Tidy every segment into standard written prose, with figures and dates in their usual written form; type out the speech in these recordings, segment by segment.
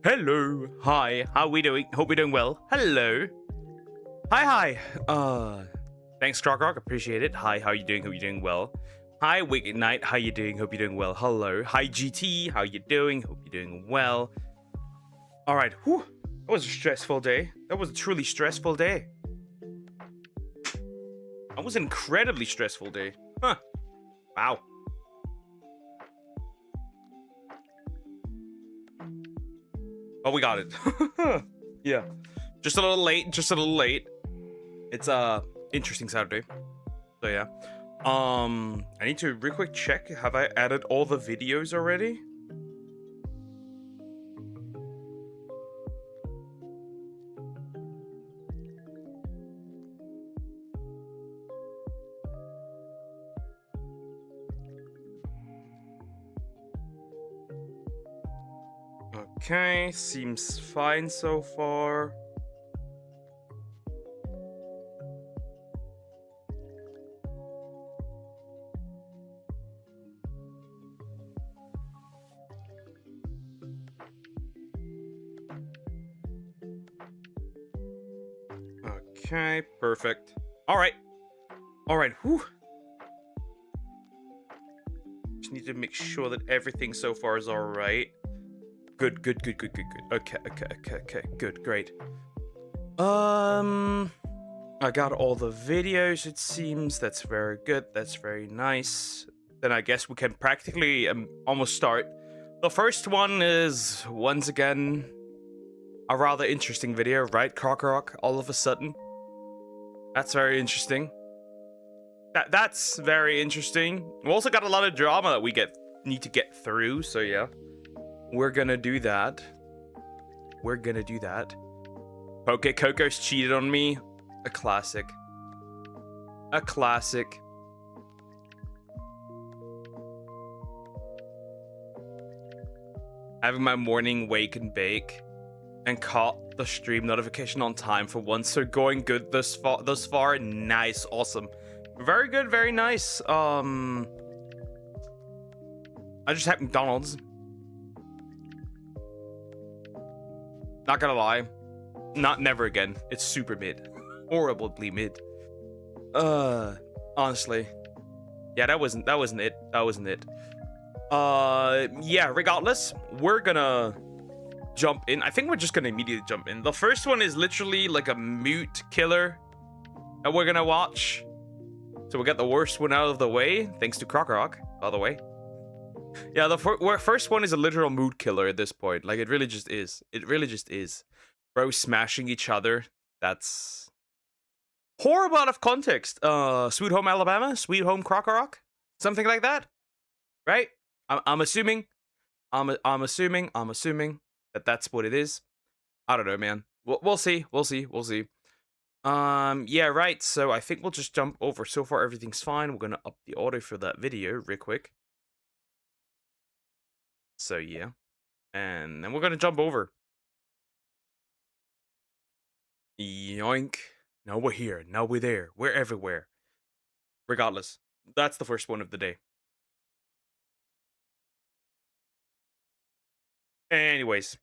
Hello. Hi. How we doing? Hope we're doing well. Hello. Hi. Thanks, Croc. Appreciate it. Hi. How you doing? Hope you're doing well. Hi, Wicked Knight. How you doing? Hope you're doing well. Hello. Hi, GT. How you doing? Hope you're doing well. All right. Whew. That was a stressful day. That was a truly stressful day. That was an incredibly stressful day. Huh. Wow. Oh, we got it. Yeah. Just a little late. It's interesting Saturday. So yeah. I need to real quick check. Have I added all the videos already? Okay, seems fine so far. Okay, perfect. All right. Whew. Just need to make sure that everything so far is all right. Good. Okay. Good, great. I got all the videos, it seems. That's very good. That's very nice. Then I guess we can practically almost start. The first one is, once again, a rather interesting video, right, Croc? All of a sudden. That's very interesting. That's very interesting. We also got a lot of drama that we need to get through, so yeah. We're gonna do that. Okay, Coco's cheated on me. A classic. having my morning wake and bake, and caught the stream notification on time for once. So going good thus far. Nice, awesome, very good, very nice. I just had McDonald's. Not gonna lie, never again. It's super mid, horribly mid. Honestly, yeah, that wasn't it. Yeah, regardless, we're gonna jump in. I think we're just gonna immediately jump in. The first one is literally like a mute killer that we're gonna watch. So we'll get the worst one out of the way, thanks to Crockrock, by the way. Yeah, the first one is a literal mood killer at this point. Like, it really just is. It really just is. Bro smashing each other. That's horrible out of context. Sweet Home Alabama? Sweet Home Crockrock? Something like that? Right? I'm assuming. I'm assuming that that's what it is. I don't know, man. We'll see. Yeah, right. So I think we'll just jump over. So far, everything's fine. We're gonna up the audio for that video real quick. So yeah, and then we're gonna jump over. Yoink. Now we're here. Now we're there. We're everywhere. Regardless, that's the first one of the day. Anyways,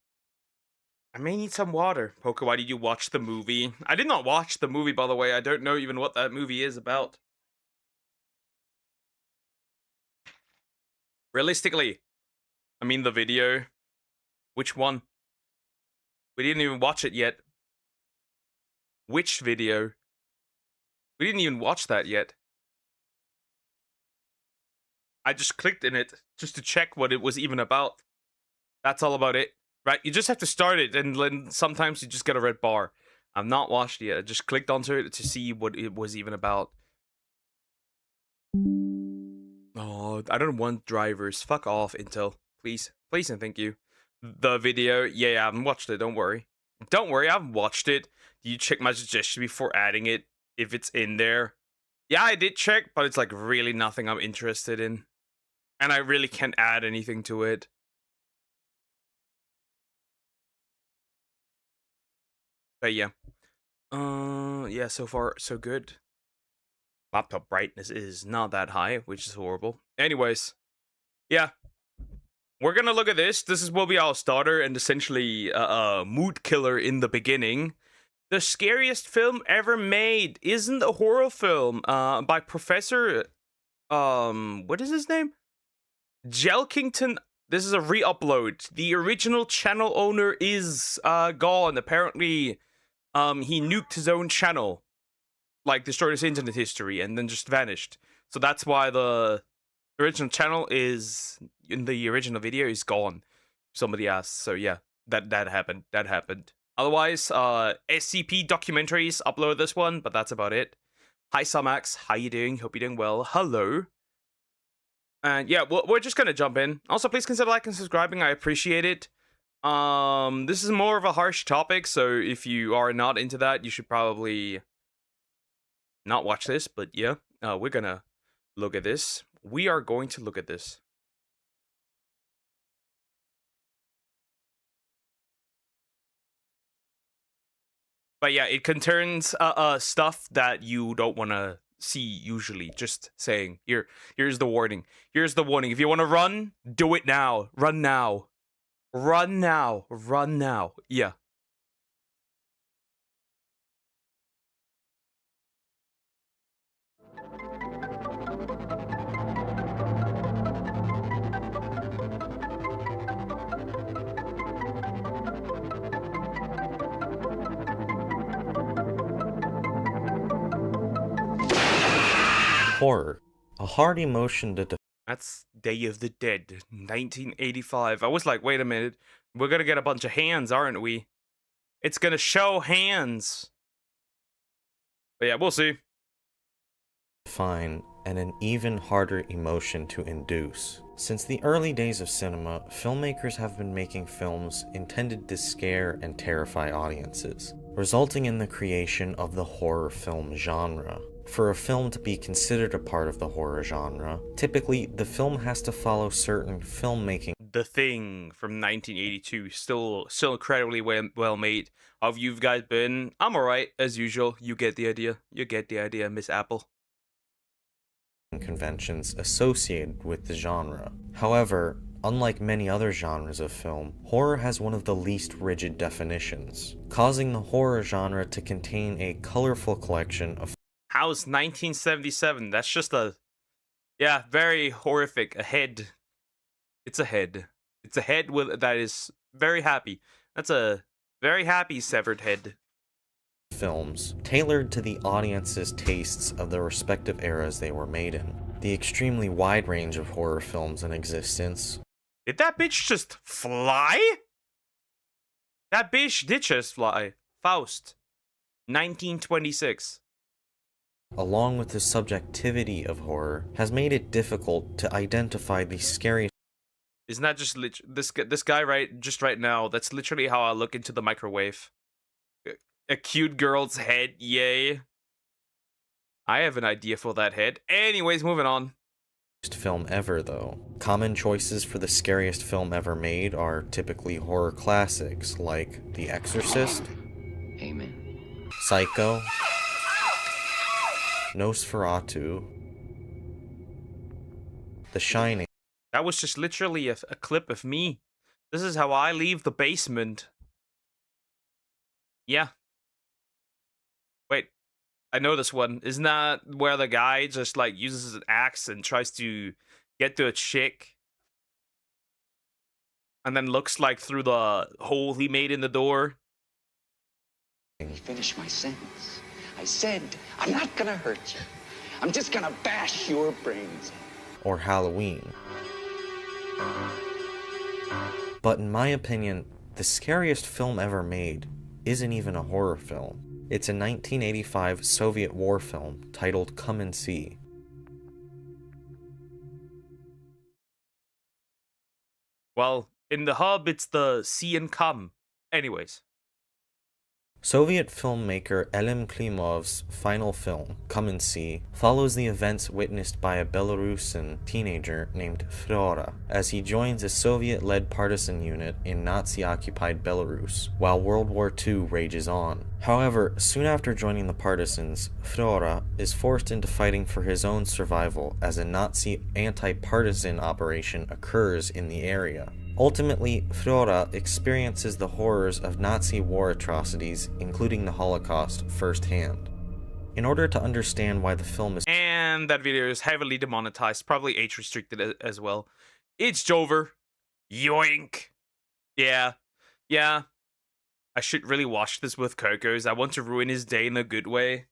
I may need some water. Poker, why did you watch the movie? I did not watch the movie, by the way. I don't know even what that movie is about. Realistically, I mean the video. Which one? We didn't even watch it yet. Which video? We didn't even watch that yet. I just clicked in it just to check what it was even about. That's all about it. Right? You just have to start it, and then sometimes you just get a red bar. I've not watched it yet. I just clicked onto it to see what it was even about. Oh, I don't want drivers. Fuck off, Intel. Please. Please and thank you. The video. Yeah, I haven't watched it. Don't worry. Don't worry, I haven't watched it. Do you check my suggestion before adding it if it's in there? Yeah, I did check, but it's like really nothing I'm interested in. And I really can't add anything to it. But yeah. Yeah, so far, so good. Laptop brightness is not that high, which is horrible. Anyways. Yeah. We're gonna look at this. This will be our starter and essentially mood killer in the beginning. The scariest film ever made isn't a horror film by Professor what is his name? Jelkington. This is a re-upload. The original channel owner is gone. Apparently he nuked his own channel, like destroyed his internet history and then just vanished. So that's why the original channel is in the original video is gone. Somebody asked. So yeah, that happened. Otherwise, SCP Documentaries upload this one, but that's about it. Hi Sumax, how you doing? Hope you're doing well. Hello. And yeah, we're just gonna jump in. Also, please consider liking and subscribing. I appreciate it. This is more of a harsh topic, so if you are not into that, you should probably not watch this. But yeah, we're gonna look at this. We are going to look at this. But yeah, it contains stuff that you don't want to see usually. Just saying. Here's the warning. Here's the warning. If you want to run, do it now. Run now. Run now. Run now. Yeah. Horror, a hard emotion to That's Day of the Dead, 1985. I was like, wait a minute. We're gonna get a bunch of hands, aren't we? It's gonna show hands. But yeah, we'll see. define and an even harder emotion to induce. Since the early days of cinema, filmmakers have been making films intended to scare and terrify audiences, resulting in the creation of the horror film genre. For a film to be considered a part of the horror genre, typically the film has to follow certain filmmaking The Thing from 1982, still incredibly well made. How have you guys been? I'm alright, as usual. You get the idea. You get the idea, Miss Apple. Conventions associated with the genre. However, unlike many other genres of film, horror has one of the least rigid definitions, causing the horror genre to contain a colorful collection of How's 1977? That's just a, yeah, very horrific. A head. It's a head. It's a head with that is very happy. That's a very happy severed head. films, tailored to the audience's tastes of the respective eras they were made in. The extremely wide range of horror films in existence. Did that bitch just fly? That bitch did just fly. Faust. 1926. Along with the subjectivity of horror, has made it difficult to identify the scariest. Isn't that just this guy right now? That's literally how I look into the microwave. A cute girl's head, yay. I have an idea for that head. Anyways, moving on. Film ever, though. Common choices for the scariest film ever made are typically horror classics like The Exorcist, Amen. Psycho, Nosferatu, The Shining. That was just literally a clip of me. This is how I leave the basement. Yeah. Wait, I know this one. Isn't that where the guy just like uses an axe and tries to get to a chick? And then looks like through the hole he made in the door? Let me finish my sentence. I said, I'm not gonna hurt you. I'm just gonna bash your brains in. Or Halloween. But in my opinion, the scariest film ever made isn't even a horror film. It's a 1985 Soviet war film titled Come and See. Well, in the hub, it's the see and come. Anyways. Soviet filmmaker Elim Klimov's final film, Come and See, follows the events witnessed by a Belarusian teenager named Fyodor as he joins a Soviet-led partisan unit in Nazi-occupied Belarus, while World War II rages on. However, soon after joining the partisans, Fyodor is forced into fighting for his own survival as a Nazi anti-partisan operation occurs in the area. Ultimately, Fyodor experiences the horrors of Nazi war atrocities, including the Holocaust, firsthand. In order to understand why the film is— And that video is heavily demonetized, probably age restricted as well. It's Jover. Yoink. Yeah. I should really watch this with Coco's. I want to ruin his day in a good way.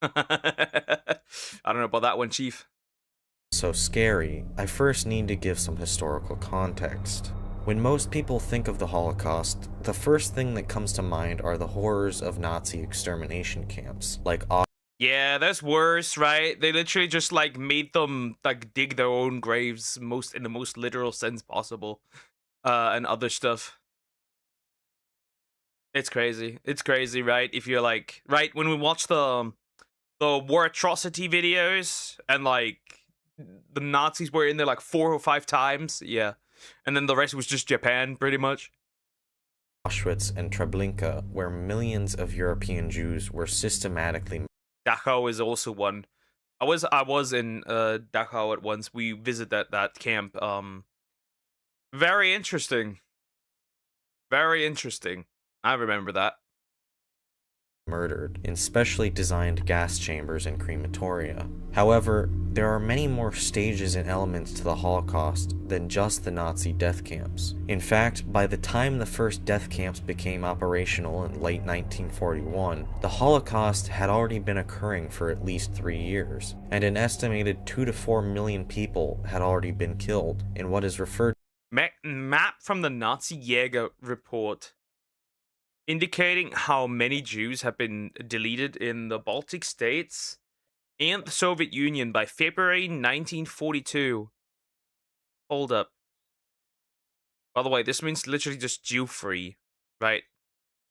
I don't know about that one, Chief. so scary, I first need to give some historical context. When most people think of the Holocaust, the first thing that comes to mind are the horrors of Nazi extermination camps, like Yeah, that's worse, right? They literally just like made them like dig their own graves in the most literal sense possible. And other stuff. It's crazy. It's crazy, right? If you're like, right, when we watch the war atrocity videos and like the Nazis were in there like 4 or 5 times, yeah. And then the rest was just Japan, pretty much. Auschwitz and Treblinka, where millions of European Jews were systematically— Dachau is also one. I was in Dachau at once. We visited that camp. Very interesting. Very interesting. I remember that. murdered in specially designed gas chambers and crematoria. However, there are many more stages and elements to the Holocaust than just the Nazi death camps. In fact, by the time the first death camps became operational in late 1941, the Holocaust had already been occurring for at least 3 years, and an estimated 2 to 4 million people had already been killed in what is referred Map from the Nazi Jäger report indicating how many Jews have been deleted in the Baltic states and the Soviet Union by February 1942. Hold up. By the way, this means literally just Jew-free, right?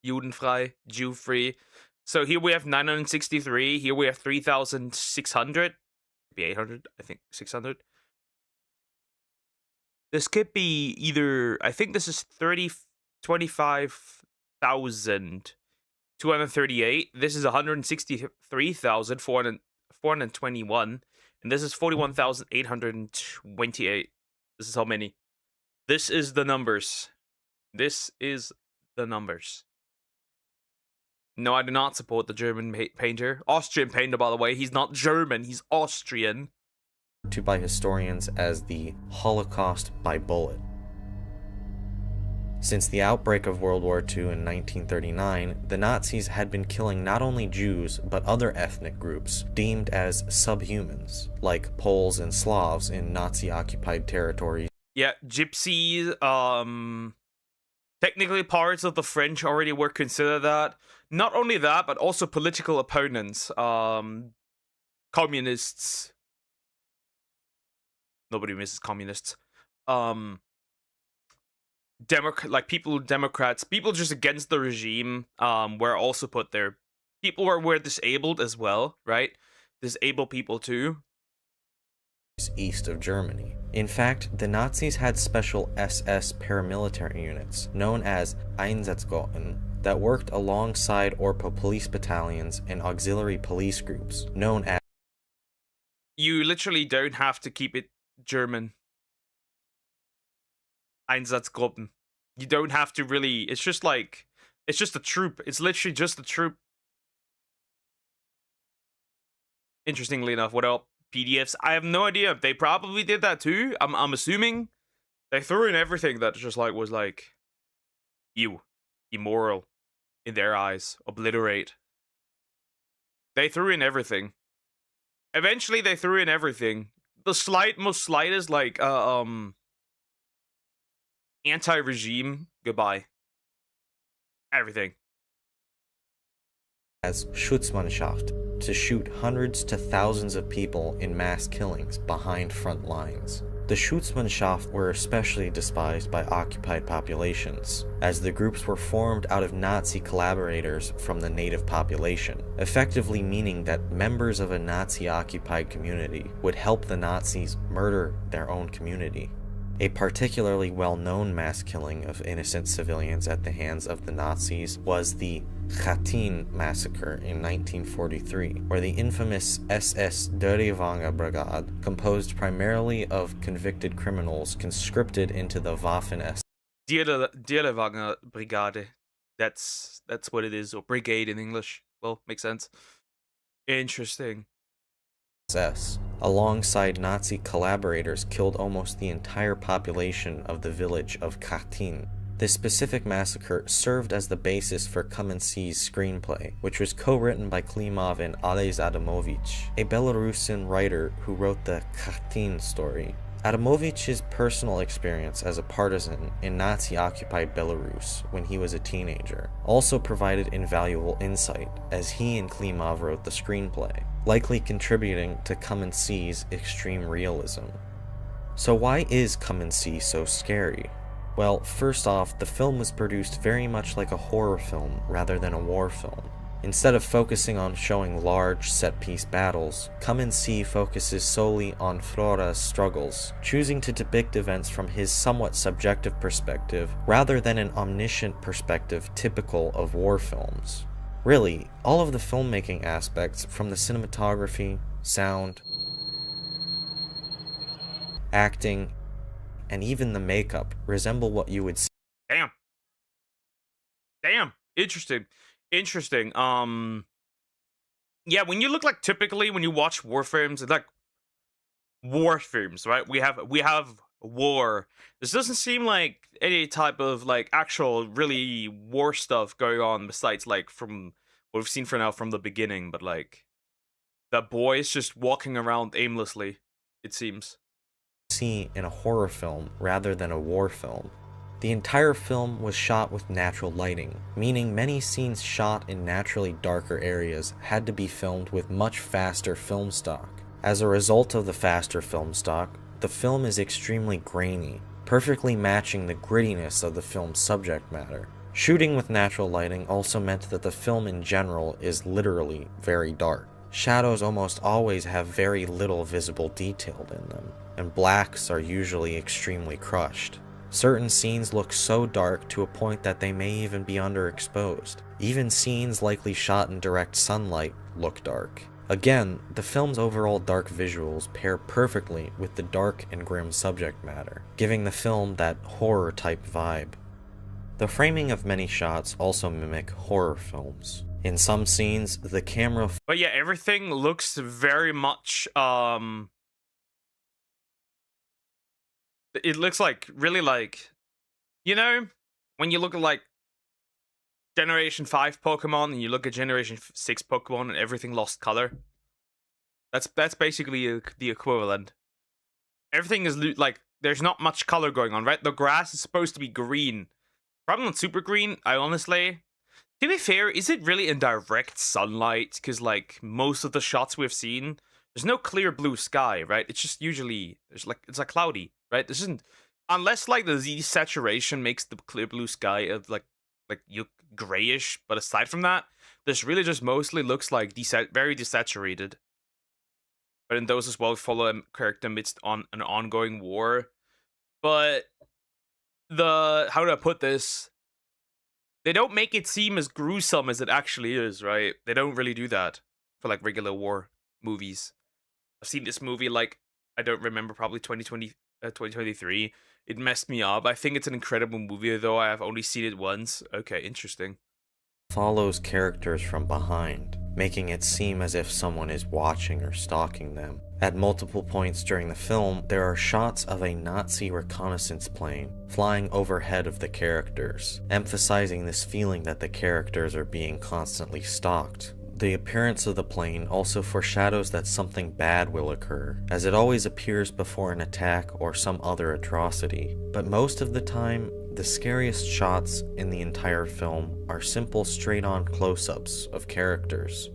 Judenfrei, Jew-free. So here we have 963, here we have 3,600. Maybe 800, I think 600. This could be either, I think this is 25,238. This is 163,421. And this is 41,828. This is how many. This is the numbers. This is the numbers. No, I do not support the German painter. Austrian painter, by the way. He's not German, he's Austrian. To by historians as the Holocaust by bullet. Since the outbreak of World War II in 1939, the Nazis had been killing not only Jews, but other ethnic groups deemed as subhumans, like Poles and Slavs in Nazi-occupied territories. Yeah, gypsies, technically parts of the French already were considered that. Not only that, but also political opponents, communists. Nobody misses communists. Democrats, people just against the regime, were also put there. People were disabled as well, right? Disabled people too. East of Germany. In fact, the Nazis had special SS paramilitary units, known as Einsatzgruppen, that worked alongside Orpo police battalions and auxiliary police groups, known as... You literally don't have to keep it German. Einsatzgruppen. You don't have to really, it's just a troop. It's literally just a troop. Interestingly enough, what else? PDFs? I have no idea. They probably did that too. I'm assuming they threw in everything that just like was like immoral in their eyes. Obliterate. They threw in everything. Eventually they threw in everything. The most slightest like anti-regime, goodbye. Everything. As Schutzmannschaft, to shoot hundreds to thousands of people in mass killings behind front lines. The Schutzmannschaft were especially despised by occupied populations, as the groups were formed out of Nazi collaborators from the native population, effectively meaning that members of a Nazi-occupied community would help the Nazis murder their own community. A particularly well-known mass killing of innocent civilians at the hands of the Nazis was the Katyn massacre in 1943, where the infamous SS Dirlewanger Brigade, composed primarily of convicted criminals, conscripted into the Waffen-SS. Dirlewanger Brigade. That's what it is, or brigade in English. Well, makes sense. Interesting. Alongside Nazi collaborators, killed almost the entire population of the village of Katyn. This specific massacre served as the basis for Come and See's screenplay, which was co-written by Klimov and Ales Adamovich, a Belarusian writer who wrote the Katyn story. Adamovich's personal experience as a partisan in Nazi-occupied Belarus when he was a teenager also provided invaluable insight, as he and Klimov wrote the screenplay, likely contributing to Come and See's extreme realism. So why is Come and See so scary? Well, first off, the film was produced very much like a horror film rather than a war film. Instead of focusing on showing large, set-piece battles, Come and See focuses solely on Flora's struggles, choosing to depict events from his somewhat subjective perspective rather than an omniscient perspective typical of war films. Really, all of the filmmaking aspects, from the cinematography, sound, acting, and even the makeup, resemble what you would see. Damn. Interesting. Yeah, when you look like typically when you watch war films, it's like war films, right? We have war. This doesn't seem like any type of like actual really war stuff going on besides like from what we've seen for now from the beginning, but like the boys just walking around aimlessly, it seems. See in a horror film rather than a war film. The entire film was shot with natural lighting, meaning many scenes shot in naturally darker areas had to be filmed with much faster film stock. As a result of the faster film stock, the film is extremely grainy, perfectly matching the grittiness of the film's subject matter. Shooting with natural lighting also meant that the film in general is literally very dark. Shadows almost always have very little visible detail in them. and blacks are usually extremely crushed. Certain scenes look so dark to a point that they may even be underexposed. Even scenes likely shot in direct sunlight look dark. Again, the film's overall dark visuals pair perfectly with the dark and grim subject matter, giving the film that horror-type vibe. The framing of many shots also mimic horror films. In some scenes, the camera... But yeah, everything looks very much, it looks like, really like, you know, when you look at like Generation 5 Pokemon and you look at Generation 6 Pokemon and everything lost color. That's basically the equivalent. Everything is like, there's not much color going on, right? The grass is supposed to be green. Probably not super green, I honestly... To be fair, is it really in direct sunlight? Because, like, most of the shots we've seen, there's no clear blue sky, right? It's just usually, it's like cloudy, right? This isn't... Unless, like, the desaturation makes the clear blue sky, like you grayish, but aside from that, this really just mostly looks like very desaturated. But in those as well, we follow a character amidst an ongoing war. But how do I put this? They don't make it seem as gruesome as it actually is, right? They don't really do that for like regular war movies. I've seen this movie like, I don't remember, probably 2023. It messed me up. I think it's an incredible movie, though I have only seen it once. Okay, interesting. Follows characters from behind, making it seem as if someone is watching or stalking them. At multiple points during the film, there are shots of a Nazi reconnaissance plane flying overhead of the characters, emphasizing this feeling that the characters are being constantly stalked. The appearance of the plane also foreshadows that something bad will occur, as it always appears before an attack or some other atrocity. But most of the time, the scariest shots in the entire film are simple straight-on close-ups of characters.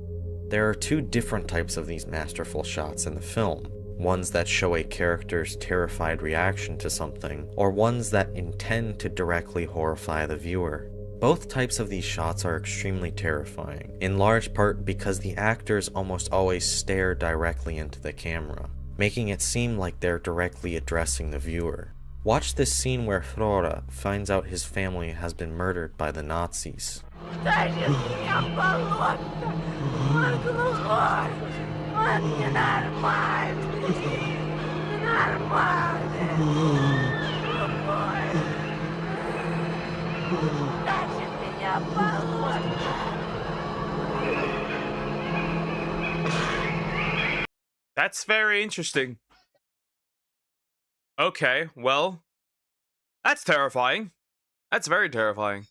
There are two different types of these masterful shots in the film. Ones that show a character's terrified reaction to something, or ones that intend to directly horrify the viewer. Both types of these shots are extremely terrifying, in large part because the actors almost always stare directly into the camera, making it seem like they're directly addressing the viewer. Watch this scene where Flora finds out his family has been murdered by the Nazis. That's very interesting. Okay, well, that's terrifying. That's very terrifying.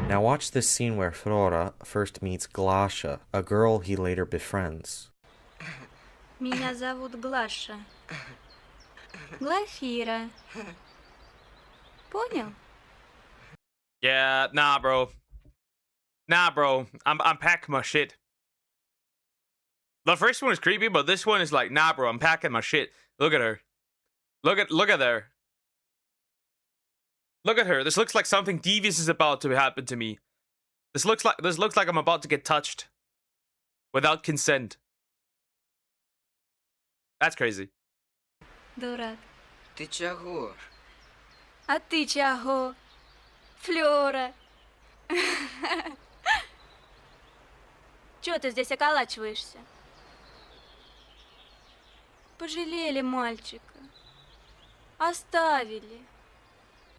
Now watch this scene where Flora first meets Glasha, a girl he later befriends. Меня зовут Глаша. Глафира. Понял? Yeah, nah, bro. Nah, bro. I'm packing my shit. The first one is creepy, but this one is like, nah, bro. I'm packing my shit. Look at her. Look at her. Look at her. This looks like something devious is about to happen to me. This looks like I'm about to get touched without consent. That's crazy. Дурак. Ты чего? А ты чего? Флёра. Чё ты здесь околачиваешься? Пожалели мальчика. Оставили.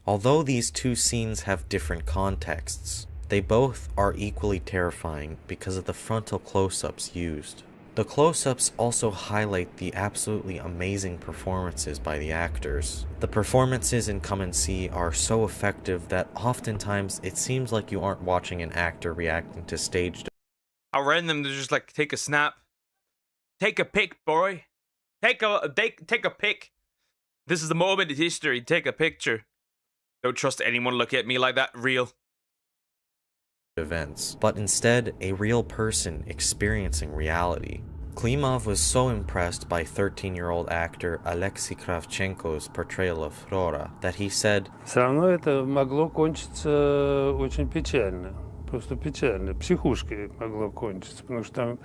Although these two scenes have different contexts, they both are equally terrifying because of the frontal close-ups used. The close-ups also highlight the absolutely amazing performances by the actors. The performances in Come and See are so effective that oftentimes it seems like you aren't watching an actor reacting to staged. How random to just like take a snap. Take a pic, boy. Take a pic. This is the moment in history. Take a picture. Don't trust anyone look at me like that. Real. events, but instead a real person experiencing reality. Klimov was so impressed by 13-year-old actor Alexei Kravchenko's portrayal of Flora that he said, Все равно это могло кончиться очень печально. Просто печально. Психушкой могло кончиться, потому что там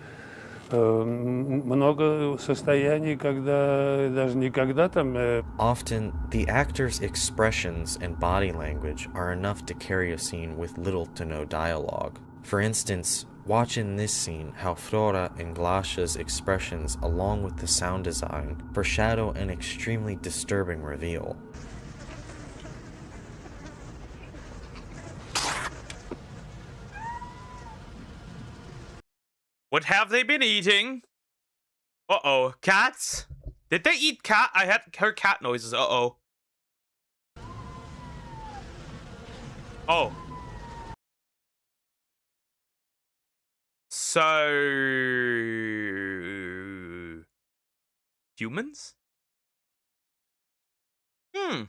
много состояний, когда даже никогда там... Often, the actor's expressions and body language are enough to carry a scene with little to no dialogue. For instance, watch in this scene how Flora and Glasha's expressions along with the sound design foreshadow an extremely disturbing reveal. What have they been eating? Uh-oh. Cats? Did they eat cat? I had heard cat noises. Uh-oh. Oh. So... humans? Hmm.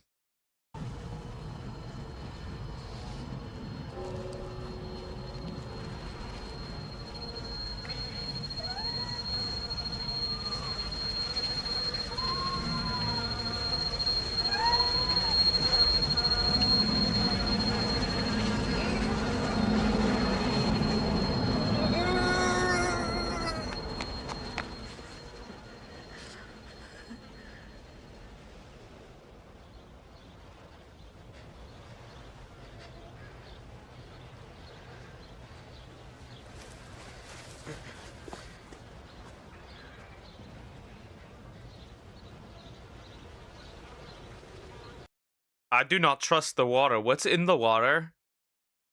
I do not trust the water. What's in the water?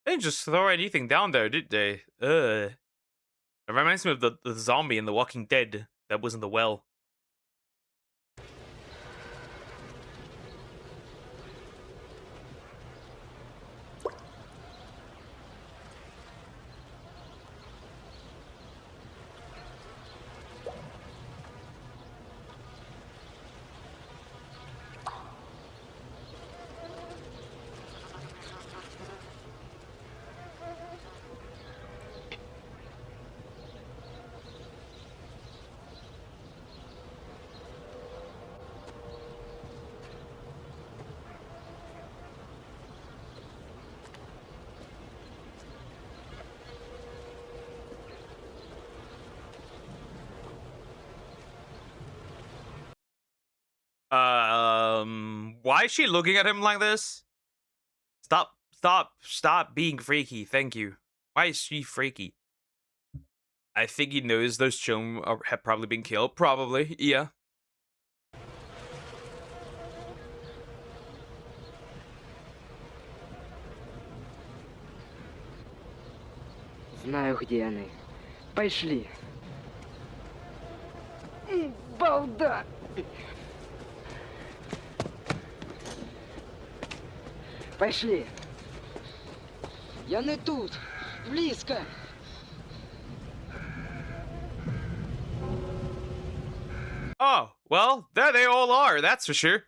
They didn't just throw anything down there, did they? Ugh. It reminds me of the zombie in The Walking Dead that was in the well. Why is she looking at him like this? Stop being freaky. Thank you. Why is she freaky? I think he knows those children have probably been killed. Probably, yeah. Знаю, где они. Пошли. Балда! Пошли. Я не тут. Близко. Oh, well, there they all are, that's for sure.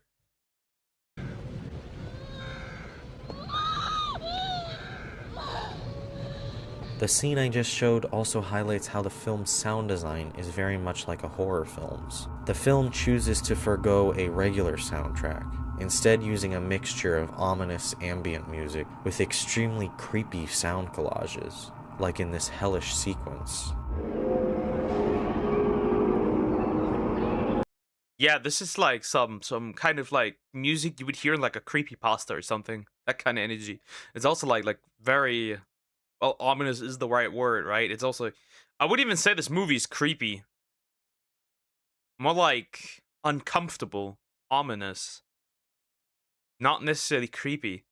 The scene I just showed also highlights how the film's sound design is very much like a horror film's. The film chooses to forego a regular soundtrack, instead using a mixture of ominous ambient music with extremely creepy sound collages, like in this hellish sequence. Yeah, this is like some kind of like music you would hear in like a creepypasta or something. That kind of energy. It's also like very, well, ominous is the right word, right? It's also, I wouldn't even say this movie is creepy. More like uncomfortable, ominous. Not necessarily creepy.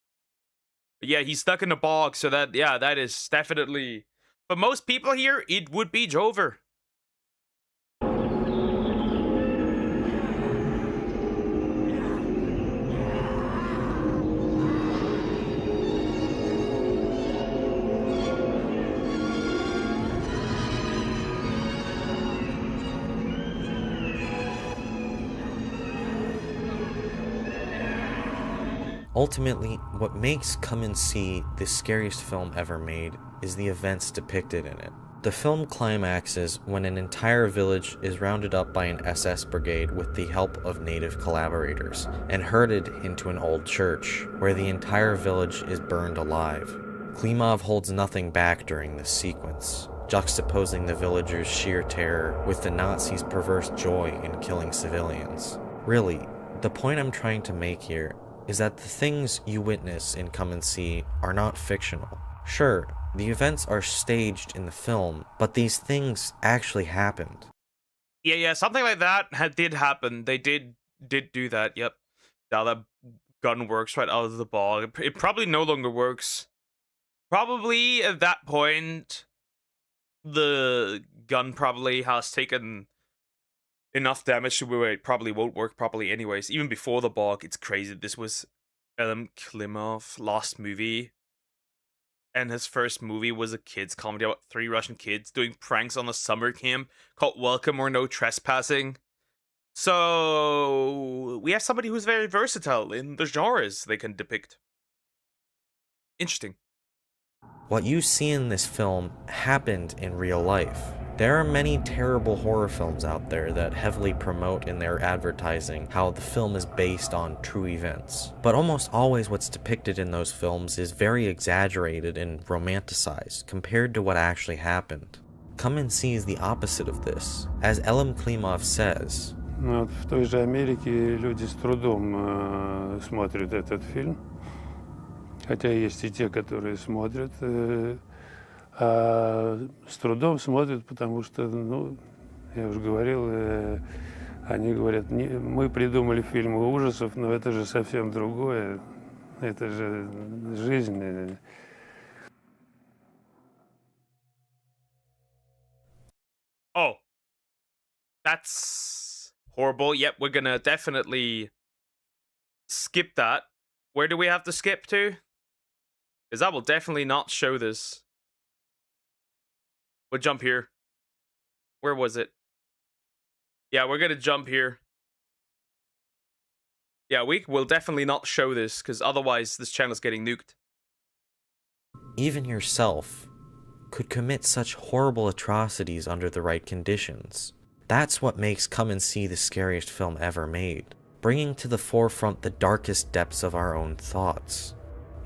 But yeah, he's stuck in a bog, so that, yeah, that is definitely, for most people here, it would be Jover. Ultimately, what makes Come and See the scariest film ever made is the events depicted in it. The film climaxes when an entire village is rounded up by an SS brigade with the help of native collaborators and herded into an old church, where the entire village is burned alive. Klimov holds nothing back during this sequence, juxtaposing the villagers' sheer terror with the Nazis' perverse joy in killing civilians. Really, the point I'm trying to make here is that the things you witness in Come and See are not fictional. Sure, the events are staged in the film, but these things actually happened. Yeah, something like that did happen. They did do that. Yep. Now that gun works right out of the ball. It probably no longer works. Probably at that point, the gun probably has taken enough damage to where it probably won't work properly anyways. Even before the bog, it's crazy. This was Klimov's last movie. And his first movie was a kids' comedy about 3 Russian kids doing pranks on a summer camp called Welcome or No Trespassing. So we have somebody who's very versatile in the genres they can depict. Interesting. What you see in this film happened in real life. There are many terrible horror films out there that heavily promote in their advertising how the film is based on true events. But almost always what's depicted in those films is very exaggerated and romanticized compared to what actually happened. Come and See is the opposite of this. As Elem Klimov says, Вот в той же Америке люди с трудом смотрят этот фильм. Хотя есть и те, которые смотрят. А с трудом смотрят, потому что, ну, я уже говорил, они говорят, мы придумали фильмы ужасов, но это же совсем другое, это же жизнь. Oh, that's horrible. Yep, we're gonna definitely skip that. Where do we have to skip to? Because I will definitely not show this. We'll jump here. Where was it? Yeah, we're gonna jump here. Yeah, we will definitely not show this, because otherwise this channel's getting nuked. even yourself could commit such horrible atrocities under the right conditions. That's what makes Come and See the scariest film ever made, bringing to the forefront the darkest depths of our own thoughts.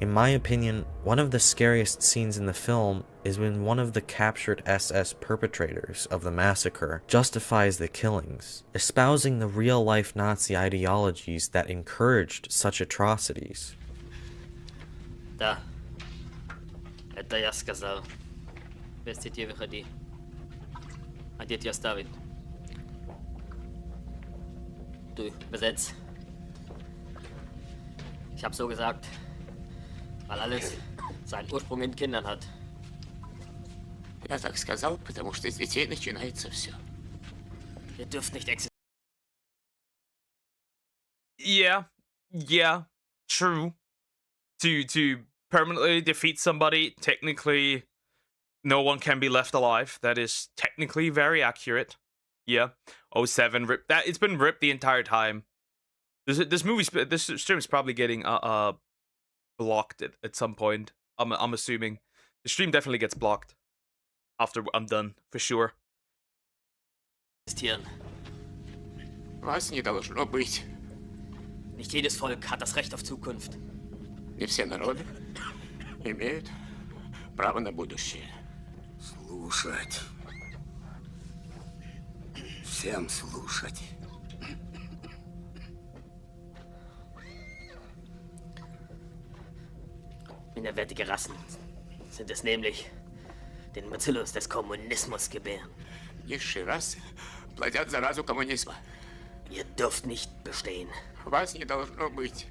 In my opinion, one of the scariest scenes in the film is when one of the captured SS perpetrators of the massacre justifies the killings, espousing the real-life Nazi ideologies that encouraged such atrocities. Да. Это я сказал. Без детей выходи. А дети оставить. Du, besetz. Ich hab so gesagt, weil alles seinen Ursprung in Kindern hat. Я так сказал, потому что с детей начинается все. Ihr dürft nicht existieren. Yeah, true. To permanently defeat somebody, technically, no one can be left alive. That is technically very accurate. Yeah, 07 ripped that. It's been ripped the entire time. This stream is probably getting blocked at some point. I'm assuming the stream definitely gets blocked after I'm done for sure. Вас не должно быть. Nicht jedes Volk hat das Recht auf Zukunft. Не все народы имеют право на будущее. Слушать. Всем слушать. Minderwertige Rassen sind es nämlich, den Bacillus des Kommunismus gebären. Низшие расы плодят заразу коммунизма. Ihr dürft nicht bestehen. Вас не должно быть.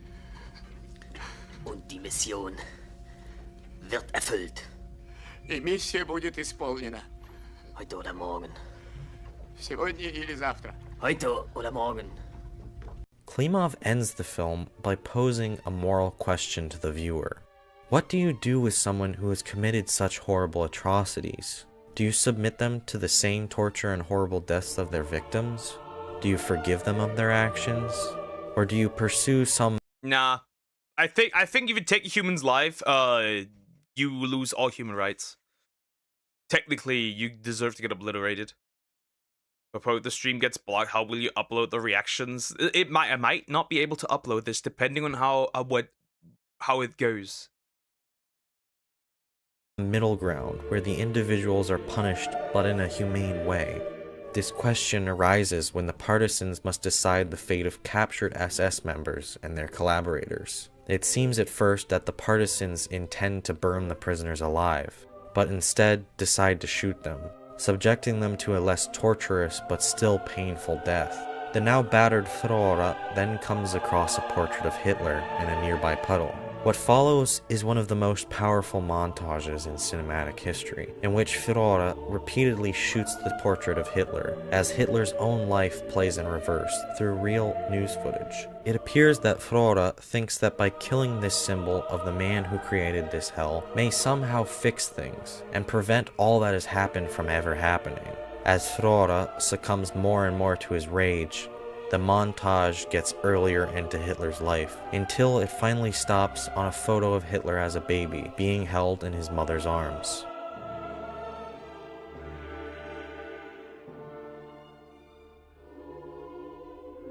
Und die Mission wird erfüllt. И миссия будет исполнена. Heute oder morgen. Сегодня или завтра. Heute oder morgen. Klimov ends the film by posing a moral question to the viewer. What do you do with someone who has committed such horrible atrocities? Do you submit them to the same torture and horrible deaths of their victims? Do you forgive them of their actions? Or do you pursue some... Nah. I think if you take a human's life, you lose all human rights. technically you deserve to get obliterated. Suppose the stream gets blocked. How will you upload the reactions? I might not be able to upload this depending on how it goes. Middle ground where the individuals are punished but in a humane way. This question arises when the partisans must decide the fate of captured SS members and their collaborators. It seems at first that the partisans intend to burn the prisoners alive, but instead decide to shoot them, subjecting them to a less torturous but still painful death. The now battered Flora then comes across a portrait of Hitler in a nearby puddle. What follows is one of the most powerful montages in cinematic history, in which Flora repeatedly shoots the portrait of Hitler, as Hitler's own life plays in reverse through real news footage. It appears that Flora thinks that by killing this symbol of the man who created this hell may somehow fix things, and prevent all that has happened from ever happening. As Flora succumbs more and more to his rage, the montage gets earlier into Hitler's life, until it finally stops on a photo of Hitler as a baby, being held in his mother's arms.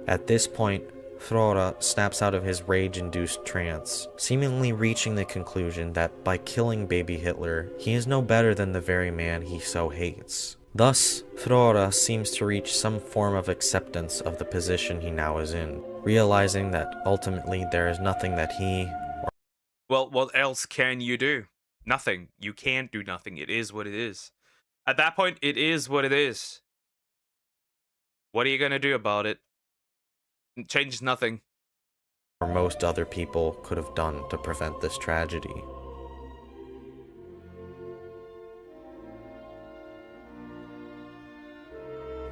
At this point, Flora snaps out of his rage-induced trance, seemingly reaching the conclusion that by killing baby Hitler, he is no better than the very man he so hates. Thus, Flora seems to reach some form of acceptance of the position he now is in, realizing that ultimately there is nothing that he... Well, what else can you do? Nothing. You can't do nothing. It is what it is. At that point, it is what it is. What are you gonna do about it? It changes nothing. or most other people could have done to prevent this tragedy.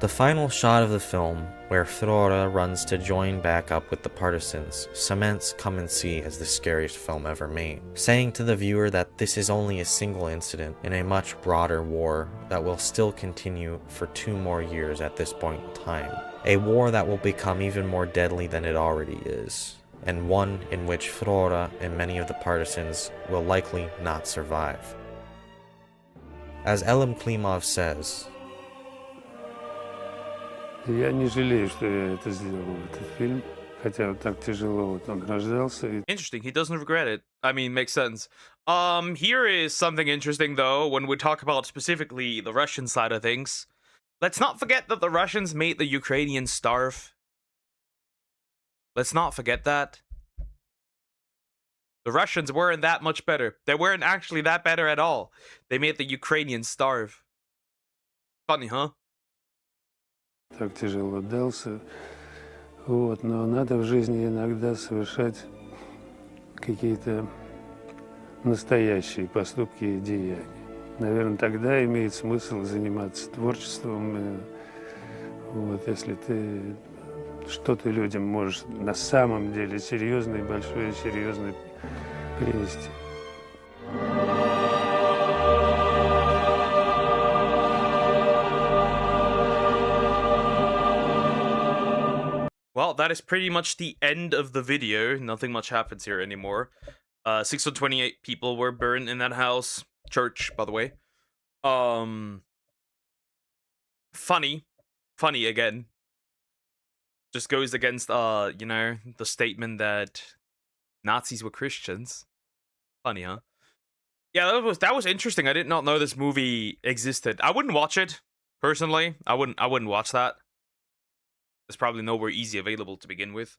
The final shot of the film, where Flora runs to join back up with the partisans, cements Come and See as the scariest film ever made, saying to the viewer that this is only a single incident in a much broader war that will still continue for 2 more years at this point in time. A war that will become even more deadly than it already is, and one in which Flora and many of the partisans will likely not survive. As Elem Klimov says, Я не жалею, что я это сделал, этот фильм. Хотя вот так тяжело вот он рождался. Interesting, he doesn't regret it. I mean, makes sense. Here is something interesting, though, when we talk about specifically the Russian side of things. Let's not forget that the Russians made the Ukrainians starve. Let's not forget that. The Russians weren't that much better. They weren't actually that better at all. They made the Ukrainians starve. Funny, huh? Так тяжело дался. Вот, но надо в жизни иногда совершать какие-то настоящие поступки и деяния. Наверное, тогда имеет смысл заниматься творчеством. Вот, если ты что-то людям можешь на самом деле серьезное, большое, серьезное принести. Well, that is pretty much the end of the video. Nothing much happens here anymore. 628 people were burned in that house. Church, by the way. Funny. Funny again. Just goes against, you know, the statement that Nazis were Christians. Funny, huh? Yeah, that was interesting. I did not know this movie existed. I wouldn't watch it, personally. I wouldn't watch that. There's probably nowhere easy available to begin with,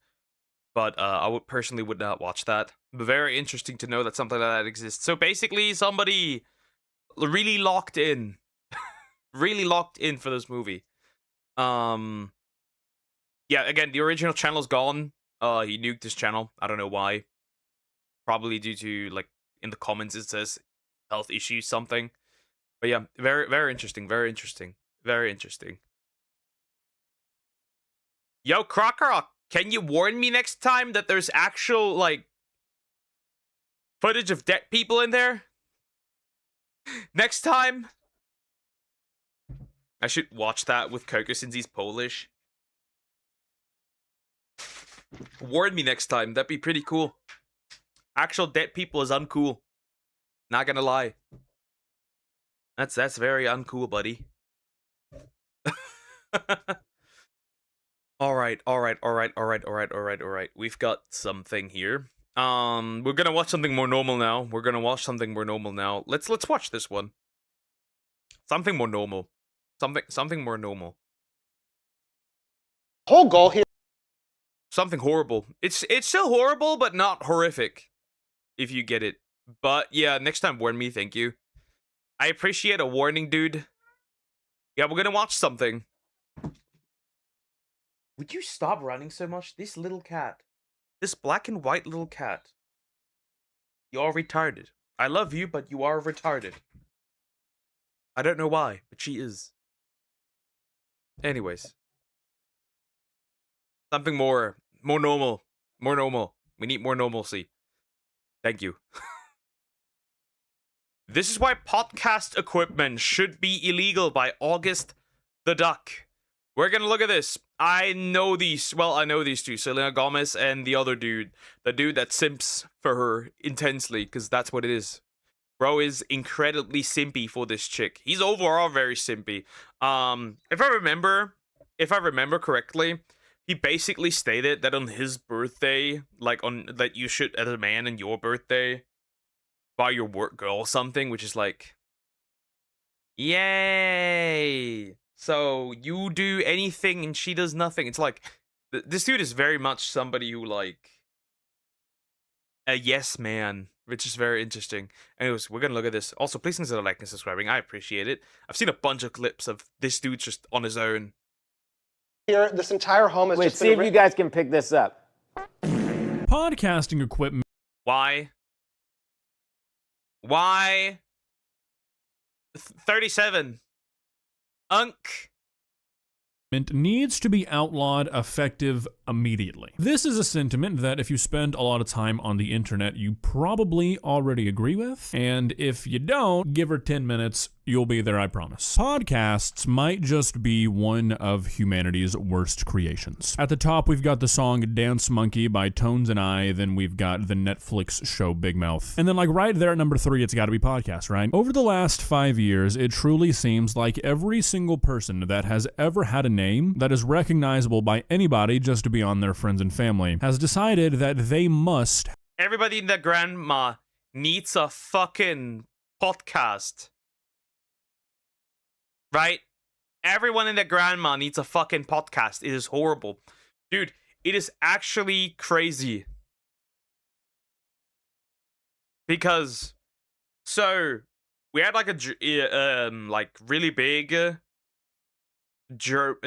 but I personally would not watch that. But very interesting to know that something like that exists. So basically, somebody really locked in, really locked in for this movie. Yeah, again, the original channel's gone. He nuked his channel. I don't know why. Probably due to, like, in the comments it says health issues something. But yeah, very interesting. Very interesting. Very interesting. Yo, Crocker, can you warn me next time that there's actual, like, footage of dead people in there? Next time? I should watch that with Coco since he's Polish. Warn me next time. That'd be pretty cool. Actual dead people is uncool. Not gonna lie. That's very uncool, buddy. All right. We've got something here. We're gonna watch something more normal now. Let's watch this one. Something more normal. Something more normal. Whole goal here. Something horrible. It's still horrible, but not horrific. If you get it. But yeah, next time warn me, thank you. I appreciate a warning, dude. Yeah, we're gonna watch something. Would you stop running so much? This little cat. This black and white little cat. You're retarded. I love you, but you are retarded. I don't know why, but she is. Anyways. Something more normal. More normal. We need more normalcy. Thank you. This is why podcast equipment should be illegal by August the Duck. We're gonna look at this. I know these. Well, I know these two. Selena Gomez and the other dude. The dude that simps for her intensely, because that's what it is. Bro is incredibly simpy for this chick. He's overall very simpy. If I remember correctly, he basically stated that on his birthday, like on that you should, as a man, on your birthday, buy your work girl something, which is like, yay. So you do anything and she does nothing. It's like, this dude is very much somebody who, like, a yes man, which is very interesting. Anyways, we're gonna look at this. Also, please consider liking and subscribing. I appreciate it. I've seen a bunch of clips of this dude just on his own. Here, this entire home is Wait, just see if you guys can pick this up. Podcasting equipment. Why? 37. Unk. Needs to be outlawed effective immediately. This is a sentiment that if you spend a lot of time on the internet, you probably already agree with. And if you don't, give her 10 minutes, you'll be there, I promise. Podcasts might just be one of humanity's worst creations. At the top, we've got the song Dance Monkey by Tones and I, then we've got the Netflix show Big Mouth. And then like right there at number 3, it's gotta be podcasts, right? Over the last 5 years, it truly seems like every single person that has ever had a name that is recognizable by anybody just to be on their friends and family has decided that they must. Everybody and their grandma needs a fucking podcast. Right? Everyone and their grandma needs a fucking podcast. It is horrible. Dude, it is actually crazy. Because, so, we had like a, like really big,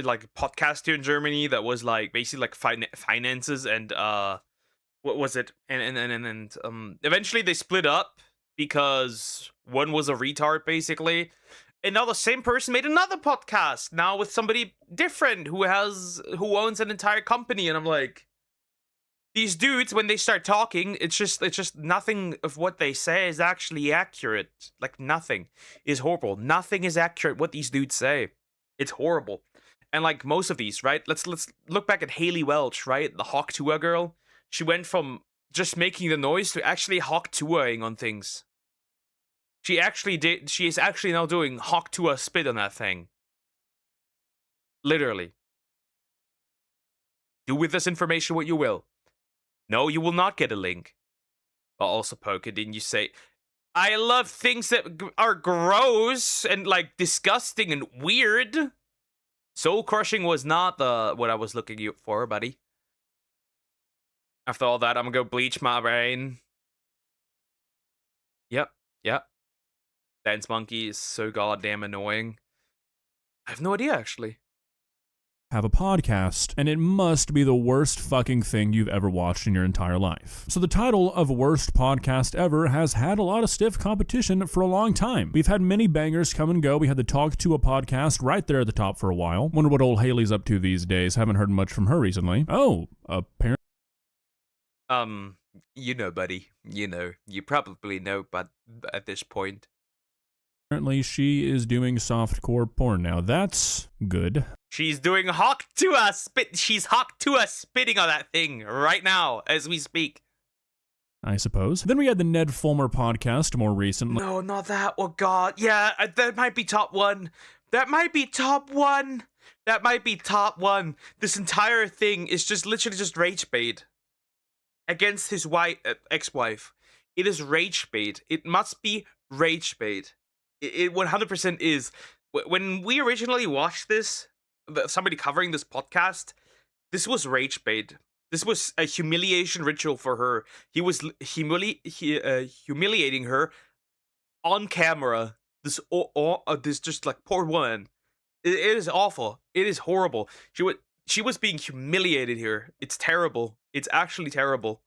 like podcast here in Germany that was like basically like finances and, what was it? And eventually they split up because one was a retard basically. And now the same person made another podcast now with somebody different who owns an entire company, and I'm like, these dudes, when they start talking, it's just nothing of what they say is actually accurate. Like nothing is horrible. Nothing is accurate what these dudes say. It's horrible. And like most of these, right? Let's look back at Haley Welch, right? The Hawk Tuah girl. She went from just making the noise to actually Hawk Tuahing on things. She is actually now doing Hawk Tuah spit on that thing. Literally. Do with this information what you will. No, you will not get a link. But also, Poker, didn't you say... I love things that are gross and, like, disgusting and weird. Soul Crushing was not what I was looking for, buddy. After all that, I'm gonna go bleach my brain. Yep. Dance Monkey is so goddamn annoying. I have no idea, actually. Have a podcast, and it must be the worst fucking thing you've ever watched in your entire life. So the title of Worst Podcast Ever has had a lot of stiff competition for a long time. We've had many bangers come and go. We had the Talk to a podcast right there at the top for a while. Wonder what old Haley's up to these days. Haven't heard much from her recently. Oh, apparently. You know, buddy. You know. You probably know, but at this point. Apparently, she is doing softcore porn now. That's good. She's doing Hawk Tuah spit. She's Hawk Tuah spitting on that thing right now as we speak. I suppose. Then we had the Ned Fulmer podcast more recently. No, not that. Oh god. Yeah, that might be top one. That might be top one. That might be top one. This entire thing is just literally just rage bait against his ex-wife. It is rage bait. It must be rage bait. It 100% is. When we originally watched this, somebody covering this podcast, this was rage bait. This was a humiliation ritual for her. He was humiliating her on camera. This just like poor woman. It is awful. It is horrible. She was being humiliated here. It's terrible. It's actually terrible.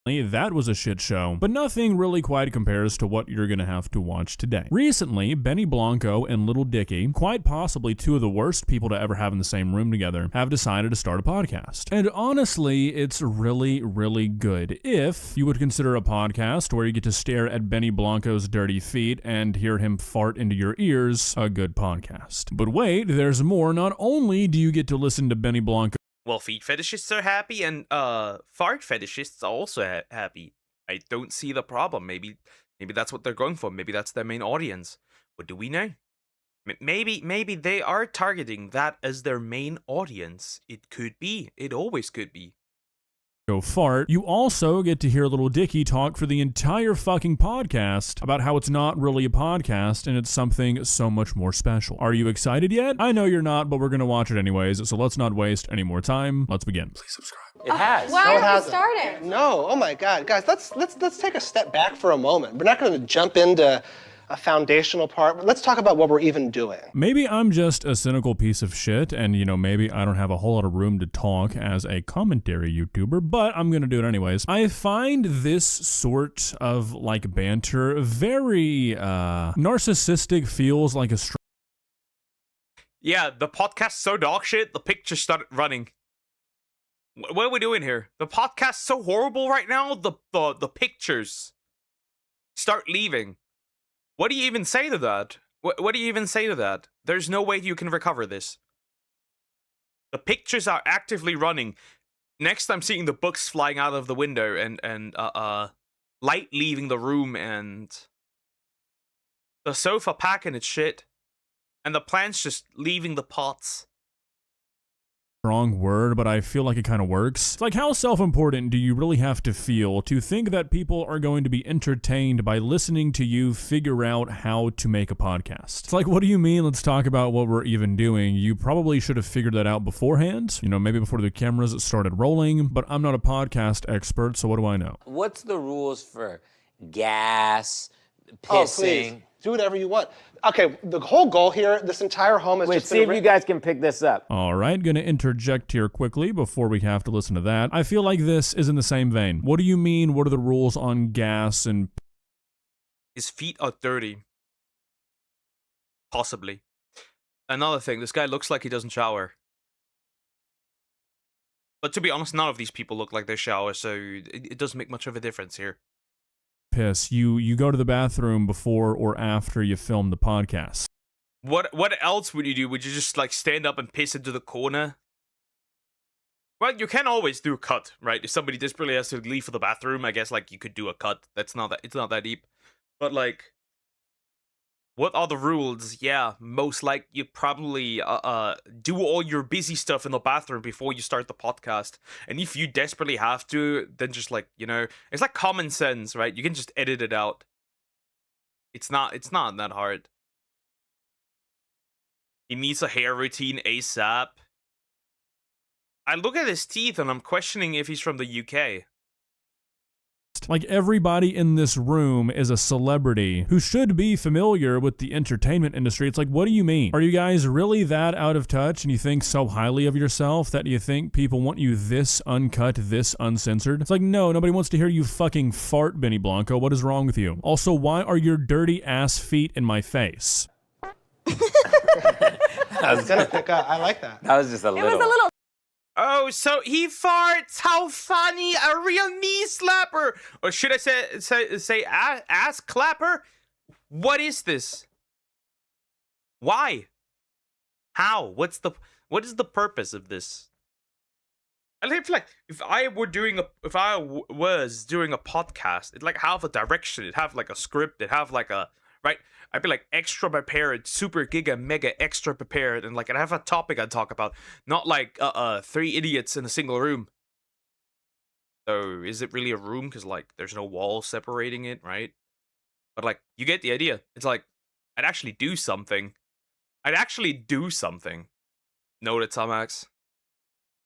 That was a shit show, but nothing really quite compares to what you're gonna have to watch today. Recently, Benny Blanco and Little Dicky, quite possibly two of the worst people to ever have in the same room together, have decided to start a podcast. And honestly, it's really, really good if you would consider a podcast where you get to stare at Benny Blanco's dirty feet and hear him fart into your ears a good podcast. But wait, there's more. Not only do you get to listen to Benny Blanco. Well, feet fetishists are happy, and fart fetishists are also happy. I don't see the problem. Maybe that's what they're going for. Maybe that's their main audience. What do we know? Maybe they are targeting that as their main audience. It could be. It always could be. Fart, you also get to hear Little Dicky talk for the entire fucking podcast about how it's not really a podcast and it's something so much more special. Are you excited yet? I know you're not, but we're gonna watch it anyways, so let's not waste any more time. Let's begin. Please subscribe. It has. Why are we starting? No, oh my god. Guys, let's take a step back for a moment. We're not gonna jump into a foundational part. Let's talk about what we're even doing. Maybe I'm just a cynical piece of shit, and maybe I don't have a whole lot of room to talk as a commentary YouTuber, but I'm gonna do it anyways. I find this sort of like banter very narcissistic, feels like a Yeah, the podcast's so dog shit, the pictures started running. What are we doing here? The podcast's so horrible right now, the pictures start leaving. What do you even say to that? What do you even say to that? There's no way you can recover this. The pictures are actively running. Next, I'm seeing the books flying out of the window and light leaving the room and the sofa packing its shit and the plants just leaving the pots. Wrong word, but I feel like it kind of works. It's like, how self-important do you really have to feel to think that people are going to be entertained by listening to you figure out how to make a podcast? It's like, what do you mean? Let's talk about what we're even doing. You probably should have figured that out beforehand, maybe before the cameras started rolling, but I'm not a podcast expert, so what do I know? What's the rules for gas, pissing? Oh, please. Do whatever you want. Okay, the whole goal here, this entire home is Wait, just see if you guys can pick this up. All right, gonna interject here quickly before we have to listen to that. I feel like this is in the same vein. What do you mean? What are the rules on gas and... His feet are dirty. Possibly. Another thing, this guy looks like he doesn't shower. But to be honest, none of these people look like they shower, so it doesn't make much of a difference here. Piss. You go to the bathroom before or after you film the podcast. What else would you do? Would you just like stand up and piss into the corner? Well, you can always do a cut, right? If somebody desperately has to leave for the bathroom, I guess like you could do a cut. It's not that deep. But like, what are the rules? Yeah, most like you probably do all your busy stuff in the bathroom before you start the podcast. And if you desperately have to, then just like, it's like common sense, right? You can just edit it out. It's not that hard. He needs a hair routine ASAP. I look at his teeth and I'm questioning if he's from the UK. Like, everybody in this room is a celebrity who should be familiar with the entertainment industry. It's like, what do you mean? Are you guys really that out of touch and you think so highly of yourself that you think people want you this uncut, this uncensored? It's like, no, nobody wants to hear you fucking fart, Benny Blanco. What is wrong with you? Also, why are your dirty ass feet in my face? I was gonna pick up. I like that. That was just a little. It was a little. Oh, so he farts! How funny! A real knee slapper! Or should I say ass clapper? What is this? Why? How? What is the purpose of this? I feel like if I was doing a podcast, it'd like have a direction, it'd have like a script, it'd have like a right. I'd be like extra prepared, super giga mega extra prepared, and like I'd have a topic I'd talk about, not like 3 idiots in a single room. So is it really a room? Because like there's no wall separating it, right? But like you get the idea. It's like I'd actually do something. Noted, Tomax.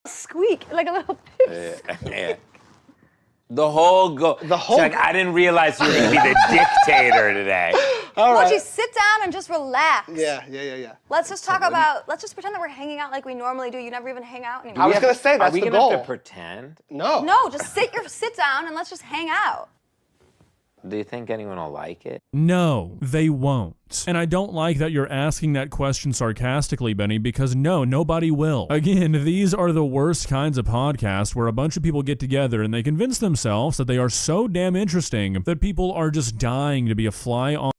Squeak like a little pip. Yeah. The whole like, I didn't realize you were gonna be the dictator today. All right. Mochi, sit down and just relax. Yeah. Let's just talk about, let's just pretend that we're hanging out like we normally do. You never even hang out anymore. I was gonna say, that's Are we the gonna goal. have to pretend? No. No, just sit down and let's just hang out. Do you think anyone will like it? No, they won't. And I don't like that you're asking that question sarcastically, Benny, because no, nobody will. Again, these are the worst kinds of podcasts where a bunch of people get together and they convince themselves that they are so damn interesting that people are just dying to be a fly on.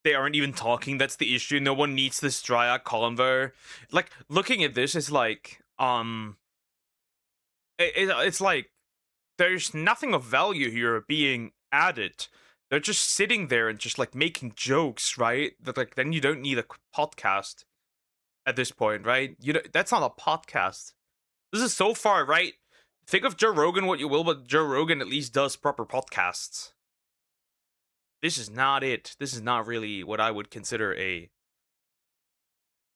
They aren't even talking, that's the issue. No one needs this dry out convo. Like, looking at this is like, it's like, there's nothing of value here being added. They're just sitting there and just like making jokes, right? That like then you don't need a podcast at this point, right? That's not a podcast. This is so far right. Think of Joe Rogan what you will, but Joe Rogan at least does proper podcasts. This is not it. This is not really what I would consider a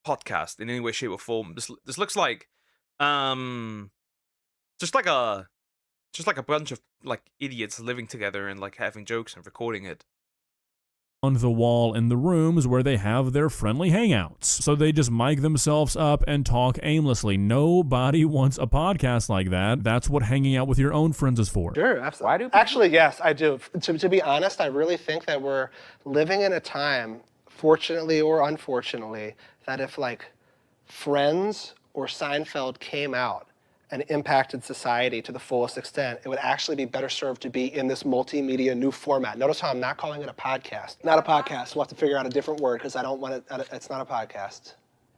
podcast in any way, shape, or form. This looks like just like a bunch of like idiots living together and like having jokes and recording it On the wall in the rooms where they have their friendly hangouts. So they just mic themselves up and talk aimlessly. Nobody wants a podcast like that. That's what hanging out with your own friends is for. Sure, absolutely. Actually, yes, I do. To be honest, I really think that we're living in a time, fortunately or unfortunately, that if like Friends or Seinfeld came out and impacted society to the fullest extent, it would actually be better served to be in this multimedia new format. Notice how I'm not calling it a podcast. Not a podcast. We'll have to figure out a different word because I don't want it. It's not a podcast.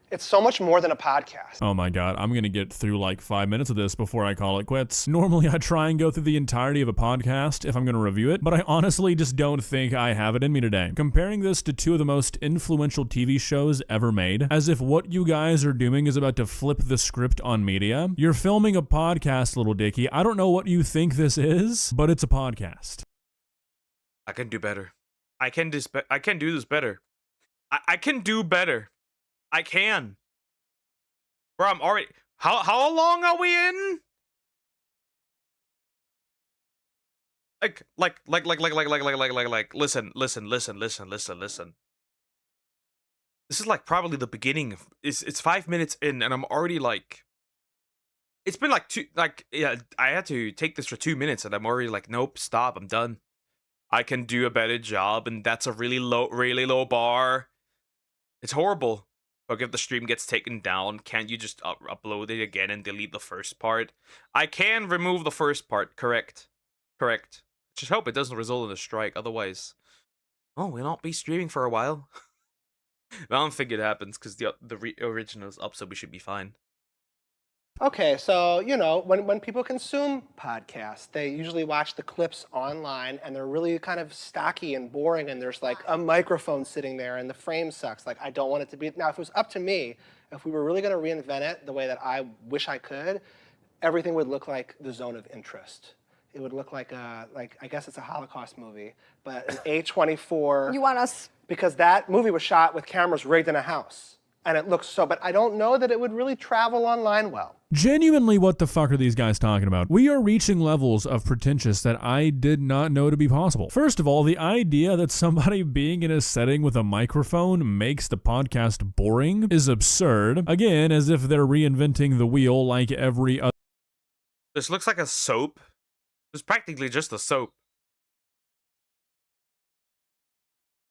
It's so much more than a podcast. Oh my god, I'm gonna get through like 5 minutes of this before I call it quits. Normally I try and go through the entirety of a podcast if I'm gonna review it, but I honestly just don't think I have it in me today. Comparing this to 2 of the most influential TV shows ever made, as if what you guys are doing is about to flip the script on media. You're filming a podcast, little dickie. I don't know what you think this is, but it's a podcast. I can do better. I can do this better. I can do better. I can. Bro, I'm already... How long are we in? Listen. This is like probably the beginning. It's 5 minutes in and I'm already like... It's been like I had to take this for 2 minutes and I'm already like, nope, stop, I'm done. I can do a better job and that's a really low bar. It's horrible. Like if the stream gets taken down, can't you just upload it again and delete the first part? I can remove the first part, correct. Just hope it doesn't result in a strike, otherwise... Oh, we'll not be streaming for a while. I don't think it happens, because the original's up, so we should be fine. Okay, so, you know, when people consume podcasts, they usually watch the clips online and they're really kind of stocky and boring and there's like a microphone sitting there and the frame sucks. Like, I don't want it to be... Now, if it was up to me, if we were really going to reinvent it the way that I wish I could, everything would look like The Zone of Interest. It would look like I guess it's a Holocaust movie, but an A24... You want us... Because that movie was shot with cameras rigged in a house. And it looks so, but I don't know that it would really travel online well. Genuinely, what the fuck are these guys talking about? We are reaching levels of pretentious that I did not know to be possible. First of all, the idea that somebody being in a setting with a microphone makes the podcast boring is absurd. Again, as if they're reinventing the wheel like every other. This looks like a soap. It's practically just a soap.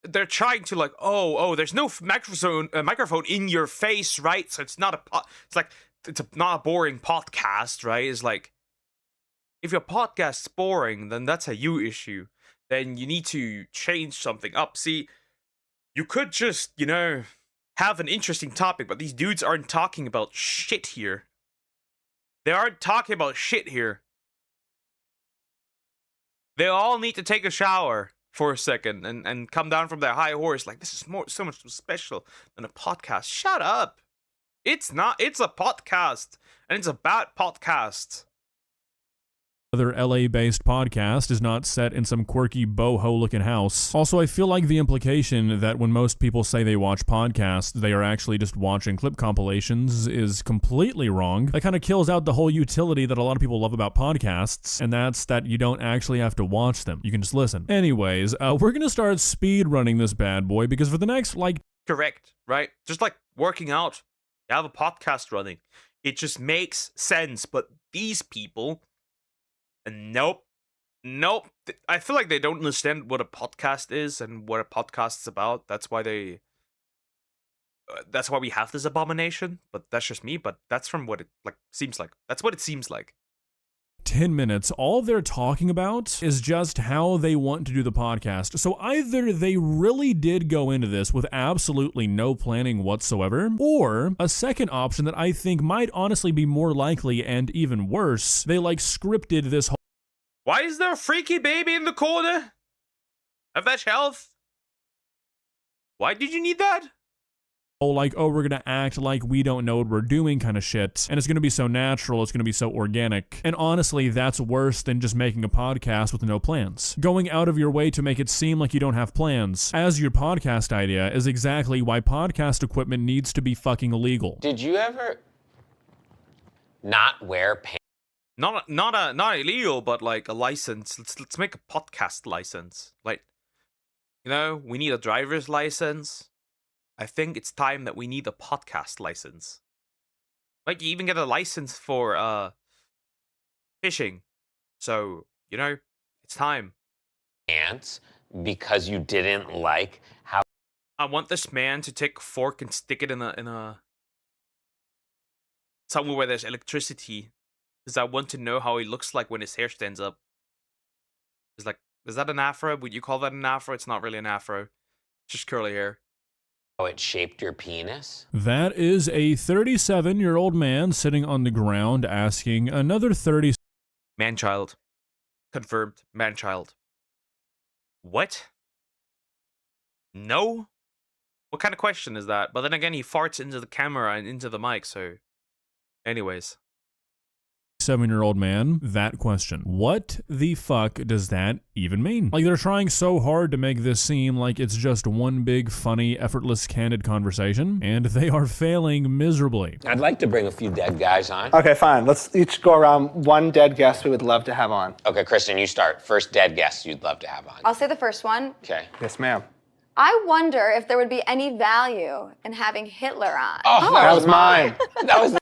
They're trying to like, there's no microphone in your face, right? So it's not not a boring podcast, right? It's like, if your podcast's boring, then that's a you issue. Then you need to change something up. See, you could just, you know, have an interesting topic, but these dudes aren't talking about shit here. They aren't talking about shit here. They all need to take a shower for a second and come down from their high horse. Like, this is so much more special than a podcast. Shut up. It's not. It's a podcast. And it's about podcasts. Other LA-based podcast is not set in some quirky boho-looking house. Also, I feel like the implication that when most people say they watch podcasts, they are actually just watching clip compilations is completely wrong. That kind of kills out the whole utility that a lot of people love about podcasts, and that's that you don't actually have to watch them. You can just listen. Anyways, we're gonna start speed running this bad boy because for the next, like... Correct, right? Just like working out. You have a podcast running. It just makes sense, but these people... Nope. I feel like they don't understand what a podcast is and what a podcast's about. That's why we have this abomination. But that's just me. But that's from what it seems like. That's what it seems like. 10 minutes, all they're talking about is just how they want to do the podcast. So either they really did go into this with absolutely no planning whatsoever, or a second option that I think might honestly be more likely and even worse, they scripted this whole... Why is there a freaky baby in the corner of that shelf? Why did you need that? Oh, we're gonna act like we don't know what we're doing kind of shit. And it's gonna be so natural, it's gonna be so organic. And honestly, that's worse than just making a podcast with no plans. Going out of your way to make it seem like you don't have plans as your podcast idea is exactly why podcast equipment needs to be fucking illegal. Did you ever not wear pants? Not illegal, but a license. Let's make a podcast license. We need a driver's license. I think it's time that we need a podcast license. You even get a license for fishing. So, it's time. Pants because you didn't like how... I want this man to take a fork and stick it in a somewhere where there's electricity. Because I want to know how he looks like when his hair stands up. It's is that an afro? Would you call that an afro? It's not really an afro. It's just curly hair. How it shaped your penis? That is a 37-year-old man sitting on the ground asking another 30... Man-child. Confirmed. Man-child. What? No? What kind of question is that? But then again, he farts into the camera and into the mic, so... Anyways. 7-year-old man, that question. What the fuck does that even mean? They're trying so hard to make this seem like it's just one big, funny, effortless, candid conversation, and they are failing miserably. I'd like to bring a few dead guys on. Okay, fine. Let's each go around one dead guest we would love to have on. Okay, Kristen, you start. First dead guest you'd love to have on. I'll say the first one. Okay. Yes, ma'am. I wonder if there would be any value in having Hitler on. Oh, that was mine. That was...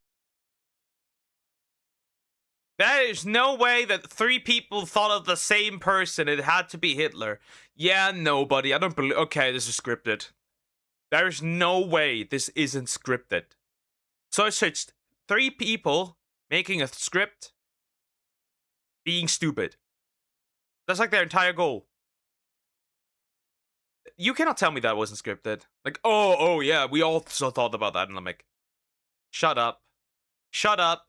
There's no way that 3 people thought of the same person. It had to be Hitler. Yeah, nobody. I don't believe... Okay, this is scripted. There's no way this isn't scripted. So it's just 3 people making a script being stupid. That's their entire goal. You cannot tell me that wasn't scripted. Oh yeah, we all so thought about that. And I'm like, shut up. Shut up.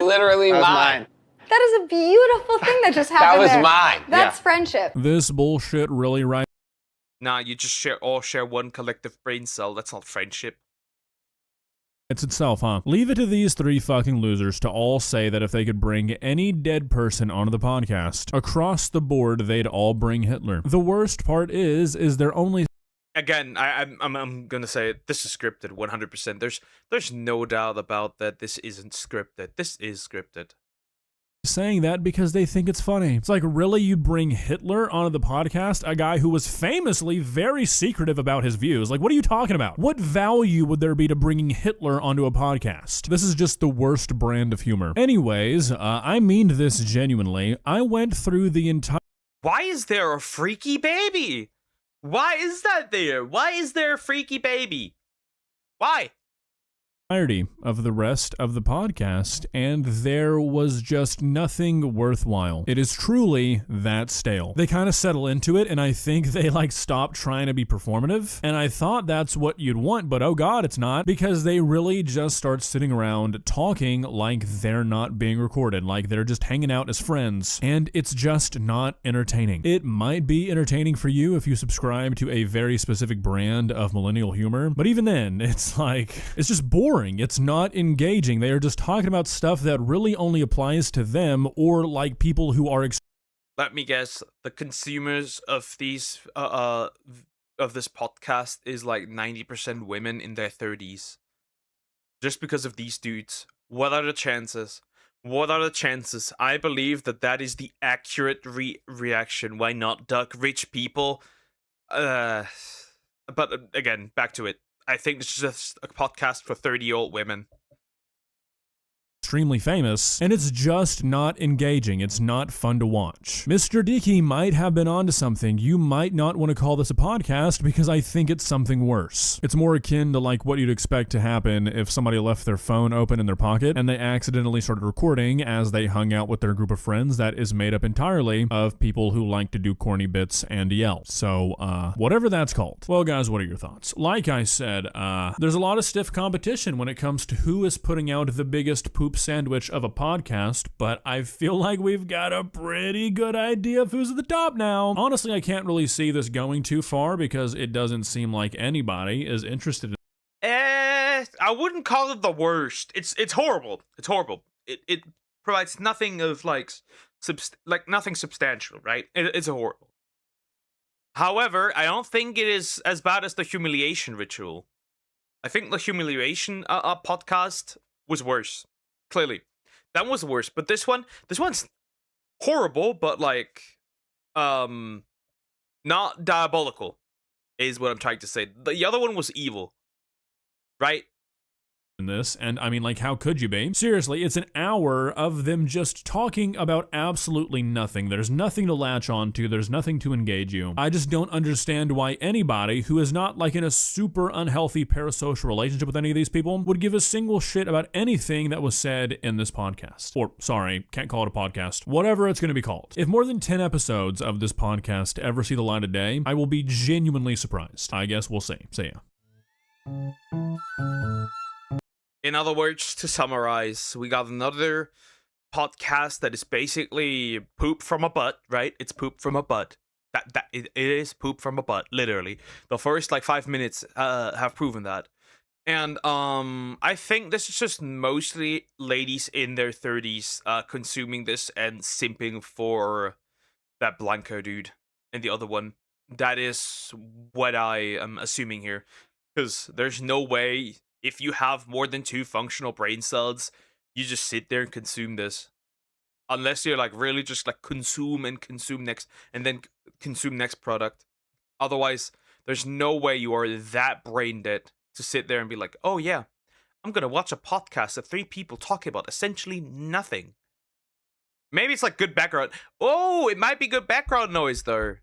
Literally mine. That is a beautiful thing that just happened. That was mine. That's friendship. This bullshit really right. Nah, you just all share one collective brain cell. That's not friendship. It's itself, huh? Leave it to these 3 fucking losers to all say that if they could bring any dead person onto the podcast, across the board, they'd all bring Hitler. The worst part is they're only... Again, I'm gonna say it. This is scripted 100%. There's no doubt about that. This isn't scripted. This is scripted. Saying that because they think it's funny. It's really, you'd bring Hitler onto the podcast, a guy who was famously very secretive about his views. What are you talking about? What value would there be to bringing Hitler onto a podcast? This is just the worst brand of humor. Anyways, I mean this genuinely. I went through the entire... Why is there a freaky baby? Why is that there? Why is there a freaky baby? Why? of the rest of the podcast, and there was just nothing worthwhile. It is truly that stale. They kind of settle into it, and I think they like stop trying to be performative, and I thought that's what you'd want, but oh god, it's not, because they really just start sitting around talking like they're not being recorded, like they're just hanging out as friends, and it's just not entertaining. It might be entertaining for you if you subscribe to a very specific brand of millennial humor, but even then, it's just boring. It's not engaging. They are just talking about stuff that really only applies to them or like people who are. Let me guess. The consumers of these of this podcast is like 90% women in their 30s. Just because of these dudes. What are the chances? What are the chances? I believe that is the accurate reaction. Why not, Duck? Rich people. But again, back to it. I think it's just a podcast for 30-year-old women. Extremely famous, and it's just not engaging. It's not fun to watch. Mr. Dickey might have been onto something. You might not want to call this a podcast because I think it's something worse. It's more akin to like what you'd expect to happen if somebody left their phone open in their pocket and they accidentally started recording as they hung out with their group of friends that is made up entirely of people who like to do corny bits and yell. So, whatever that's called. Well, guys, what are your thoughts? Like I said, there's a lot of stiff competition when it comes to who is putting out the biggest poop sandwich of a podcast, but I feel like we've got a pretty good idea of who's at the top now. Honestly, I can't really see this going too far because it doesn't seem like anybody is interested in. I wouldn't call it the worst. It's horrible. It's horrible. It provides nothing of nothing substantial, right? It's horrible. However, I don't think it is as bad as the humiliation ritual. I think the humiliation podcast was worse. Clearly, that was worse. But this one's horrible, but not diabolical, is what I'm trying to say. The other one was evil, right? This, and I mean, like, how could you be? Seriously, it's an hour of them just talking about absolutely nothing. There's nothing to latch on to. There's nothing to engage you. I just don't understand why anybody who is not like in a super unhealthy parasocial relationship with any of these people would give a single shit about anything that was said in this podcast. Or, sorry, can't call it a podcast. Whatever it's going to be called. If more than 10 episodes of this podcast ever see the light of day, I will be genuinely surprised. I guess we'll see. So yeah. In other words, to summarize, we got another podcast that is basically poop from a butt, right? It's poop from a butt. It is poop from a butt, literally. The first 5 minutes have proven that. And I think this is just mostly ladies in their 30s consuming this and simping for that Blanco dude and the other one. That is what I am assuming here. Because there's no way, if you have more than 2 functional brain cells, you just sit there and consume this. Unless you're really just consume and consume next, and then consume next product. Otherwise, there's no way you are that brain dead to sit there and be like, oh yeah, I'm gonna watch a podcast of 3 people talking about essentially nothing. Maybe it's good background. Oh, it might be good background noise though.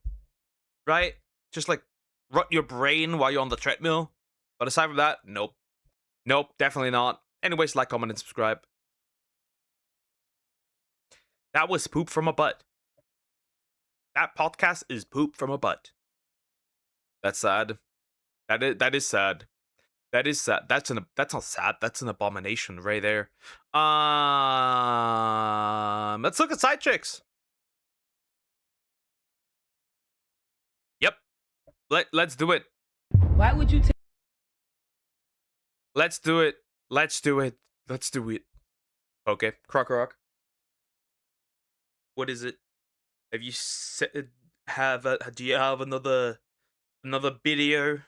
Right? Just rut your brain while you're on the treadmill. But aside from that, nope. Nope, definitely not. Anyways, like, comment, and subscribe. That was poop from a butt. That podcast is poop from a butt. That's sad. That is sad. That is sad. That's not sad. That's an abomination right there. Let's look at side chicks. Yep. Let's do it. Why would you? Let's do it. Let's do it. Let's do it. Okay, Croc Rock. What is it? Have you do you have another video?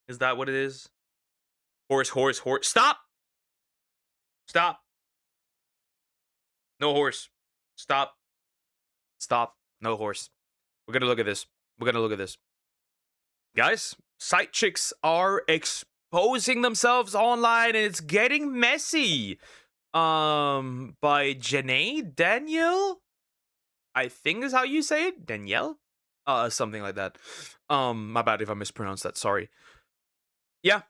Is that what it is? Horse. Stop! Stop! No horse. Stop. No horse. We're gonna look at this. Guys, side chicks are exposing themselves online, and it's getting messy. By Janae Danielle, I think is how you say it. Danielle, something like that. My bad if I mispronounced that. Sorry. Yeah.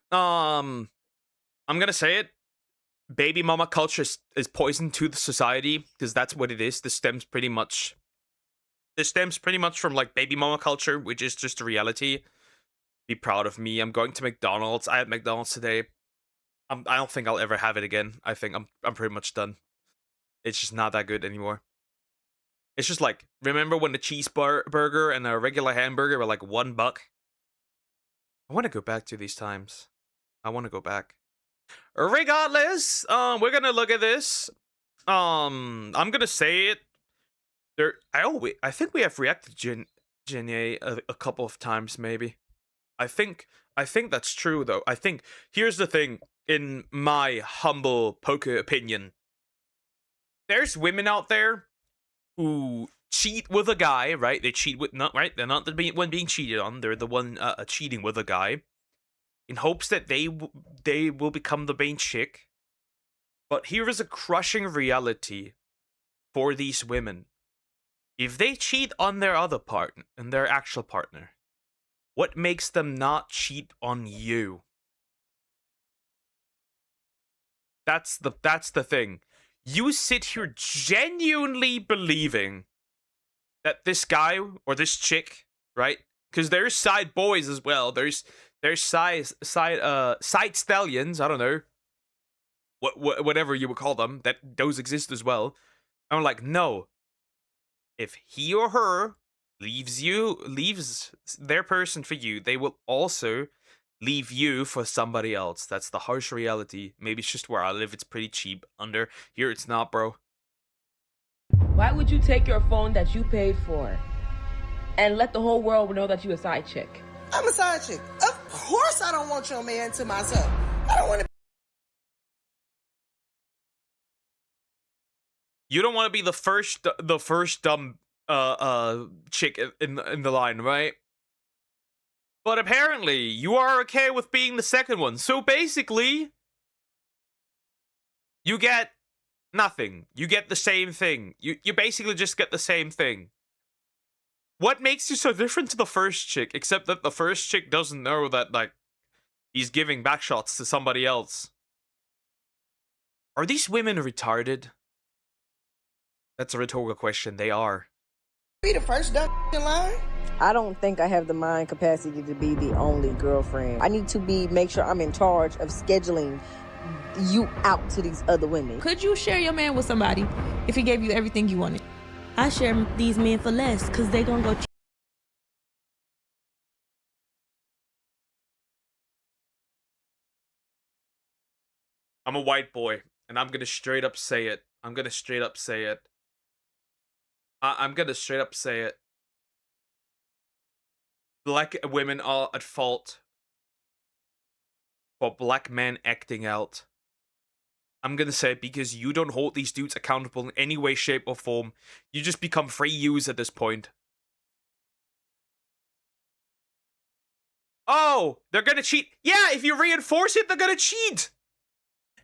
I'm gonna say it. Baby mama culture is poison to the society, because that's what it is. This stems pretty much from like baby mama culture, which is just a reality. Be proud of me. I'm going to McDonald's. I had McDonald's today. I don't think I'll ever have it again. I think I'm pretty much done. It's just not that good anymore. It's just like, remember when the cheeseburger and a regular hamburger were like $1? I want to go back to these times. I want to go back. Regardless, we're gonna look at this. I'm gonna say it. I think we have reacted to Jenny a couple of times, maybe. I think that's true though. I think here's the thing, in my humble poker opinion. There's women out there who cheat with a guy, right? They cheat with they're not the one being cheated on. They're the one cheating with a guy, in hopes that they will become the main chick. But here is a crushing reality for these women. If they cheat on their other partner, and their actual partner, what makes them not cheat on you? That's the thing. You sit here genuinely believing that this guy or this chick, right? Because there's side boys as well. There's side stallions. I don't know. Whatever you would call them. Those exist as well. I'm like, no. If he or her leaves their person for you, they will also leave you for somebody else. That's the harsh reality. Maybe it's just where I live. It's pretty cheap. Under here, it's not, bro. Why would you take your phone that you paid for and let the whole world know that you a side chick? I'm a side chick. Of course I don't want your man to myself. I don't want to. You don't want to be the first dumb chick in the line, right? But apparently you are okay with being the second one. So basically, you get nothing. You get the same thing. You basically just get the same thing. What makes you so different to the first chick, except that the first chick doesn't know that, like, he's giving backshots to somebody else? Are these women retarded? That's a rhetorical question. They are. Be the first dumb in line? I don't think I have the mind capacity to be the only girlfriend. I need to make sure I'm in charge of scheduling you out to these other women. Could you share your man with somebody if he gave you everything you wanted? I share these men for less because they gonna go. I'm a white boy, and I'm gonna straight up say it. I'm gonna straight up say it. Black women are at fault for black men acting out. I'm gonna say it because you don't hold these dudes accountable in any way, shape, or form. You just become free use at this point. Oh, they're gonna cheat. Yeah, if you reinforce it, they're gonna cheat.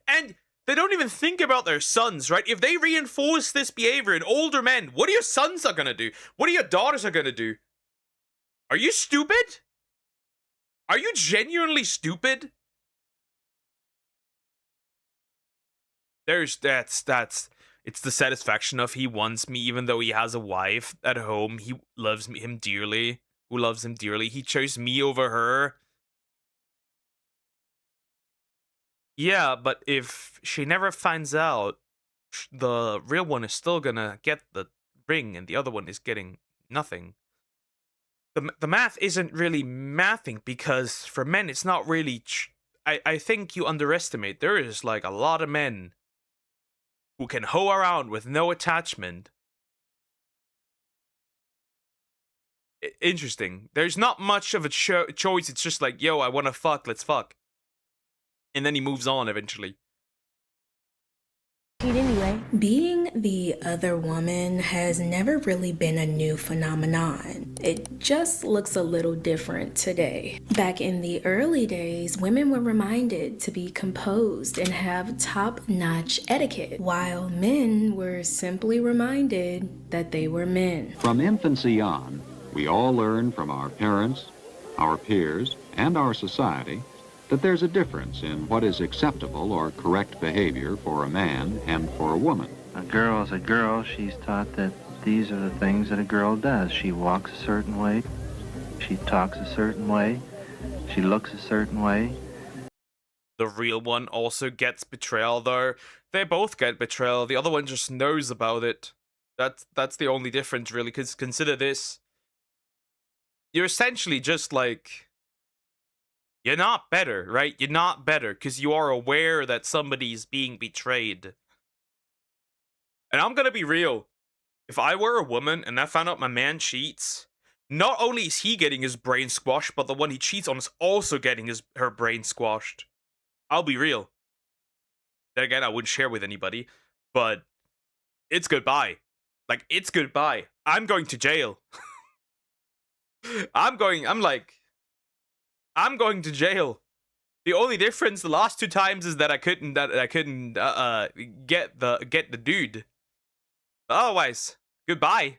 And they don't even think about their sons, right? If they reinforce this behavior in older men, what are your sons are gonna do? What are your daughters are gonna do? Are you stupid? Are you genuinely stupid? It's the satisfaction of he wants me even though he has a wife at home. He loves him dearly. Who loves him dearly. He chose me over her. Yeah, but if she never finds out, the real one is still gonna get the ring and the other one is getting nothing. The math isn't really mathing, because for men it's not really... I think you underestimate. There is like a lot of men who can hoe around with no attachment. Interesting. There's not much of a choice. It's just like, yo, I want to fuck, let's fuck. And then he moves on eventually. Anyway, being the other woman has never really been a new phenomenon. It just looks a little different today. Back in the early days, women were reminded to be composed and have top-notch etiquette, while men were simply reminded that they were men. From infancy on, we all learn from our parents, our peers, and our society that there's a difference in what is acceptable or correct behavior for a man and for a woman. A girl is a girl. She's taught that these are the things that a girl does. She walks a certain way. She talks a certain way. She looks a certain way. The real one also gets betrayal, though. They both get betrayal. The other one just knows about it. That's the only difference, really, because consider this. You're essentially just like... You're not better, right? You're not better, because you are aware that somebody's being betrayed. And I'm gonna be real. If I were a woman and I found out my man cheats, not only is he getting his brain squashed, but the one he cheats on is also getting her brain squashed. I'll be real. Then again, I wouldn't share with anybody, but it's goodbye. Like, it's goodbye. I'm going to jail. I'm going to jail. The only difference the last 2 times is that I couldn't get the dude. Otherwise, goodbye.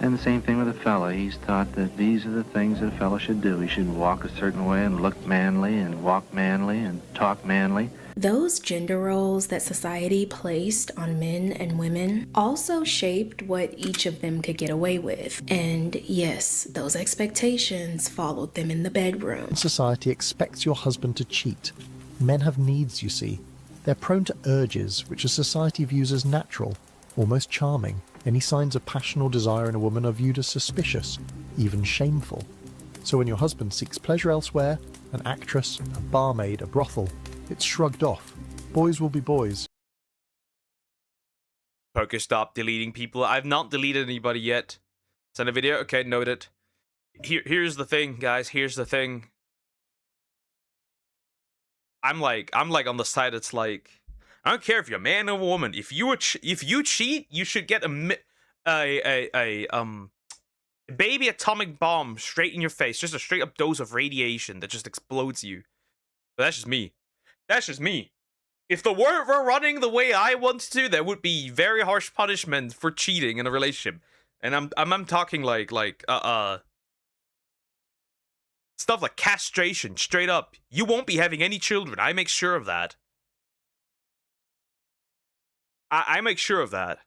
And the same thing with a fella. He's taught that these are the things that a fella should do. He should walk a certain way and look manly and walk manly and talk manly. Those gender roles that society placed on men and women also shaped what each of them could get away with. And yes, those expectations followed them in the bedroom. Society expects your husband to cheat. Men have needs, you see. They're prone to urges, which a society views as natural, almost charming. Any signs of passion or desire in a woman are viewed as suspicious, even shameful. So when your husband seeks pleasure elsewhere, an actress, a barmaid, a brothel, it's shrugged off. Boys will be boys. Poker, stop deleting people. I've not deleted anybody yet. Send a video? Okay, noted. Here's the thing, guys. Here's the thing. I'm like on the side that's like, I don't care if you're a man or a woman. If you cheat, you should get a baby atomic bomb straight in your face, just a straight up dose of radiation that just explodes you. But that's just me. That's just me. If the world were running the way I want to, there would be very harsh punishment for cheating in a relationship. And I'm talking like stuff like castration, straight up. You won't be having any children. I make sure of that. I make sure of that.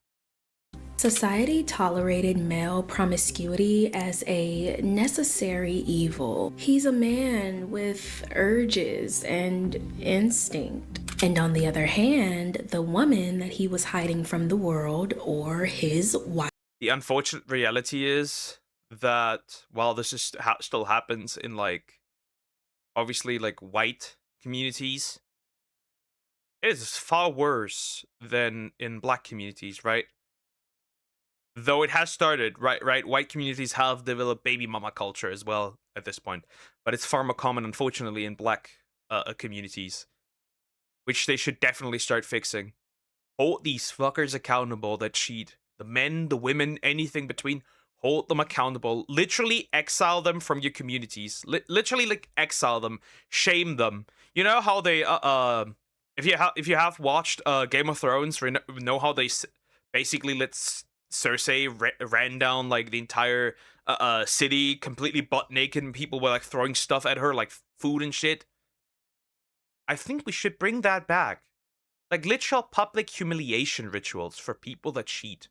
Society tolerated male promiscuity as a necessary evil. He's a man with urges and instinct. And on the other hand, the woman that he was hiding from the world, or his wife. The unfortunate reality is that while this is still happens in, like, obviously, like, white communities, it is far worse than in black communities, right? Though it has started, right? White communities have developed baby mama culture as well at this point. But it's far more common, unfortunately, in black communities. Which they should definitely start fixing. Hold these fuckers accountable that cheat. The men, the women, anything between. Hold them accountable. Literally exile them from your communities. Literally, like, exile them. Shame them. You know how they, if you have watched Game of Thrones, you know how they basically let Cersei ran down, like, the entire city completely butt naked and people were, like, throwing stuff at her, like food and shit. I think we should bring that back. Like, literal public humiliation rituals for people that cheat.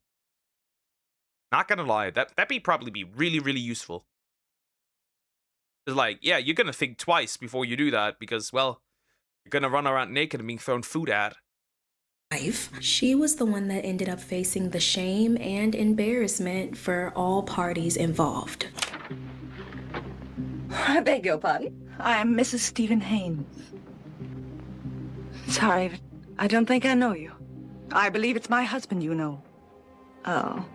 Not gonna lie, that'd probably be really, really useful. It's like, yeah, you're gonna think twice before you do that because, well, you're gonna run around naked and being thrown food at. She was the one that ended up facing the shame and embarrassment for all parties involved. I beg your pardon. I am Mrs. Stephen Haynes. Sorry, but I don't think I know you. I believe it's my husband you know. Oh.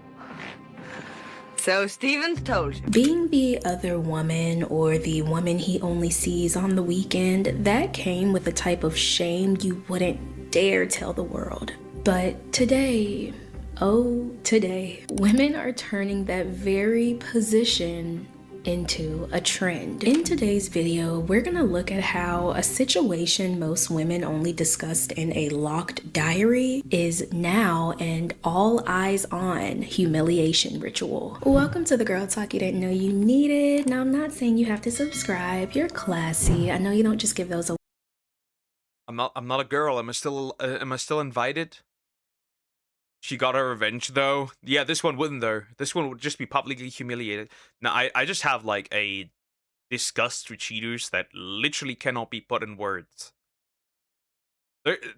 So Stephen's told you. Being the other woman, or the woman he only sees on the weekend, that came with a type of shame you wouldn't dare tell the world. But today, oh, today, women are turning that very position into a trend. In today's video, we're gonna look at how a situation most women only discussed in a locked diary is now an all eyes on humiliation ritual. Welcome to the Girl Talk you didn't know you needed. Now, I'm not saying you have to subscribe. You're classy. I know you don't just give those away. I'm not a girl. Am I still invited? She got her revenge though. Yeah, this one wouldn't though. This one would just be publicly humiliated. Now I just have like a disgust for cheaters that literally cannot be put in words.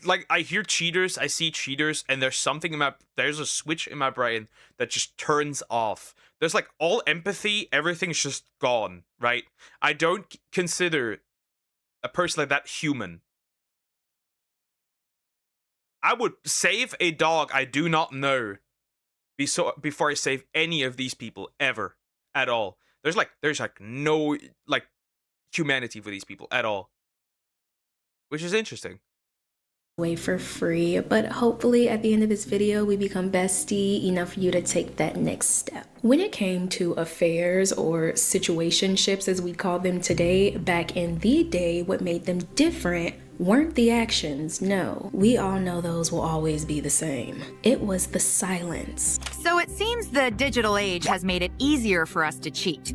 Like I hear cheaters, I see cheaters, and there's a switch in my brain that just turns off. There's like all empathy, everything's just gone, right? I don't consider a person like that human. I would save a dog I do not know before I save any of these people ever at all. There's no like humanity for these people at all, which is interesting. Away for free, but hopefully at the end of this video we become bestie enough for you to take that next step. When it came to affairs or situationships as we call them today, back in the day, what made them different weren't the actions. No, we all know those will always be the same. It was the silence. So it seems the digital age has made it easier for us to cheat.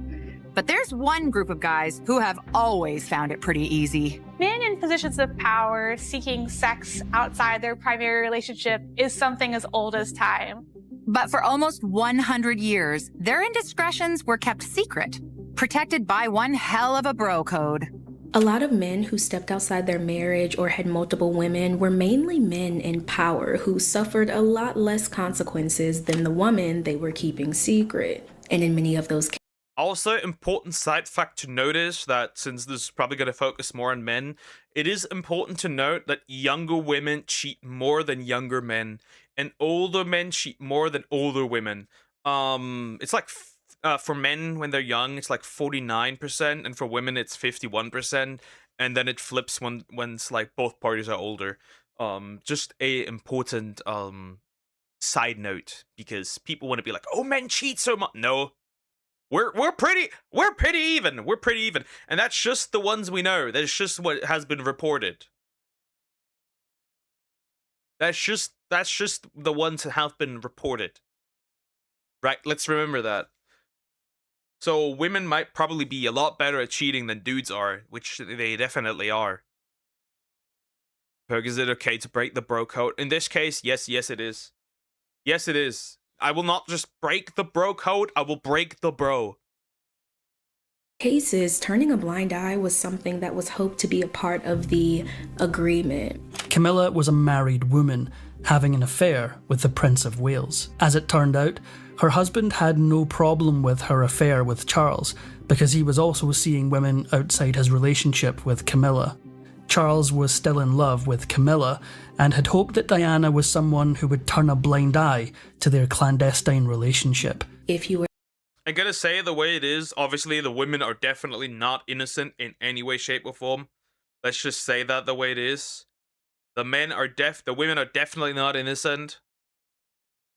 But there's one group of guys who have always found it pretty easy. Men in positions of power seeking sex outside their primary relationship is something as old as time. But for almost 100 years, their indiscretions were kept secret, protected by one hell of a bro code. A lot of men who stepped outside their marriage or had multiple women were mainly men in power who suffered a lot less consequences than the woman they were keeping secret. And in many of those cases, also, important side fact to notice that since this is probably going to focus more on men, it is important to note that younger women cheat more than younger men, and older men cheat more than older women. It's like for men when they're young, it's like 49%, and for women it's 51%, and then it flips when it's like both parties are older. Just a important side note, because people want to be like, "Oh, men cheat so much." No. We're pretty even. We're pretty even. And that's just the ones we know. That's just what has been reported. That's just the ones that have been reported. Right? Let's remember that. So women might probably be a lot better at cheating than dudes are, which they definitely are. Perk, is it okay to break the bro code? In this case, yes it is. Yes, it is. I will not just break the bro code, I will break the bro. cases, turning a blind eye was something that was hoped to be a part of the agreement. Camilla was a married woman, having an affair with the Prince of Wales. As it turned out, her husband had no problem with her affair with Charles, because he was also seeing women outside his relationship with Camilla. Charles was still in love with Camilla and had hoped that Diana was someone who would turn a blind eye to their clandestine relationship. If you were I'm gonna say the way it is, obviously the women are definitely not innocent in any way, shape, or form. Let's just say that the way it is. The women are definitely not innocent.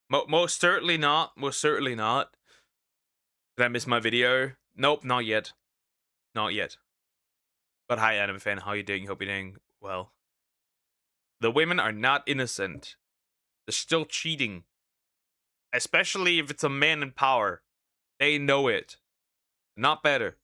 Most certainly not. Most certainly not. Did I miss my video? Nope, not yet. Not yet. But hi, anime fan, how you doing? Hope you're doing well. The women are not innocent. They're still cheating. Especially if it's a man in power. They know it. Not better.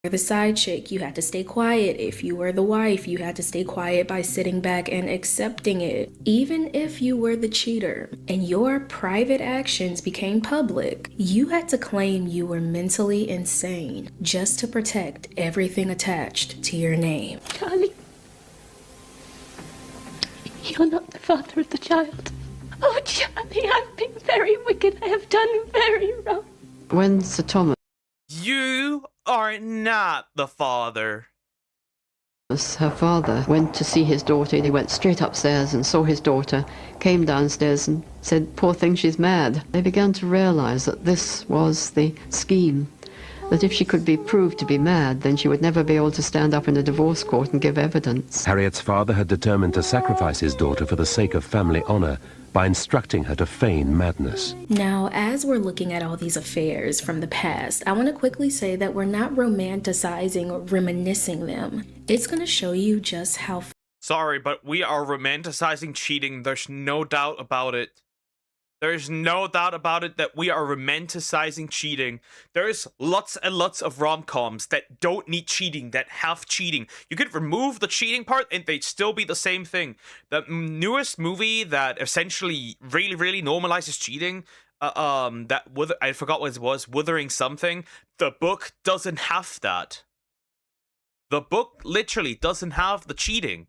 the side chick, you had to stay quiet. If you were the wife, you had to stay quiet by sitting back and accepting it. Even if you were the cheater and your private actions became public, you had to claim you were mentally insane just to protect everything attached to your name. Charlie, you're not the father of the child. Oh, Charlie, I've been very wicked. I have done very wrong. When Sir Thomas, You are not the father. her father, went to see his daughter, he went straight upstairs and saw his daughter, came downstairs and said, poor thing, she's mad. They began to realize that this was the scheme. that if she could be proved to be mad, then she would never be able to stand up in a divorce court and give evidence. Harriet's father had determined to sacrifice his daughter for the sake of family honor by instructing her to feign madness. Now, as we're looking at all these affairs from the past, I want to quickly say that we're not romanticizing or reminiscing them. It's going to show you just how... Sorry, but we are romanticizing cheating. There's no doubt about it. There's no doubt about it that we are romanticizing cheating. There's lots and lots of rom-coms that don't need cheating, that have cheating. You could remove the cheating part and they'd still be the same thing. The newest movie that essentially really normalizes cheating, I forgot what it was, Wuthering Something. The book doesn't have that. The book literally doesn't have the cheating.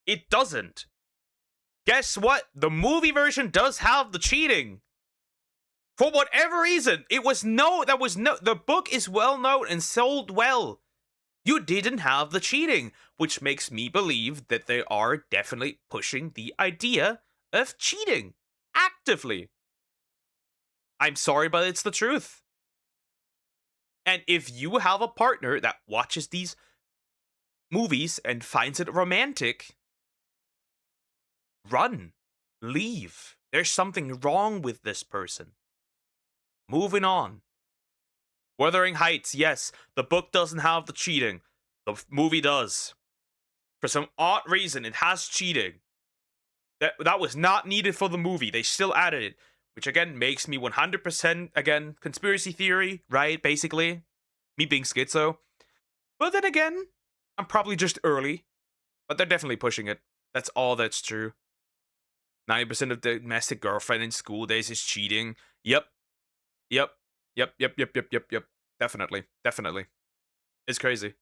It doesn't. Guess what? The movie version does have the cheating. For whatever reason, the book is well known and sold well. You didn't have the cheating, which makes me believe that they are definitely pushing the idea of cheating actively. I'm sorry, but it's the truth. And if you have a partner that watches these movies and finds it romantic, run. Leave. There's something wrong with this person. Moving on. Wuthering Heights, yes, the book doesn't have the cheating. The movie does. For some odd reason, it has cheating. That was not needed for the movie. They still added it. Which again makes me 100% again conspiracy theory, right? Basically. Me being schizo. But then again, I'm probably just early. But they're definitely pushing it. That's all that's true. 90% of the domestic girlfriend in school days is cheating. Yep. Definitely. It's crazy.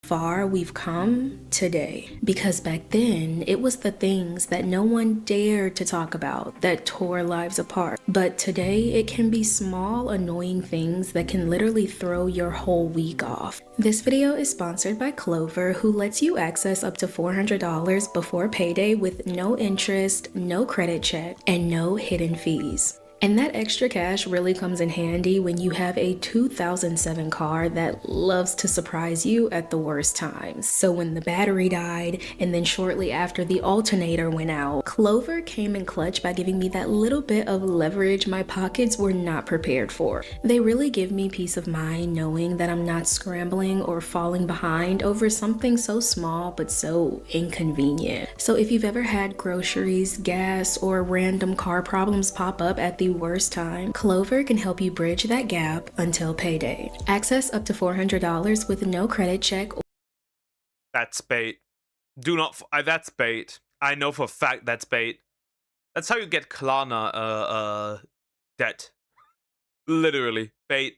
Far we've come today, because back then it was the things that no one dared to talk about that tore lives apart. But today it can be small, annoying things that can literally throw your whole week off. This video is sponsored by Clover, who lets you access up to $400 before payday with no interest, no credit check, and no hidden fees. And that extra cash really comes in handy when you have a 2007 car that loves to surprise you at the worst times. So when the battery died, and then shortly after the alternator went out, Clover came in clutch by giving me that little bit of leverage my pockets were not prepared for. They really give me peace of mind knowing that I'm not scrambling or falling behind over something so small but so inconvenient. So if you've ever had groceries, gas, or random car problems pop up at the worst time, Clover can help you bridge that gap until payday. Access up to $400 with no credit check. That's bait. That's bait. I know for a fact that's bait. That's how you get Klarna debt. Literally. Bait.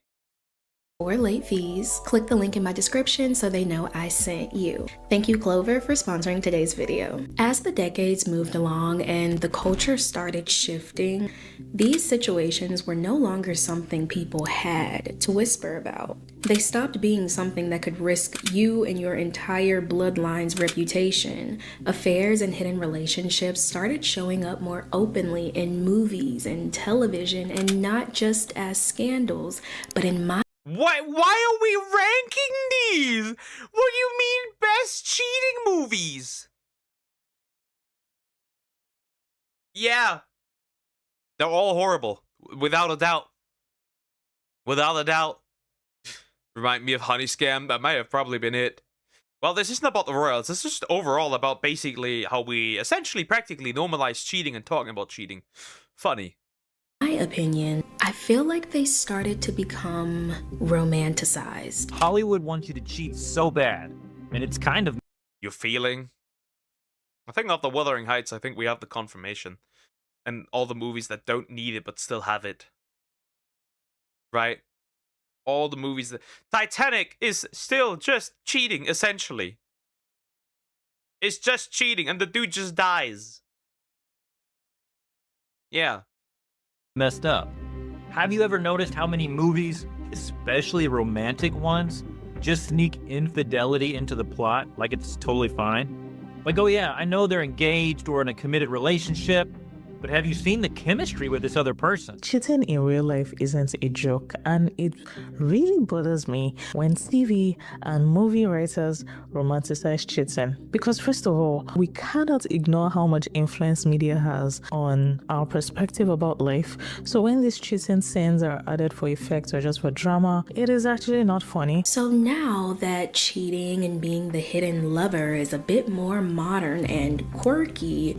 Or late fees. Click the link in my description so they know I sent you. Thank you, Clover, for sponsoring today's video. As the decades moved along and the culture started shifting, these situations were no longer something people had to whisper about. They stopped being something that could risk you and your entire bloodline's reputation. Affairs and hidden relationships started showing up more openly in movies and television, and not just as scandals, but in my... Why are we ranking these? What do you mean best cheating movies? Yeah. They're all horrible. Without a doubt. Without a doubt. Remind me of Honey Scam. That might have probably been it. Well, this isn't about the royals. This is just overall about basically how we essentially practically normalize cheating and talking about cheating. Funny. My opinion, I feel like they started to become romanticized. Hollywood wants you to cheat so bad, and it's kind of... You're feeling? I think of the Wuthering Heights, I think we have the confirmation. And all the movies that don't need it but still have it. Right? All the movies that... Titanic is still just cheating, essentially. It's just cheating, and the dude just dies. Yeah. Messed up. Have you ever noticed how many movies, especially romantic ones, just sneak infidelity into the plot like it's totally fine? Like, oh yeah, I know they're engaged or in a committed relationship, but have you seen the chemistry with this other person? Cheating in real life isn't a joke, and it really bothers me when TV and movie writers romanticize cheating. Because first of all, we cannot ignore how much influence media has on our perspective about life. So when these cheating scenes are added for effect or just for drama, it is actually not funny. So now that cheating and being the hidden lover is a bit more modern and quirky.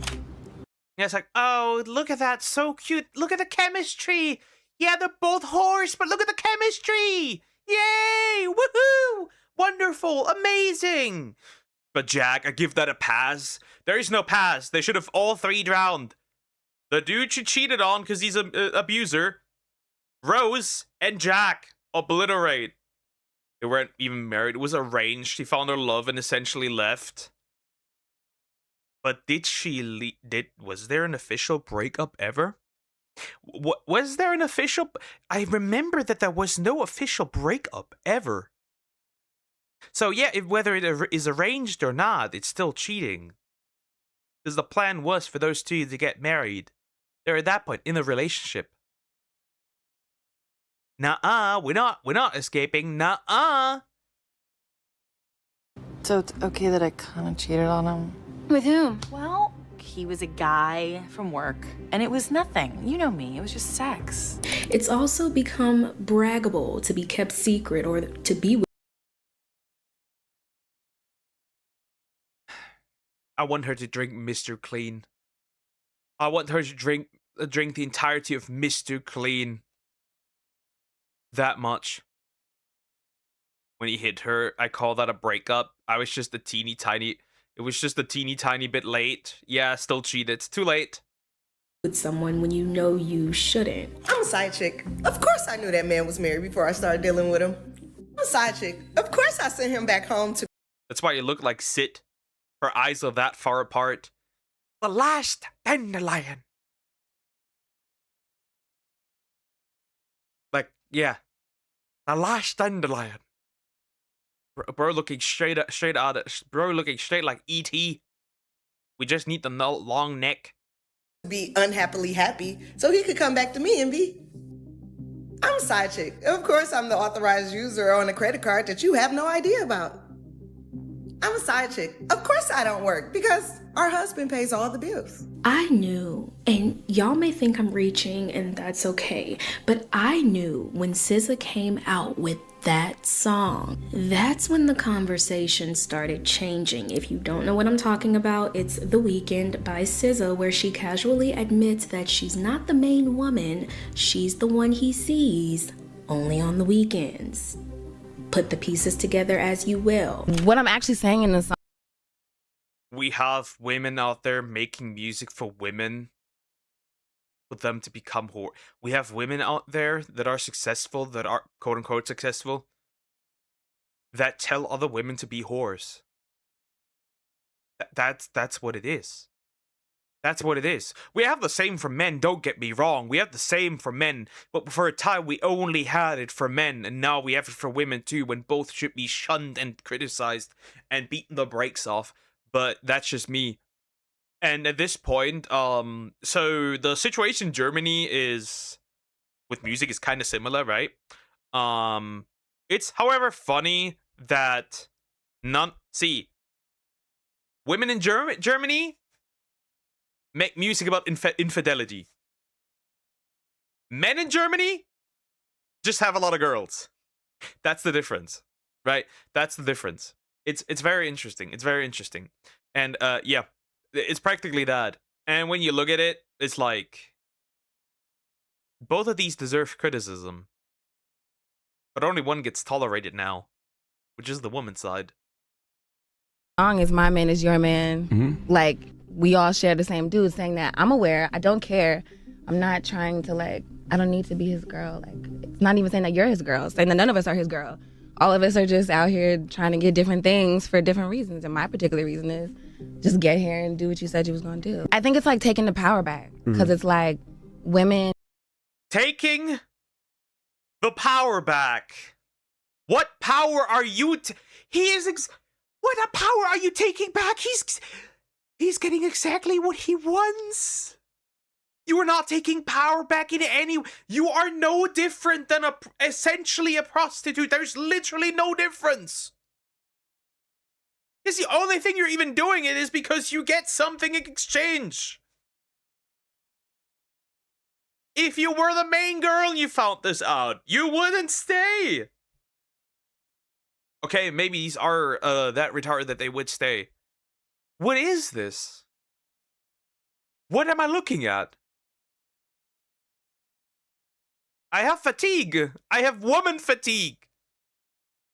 Yeah, it's like, oh, look at that, so cute. Look at the chemistry. Yeah, they're both whores, but look at the chemistry. Yay, woohoo, wonderful, amazing. But Jack, I give that a pass. There is no pass. They should have all three drowned. The dude she cheated on because he's an abuser. Rose and Jack, obliterate. They weren't even married. It was arranged. She found her love and essentially left. But did she was there an official breakup ever? Was there an official? I remember that there was no official breakup ever. So yeah, whether it is arranged or not, it's still cheating. Because the plan was for those two to get married. They're at that point in a relationship. Nuh-uh, we're not escaping. Nuh-uh. So it's okay that I kind of cheated on him? With whom? Well, he was a guy from work, and it was nothing. You know me, it was just sex. It's also become braggable to be kept secret or to be with. I want her to drink Mr. Clean. I want her to drink the entirety of Mr. Clean. That much. When he hit her, I call that a breakup. I was just a teeny tiny... It was just a teeny tiny bit late. Yeah, still cheated. It's too late. With someone when you know you shouldn't. I'm a side chick. Of course I knew that man was married before I started dealing with him. I'm a side chick. Of course I sent him back home to... That's why you look like Sit. Her eyes are that far apart. The last dandelion. Like, yeah. The last dandelion. Bro looking straight out of, bro looking straight like E.T. We just need the long neck. Be unhappily happy so he could come back to me and be... I'm a side chick. Of course I'm the authorized user on a credit card that you have no idea about. I'm a side chick. Of course I don't work because our husband pays all the bills. I knew, and y'all may think I'm reaching and that's okay, but I knew when SZA came out with that song. That's when the conversation started changing. If you don't know what I'm talking about, it's The Weeknd by SZA, where she casually admits that she's not the main woman, she's the one he sees only on the weekends. Put the pieces together as you will. What I'm actually saying in the song. We have women out there making music for women. For them to become whore. We have women out there that are successful, that are quote unquote successful, that tell other women to be whores. That's what it is. That's what it is. We have the same for men, don't get me wrong. We have the same for men, but for a time we only had it for men, and now we have it for women too, when both should be shunned and criticized and beaten the brakes off. But that's just me. And at this point, so the situation in Germany is, with music, is kind of similar, right? It's, however, funny that women in Germany make music about infidelity. Men in Germany just have a lot of girls. That's the difference, right? That's the difference. It's very interesting. It's very interesting. And yeah. It's practically that. And when you look at it, it's like... both of these deserve criticism. But only one gets tolerated now. Which is the woman's side. Song is My Man Is Your Man. Mm-hmm. Like, we all share the same dude saying that. I'm aware. I don't care. I'm not trying to, like... I don't need to be his girl. Like, it's not even saying that you're his girl. Saying that none of us are his girl. All of us are just out here trying to get different things for different reasons. And my particular reason is... just get here and do what you said you was gonna do. I think it's like taking the power back. Because it's like women... taking the power back. What power are you... what power are you taking back? He's getting exactly what he wants. You are not taking power back in any. You are no different than essentially a prostitute. There's literally no difference. It's the only thing you're even doing it is because you get something in exchange. If you were the main girl and you found this out, you wouldn't stay. Okay, maybe these are that retarded that they would stay. What is this? What am I looking at? I have fatigue. I have woman fatigue.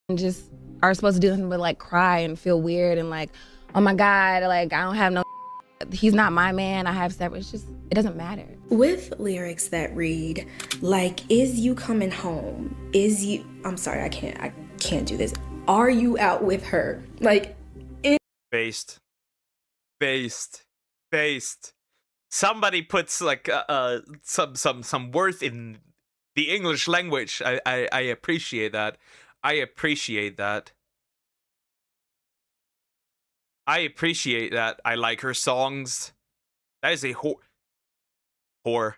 And just are supposed to do nothing but like cry and feel weird and like, oh my God, like I don't have no, he's not my man, I have separate. It's just, it doesn't matter. With lyrics that read, like, is you coming home? Is you, I'm sorry, I can't do this. Are you out with her? Like, Based. Somebody puts like some worth in the English language. I appreciate that. I appreciate that. I like her songs. That is a whore.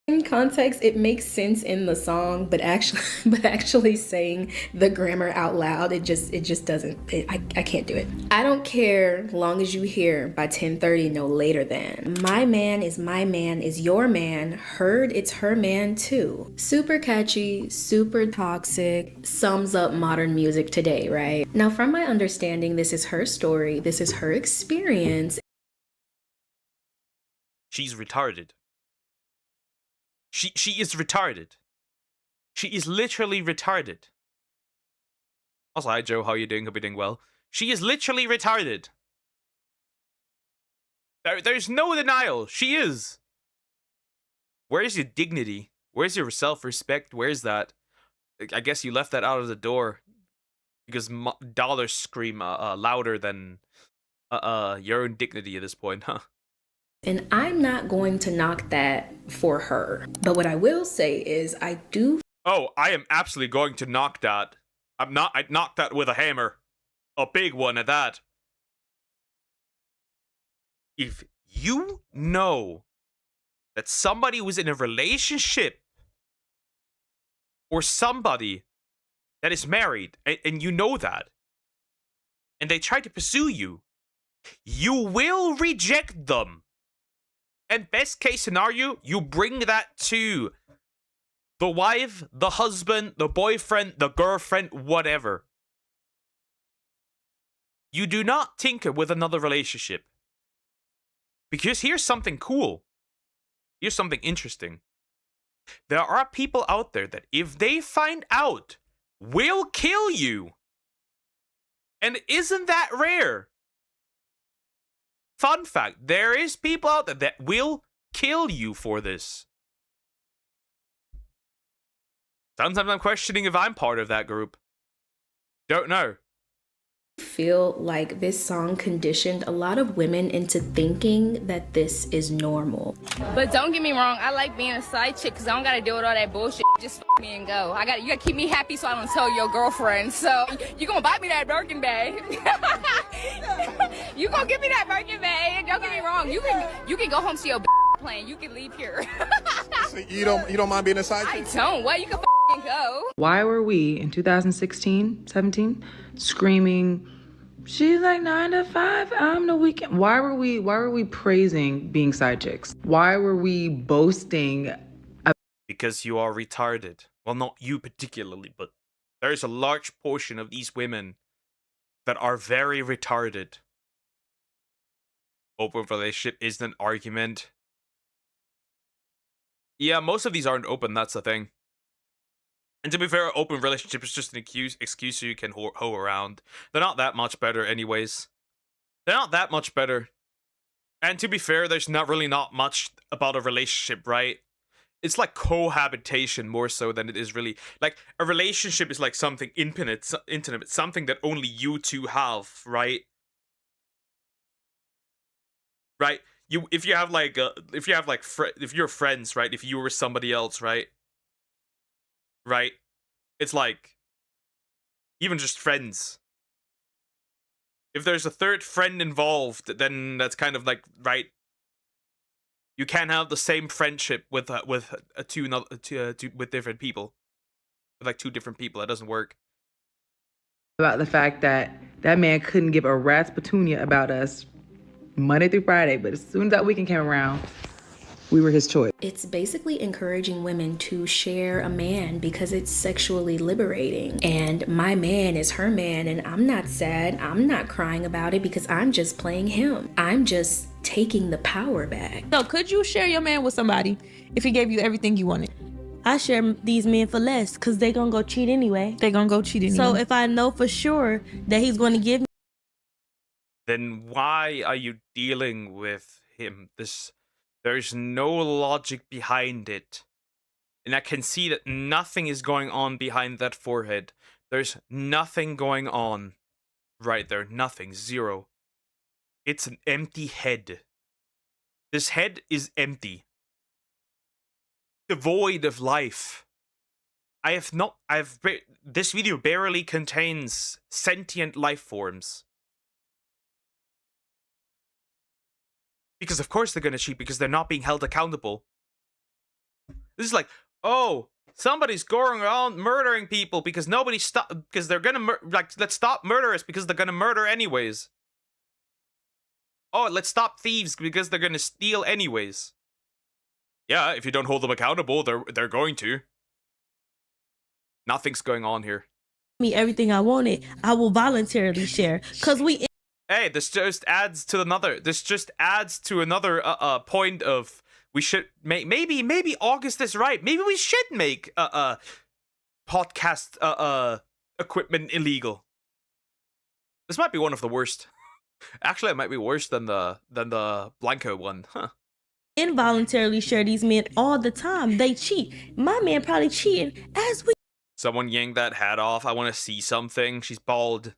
in context, it makes sense in the song, but actually saying the grammar out loud, it just doesn't. I can't do it. I don't care long as you hear by 10:30, no later than. My man is your man. Heard it's her man too. Super catchy, super toxic. Sums up modern music today, right? Now, from my understanding, this is her story. This is her experience. She's retarded. She is retarded. She is literally retarded. Also, hi Joe, how you doing? Hope you're doing well. She is literally retarded. There's no denial. She is. Where's your dignity? Where's your self-respect? Where's that? I guess you left that out of the door because dollars scream louder than your own dignity at this point, huh? And I'm not going to knock that for her. But what I will say is I do. Oh, I am absolutely going to knock that. I'd knock that with a hammer. A big one at that. If you know that somebody was in a relationship or somebody that is married, and you know that, and they try to pursue you, you will reject them. And best case scenario, you bring that to the wife, the husband, the boyfriend, the girlfriend, whatever. You do not tinker with another relationship. Because here's something cool. Here's something interesting. There are people out there that if they find out, will kill you. And isn't that rare? Fun fact, there is people out there that will kill you for this. Sometimes I'm questioning if I'm part of that group. Don't know. Feel like this song conditioned a lot of women into thinking that this is normal. But don't get me wrong, I like being a side chick because I don't gotta deal with all that bullshit. Just f me and go. You gotta keep me happy so I don't tell your girlfriend. So you gonna buy me that Birkin bag? You gonna give me that Birkin bag? Don't get me wrong. You can go home to your plane. You can leave here. So you don't mind being a side chick? I don't. What? You can go. Why were we in 2016, 17 screaming, she's like 9 to 5, I'm the weekend? Why were we praising being side chicks? Why were we boasting? Because you are retarded. Well, not you particularly, but there's a large portion of these women that are very retarded. Open relationship isn't an argument. Yeah, most of these aren't open, that's the thing. And to be fair, open relationship is just an excuse so you can hoe around. They're not that much better anyways. They're not that much better. And to be fair, there's not much about a relationship, right? It's like cohabitation more so than it is really. Like, a relationship is like something intimate, something that only you two have, right? Right? If you're friends, right? If you were somebody else, right? Right? It's like, even just friends. If there's a third friend involved, then that's kind of like, right? You can't have the same friendship with different people. With like two different people, that doesn't work. About the fact that that man couldn't give a rat's petunia about us Monday through Friday, but as soon as that weekend came around, we were his choice. It's basically encouraging women to share a man because it's sexually liberating. And my man is her man, and I'm not sad. I'm not crying about it because I'm just playing him. I'm just taking the power back. So could you share your man with somebody if he gave you everything you wanted? I share these men for less because they gonna go cheat anyway. They gonna go cheat anyway. So if I know for sure that he's going to give me, then why are you dealing with him? There's no logic behind it. And I can see that nothing is going on behind that forehead. There's nothing going on right there. Nothing. Zero. It's an empty head. This head is empty. Devoid of life. This video barely contains sentient life forms. Because of course they're gonna cheat because they're not being held accountable. This is like, oh, somebody's going around murdering people because nobody because they're gonna let's stop murderers because they're gonna murder anyways. Oh, let's stop thieves because they're gonna steal anyways. Yeah, if you don't hold them accountable, they're going to. Nothing's going on here. me everything I wanted, I will voluntarily share. Cause Hey, this just adds to another point of we should maybe August is right. Maybe we should make podcast equipment illegal. This might be one of the worst. Actually, it might be worse than the Blanco one. Huh. Involuntarily share these men all the time. They cheat. My man probably cheating as we Someone yank that hat off. I want to see something. She's bald.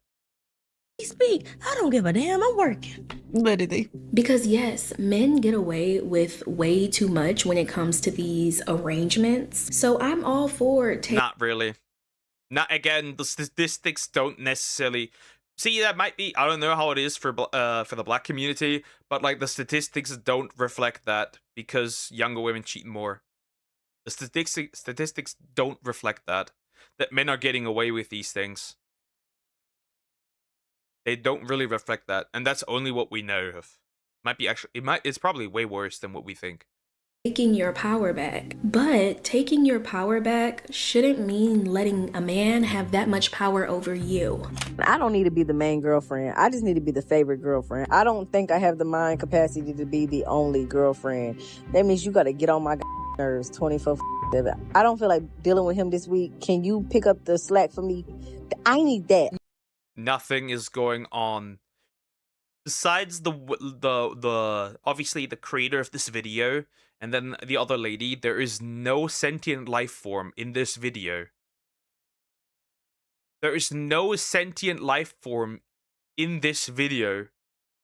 speak. I don't give a damn. I'm working. Literally. Because yes, men get away with way too much when it comes to these arrangements. So I'm all for Not really. Not again. The statistics don't necessarily. See, that might be. I don't know how it is for the black community, but like the statistics don't reflect that because younger women cheat more. The statistics don't reflect that men are getting away with these things. They don't really reflect that, and that's only what we know of. It's probably way worse than what we think. taking your power back. But taking your power back shouldn't mean letting a man have that much power over you. I don't need to be the main girlfriend. I just need to be the favorite girlfriend. I don't think I have the mind capacity to be the only girlfriend. That means you got to get on my nerves 24/7. I don't feel like dealing with him this week. Can you pick up the slack for me? I need that. Nothing is going on. Besides the obviously the creator of this video and then the other lady, there is no sentient life form in this video. There is no sentient life form in this video.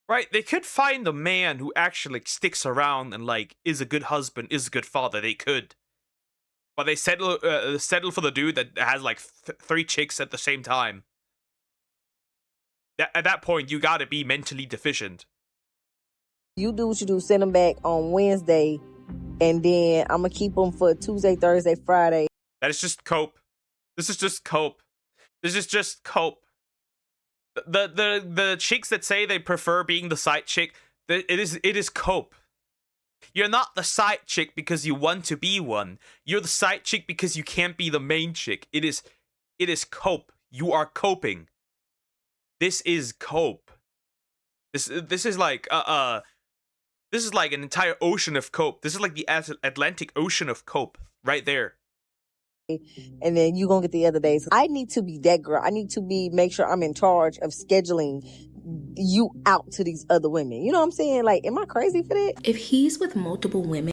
Right? They could find a man who actually sticks around and like is a good husband, is a good father. They could. But they settle for the dude that has like 3 chicks at the same time. At that point, you gotta be mentally deficient. You do what you do. Send them back on Wednesday, and then I'm gonna keep them for Tuesday, Thursday, Friday. That is just cope. This is just cope. This is just cope. The chicks that say they prefer being the side chick, it is cope. You're not the side chick because you want to be one. You're the side chick because you can't be the main chick. It is cope. You are coping. This is cope. This is like this is like an entire ocean of cope. This is like the Atlantic Ocean of cope right there. And then you gonna get the other days. I need to be that girl. I need to make sure I'm in charge of scheduling you out to these other women. You know what I'm saying? Like, am I crazy for that? If he's with multiple women.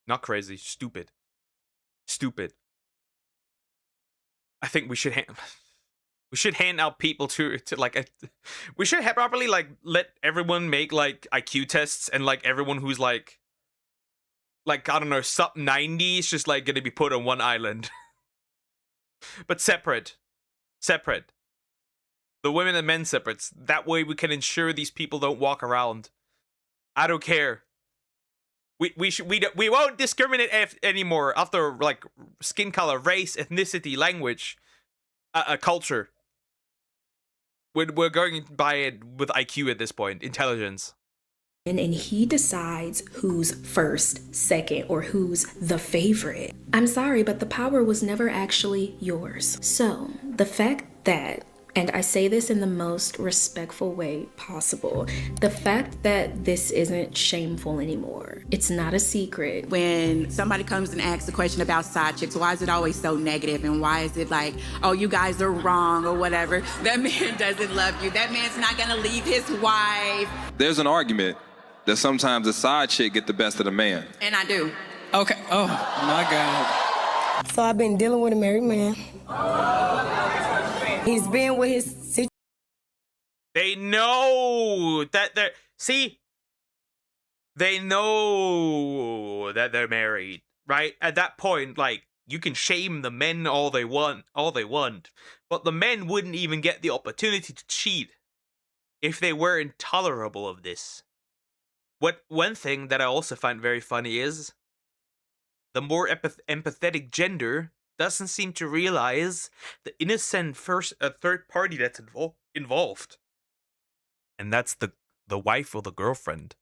Not crazy, stupid. Stupid. I think we should hand out people to like we should probably like let everyone make like IQ tests and like everyone who's like I don't know, sub 90 is just like gonna be put on one island. But separate. The women and men separates. That way we can ensure these people don't walk around. I don't care. We won't discriminate anymore after like skin color, race, ethnicity, language, culture. We're going by it with IQ at this point, intelligence. And he decides who's first, second, or who's the favorite. I'm sorry, but the power was never actually yours. So the fact that, and I say this in the most respectful way possible, the fact that this isn't shameful anymore. It's not a secret. When somebody comes and asks a question about side chicks, why is it always so negative? And why is it like, oh, you guys are wrong or whatever? That man doesn't love you. That man's not gonna leave his wife. There's an argument that sometimes the side chick get the best of the man. And I do. Okay. Oh, my God. So I've been dealing with a married man. He's been with his situation. They know that they're... See? They know that they're married, right? At that point, like, you can shame the men all they want. But the men wouldn't even get the opportunity to cheat if they were intolerable of this. One thing that I also find very funny is the more empathetic gender doesn't seem to realize the innocent third party that's involved. And that's the wife or the girlfriend.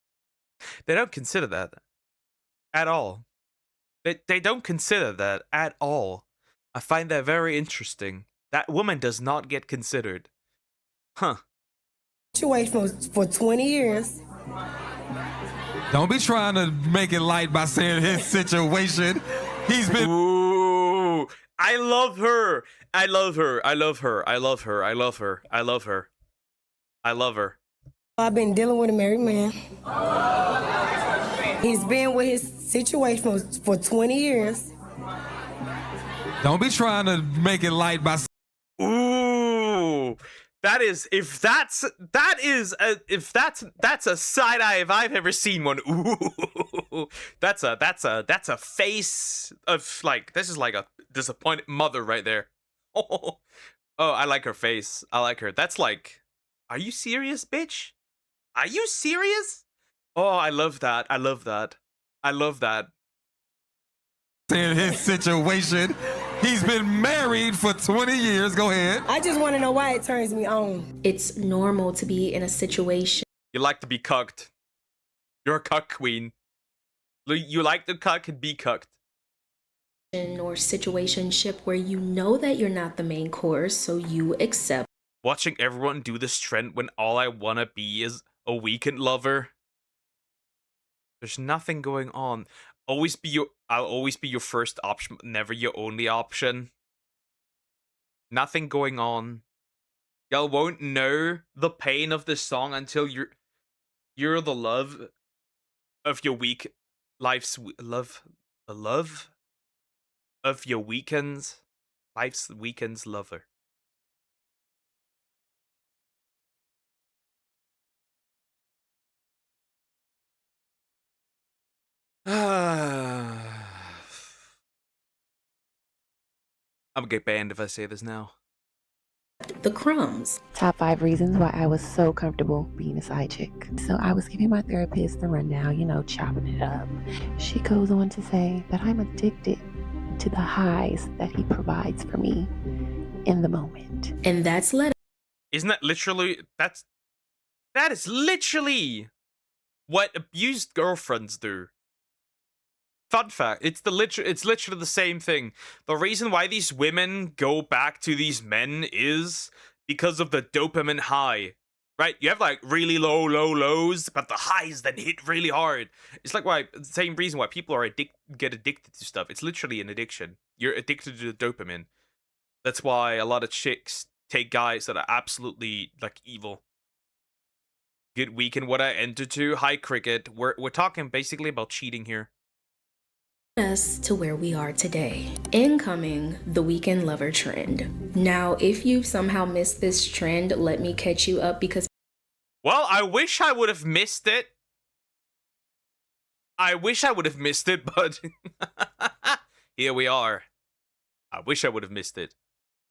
They don't consider that at all. They don't consider that at all. I find that very interesting. That woman does not get considered. Huh. Situation for 20 years. Don't be trying to make it light by saying his situation. He's been... Ooh, I love her. I love her. I love her. I love her. I love her. I love her. I love her. I've been dealing with a married man. He's been with his situation for 20 years. Don't be trying to make it light by... Ooh. That is, that's a side eye if I've ever seen one. Ooh, that's a face of like, this is like a disappointed mother right there. Oh, I like her face. I like her. That's like, are you serious, bitch? Are you serious? Oh, I love that. I love that. I love that. In his situation. He's been married for 20 years. Go ahead. I just want to know why it turns me on. It's normal to be in a situation. You like to be cucked. You're a cuck queen. You like to cuck and be cucked. Or situationship where you know that you're not the main course, so you accept. Watching everyone do this trend when all I want to be is a weekend lover. There's nothing going on. I'll always be your first option, but never your only option. Nothing going on. Y'all won't know the pain of this song until you're the love of your the love of your life's weekends lover. I'm gonna get banned if I say this now. The crumbs. Top 5 reasons why I was so comfortable being a side chick. So I was giving my therapist the rundown, chopping it up. She goes on to say that I'm addicted to the highs that he provides for me in the moment. And that's Isn't that literally, that is literally what abused girlfriends do. Fun fact, it's literally the same thing. The reason why these women go back to these men is because of the dopamine high, right? You have like really low lows, but the highs then hit really hard. It's like the same reason why people are get addicted to stuff. It's literally an addiction. You're addicted to the dopamine. That's why a lot of chicks take guys that are absolutely like evil. Good weekend, what I entered to. Hi, Cricket. We're talking basically about cheating here. Us to where we are today. Incoming, the weekend lover trend. Now, if you've somehow missed this trend, let me catch you up because... Well, I wish I would have missed it. But here we are. I wish I would have missed it.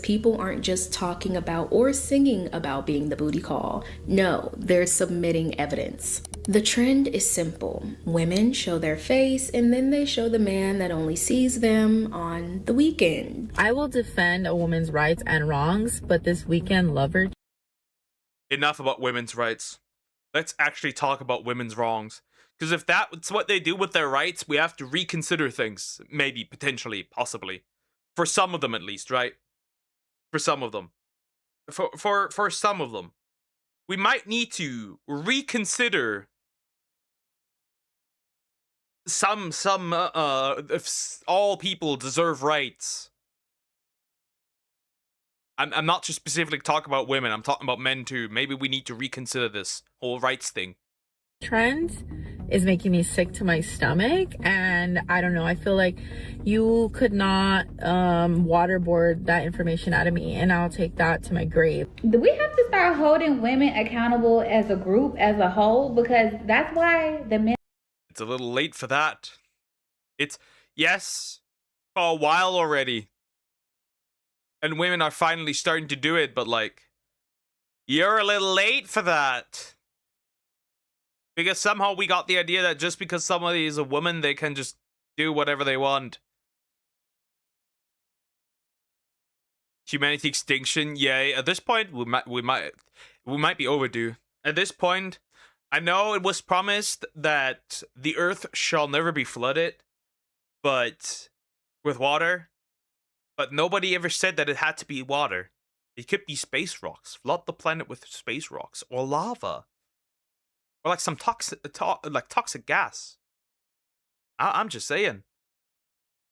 People aren't just talking about or singing about being the booty call. No, they're submitting evidence. The trend is simple. Women show their face and then they show the man that only sees them on the weekend. I will defend a woman's rights and wrongs, but this weekend lover... Enough about women's rights. Let's actually talk about women's wrongs. Because if that's what they do with their rights, we have to reconsider things. Maybe, potentially, possibly. For some of them, at least, right? For some of them. For some of them. We might need to reconsider if all people deserve rights. I'm not just specifically talking about women, I'm talking about men too. Maybe we need to reconsider this whole rights thing. Trend is making me sick to my stomach, and I don't know, I feel like you could not waterboard that information out of me, and I'll take that to my grave. Do we have to start holding women accountable as a group, as a whole? Because that's why the men... It's a little late for that. It's, yes, for a while already. And women are finally starting to do it, but like, you're a little late for that. Because somehow we got the idea that just because somebody is a woman, they can just do whatever they want. Humanity extinction, yay. At this point, we might be overdue. At this point, I know it was promised that the earth shall never be flooded, but with water. But nobody ever said that it had to be water. It could be space rocks. Flood the planet with space rocks or lava. Or like some toxic gas. I'm just saying.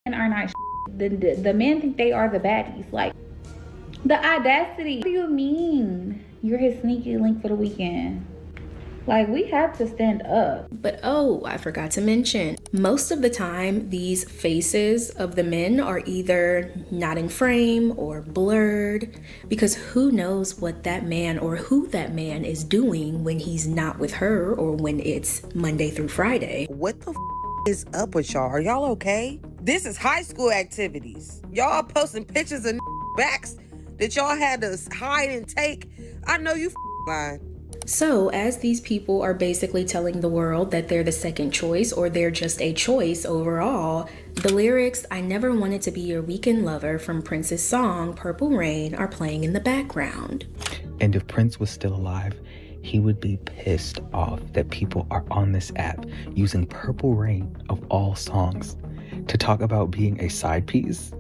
Men are not the men think they are the baddies. Like, the audacity. What do you mean you're his sneaky link for the weekend? Like, we have to stand up. But oh, I forgot to mention, most of the time, these faces of the men are either not in frame or blurred, because who knows what that man or who that man is doing when he's not with her or when it's Monday through Friday. What the is up with y'all? Are y'all okay? This is high school activities. Y'all posting pictures of backs that y'all had to hide and take. I know you lying. So, as these people are basically telling the world that they're the second choice or they're just a choice overall, the lyrics, "I never wanted to be your weekend lover" from Prince's song Purple Rain are playing in the background. And if Prince was still alive, he would be pissed off that people are on this app using Purple Rain of all songs to talk about being a side piece.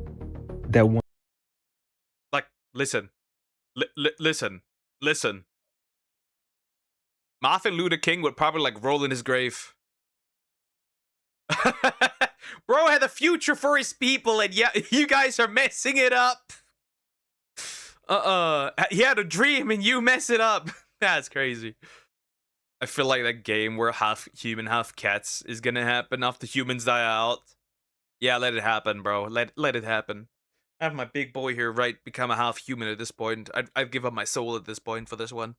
That one. Like, listen. Listen. Martin Luther King would probably like roll in his grave. Bro had a future for his people, and yeah, you guys are messing it up. He had a dream and you mess it up. That's crazy. I feel like that game where half human, half cats is gonna happen after humans die out. Yeah, let it happen, bro. Let it happen. I have my big boy here, right? Become a half human at this point. I'd give up my soul at this point for this one.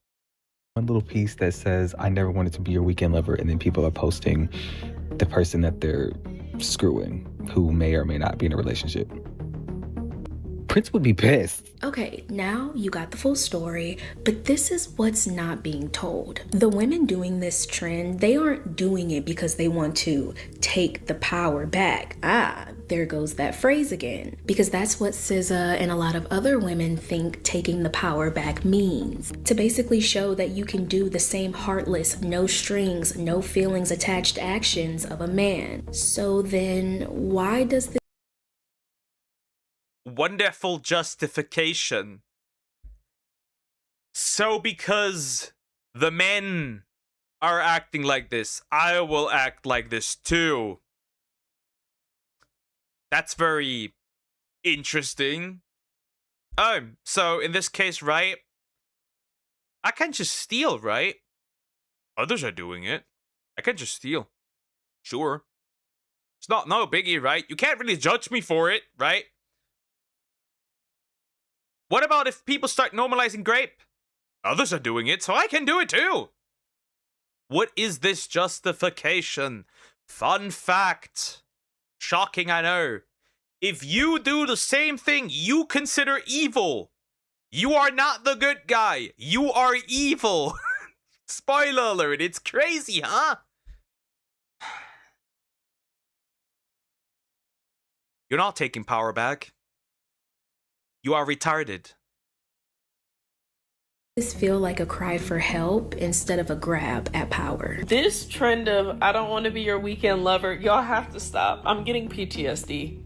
One little piece that says, "I never wanted to be your weekend lover," and then people are posting the person that they're screwing, who may or may not be in a relationship. Prince would be pissed. Okay, now you got the full story, but this is what's not being told. The women doing this trend, they aren't doing it because they want to take the power back. There goes that phrase again. Because that's what SZA and a lot of other women think taking the power back means. To basically show that you can do the same heartless, no strings, no feelings attached actions of a man. So then, why does this wonderful justification? So because the men are acting like this, I will act like this too. That's very interesting. So in this case, right? I can just steal, right? Others are doing it. I can just steal. Sure. It's no biggie, right? You can't really judge me for it, right? What about if people start normalizing grape? Others are doing it, so I can do it too. What is this justification? Fun fact. Shocking, I know. If you do the same thing you consider evil, you are not the good guy. You are evil. Spoiler alert, it's crazy, huh? You're not taking power back. You are retarded. This feel like a cry for help instead of a grab at power. This trend of I don't want to be your weekend lover, y'all have to stop. I'm getting PTSD.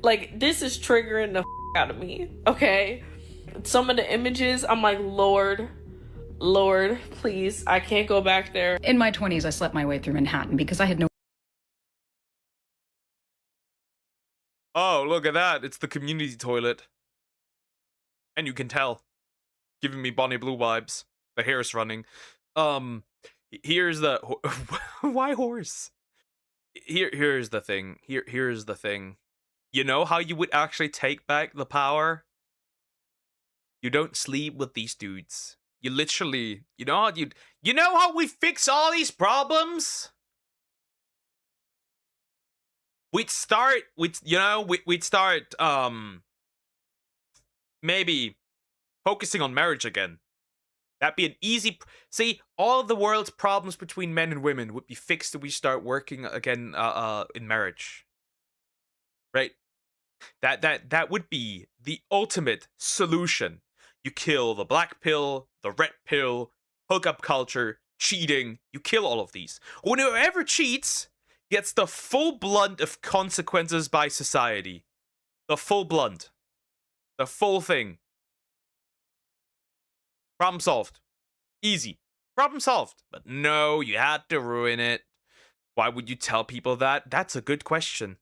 Like, this is triggering the out of me, okay? Some of the images, I'm like, Lord, please, I can't go back there. In my 20s, I slept my way through Manhattan because I had no... Oh, look at that. It's the community toilet. And you can tell. Giving me Bonnie Blue vibes. The hair is running. Here's the... Why horse? Here's the thing. Here's the thing. You know how you would actually take back the power? You don't sleep with these dudes. You literally... You know how we fix all these problems? We'd start... We'd start, maybe... focusing on marriage again. That'd be an easy... See, all of the world's problems between men and women would be fixed if we start working again in marriage. Right? That would be the ultimate solution. You kill the black pill, the red pill, hookup culture, cheating. You kill all of these. Whoever cheats gets the full blunt of consequences by society. The full blunt. The full thing. Problem solved. Easy. Problem solved. But no, you had to ruin it. Why would you tell people that? That's a good question.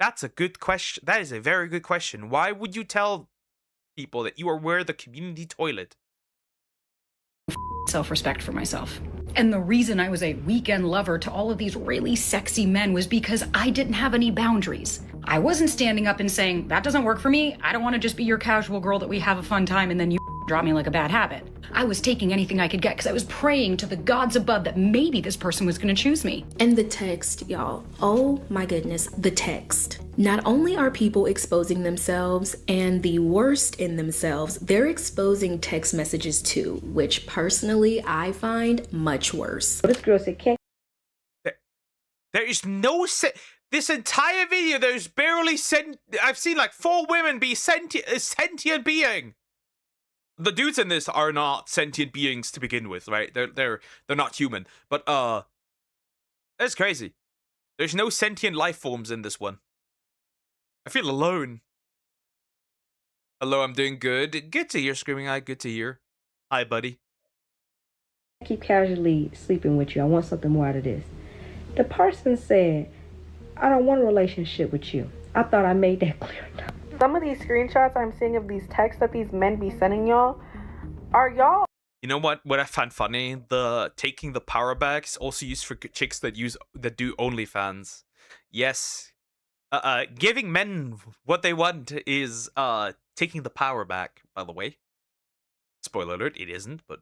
That's a good question. That is a very good question. Why would you tell people that you are the community toilet? self-respect for myself. And the reason I was a weekend lover to all of these really sexy men was because I didn't have any boundaries. I wasn't standing up and saying, that doesn't work for me. I don't want to just be your casual girl that we have a fun time and then you drop me like a bad habit. I was taking anything I could get because I was praying to the gods above that maybe this person was going to choose me. And the text, y'all. Oh my goodness, the text. Not only are people exposing themselves and the worst in themselves, they're exposing text messages too, which personally I find much worse. This girl said, there is no this entire video, there's barely I've seen like 4 women be a sentient being. The dudes in this are not sentient beings to begin with, right? They're not human. But that's crazy. There's no sentient life forms in this one. I feel alone. Hello, I'm doing good. Good to hear, Screaming Eye. Good to hear. Hi, buddy. I keep casually sleeping with you. I want something more out of this. The person said, I don't want a relationship with you. I thought I made that clear enough. Some of these screenshots I'm seeing of these texts that these men be sending y'all, are y'all... You know what I find funny? The taking the power back is also used for chicks that do OnlyFans. Yes. Giving men what they want is taking the power back, by the way. Spoiler alert, it isn't, but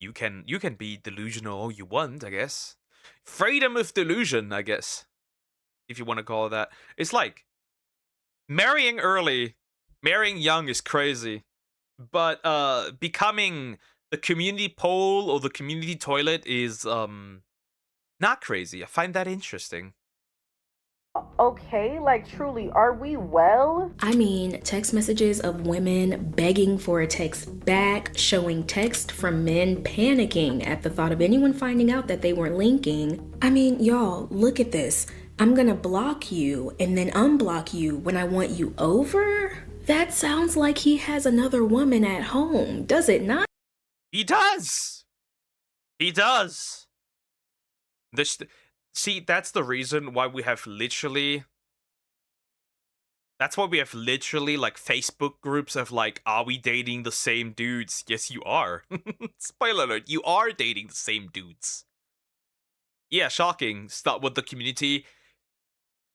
you can be delusional all you want, I guess. Freedom of delusion, I guess. If you want to call it that. It's like marrying early, marrying young is crazy. But becoming the community pole or the community toilet is not crazy. I find that interesting. Okay, like truly, are we well? I mean, text messages of women begging for a text back, showing text from men panicking at the thought of anyone finding out that they weren't linking. I mean, y'all, look at this. I'm gonna block you and then unblock you when I want you over? That sounds like he has another woman at home, does it not? He does! He does! See, that's the reason why we have literally... That's why we have literally, like, Facebook groups of, like, are we dating the same dudes? Yes, you are. Spoiler alert, you are dating the same dudes. Yeah, shocking. Start with the community.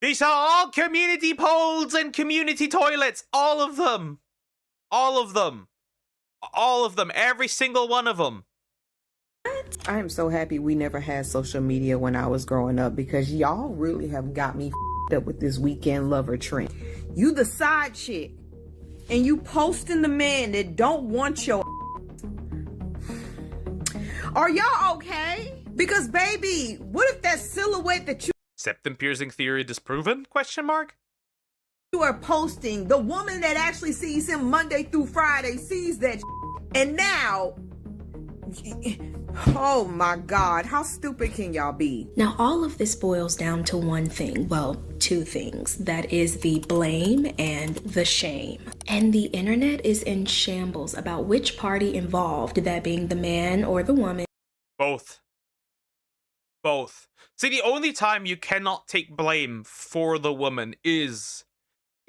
These are all community poles and community toilets. All of them. All of them. All of them. Every single one of them. I am so happy we never had social media when I was growing up because y'all really have got me up with this weekend lover trend. You the side chick and you posting the man that don't want your Are y'all okay? Because baby, what if that silhouette that you Septum piercing theory disproven? Question mark. are posting, the woman that actually sees him Monday through Friday sees that and now, oh my God, how stupid can y'all be? Now, all of this boils down to one thing. Well, two things. That is the blame and the shame. And the internet is in shambles about which party involved, that being the man or the woman. Both. Both. See, the only time you cannot take blame for the woman is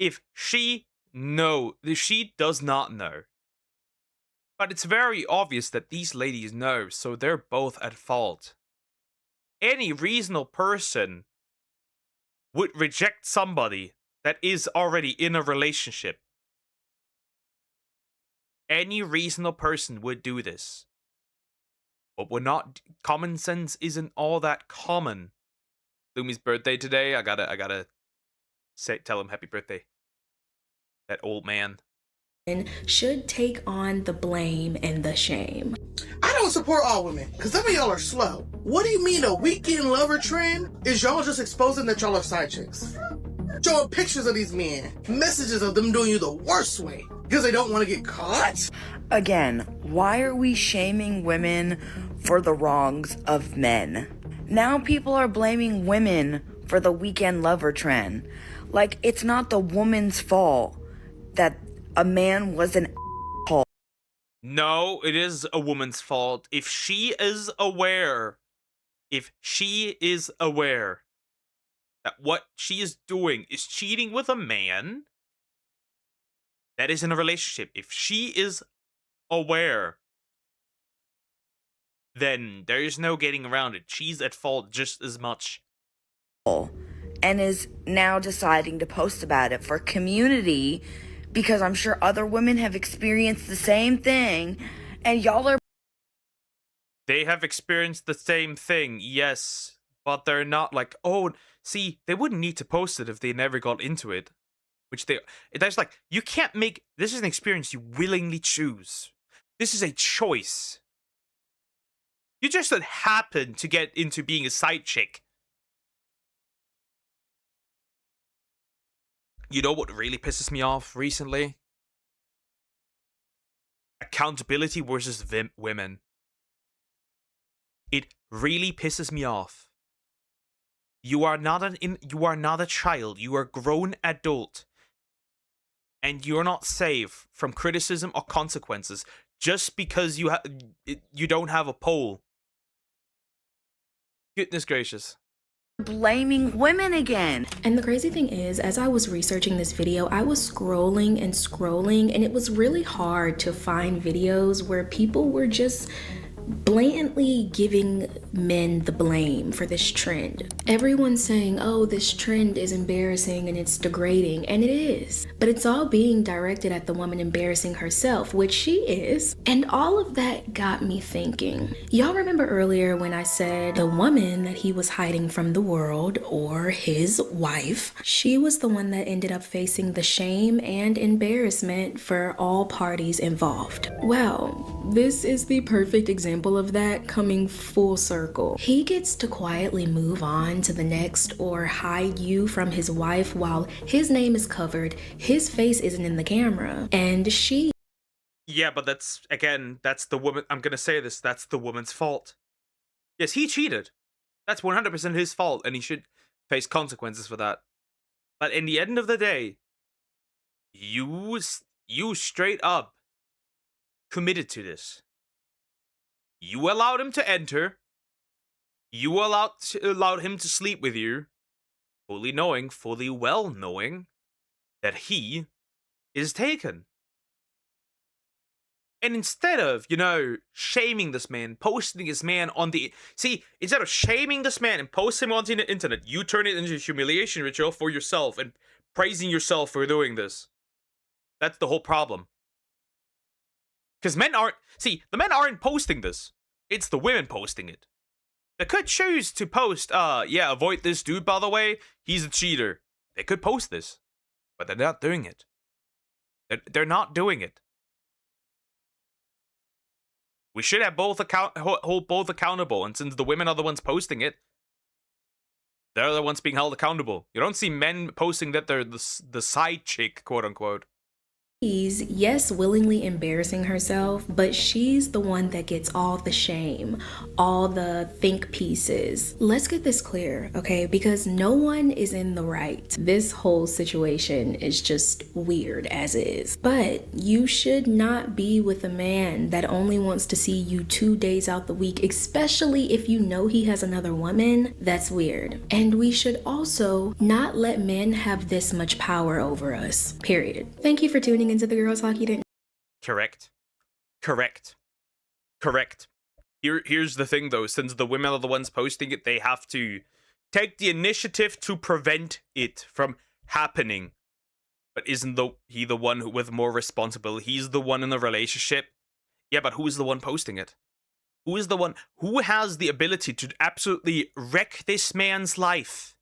if she does not know. But it's very obvious that these ladies know, so they're both at fault. Any reasonable person would reject somebody that is already in a relationship. Any reasonable person would do this. But we're not. Common sense isn't all that common. Lumi's birthday today. I gotta tell him happy birthday. That old man Should take on the blame and the shame. I don't support all women, because some of y'all are slow. What do you mean a weekend lover trend? Is y'all just exposing that y'all are side chicks? Showing pictures of these men, messages of them doing you the worst way, because they don't want to get caught? Again, why are we shaming women for the wrongs of men? Now people are blaming women for the weekend lover trend. Like, it's not the woman's fault that a man was an asshole. No, it is a woman's fault. If she is aware that what she is doing is cheating with a man that is in a relationship, if she is aware, then there is no getting around it. She's at fault just as much. And is now deciding to post about it for community, because I'm sure other women have experienced the same thing, and y'all are... They have experienced the same thing, yes, but they're not like, oh, see, they wouldn't need to post it if they never got into it. That's like, you can't make, this is an experience you willingly choose. This is a choice. You just happen to get into being a side chick. You know what really pisses me off recently? Accountability versus women. It really pisses me off. You are not a child. You are a grown adult. And you're not safe from criticism or consequences just because you don't have a pole. Goodness gracious. Blaming women again. And the crazy thing is, as I was researching this video, I was scrolling and scrolling, and it was really hard to find videos where people were just blatantly giving men the blame for this trend. Everyone's saying, oh, this trend is embarrassing and it's degrading, and it is. But it's all being directed at the woman embarrassing herself, which she is. And all of that got me thinking. Y'all remember earlier when I said the woman that he was hiding from the world, or his wife, she was the one that ended up facing the shame and embarrassment for all parties involved. Well, this is the perfect example of that coming full circle. He gets to quietly move on to the next or hide you from his wife while his name is covered, his face isn't in the camera, and she... Yeah, but that's the woman. I'm gonna say this, that's the woman's fault. Yes, he cheated. That's 100% his fault, and he should face consequences for that. But in the end of the day, you straight up committed to this. You allowed him to enter. You allowed him to sleep with you, fully well knowing that he is taken. And instead of, shaming this man, posting this man on the... See, instead of shaming this man and posting him onto the internet, you turn it into a humiliation ritual for yourself and praising yourself for doing this. That's the whole problem. Because the men aren't posting this. It's the women posting it. They could choose to post, avoid this dude, by the way. He's a cheater. They could post this. But they're not doing it. They're not doing it. We should have both hold both accountable, and since the women are the ones posting it, they're the ones being held accountable. You don't see men posting that they're the side chick, quote unquote. She's, yes, willingly embarrassing herself, but she's the one that gets all the shame, all the think pieces. Let's get this clear, okay? Because no one is in the right. This whole situation is just weird as is. But you should not be with a man that only wants to see you 2 days out the week, especially if you know he has another woman. That's weird. And we should also not let men have this much power over us, period. Thank you for tuning into the Girls Hockey Didn't. Correct. Here's the thing though, since the women are the ones posting it, they have to take the initiative to prevent it from happening. But isn't he the one with more responsibility? He's the one in the relationship. Yeah, but who is the one posting it? Who is the one who has the ability to absolutely wreck this man's life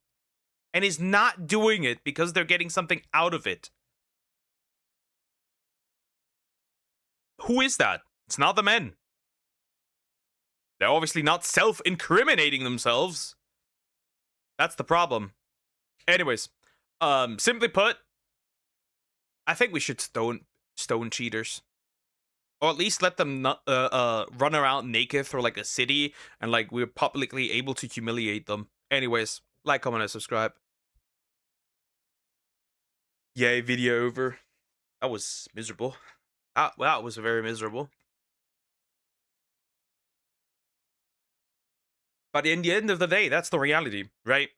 and is not doing it because they're getting something out of it? Who is that? It's not the men. They're obviously not self-incriminating themselves. That's the problem. Anyways, simply put, I think we should stone cheaters. Or at least let them not, run around naked through like a city and like we're publicly able to humiliate them. Anyways, like, comment, and subscribe. Yay, video over. That was miserable. That was very miserable. But in the end of the day, that's the reality, right?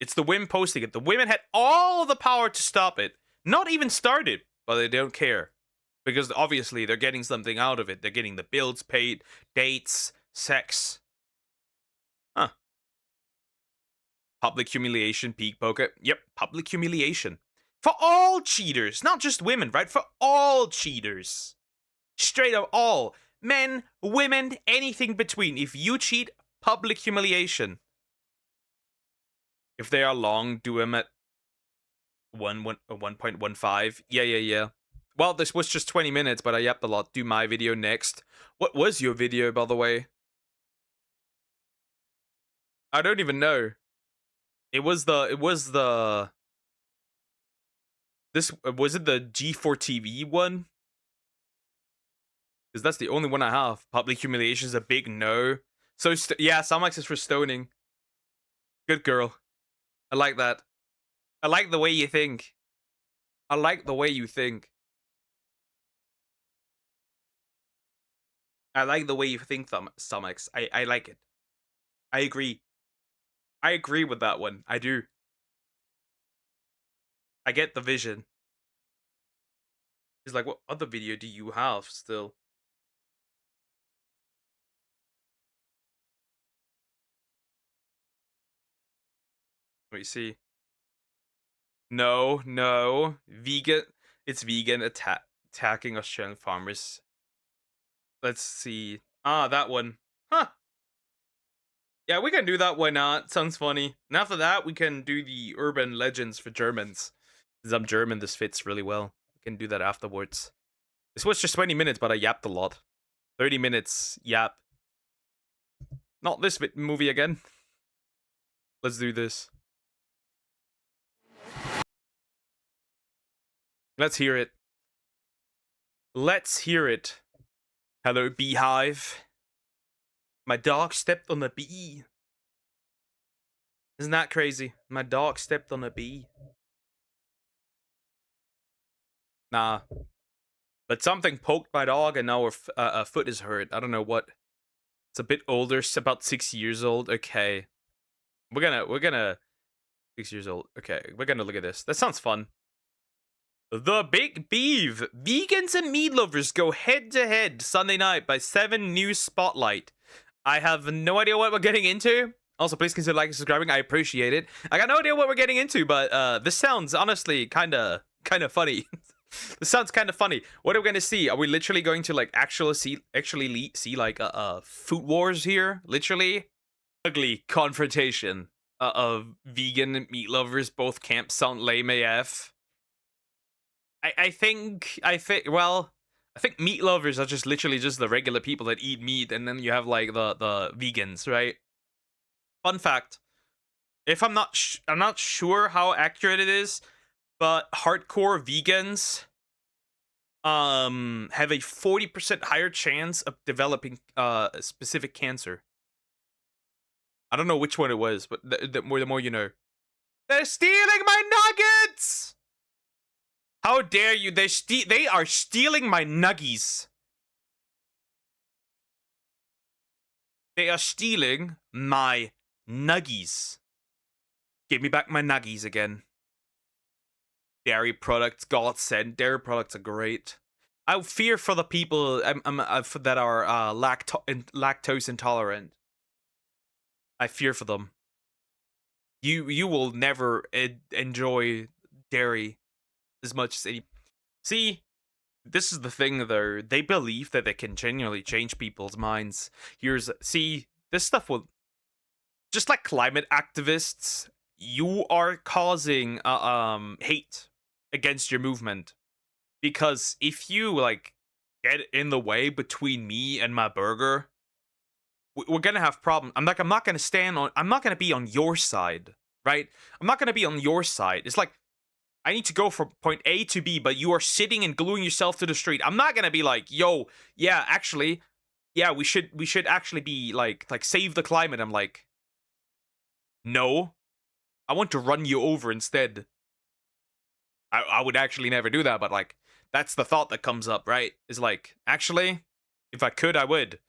It's the women posting it. The women had all the power to stop it. Not even start it, but they don't care. Because obviously they're getting something out of it. They're getting the bills paid, dates, sex. Huh. Public humiliation, peak poker. Yep, public humiliation. For all cheaters, not just women, right? For all cheaters. Straight up all. Men, women, anything between. If you cheat, public humiliation. If they are long, do them at 1.15. Yeah. Well, this was just 20 minutes, but I yapped a lot. Do my video next. What was your video, by the way? I don't even know. Was it the G4 TV one? Because that's the only one I have. Public humiliation is a big no. So, yeah, Somax is for stoning. Good girl. I like that. I like the way you think. I like the way you think. I like the way you think, Somax. I like it. I agree. I agree with that one. I do. I get the vision. He's like, what other video do you have still? Let me see. No. Vegan. It's vegan attacking Australian farmers. Let's see. Ah, that one. Huh. Yeah, we can do that. Why not? Sounds funny. And after that, we can do the urban legends for Germans. Since I'm German, this fits really well. We can do that afterwards. This was just 20 minutes, but I yapped a lot. 30 minutes, yap. Not this movie again. Let's do this. Let's hear it. Let's hear it. Hello, beehive. My dog stepped on a bee. Isn't that crazy? My dog stepped on a bee. Nah. But something poked my dog and now a foot is hurt. I don't know what. It's a bit older. It's about 6 years old. Okay. We're gonna 6 years old. Okay. We're gonna look at this. That sounds fun. The Big Beeve. Vegans and meat lovers go head to head Sunday night by 7 News Spotlight. I have no idea what we're getting into. Also, please consider liking and subscribing. I appreciate it. I got no idea what we're getting into, but this sounds honestly kind of funny. This sounds kind of funny. What are we going to see? Are we literally going to like actually see like food wars here? Literally ugly confrontation of vegan meat lovers. Both camps sound lame AF. I think well, I think meat lovers are just literally just the regular people that eat meat, and then you have like the vegans, right? Fun fact: if I'm not sure how accurate it is, but hardcore vegans have a 40% higher chance of developing a specific cancer. I don't know which one it was, but the more you know. They're stealing my nuggets! How dare you? They are stealing my nuggies. They are stealing my nuggies. Give me back my nuggies again. Dairy products, God send. Dairy products are great. I fear for the people that are lactose intolerant. I fear for them. You will never enjoy dairy as much as any. See, this is the thing though. They believe that they can genuinely change people's minds. This stuff will, just like climate activists, you are causing hate against your movement, because if you like get in the way between me and my burger, we're gonna have problems. I'm not gonna be on your side, right? I'm not gonna be on your side. It's like, I need to go from point A to B, but you are sitting and gluing yourself to the street. I'm not gonna be like, yo, yeah, actually, yeah, we should actually be like save the climate. I'm like, no, I want to run you over instead. I would actually never do that, but like, that's the thought that comes up, right? Is like, actually, if I could, I would.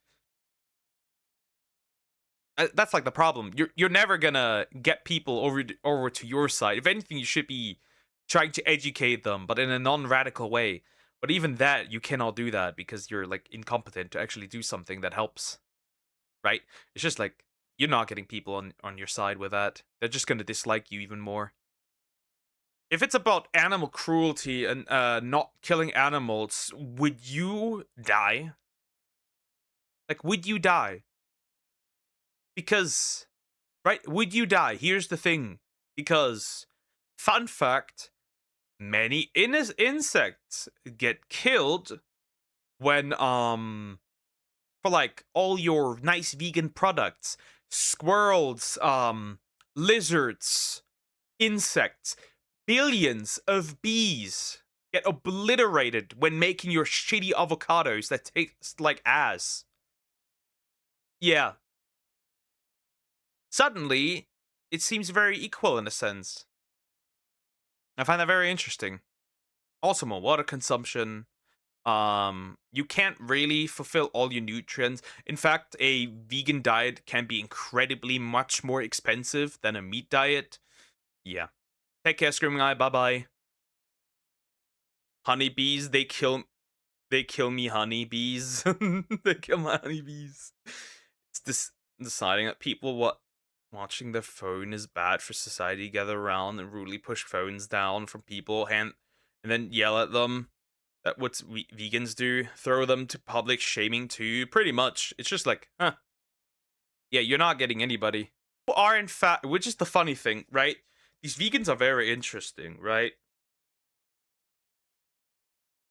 That's like the problem. You're never gonna get people over to your side. If anything, you should be trying to educate them, but in a non-radical way. But even that, you cannot do that because you're like incompetent to actually do something that helps, right? It's just like, you're not getting people on your side with that. They're just gonna dislike you even more. If it's about animal cruelty and not killing animals, would you die? Like, would you die? Because, right, would you die? Here's the thing. Because, fun fact, many insects get killed when, for like all your nice vegan products. Squirrels, lizards, insects, billions of bees get obliterated when making your shitty avocados that taste like ass. Yeah. Suddenly, it seems very equal in a sense. I find that very interesting. Also, more water consumption. You can't really fulfill all your nutrients. In fact, a vegan diet can be incredibly much more expensive than a meat diet. Yeah. Take care, Screaming Eye. Bye-bye. Honeybees, they kill me honeybees. They kill my honeybees. It's this deciding that people watching their phone is bad for society, gather around and rudely push phones down from people and then yell at them. That what vegans do, throw them to public shaming too. Pretty much, it's just like, huh? Yeah, you're not getting anybody. Are in fact, which is the funny thing, right? These vegans are very interesting, right?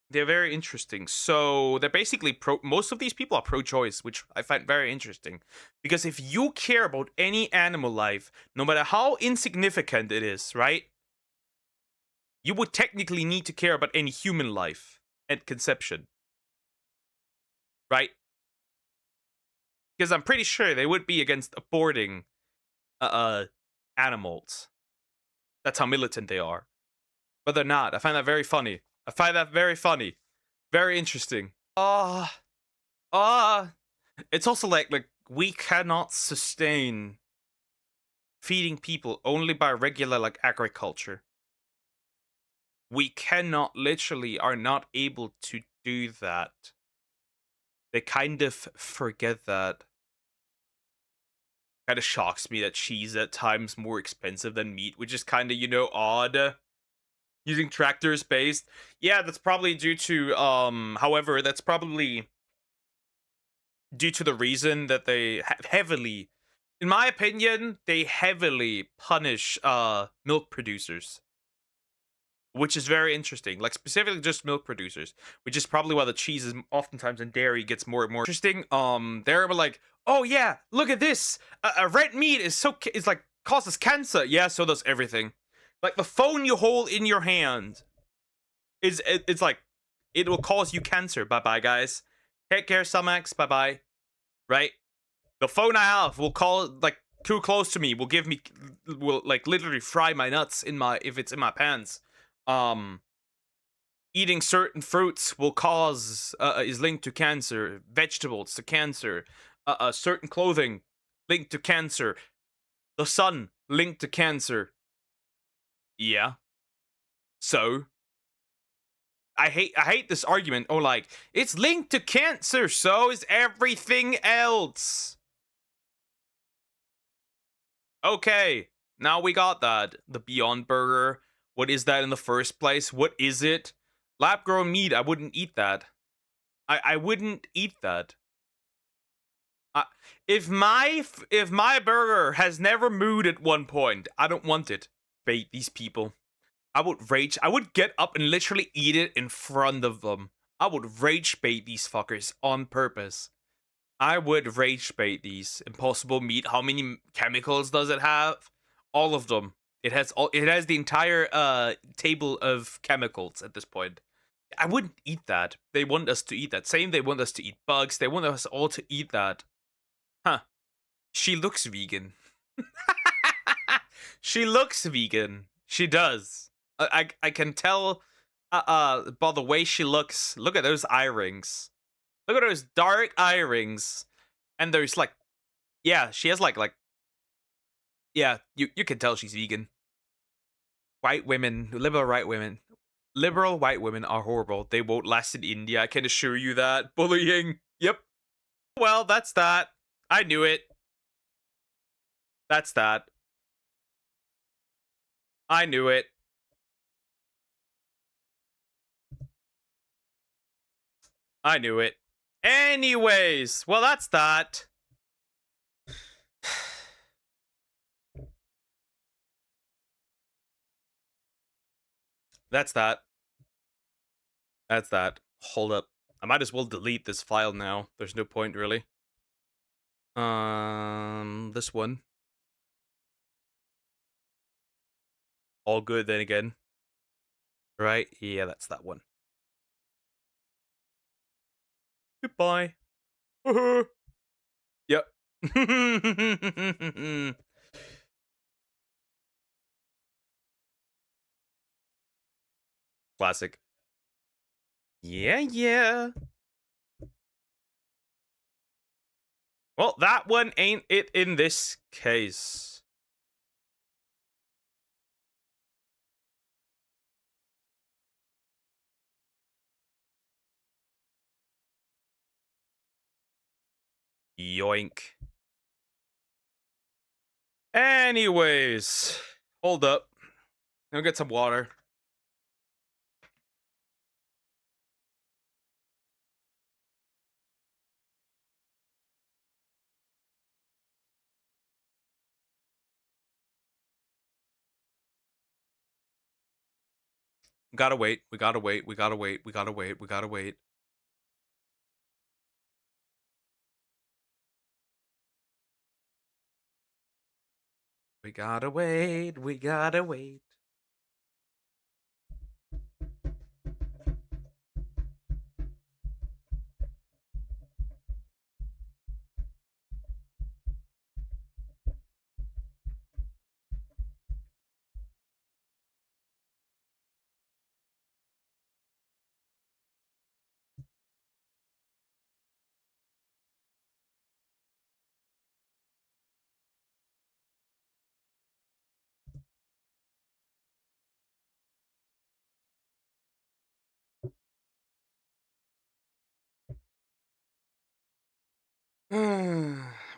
They're very interesting. So they're basically most of these people are pro-choice, which I find very interesting. Because if you care about any animal life, no matter how insignificant it is, right? You would technically need to care about any human life at conception. Right? Because I'm pretty sure they would be against aborting animals. That's how militant they are. But they're not. I find that very funny. I find that very funny. Very interesting. It's also like we cannot sustain feeding people only by regular like agriculture. We cannot, literally are not able to do that. They kind of forget that. Kind of shocks me that cheese at times more expensive than meat, which is kind of, odd. Using tractors based. Yeah, that's probably due to, however, that's probably due to the reason that they heavily, in my opinion, they heavily punish milk producers. which is very interesting. Like specifically just milk producers, which is probably why the cheese is oftentimes in dairy gets more and more interesting. They're like, oh yeah, look at this. Red meat is like causes cancer. Yeah, so does everything. Like the phone you hold in your hand it's like it will cause you cancer. Bye bye, guys. Take care, Sumax. Bye bye. Right? The phone I have will call like too close to me. Will like literally fry my nuts if it's in my pants. Eating certain fruits will cause is linked to cancer. Vegetables to cancer. Certain clothing linked to cancer. The sun linked to cancer. Yeah. So I hate this argument. Oh, like it's linked to cancer. So is everything else. Okay, now we got that. The Beyond Burger. What is that in the first place? What is it? Lab-grown meat. I wouldn't eat that. I wouldn't eat that. If my burger has never mooed at one point, I don't want it. Bait these people. I would rage. I would get up and literally eat it in front of them. I would rage bait these fuckers on purpose. I would rage bait these. Impossible meat. How many chemicals does it have? All of them. It has the entire table of chemicals at this point. I wouldn't eat that. They want us to eat that. Same, they want us to eat bugs. They want us all to eat that. Huh. She looks vegan. She looks vegan. She does. I can tell by the way she looks. Look at those eye rings. Look at those dark eye rings. And there's like, yeah, she has like, yeah, you can tell she's vegan. White women, liberal white women are horrible. They won't last in India. I can assure you that. Bullying. Yep. Well, that's that. I knew it. That's that. I knew it. I knew it. Anyways, well, that's that. That's that. That's that. Hold up. I might as well delete this file now. There's no point, really. This one. All good then again. Right? Yeah, that's that one. Goodbye. Yep. Classic. Yeah. Well, that one ain't it in this case. Yoink. Anyways, hold up. I'll get some water. We gotta wait. We gotta wait. We gotta wait. We gotta wait. We gotta wait. We gotta wait. We gotta wait.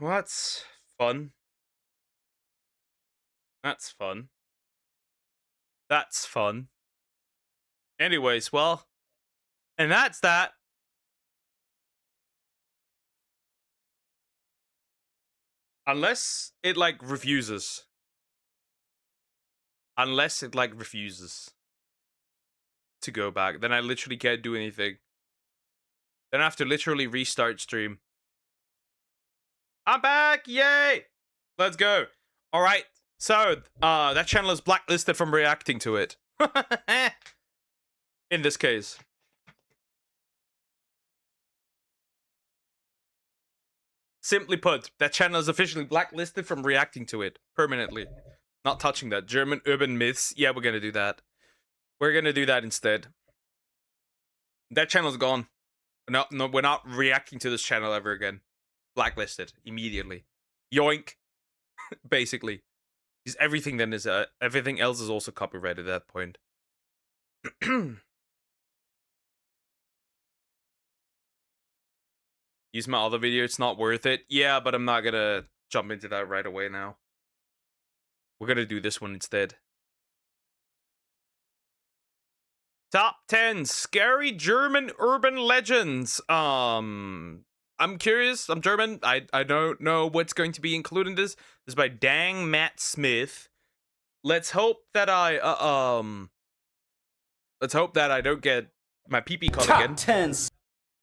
Well, that's fun. That's fun. That's fun. Anyways, well, and that's that. Unless it, like, refuses. Unless it, like, refuses. to go back. Then I literally can't do anything. Then I have to literally restart stream. I'm back! Yay! Let's go. All right. So, that channel is blacklisted from reacting to it. In this case. Simply put, that channel is officially blacklisted from reacting to it. Permanently. Not touching that. German urban myths. Yeah, we're gonna do that. We're gonna do that instead. That channel's gone. No, we're not reacting to this channel ever again. Blacklisted. Immediately. Yoink. Basically. Because everything then is, everything else is also copyrighted at that point. Use my other video, it's not worth it. Yeah, but I'm not gonna jump into that right away now. We're gonna do this one instead. Top 10 scary German urban legends. I'm curious. I'm German. I don't know what's going to be included in this. This is by Dang Matt Smith. Let's hope that let's hope that I don't get my pee-pee caught again. Top 10.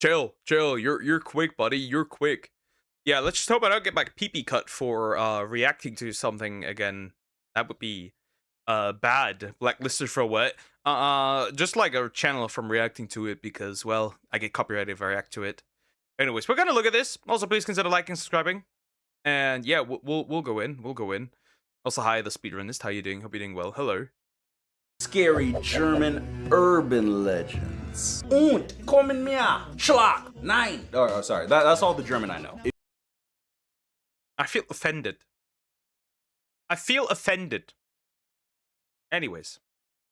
Chill. You're quick, buddy. You're quick. Yeah, let's just hope I don't get my pee-pee cut for reacting to something again. That would be bad. Blacklisted for what? Just like a channel from reacting to it because, well, I get copyrighted if I react to it. Anyways, we're gonna look at this. Also, please consider liking and subscribing. And yeah, we'll go in. We'll go in. Also, hi, the speedrunist. How you doing? Hope you're doing well. Hello. Scary German urban legends. Und kommen mir Schlag. Nein. Oh, sorry. That's all the German I know. I feel offended. I feel offended. Anyways.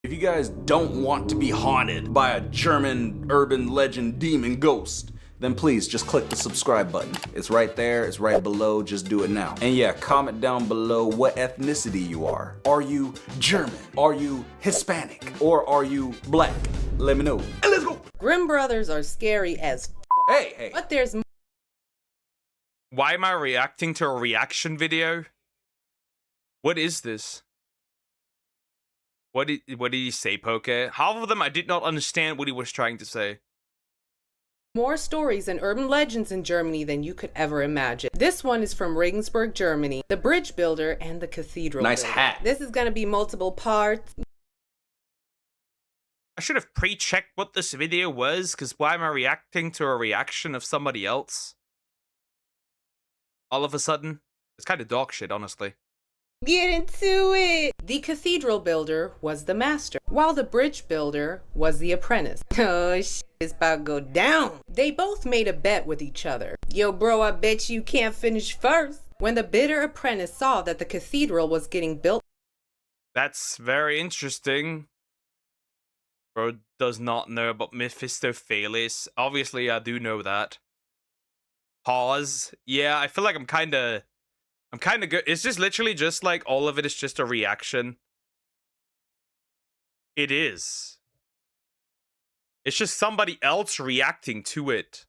If you guys don't want to be haunted by a German urban legend demon ghost, then please just click the subscribe button. It's right there, it's right below, just do it now. And yeah, comment down below what ethnicity you are. Are you German? Are you Hispanic? Or are you black? Let me know. And let's go! Grimm brothers are scary as Hey! But there's Why am I reacting to a reaction video? What is this? What did he say, Poke? Half of them I did not understand what he was trying to say. more stories and urban legends in Germany than you could ever imagine. This one is from Regensburg, Germany, the bridge builder and the cathedral Nice builder. hat. This is going to be multiple parts. I should have pre-checked what this video was, because why am I reacting to a reaction of somebody else? All of a sudden? It's kind of dog shit, honestly. Get into it! The cathedral builder was the master, while the bridge builder was the apprentice. Oh, shit, it's about to go down. They both made a bet with each other. Yo, bro, I bet you can't finish first. When the bitter apprentice saw that the cathedral was getting built. That's very interesting. Bro does not know about Mephistopheles. Obviously, I do know that. Pause. Yeah, I feel like I'm kind of good. It's just literally just like all of it is just a reaction. It is. It's just somebody else reacting to it.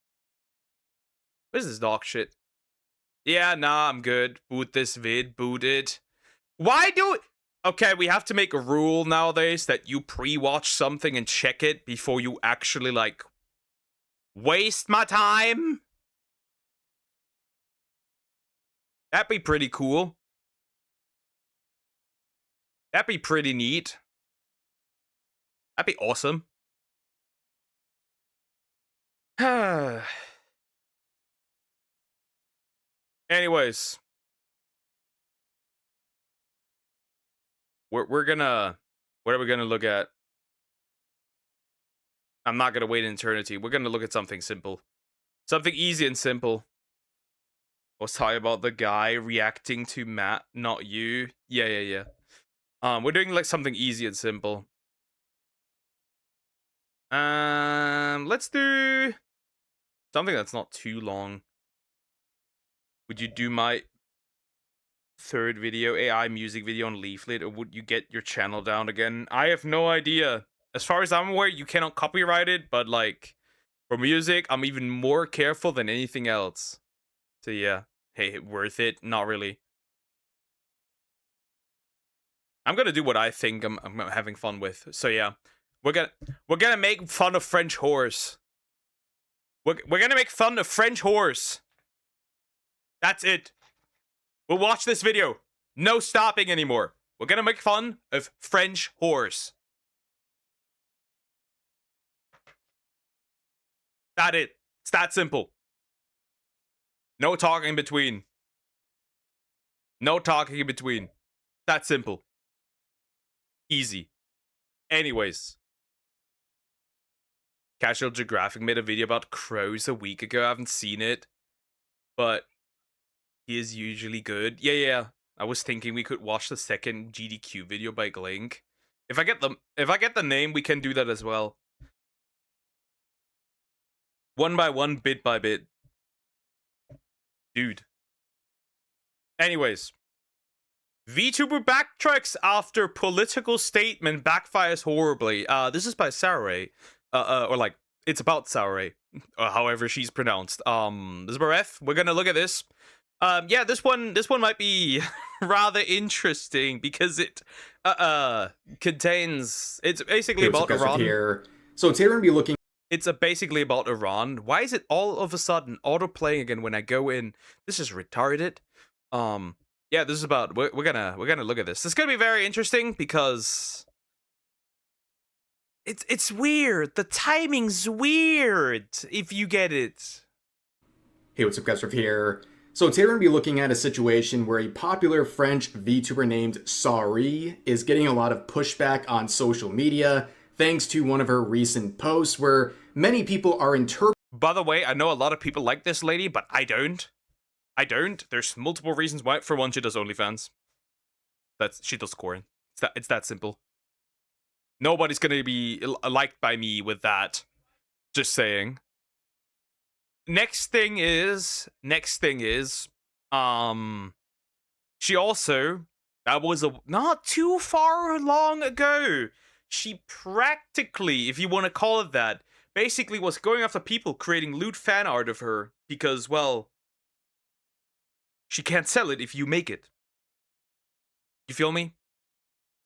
What is this dog shit? Yeah, nah, I'm good. Boot this vid. Boot it. Why do it? Okay, we have to make a rule nowadays that you pre-watch something and check it before you actually, like, waste my time. That'd be pretty cool. That'd be pretty neat. That'd be awesome. Anyways. We're gonna... What are we gonna look at? I'm not gonna wait an eternity. We're gonna look at something simple. Something easy and simple. I was talking about the guy reacting to Matt, not you. Yeah. We're doing like something easy and simple. Let's do something that's not too long. Would you do my third video, AI music video on Leaflet, or would you get your channel down again? I have no idea. As far as I'm aware, you cannot copyright it, but like for music, I'm even more careful than anything else. So yeah, hey, worth it? Not really. I'm gonna do what I think I'm having fun with. So yeah, We're gonna make fun of French whores. We're gonna make fun of French whores. That's it. We'll watch this video. No stopping anymore. We're gonna make fun of French whores. That it. It's that simple. No talking in between. No talking in between. That simple. Easy. Anyways. Casual Geographic made a video about crows a week ago. I haven't seen it. But he is usually good. Yeah. I was thinking we could watch the second GDQ video by Glink. If I get the name, we can do that as well. One by one, bit by bit. Dude. Anyways. VTuber backtracks after political statement backfires horribly. This is by Sarai. Or like, it's about Sarai. Or however she's pronounced. This is Baref. We're gonna look at this. Yeah, this one might be rather interesting because it contains, it's basically about Iran. Here. So today we're gonna be looking. It's basically about Iran. Why is it all of a sudden auto playing again when I go in? This is retarded. Yeah, this is about, we're gonna look at this. It's gonna be very interesting because it's weird. The timing's weird if you get it. Hey, what's up, guys? Here. So today we're going to be looking at a situation where a popular French VTuber named Sari is getting a lot of pushback on social media thanks to one of her recent posts where many people are interpreting. By the way, I know a lot of people like this lady, but I don't. There's multiple reasons why. For one, she does OnlyFans. She does corn. It's that simple. Nobody's gonna be liked by me with that. Just saying. Next thing is, she also, that was not too far long ago, she practically, if you want to call it that, basically was going after people creating lewd fan art of her because, well, she can't sell it if you make it. You feel me?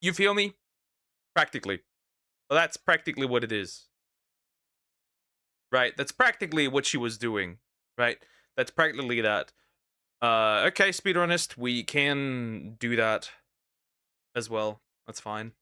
You feel me? Practically. Well, that's practically what it is. Right, that's practically what she was doing. Right, that's practically that. Okay, speedrunnist, we can do that as well. That's fine.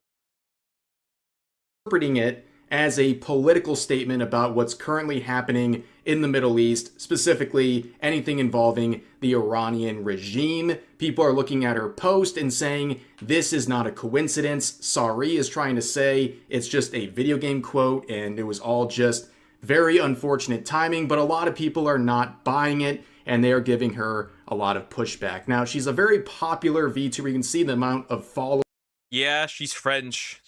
Interpreting it as a political statement about what's currently happening in the Middle East, specifically anything involving the Iranian regime. People are looking at her post and saying, this is not a coincidence. Sari is trying to say it's just a video game quote and it was all just very unfortunate timing, but a lot of people are not buying it and they are giving her a lot of pushback. Now, she's a very popular VTuber. You can see the amount of followers. Yeah, she's French.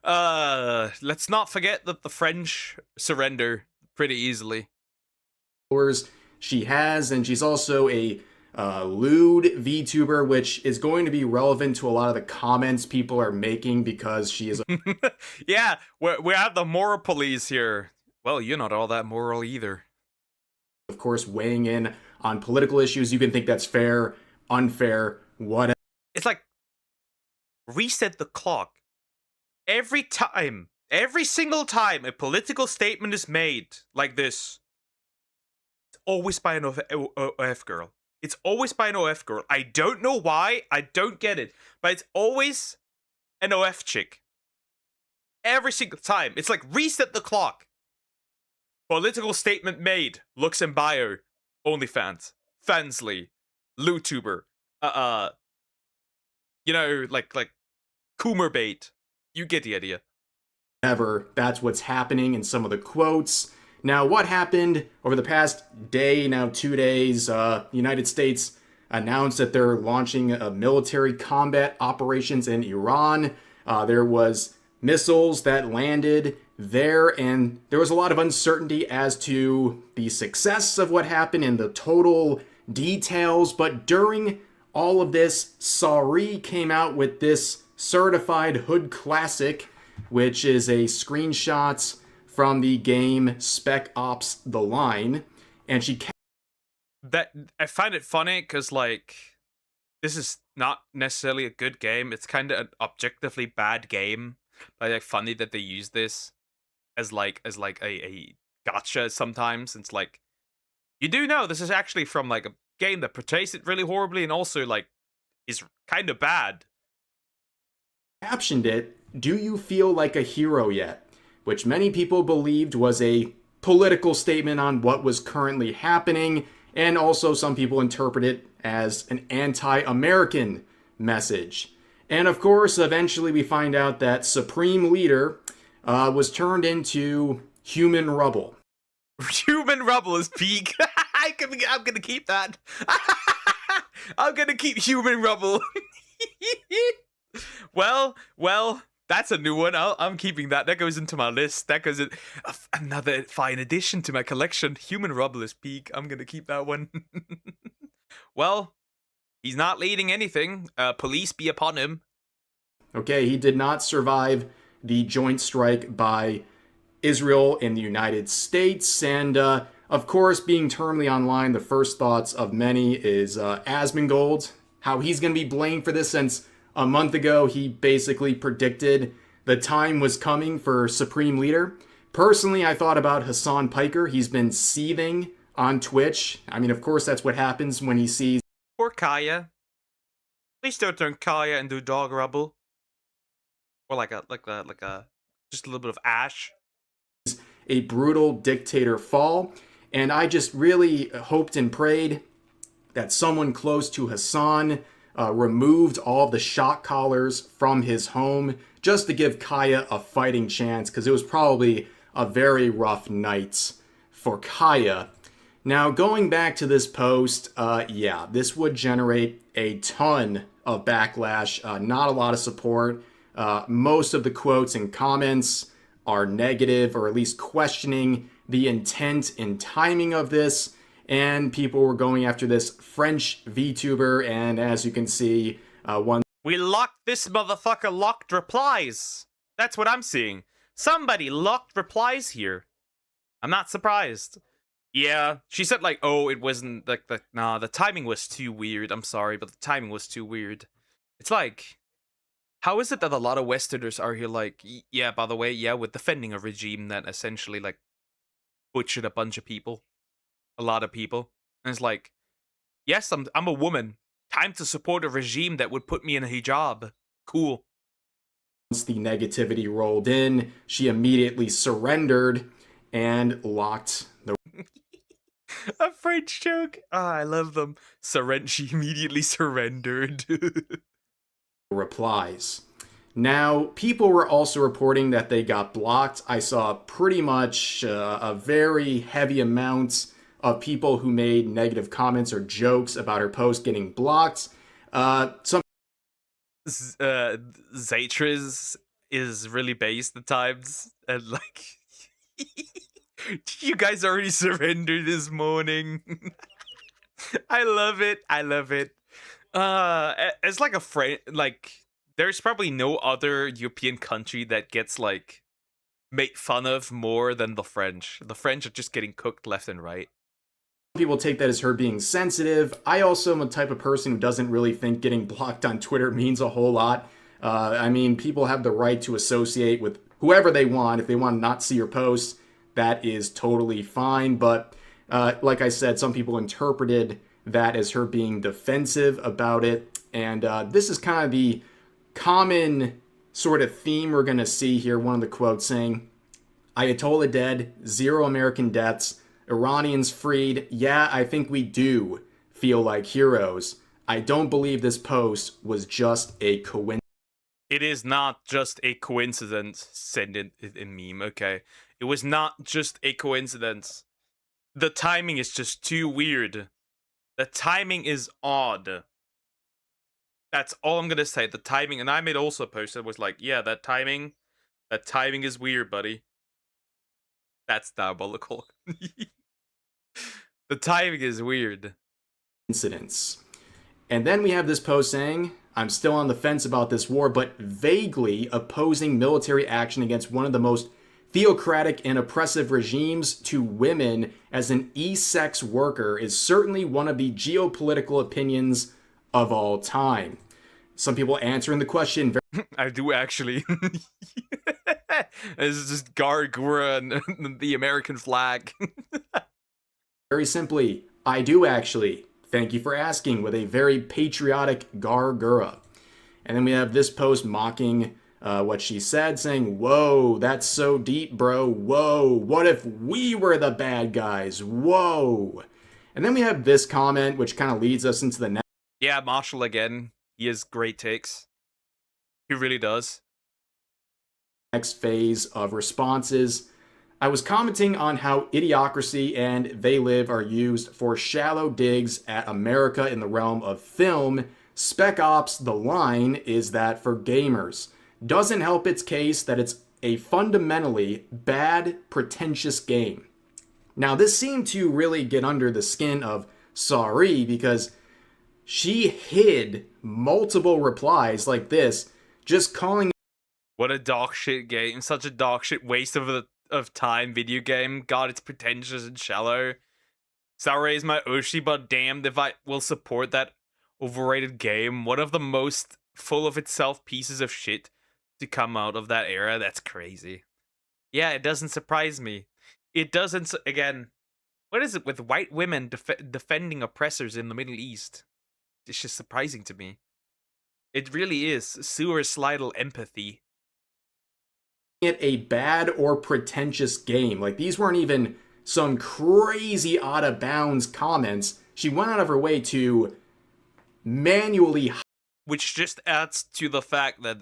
Let's not forget that the French surrender pretty easily. She has, and she's also a lewd VTuber, which is going to be relevant to a lot of the comments people are making because she is yeah, we have the moral police here. Well, you're not all that moral either. Of course, weighing in on political issues. You can think that's fair, unfair, whatever. It's like, reset the clock. Every single time a political statement is made like this, it's always by an OF girl. It's always by an OF girl. I don't know why. I don't get it. But it's always an OF chick. Every single time. It's like, reset the clock. Political statement made. Looks in bio. OnlyFans. Fansly. LewTuber. You know, like Coomer bait. You get the idea. That's what's happening in some of the quotes. Now, what happened over the past day, now 2 days, the United States announced that they're launching military combat operations in Iran. There was missiles that landed there, and there was a lot of uncertainty as to the success of what happened and the total details. But during all of this, Sari came out with this certified hood classic, which is a screenshot from the game Spec Ops: The Line, and she I find it funny because, like, this is not necessarily a good game. It's kind of an objectively bad game. like funny that they use this as like a gotcha sometimes. It's like, you do know this is actually from like a game that portrays it really horribly and also like is kind of bad. Captioned it, "Do you feel like a hero yet?" which many people believed was a political statement on what was currently happening, and also some people interpret it as an anti-American message. And of course, eventually we find out that Supreme Leader was turned into human rubble. Human rubble is peak. I'm gonna keep that. I'm gonna keep human rubble. Well, that's a new one. I'm keeping that. That goes into my list. That goes in another fine addition to my collection. Human rubble is peak. I'm gonna keep that one. Well, he's not leading anything. Police be upon him. Okay, he did not survive the joint strike by Israel and the United States. And of course, being terminally online, the first thoughts of many is Asmongold, how he's going to be blamed for this since a month ago he basically predicted the time was coming for Supreme Leader. Personally, I thought about Hassan Piker. He's been seething on Twitch. I mean, of course, that's what happens when he sees... Poor Kaya. Please don't turn Kaya into dog rubble. Or like a just a little bit of ash. A brutal dictator fall. And I just really hoped and prayed that someone close to Hassan removed all the shock collars from his home just to give Kaya a fighting chance, because it was probably a very rough night for Kaya. Now, going back to this post, yeah, this would generate a ton of backlash, not a lot of support. Most of the quotes and comments are negative, or at least questioning the intent and timing of this, and people were going after this French VTuber, and as you can see, We locked this motherfucker locked replies. That's what I'm seeing. Somebody locked replies here. I'm not surprised. Yeah, she said like, oh, it wasn't like nah, the timing was too weird. I'm sorry, but the timing was too weird. It's like, how is it that a lot of Westerners are here like, yeah, by the way, yeah, we're defending a regime that essentially like butchered a bunch of people, a lot of people, and it's like, yes, I'm a woman. Time to support a regime that would put me in a hijab. Cool. Once the negativity rolled in, she immediately surrendered and locked the... A French joke. Ah, I love them. She immediately surrendered. replies. Now, people were also reporting that they got blocked. I saw pretty much a very heavy amount of people who made negative comments or jokes about her post getting blocked. Some Zatriz is really based at times, and like, you guys already surrendered this morning. I love it. I love it. It's like a friend. Like, there's probably no other European country that gets like made fun of more than the French. The French are just getting cooked left and right. people take that as her being sensitive. I also am a type of person who doesn't really think getting blocked on Twitter means a whole lot. I mean, people have the right to associate with whoever they want. If they want to not see your posts, that is totally fine. But like I said, some people interpreted that as her being defensive about it. And this is kind of the common sort of theme we're going to see here. One of the quotes saying, Ayatollah dead, 0 American deaths, Iranians freed. Yeah, I think we do feel like heroes. I don't believe this post was just a coincidence. It is not just a coincidence, send it in meme, okay? It was not just a coincidence. The timing is just too weird. The timing is odd. That's all I'm gonna say. The timing, and I made also a post that was like, yeah, that timing is weird, buddy. That's diabolical. The timing is weird. Incidents. And then we have this post saying, I'm still on the fence about this war, but vaguely opposing military action against one of the most theocratic and oppressive regimes to women as an e-sex worker is certainly one of the geopolitical opinions of all time. some people answering the question I do actually. It's just Gargura and the American flag. very simply, I do actually. Thank you for asking, with a very patriotic Gargura. And then we have this post mocking what she said, saying, "Whoa, that's so deep, bro. Whoa, what if we were the bad guys? Whoa." And then we have this comment, which kind of leads us into the next. Yeah, Marshall again. He has great takes. He really does. Next phase of responses. I was commenting on how Idiocracy and They Live are used for shallow digs at America in the realm of film. Spec Ops, the line is that for gamers. Doesn't help its case that it's a fundamentally bad, pretentious game. Now, this seemed to really get under the skin of Sari because she hid multiple replies like this, just calling. What a dog shit game. Such a dog shit waste of time video game. God, it's pretentious and shallow. Sari is my Oshi, but damned if I will support that overrated game. One of the most full of itself pieces of shit to come out of that era. That's crazy. Yeah, it doesn't surprise me. It doesn't, again, what is it with white women defending oppressors in the Middle East? It's just surprising to me. It really is suicidal empathy. It a bad or pretentious game. Like, these weren't even some crazy out of bounds comments. She went out of her way to manually, which just adds to the fact that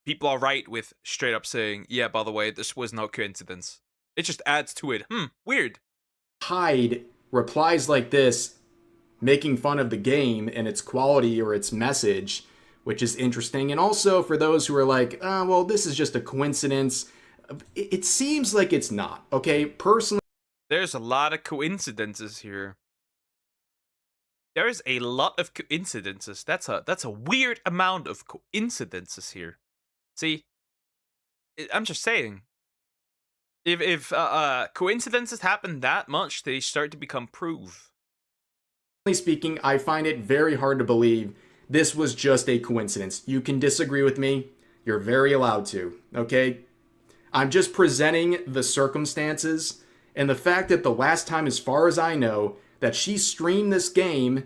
people are right with straight up saying, yeah, by the way, this was no coincidence. It just adds to it. Weird. Hide replies like this, making fun of the game and its quality or its message, which is interesting. And also for those who are like, well, this is just a coincidence. It seems like it's not, okay? Personally, there's a lot of coincidences here. There's a lot of coincidences. That's a weird amount of coincidences here. See, I'm just saying. If coincidences happen that much, they start to become proof. Speaking, I find it very hard to believe this was just a coincidence. You can disagree with me. You're very allowed to, okay? I'm just presenting the circumstances and the fact that the last time, as far as I know, that she streamed this game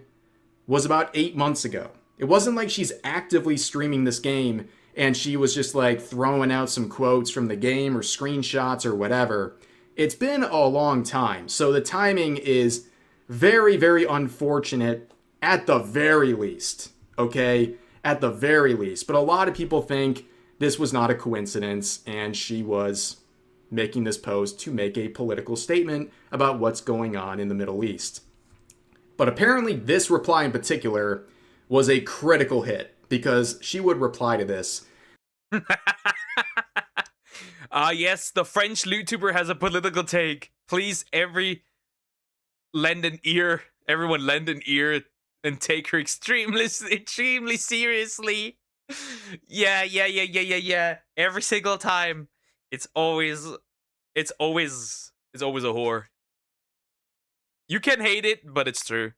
was about 8 months ago. It wasn't like she's actively streaming this game and she was just like throwing out some quotes from the game or screenshots or whatever. It's been a long time. So the timing is very, very unfortunate at the very least. Okay? At the very least. But a lot of people think this was not a coincidence and she was making this post to make a political statement about what's going on in the Middle East. But apparently this reply in particular was a critical hit because she would reply to this. Yes, the French VTuber has a political take. Please, everyone lend an ear and take her extremely seriously. Yeah. Every single time. It's always a whore. You can hate it, but it's true.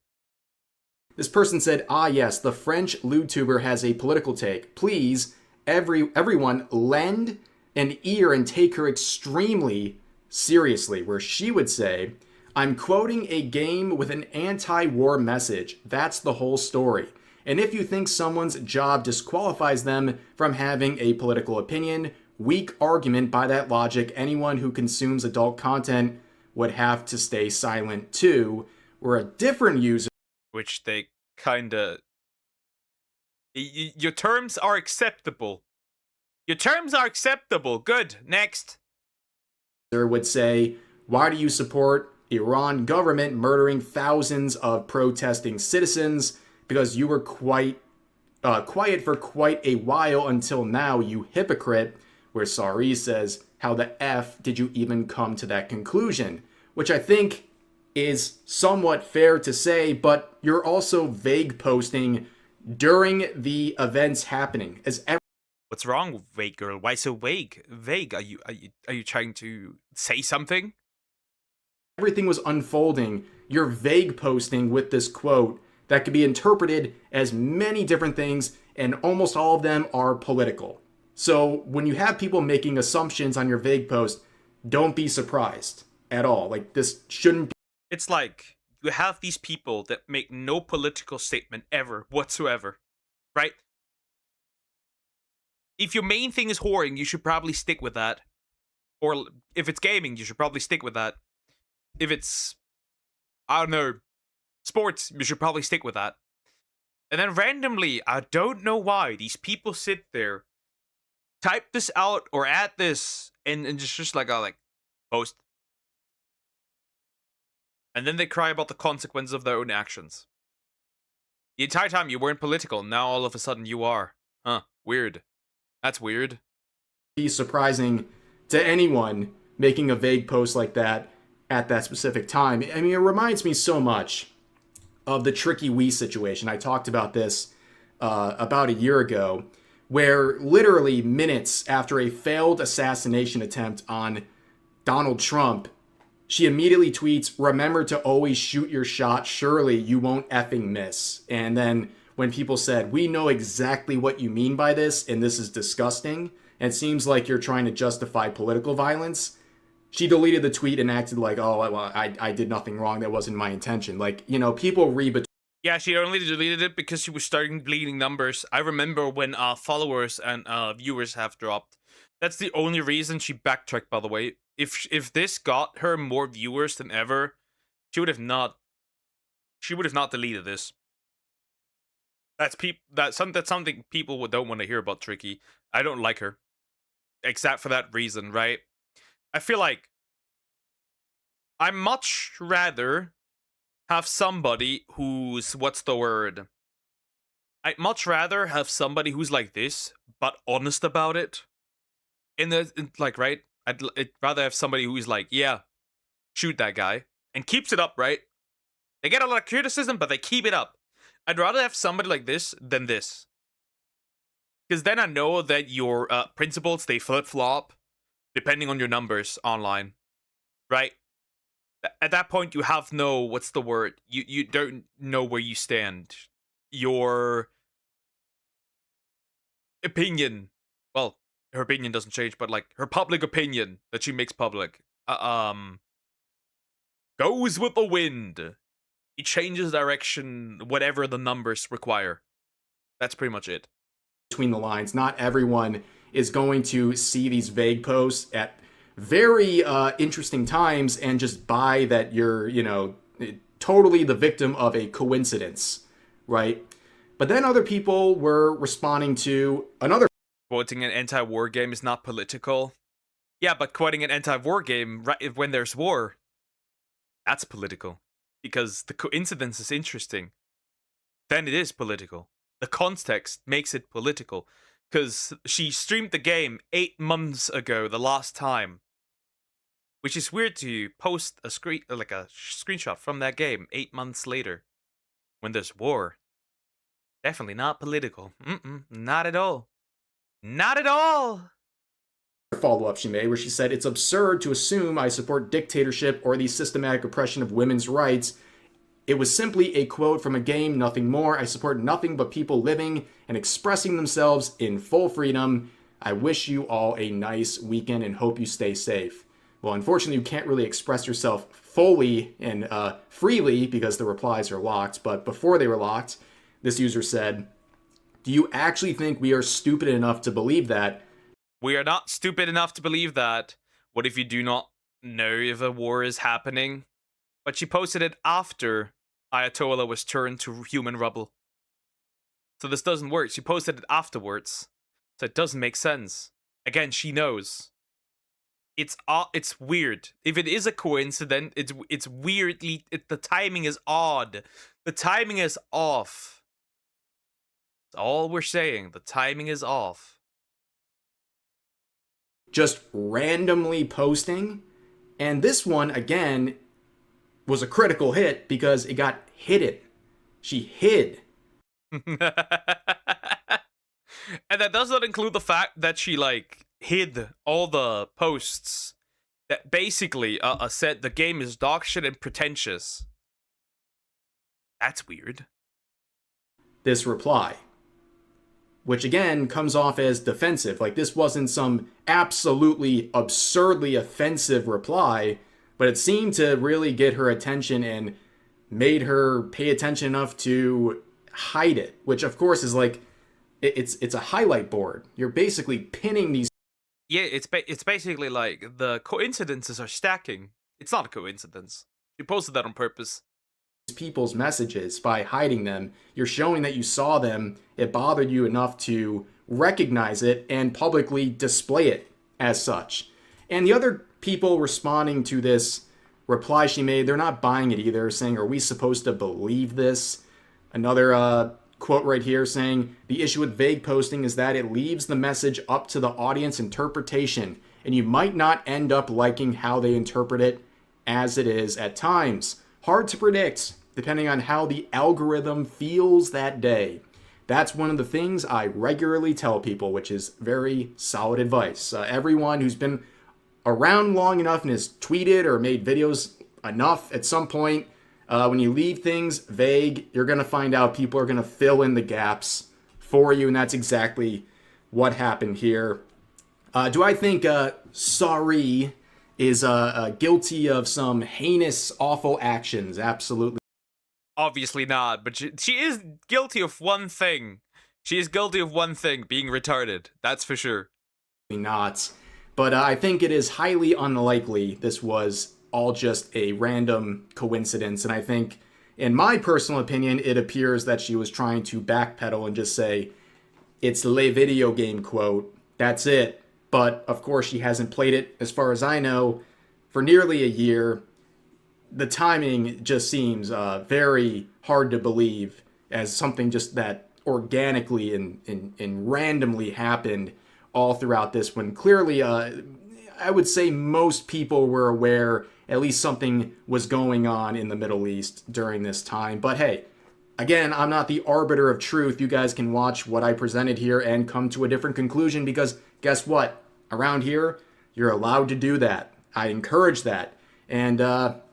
This person said, yes, the French VTuber has a political take. Please, everyone lend an ear and take her extremely seriously. Where she would say, I'm quoting a game with an anti-war message. That's the whole story. And if you think someone's job disqualifies them from having a political opinion, weak argument by that logic, anyone who consumes adult content would have to stay silent too. Where a different user, which they kinda, your terms are acceptable. Your terms are acceptable. Good. Next. Would say, why do you support Iran government murdering thousands of protesting citizens? Because you were quiet for quite a while until now, you hypocrite. Where Sari says, how the F did you even come to that conclusion? Which I think is somewhat fair to say, but you're also vague posting during the events happening. What's wrong, vague girl? Why so vague? Vague? Are you trying to say something? Everything was unfolding. You're vague posting with this quote that could be interpreted as many different things, and almost all of them are political. So when you have people making assumptions on your vague post, don't be surprised at all. Like, this shouldn't be. It's like you have these people that make no political statement ever whatsoever, right? If your main thing is whoring, you should probably stick with that. Or if it's gaming, you should probably stick with that. If it's, I don't know, sports, you should probably stick with that. And then randomly, I don't know why, these people sit there, type this out or add this, and just like, oh, like, post. And then they cry about the consequences of their own actions. The entire time you weren't political, now all of a sudden you are. Huh, weird. That's weird. Be surprising to anyone making a vague post like that at that specific time. I mean, it reminds me so much of the Tricky Wii situation. I talked about this about a year ago, where literally minutes after a failed assassination attempt on Donald Trump, she immediately tweets, "Remember to always shoot your shot. Surely you won't effing miss." And then when people said, "We know exactly what you mean by this, and this is disgusting, and it seems like you're trying to justify political violence," she deleted the tweet and acted like, "Oh, well, I did nothing wrong. That wasn't my intention." Like, you know, people read between. Yeah, she only deleted it because she was starting bleeding numbers. I remember when followers and viewers have dropped. That's the only reason she backtracked, by the way. If this got her more viewers than ever, she would have not deleted this. That's something people don't want to hear about Tricky. I don't like her. Except for that reason, right? I feel like I'd much rather have somebody who's, what's the word? I'd much rather have somebody who's like this, but honest about it. Like, right? I'd rather have somebody who's like, yeah, shoot that guy, and keeps it up, right? They get a lot of criticism, but they keep it up. I'd rather have somebody like this than this. Because then I know that your principles, they flip-flop, depending on your numbers online, right? At that point, you have no, what's the word? You don't know where you stand. Your opinion, well, her opinion doesn't change, but like her public opinion that she makes public, goes with the wind. It changes direction, whatever the numbers require. That's pretty much it. Between the lines, not everyone is going to see these vague posts at very interesting times and just buy that you're, you know, totally the victim of a coincidence, right? But then other people were responding to another. Quoting an anti-war game is not political. Yeah, but quoting an anti-war game right when there's war, that's political. Because the coincidence is interesting. Then it is political. The context makes it political. Because she streamed the game 8 months ago, the last time. Which is weird to post a screenshot from that game 8 months later. When there's war. Definitely not political. Not at all. Not at all! Follow-up she made where she said, "It's absurd to assume I support dictatorship or the systematic oppression of women's rights. It was simply a quote from a game, nothing more. I support nothing but people living and expressing themselves in full freedom. I wish you all a nice weekend and hope you stay safe." Well, unfortunately, you can't really express yourself fully and freely because the replies are locked. But before they were locked, this user said, "Do you actually think we are stupid enough to believe that?" We are not stupid enough to believe that. What if you do not know if a war is happening? But she posted it after Ayatollah was turned to human rubble. So this doesn't work. She posted it afterwards. So it doesn't make sense. Again, she knows. It's weird. If it is a coincidence, it's weirdly, the timing is odd. The timing is off. That's all we're saying. The timing is off. Just randomly posting. And this one, again, was a critical hit because it got hidden. She hid. And that does not include the fact that she, like, hid all the posts that basically said the game is dog shit and pretentious. That's weird. this reply, which again comes off as defensive. Like, this wasn't some absolutely absurdly offensive reply, but it seemed to really get her attention and made her pay attention enough to hide it, which of course is like, it's a highlight board. You're basically pinning these. Yeah, it's basically like the coincidences are stacking. It's not a coincidence. She posted that on purpose. People's messages by hiding them. You're showing that you saw them, it bothered you enough to recognize it and publicly display it as such. And the other people responding to this reply she made, they're not buying it either, saying, are we supposed to believe this? Another quote right here saying, the issue with vague posting is that it leaves the message up to the audience interpretation, and you might not end up liking how they interpret it as it is at times. Hard to predict, depending on how the algorithm feels that day. That's one of the things I regularly tell people, which is very solid advice. Everyone who's been around long enough and has tweeted or made videos enough, at some point, when you leave things vague, you're going to find out people are going to fill in the gaps for you, and that's exactly what happened here. Do I think Sorry is guilty of some heinous, awful actions? Absolutely. Obviously not, but she is guilty of one thing. She is guilty of one thing, being retarded. That's for sure. Not. But I think it is highly unlikely this was all just a random coincidence. And I think, in my personal opinion, it appears that she was trying to backpedal and just say, it's le video game quote. That's it. But, of course, she hasn't played it, as far as I know, for nearly a year. The timing just seems very hard to believe as something just that organically and randomly happened all throughout this, when clearly I would say most people were aware at least something was going on in the Middle East during this time. But hey, again, I'm not the arbiter of truth. You guys can watch what I presented here and come to a different conclusion, because guess what? Around here, you're allowed to do that. I encourage that. And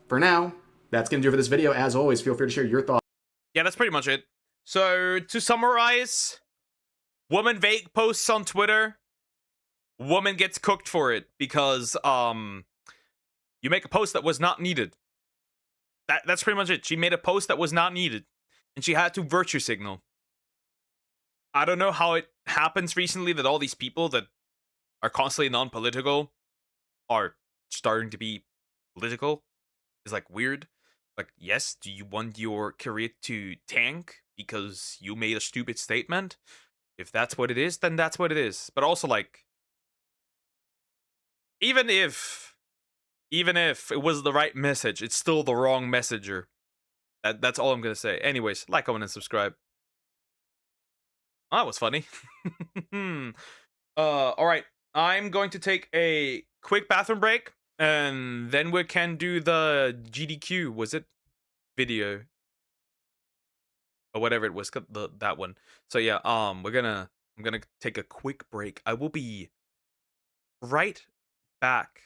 for now, that's going to do it for this video. As always, feel free to share your thoughts. Yeah, that's pretty much it. So, to summarize, woman vague posts on Twitter, woman gets cooked for it because you make a post that was not needed. That's pretty much it. She made a post that was not needed, and she had to virtue signal. I don't know how it happens recently that all these people that are constantly non-political are starting to be political. It's like weird. Like, yes, do you want your career to tank because you made a stupid statement? If that's what it is, then that's what it is. But also, like, even if it was the right message, it's still the wrong messenger. That's all I'm gonna say. Anyways, like, comment, and subscribe. Oh, that was funny. Alright. I'm going to take a quick bathroom break, and then we can do the GDQ, was it? Video. Or whatever it was, that one. So yeah, I'm gonna take a quick break. I will be right back.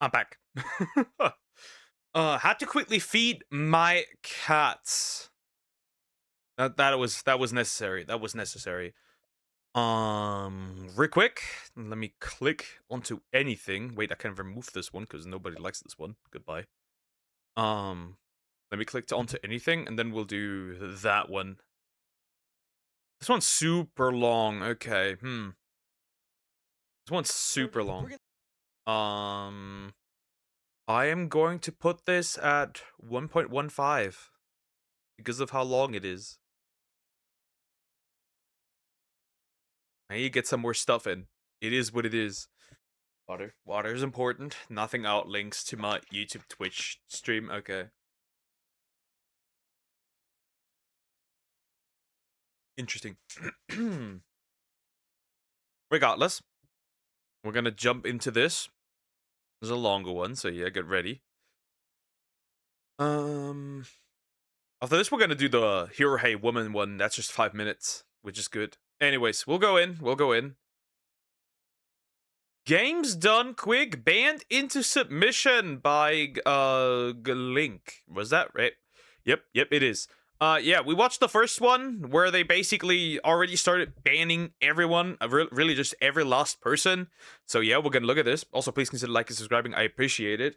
I'm back. Had to quickly feed my cats. That was necessary. That was necessary. Real quick, let me click onto anything. Wait, I can remove this one because nobody likes this one. Goodbye. Let me click onto anything, and then we'll do that one. This one's super long. Okay, This one's super long. I am going to put this at 1.15 because of how long it is. I need to get some more stuff in. It is what it is. Water is important. Nothing outlinks to my YouTube, Twitch stream. Okay. Interesting. Regardless, we're gonna jump into this. There's a longer one, so yeah, get ready. After this, we're gonna do the Hero Hey Woman one. That's just 5 minutes, which is good. Anyways, we'll go in. We'll go in. Games done quick. Banned into submission by Link. Was that right? Yep, it is. Yeah, we watched the first one where they basically already started banning everyone, really just every last person. So yeah, we're gonna look at this. Also, please consider liking and subscribing. I appreciate it.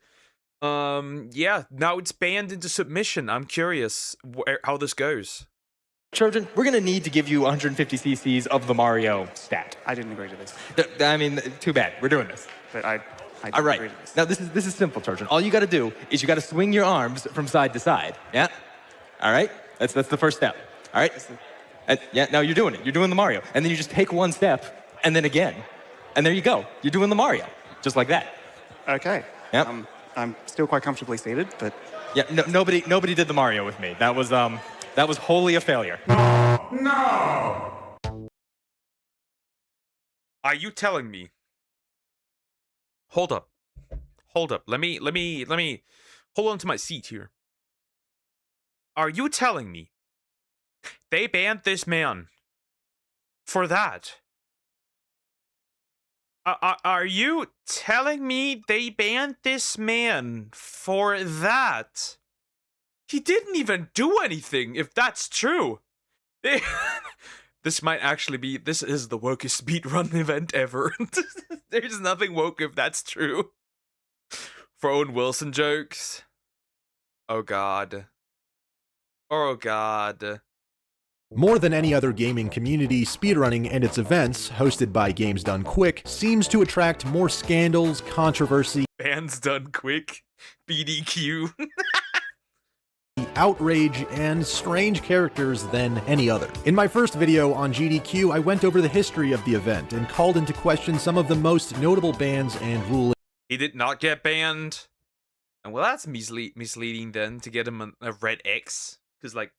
Yeah, now it's banned into submission. I'm curious how this goes. Trojan, we're gonna need to give you 150 cc's of the Mario stat. I didn't agree to this. I mean, too bad. We're doing this. But I All right. Now this is simple, Trojan. All you got to do is you got to swing your arms from side to side. Yeah. All right. That's the first step. All right. And yeah. Now you're doing it. You're doing the Mario, and then you just take one step, and then again, and there you go. You're doing the Mario, just like that. Okay. Yeah. I'm still quite comfortably seated, but yeah. Nobody did the Mario with me. That was wholly a failure. No! Are you telling me? Hold up. Let me hold on to my seat here. Are you telling me they banned this man for that? Are you telling me they banned this man for that? He didn't even do anything, if that's true. This might actually be... This is the wokest speedrun event ever. There's nothing woke if that's true. For Owen Wilson jokes. Oh god. Oh god. More than any other gaming community, speedrunning and its events, hosted by Games Done Quick, seems to attract more scandals, controversy, Bands done quick. BDQ. outrage, and strange characters than any other. In my first video on GDQ, I went over the history of the event and called into question some of the most notable bans and rulings. He did not get banned. And well, that's misleading then to get him a red X. Because, like,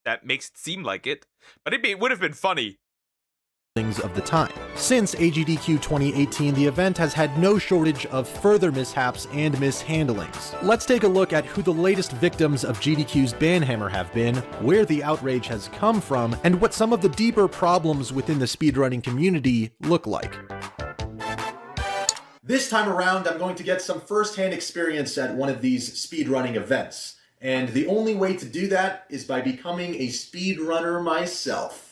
that makes it seem like it. But it would have been funny. Of the time. Since AGDQ 2018, the event has had no shortage of further mishaps and mishandlings. Let's take a look at who the latest victims of GDQ's banhammer have been, where the outrage has come from, and what some of the deeper problems within the speedrunning community look like. This time around, I'm going to get some first-hand experience at one of these speedrunning events. And the only way to do that is by becoming a speedrunner myself.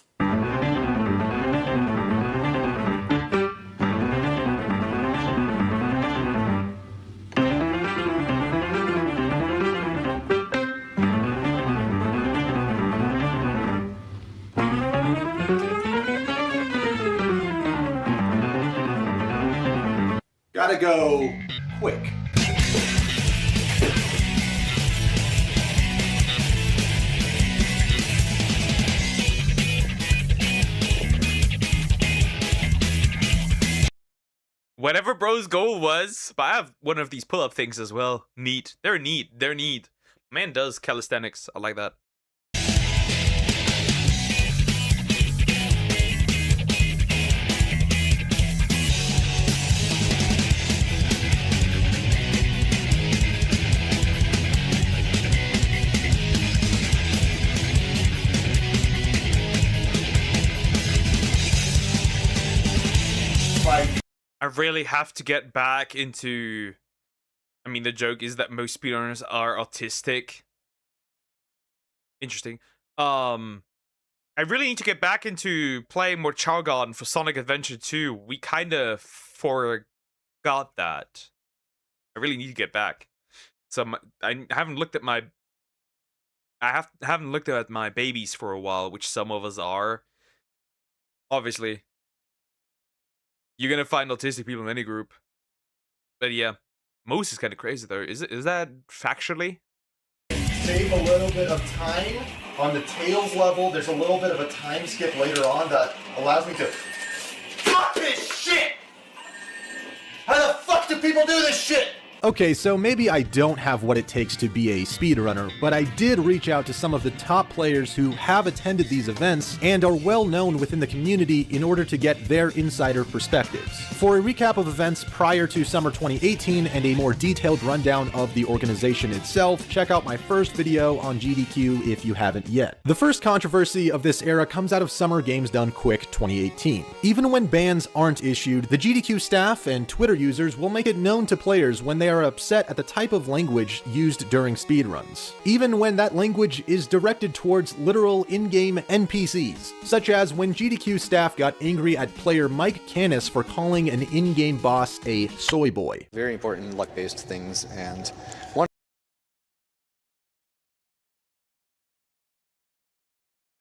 Gotta go quick. Whatever bro's goal was, but I have one of these pull-up things as well. Neat. They're neat. They're neat. Man does calisthenics. I like that. I really have to get back into mean, the joke is that most speedrunners are autistic. Interesting. I really need to get back into playing more Chow Garden for Sonic Adventure 2. We kind of forgot that. I really need to get back. So I haven't looked at my... haven't looked at my babies for a while, which some of us are. Obviously. You're gonna find autistic people in any group. But yeah. Most is kind of crazy though. Is that factually? Save a little bit of time on the Tails level. There's a little bit of a time skip later on that allows me to... Fuck this shit! How the fuck do people do this shit? Okay, so maybe I don't have what it takes to be a speedrunner, but I did reach out to some of the top players who have attended these events and are well known within the community in order to get their insider perspectives. For a recap of events prior to summer 2018 and a more detailed rundown of the organization itself, check out my first video on GDQ if you haven't yet. The first controversy of this era comes out of Summer Games Done Quick 2018. Even when bans aren't issued, the GDQ staff and Twitter users will make it known to players when they are upset at the type of language used during speedruns, even when that language is directed towards literal in-game NPCs, such as when GDQ staff got angry at player Mike Canis for calling an in-game boss a soy boy. Very important luck-based things, and one...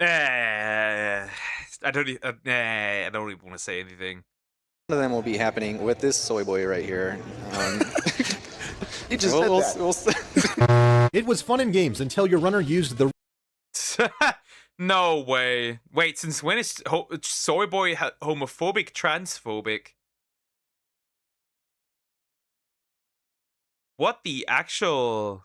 I don't even want to say anything. One of them will be happening with this soy boy right here. You just It was fun in games until your runner used the... No way. Wait, since when is soy boy homophobic, transphobic? What the actual...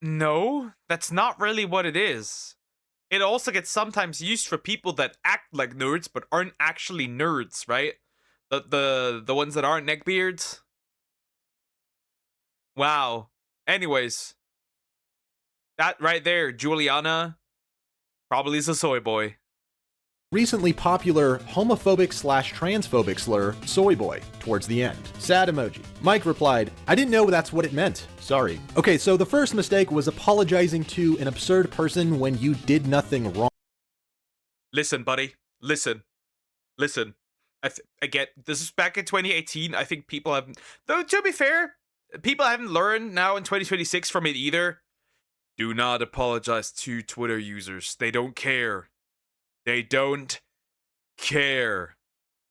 No, that's not really what it is. It also gets sometimes used for people that act like nerds but aren't actually nerds, right? The ones that aren't neckbeards. Wow. Anyways, that right there, Juliana, probably is a soy boy. Recently popular homophobic/transphobic slur, soy boy, towards the end. Sad emoji. Mike replied, I didn't know that's what it meant. Sorry. Okay, so the first mistake was apologizing to an absurd person when you did nothing wrong. Listen, buddy. Listen. I get, this is back in 2018. I think people haven't, though to be fair, people haven't learned now in 2026 from it either. Do not apologize to Twitter users. They don't care. They don't care.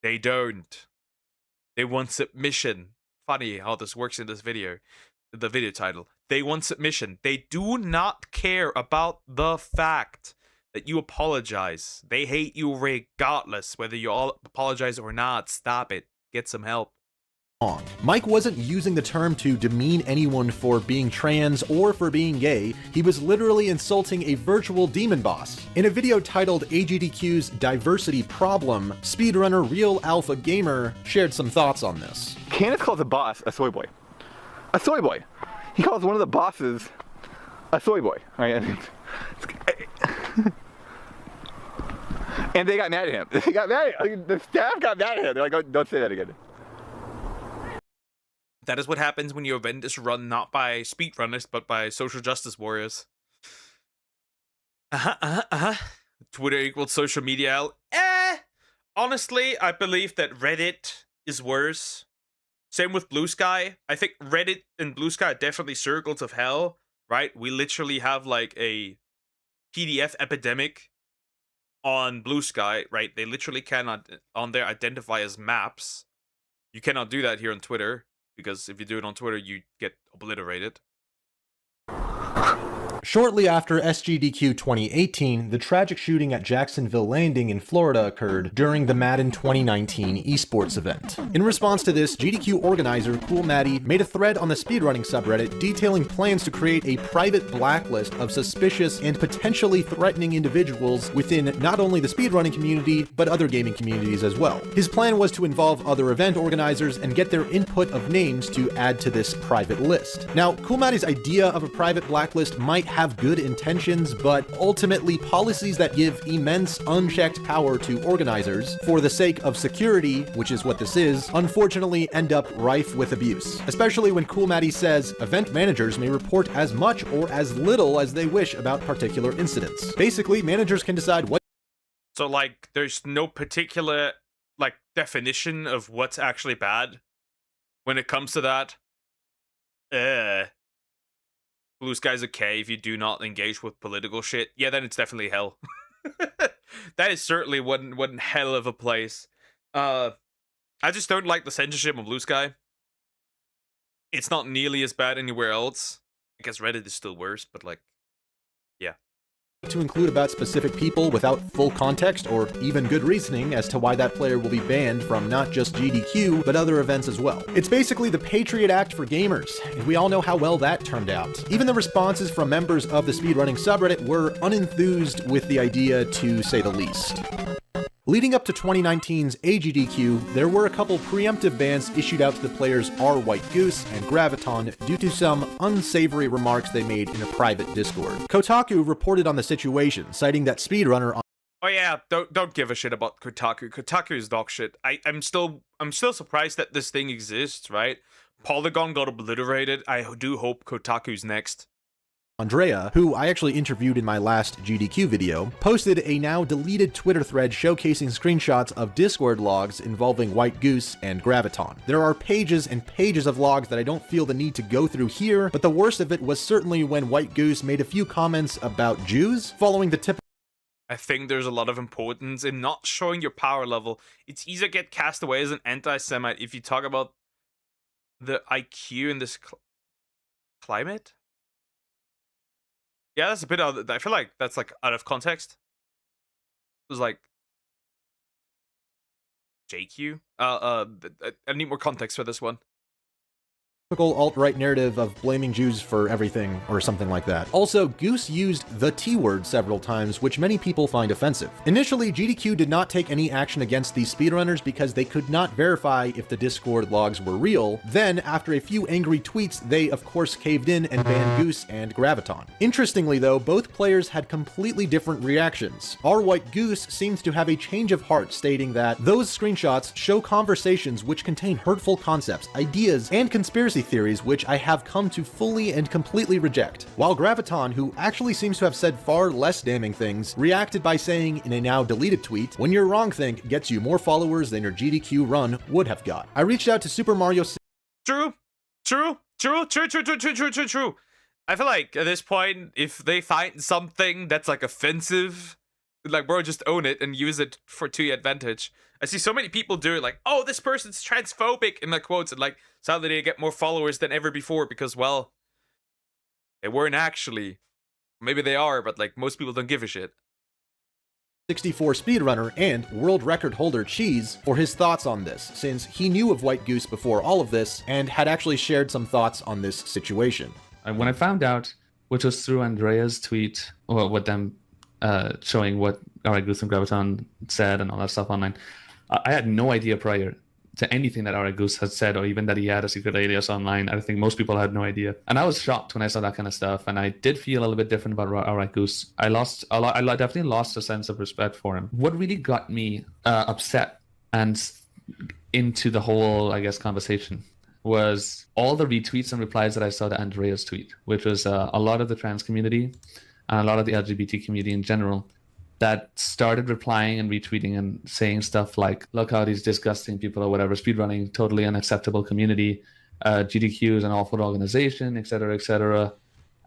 They don't. They want submission. Funny how this works in this video. The video title. They want submission. They do not care about the fact that you apologize. They hate you regardless, whether you all apologize or not. Stop it. Get some help. Mike wasn't using the term to demean anyone for being trans or for being gay. He was literally insulting a virtual demon boss. In a video titled AGDQ's Diversity Problem, speedrunner Real Alpha Gamer shared some thoughts on this. Canis calls a boss a soy boy. A soy boy. He calls one of the bosses a soy boy. Right? And they got mad at him. They got mad at him. The staff got mad at him. They're like, oh, don't say that again. That is what happens when your event is run not by speedrunners, but by social justice warriors. Twitter equals social media. Honestly, I believe that Reddit is worse. Same with Blue Sky. I think Reddit and Blue Sky are definitely circles of hell, right? We literally have like a PDF epidemic on Blue Sky, right? They literally cannot on there identify as maps. You cannot do that here on Twitter, because if you do it on Twitter, you get obliterated. Shortly after SGDQ 2018, the tragic shooting at Jacksonville Landing in Florida occurred during the Madden 2019 esports event. In response to this, GDQ organizer Cool Maddie made a thread on the speedrunning subreddit detailing plans to create a private blacklist of suspicious and potentially threatening individuals within not only the speedrunning community, but other gaming communities as well. His plan was to involve other event organizers and get their input of names to add to this private list. Now, Cool Maddie's idea of a private blacklist might have good intentions, but ultimately policies that give immense unchecked power to organizers for the sake of security, which is what this is, unfortunately end up rife with abuse. Especially when Cool Maddie says event managers may report as much or as little as they wish about particular incidents. Basically, managers can decide what. So, like, there's no particular, like, definition of what's actually bad when it comes to that. Blue Sky's okay if you do not engage with political shit. Yeah, then it's definitely hell. That is certainly one hell of a place. I just don't like the censorship on Blue Sky. It's not nearly as bad anywhere else. I guess Reddit is still worse, but like, yeah. To include about specific people without full context or even good reasoning as to why that player will be banned from not just GDQ, but other events as well. It's basically the Patriot Act for gamers, and we all know how well that turned out. Even the responses from members of the speedrunning subreddit were unenthused with the idea, to say the least. Leading up to 2019's AGDQ, there were a couple preemptive bans issued out to the players R. White Goose and Graviton due to some unsavory remarks they made in a private Discord. Kotaku reported on the situation, citing that speedrunner on. Oh yeah, don't give a shit about Kotaku. Kotaku is dog shit. I'm still surprised that this thing exists, right? Polygon got obliterated. I do hope Kotaku's next. Andrea, who I actually interviewed in my last GDQ video, posted a now deleted Twitter thread showcasing screenshots of Discord logs involving White Goose and Graviton. There are pages and pages of logs that I don't feel the need to go through here, but the worst of it was certainly when White Goose made a few comments about Jews, following the typical. I think there's a lot of importance in not showing your power level. It's easy to get cast away as an anti-Semite if you talk about the IQ in this climate. Yeah, that's a bit out. I feel like that's like out of context. It was like JQ. I need more context for this one. Alt-right narrative of blaming Jews for everything or something like that. Also, Goose used the T-word several times, which many people find offensive. Initially, GDQ did not take any action against these speedrunners because they could not verify if the Discord logs were real. Then, after a few angry tweets, they of course caved in and banned Goose and Graviton. Interestingly though, both players had completely different reactions. Our White Goose seems to have a change of heart, stating that those screenshots show conversations which contain hurtful concepts, ideas, and conspiracy theories which I have come to fully and completely reject. While Graviton, who actually seems to have said far less damning things, reacted by saying in a now deleted tweet, "When your wrong think gets you more followers than your GDQ run would have got." I reached out to Super Mario. True. I feel like at this point, if they find something that's like offensive, like, bro, just own it and use it to your advantage. I see so many people do it, like, oh, this person's transphobic in the quotes, and like, sadly they get more followers than ever before because, well, they weren't actually. Maybe they are, but like, most people don't give a shit. 64 speedrunner and world record holder Cheese for his thoughts on this, since he knew of White Goose before all of this and had actually shared some thoughts on this situation. When I found out, which was through Andrea's tweet, or with them showing what Alright Goose and Graviton said and all that stuff online, I had no idea prior to anything that Alright Goose had said, or even that he had a secret alias online. I think most people had no idea. And I was shocked when I saw that kind of stuff, and I did feel a little bit different about Alright Goose. I definitely lost a sense of respect for him. What really got me upset and into the whole, I guess, conversation was all the retweets and replies that I saw to Andrea's tweet, which was a lot of the trans community and a lot of the LGBT community in general that started replying and retweeting and saying stuff like, look how these disgusting people or whatever, speedrunning, totally unacceptable community, GDQ is an awful organization, etc.,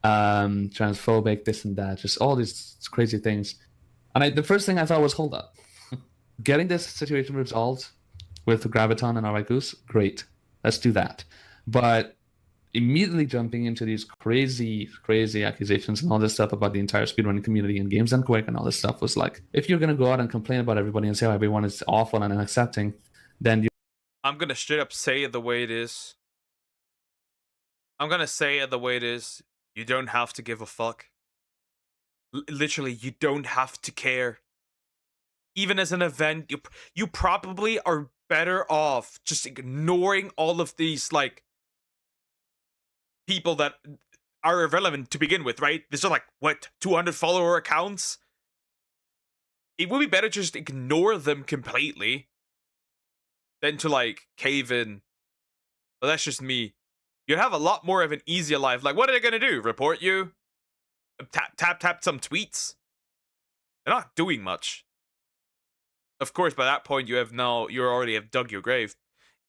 transphobic, this and that, just all these crazy things. And the first thing I thought was, hold up. Getting this situation resolved with Graviton and Alright Goose, great. Let's do that. But immediately jumping into these crazy accusations and all this stuff about the entire speedrunning community and Games Done Quick and all this stuff was like, if you're going to go out and complain about everybody and say how everyone is awful and unaccepting, then I'm going to straight up say it the way it is. I'm going to say it the way it is. You don't have to give a fuck. Literally, you don't have to care. Even as an event, you probably are better off just ignoring all of these, like, people that are irrelevant to begin with, right? These are like, what, 200 follower accounts? It would be better to just ignore them completely than to, like, cave in. But that's just me. You'd have a lot more of an easier life. Like, what are they gonna do? Report you? Tap some tweets? They're not doing much. Of course, by that point, you already have dug your grave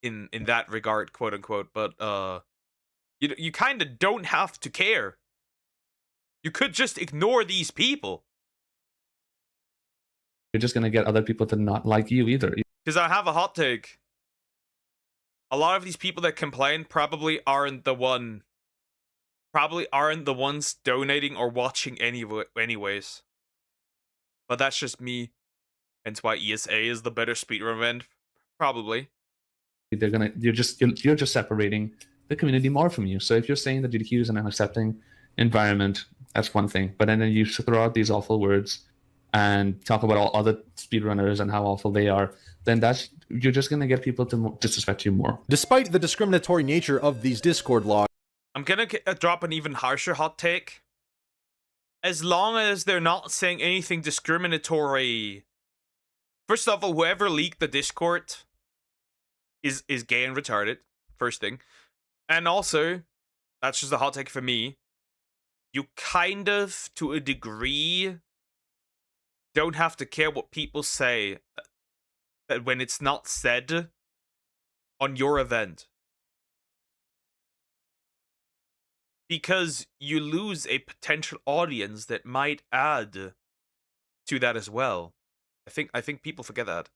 in that regard, quote unquote. But you kind of don't have to care. You could just ignore these people. You're just gonna get other people to not like you either. Because I have a hot take. A lot of these people that complain probably aren't the ones donating or watching anyways. But that's just me. Hence why ESA is the better speedrun event. Probably. You're just separating the community more from you. So if you're saying that GDQ is an unaccepting environment, that's one thing. But then you throw out these awful words and talk about all other speedrunners and how awful they are, then you're just going to get people to disrespect you more. Despite the discriminatory nature of these Discord logs, I'm going to drop an even harsher hot take. As long as they're not saying anything discriminatory. First of all, whoever leaked the Discord is gay and retarded, first thing. And also, that's just a hot take for me, you kind of, to a degree, don't have to care what people say when it's not said on your event. Because you lose a potential audience that might add to that as well. I think people forget that.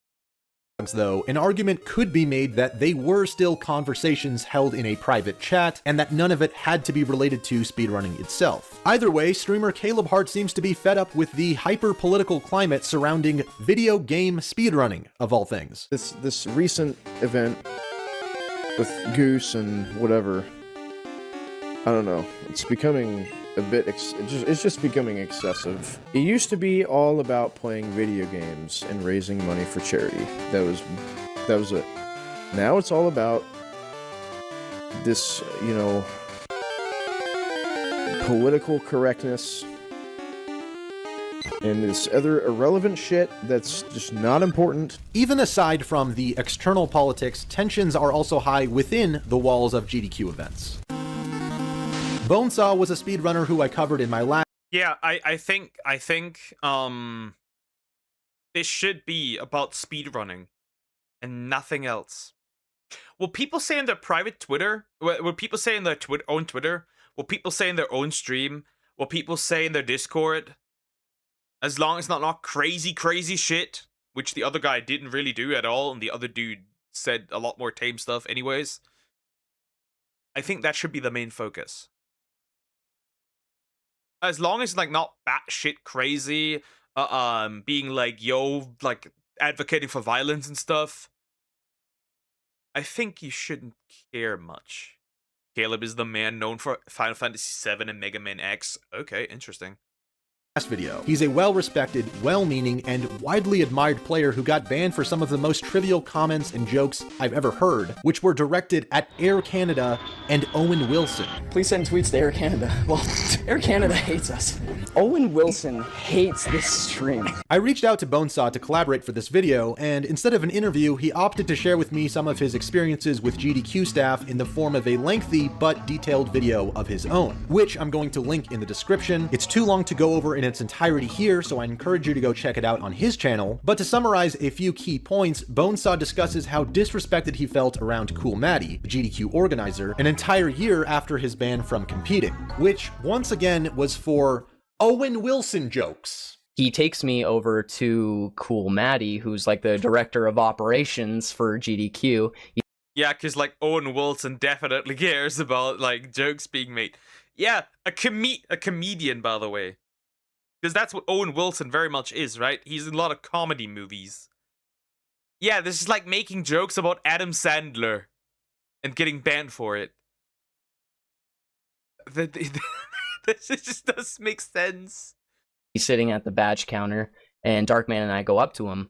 though, an argument could be made that they were still conversations held in a private chat, and that none of it had to be related to speedrunning itself. Either way, streamer Caleb Hart seems to be fed up with the hyper-political climate surrounding video game speedrunning, of all things. This recent event with Goose and whatever, I don't know, it's becoming a bit, it's just becoming excessive. It used to be all about playing video games and raising money for charity. That was it. Now it's all about this, you know, political correctness and this other irrelevant shit that's just not important. Even aside from the external politics, tensions are also high within the walls of GDQ events. Bonesaw was a speedrunner who I covered in my last... Yeah, I think this should be about speedrunning and nothing else. Will people say in their private Twitter? Will people say in their own Twitter? Will people say in their own stream? Will people say in their Discord? As long as not crazy shit, which the other guy didn't really do at all, and the other dude said a lot more tame stuff anyways. I think that should be the main focus. As long as, like, not batshit crazy, being like, yo, like, advocating for violence and stuff, I think you shouldn't care much. Caleb is the man known for Final Fantasy VII and Mega Man X. Okay, interesting. Video. He's a well-respected, well-meaning, and widely admired player who got banned for some of the most trivial comments and jokes I've ever heard, which were directed at Air Canada and Owen Wilson. Please send tweets to Air Canada. Well, Air Canada hates us. Owen Wilson hates this stream. I reached out to Bonesaw to collaborate for this video, and instead of an interview, he opted to share with me some of his experiences with GDQ staff in the form of a lengthy but detailed video of his own, which I'm going to link in the description. It's too long to go over in its entirety here, so I encourage you to go check it out on his channel. But to summarize a few key points, Bonesaw discusses how disrespected he felt around Cool Maddie, the GDQ organizer, an entire year after his ban from competing, which once again was for Owen Wilson jokes. He takes me over to Cool Maddie, who's like the director of operations for GDQ. Yeah, because like Owen Wilson definitely cares about like jokes being made. Yeah, a comedian, by the way. Because that's what Owen Wilson very much is, right? He's in a lot of comedy movies. Yeah, this is like making jokes about Adam Sandler and getting banned for it. This just does make sense. He's sitting at the badge counter, and Darkman and I go up to him.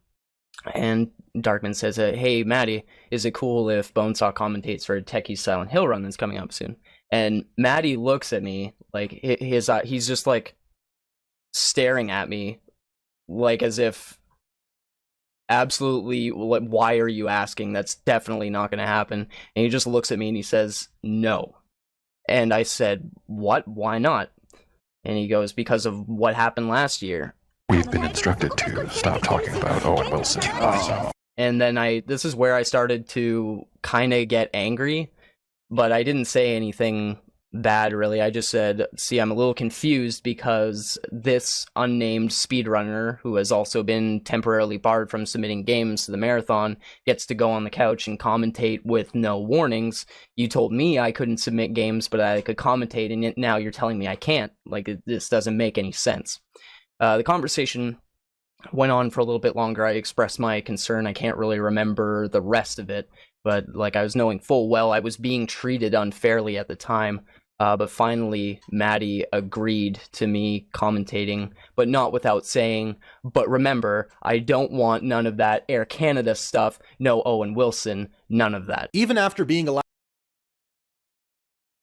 And Darkman says, hey, Maddie, is it cool if Bonesaw commentates for a Techie Silent Hill run that's coming up soon? And Maddie looks at me like he's just like staring at me like as if absolutely, why are you asking? That's definitely not going to happen. And he just looks at me and he says, no. And I said, what? Why not? And he goes, because of what happened last year. We've been instructed to stop talking about Owen Wilson. And then this is where I started to kind of get angry, but I didn't say anything bad, really. I just said, see, I'm a little confused because this unnamed speedrunner, who has also been temporarily barred from submitting games to the marathon, gets to go on the couch and commentate with no warnings. You told me I couldn't submit games, but I could commentate, and now you're telling me I can't. Like, this doesn't make any sense. The conversation went on for a little bit longer. I expressed my concern. I can't really remember the rest of it, but like I was knowing full well I was being treated unfairly at the time. But finally, Maddie agreed to me commentating, but not without saying, but remember, I don't want none of that Air Canada stuff, no Owen Wilson, none of that. Even after being allowed...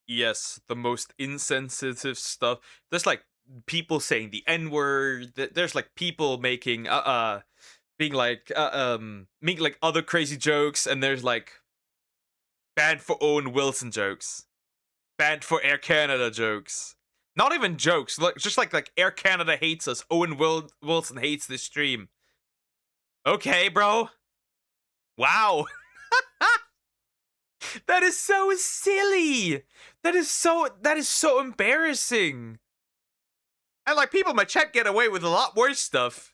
Yes, the most insensitive stuff. There's like people saying the N-word, there's like people making, being like, making like other crazy jokes, and there's like banned for Owen Wilson jokes. Banned for Air Canada jokes. Not even jokes, just like Air Canada hates us. Owen Wilson hates this stream. Okay, bro. Wow. That is so silly. That is so embarrassing. And like people in my chat get away with a lot worse stuff.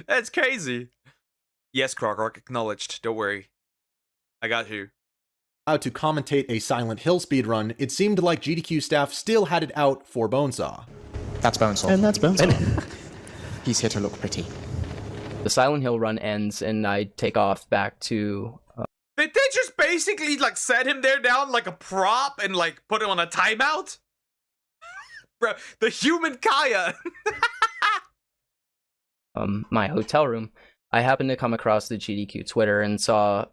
That's crazy. Yes, Krogork, acknowledged. Don't worry. I got you. To commentate a Silent Hill speedrun, it seemed like GDQ staff still had it out for Bonesaw. That's Bonesaw. And that's Bonesaw. He's here to look pretty. The Silent Hill run ends, and I take off back to... Did they just basically like set him there down like a prop and like put him on a timeout? Bro, the human Kaya! My hotel room. I happened to come across the GDQ Twitter and saw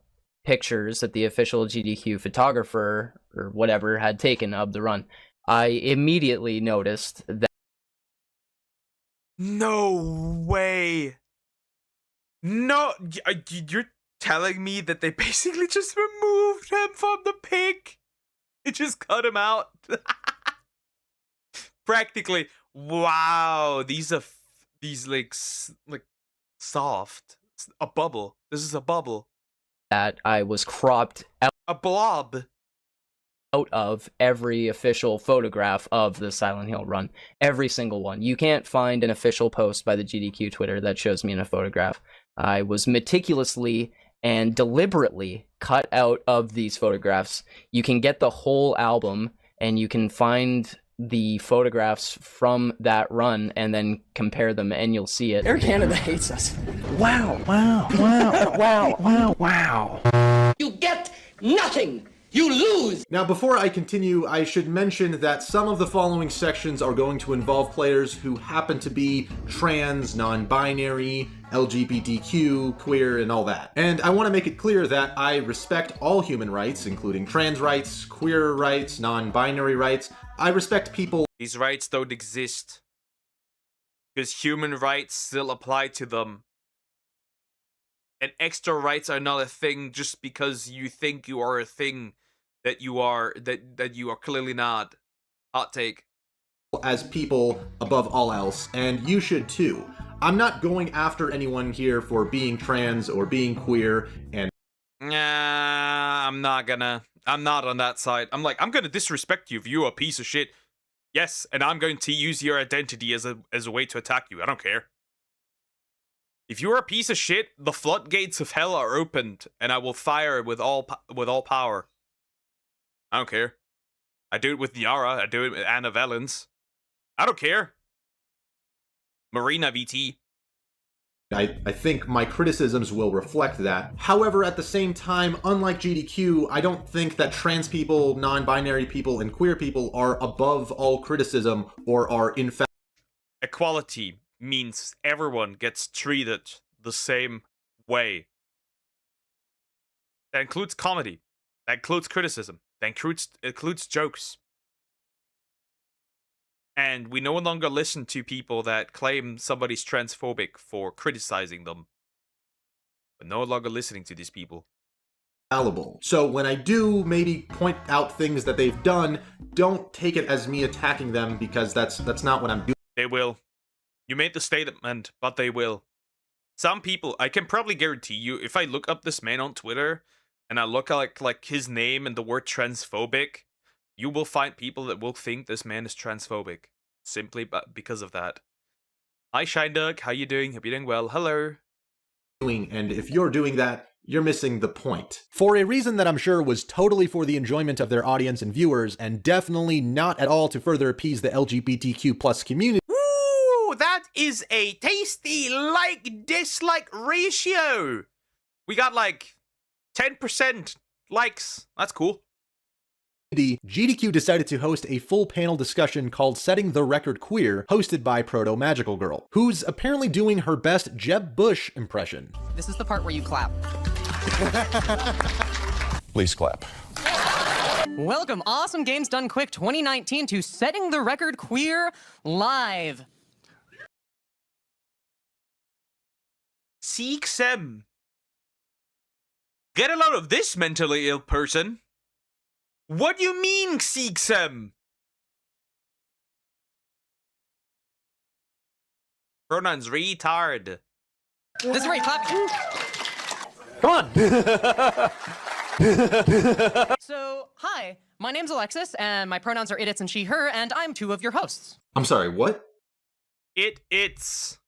pictures that the official GDQ photographer or whatever had taken of the run. I immediately noticed that... No way! No, you're telling me that they basically just removed him from the pic? It just cut him out? Practically. Wow, these are like soft. A bubble. This is a bubble. That I was cropped out. A blob. Out of every official photograph of the Silent Hill run. Every single one. You can't find an official post by the GDQ Twitter that shows me in a photograph. I was meticulously and deliberately cut out of these photographs. You can get the whole album and you can find the photographs from that run and then compare them and you'll see it. Air Canada hates us. Wow, wow, wow, wow, wow, wow. You get nothing. You lose! Now, before I continue, I should mention that some of the following sections are going to involve players who happen to be trans, non-binary, LGBTQ, queer, and all that. And I want to make it clear that I respect all human rights, including trans rights, queer rights, non-binary rights. I respect people. These rights don't exist. Because human rights still apply to them. And extra rights are not a thing just because you think you are a thing that you are clearly not. Hot take. As people above all else, and you should too. I'm not going after anyone here for being trans or being queer, and nah, I'm not on that side. I'm gonna disrespect you if you're a piece of shit. Yes, and I'm going to use your identity as a way to attack you. I don't care. If you're a piece of shit, the floodgates of hell are opened, and I will fire with all power. I don't care. I do it with Yara. I do it with Anna Valens. I don't care. Marina VT. I think my criticisms will reflect that. However, at the same time, unlike GDQ, I don't think that trans people, non-binary people, and queer people are above all criticism or are in fact... Equality means everyone gets treated the same way. That includes comedy. That includes criticism. that includes jokes. And we no longer listen to people that claim somebody's transphobic for criticizing them. We're no longer listening to these people. Fallible. So when I do maybe point out things that they've done, don't take it as me attacking them, because that's not what I'm doing. They will. You made the statement, but they will. Some people, I can probably guarantee you, if I look up this man on Twitter and I look at like his name and the word transphobic, you will find people that will think this man is transphobic simply because of that. Hi Shindug, how you doing? Hope you're doing well. Hello. And if you're doing that, you're missing the point. For a reason that I'm sure was totally for the enjoyment of their audience and viewers, and definitely not at all to further appease the LGBTQ+ community. Ooh, that is a tasty like-dislike ratio. We got like 10% likes. That's cool. GDQ decided to host a full panel discussion called Setting the Record Queer, hosted by Proto Magical Girl, who's apparently doing her best Jeb Bush impression. This is the part where you clap. Please clap. Welcome, Awesome Games Done Quick 2019 to Setting the Record Queer Live. Seek Sem. Get a load of this, mentally ill person. What do you mean, Seek Sem? Pronouns retard. This is where you clap. Come on! So, hi, my name's Alexis, and my pronouns are it, its, and she, her, and I'm two of your hosts. I'm sorry, what? It's.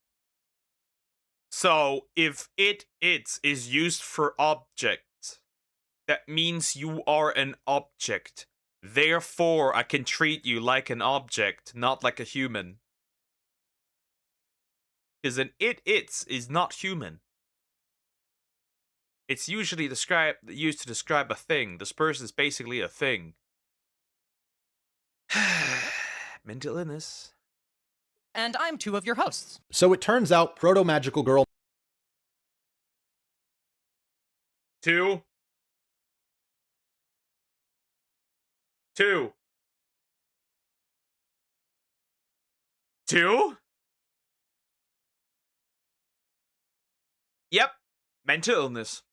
So, if it's is used for object, that means you are an object. Therefore, I can treat you like an object, not like a human. Because an it's is not human. It's usually used to describe a thing. This person is basically a thing. Mental illness. And I'm two of your hosts. So it turns out Proto Magical Girl. Two. Yep. Mental illness.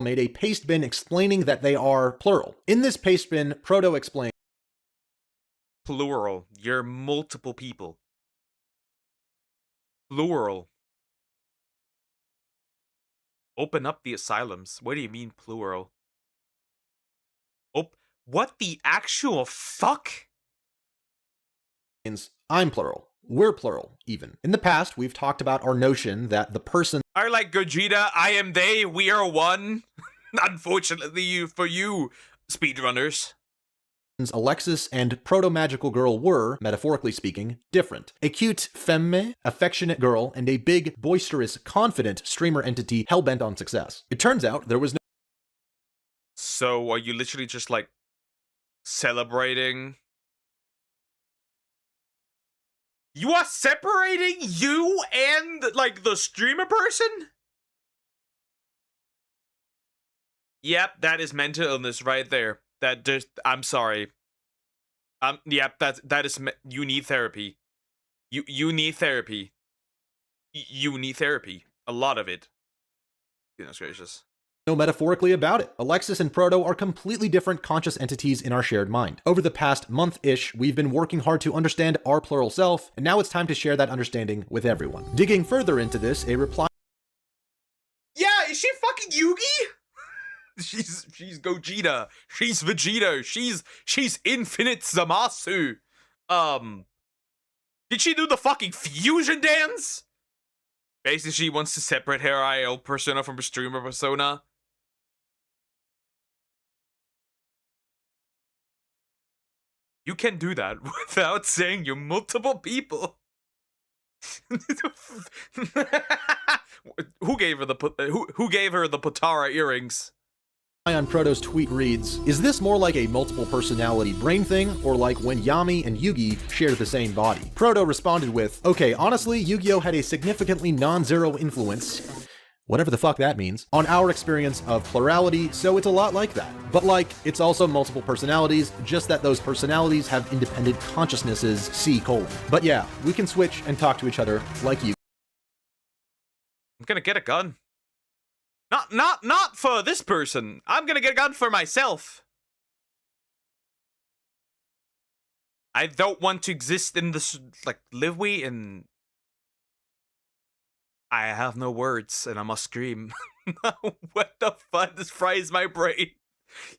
Made a paste bin explaining that they are plural. In this paste bin, Proto explained. Plural. You're multiple people. Plural. Open up the asylums. What do you mean plural? What the actual fuck? I'm plural. We're plural, even. In the past, we've talked about our notion that the person are like Gogeta, I am they, we are one. Unfortunately for you, speedrunners. Alexis and Proto Magical Girl were, metaphorically speaking, different. A cute, femme, affectionate girl, and a big, boisterous, confident streamer entity hell-bent on success. It turns out there was no. So, are you literally just like celebrating? You are separating you and like the streamer person? Yep, that is mental illness right there. That just, I'm sorry. Yep, that is, you need therapy. You need therapy. You need therapy. A lot of it. Goodness gracious. No metaphorically about it. Alexis and Proto are completely different conscious entities in our shared mind. Over the past month-ish, we've been working hard to understand our plural self, and now it's time to share that understanding with everyone. Digging further into this, a reply. Yeah, is she fucking Yugi? She's Gogeta. She's Vegeta. She's Infinite Zamasu. Did she do the fucking fusion dance? Basically, she wants to separate her IL persona from her streamer persona. You can do that without saying you're multiple people. Who gave her the Potara earrings? On Proto's tweet reads, "Is this more like a multiple personality brain thing, or like when Yami and Yugi shared the same body?" Proto responded with, "Okay, honestly, Yu-Gi-Oh had a significantly non-zero influence whatever the fuck that means, on our experience of plurality, so it's a lot like that. But like, it's also multiple personalities, just that those personalities have independent consciousnesses, C:. But yeah, we can switch and talk to each other like you. I'm gonna get a gun. Not for this person. I'm gonna get a gun for myself. I don't want to exist in this, like, live we in... I have no words, and I must scream. What the fuck? This fries my brain.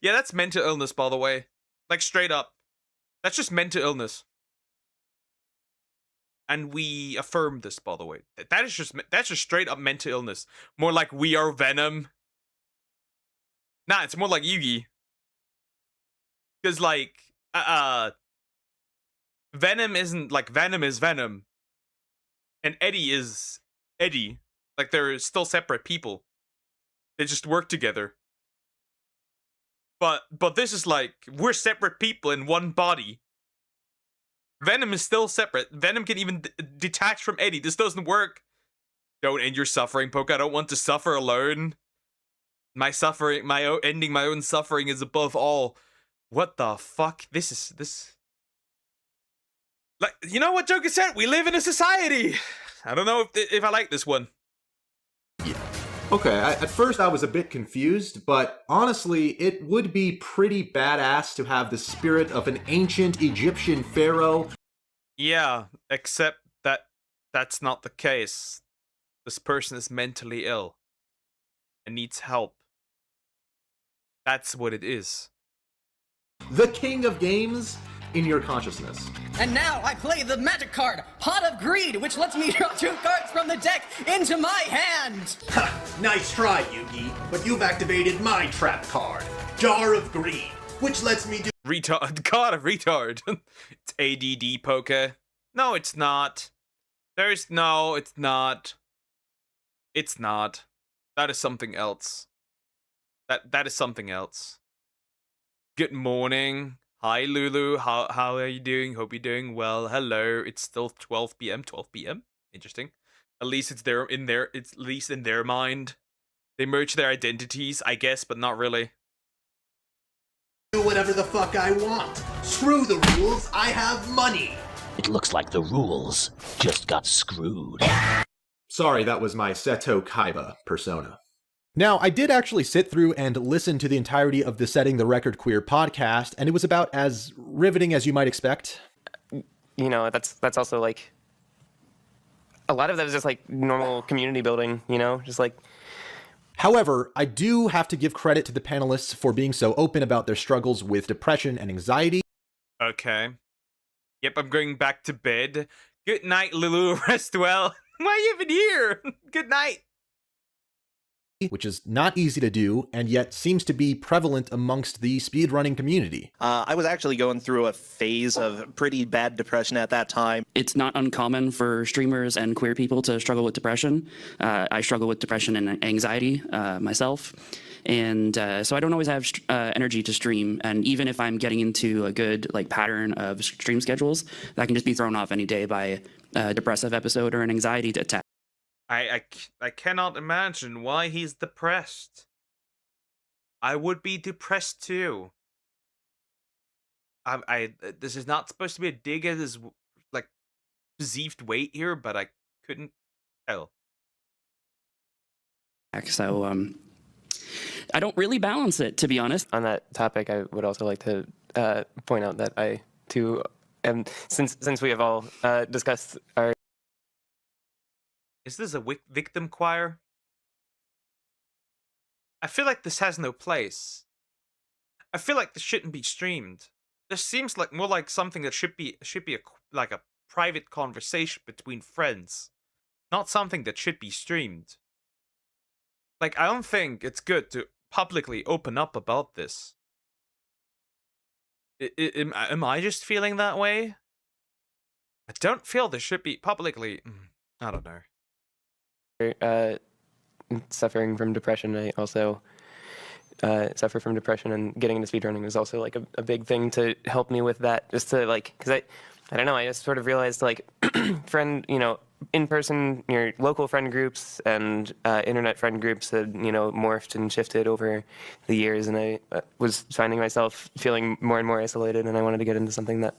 Yeah, that's mental illness, by the way. Like, straight up. That's just mental illness. And we affirm this, by the way. That's just straight up mental illness. More like we are Venom. Nah, it's more like Yugi. Because, like, Venom isn't, like, Venom is Venom. And Eddie is Eddie. Like, they're still separate people. They just work together. But this is like, we're separate people in one body. Venom is still separate. Venom can even detach from Eddie. This doesn't work. Don't end your suffering, Poke. I don't want to suffer alone. My suffering, ending my own suffering is above all. What the fuck? This. Like, you know what Joker said? We live in a society. I don't know if I like this one. Okay, at first I was a bit confused, but honestly, it would be pretty badass to have the spirit of an ancient Egyptian pharaoh. Yeah, except that's not the case. This person is mentally ill and needs help. That's what it is. The king of games in your consciousness. And now I play the magic card, Pot of Greed, which lets me draw 2 cards from the deck into my hand! Ha! Nice try, Yugi, but you've activated my trap card, Jar of Greed, which lets me do— Retard. God, a retard. It's ADD, Poke. No, it's not. It's not. It's not. That is something else. That is something else. Good morning. Hi, Lulu. How are you doing? Hope you're doing well. Hello. It's still 12 p.m. 12 p.m. Interesting. At least it's at least in their mind. They merge their identities, I guess, but not really. do whatever the fuck I want. Screw the rules. I have money. It looks like the rules just got screwed. Sorry, that was my Seto Kaiba persona. Now, I did actually sit through and listen to the entirety of the Setting the Record Queer podcast, and it was about as riveting as you might expect. You know, that's also like, a lot of that is just like normal community building, you know, just like. However, I do have to give credit to the panelists for being so open about their struggles with depression and anxiety. Okay. Yep, I'm going back to bed. Good night, Lulu. Rest well. Why are you even here? Good night. Which is not easy to do, and yet seems to be prevalent amongst the speedrunning community. I was actually going through a phase of pretty bad depression at that time. It's not uncommon for streamers and queer people to struggle with depression. I struggle with depression and anxiety myself. And so I don't always have energy to stream. And even if I'm getting into a good pattern of stream schedules, that can just be thrown off any day by a depressive episode or an anxiety attack. I cannot imagine why he's depressed. I would be depressed too. This is not supposed to be a dig at his perceived weight here, but I couldn't tell. So I don't really balance it, to be honest. On that topic, I would also like to point out that I too am, since we have all discussed our. Is this a victim choir? I feel like this has no place. I feel like this shouldn't be streamed. This seems like more like something that should be a private conversation between friends, not something that should be streamed. Like, I don't think it's good to publicly open up about this. Am I just feeling that way? I don't feel this should be publicly. I don't know. Suffering from depression. I also suffer from depression, and getting into speedrunning was also like a big thing to help me with that. Just to because I don't know. I just sort of realized friend, in-person, your local friend groups and internet friend groups had, morphed and shifted over the years, and I was finding myself feeling more and more isolated, and I wanted to get into something that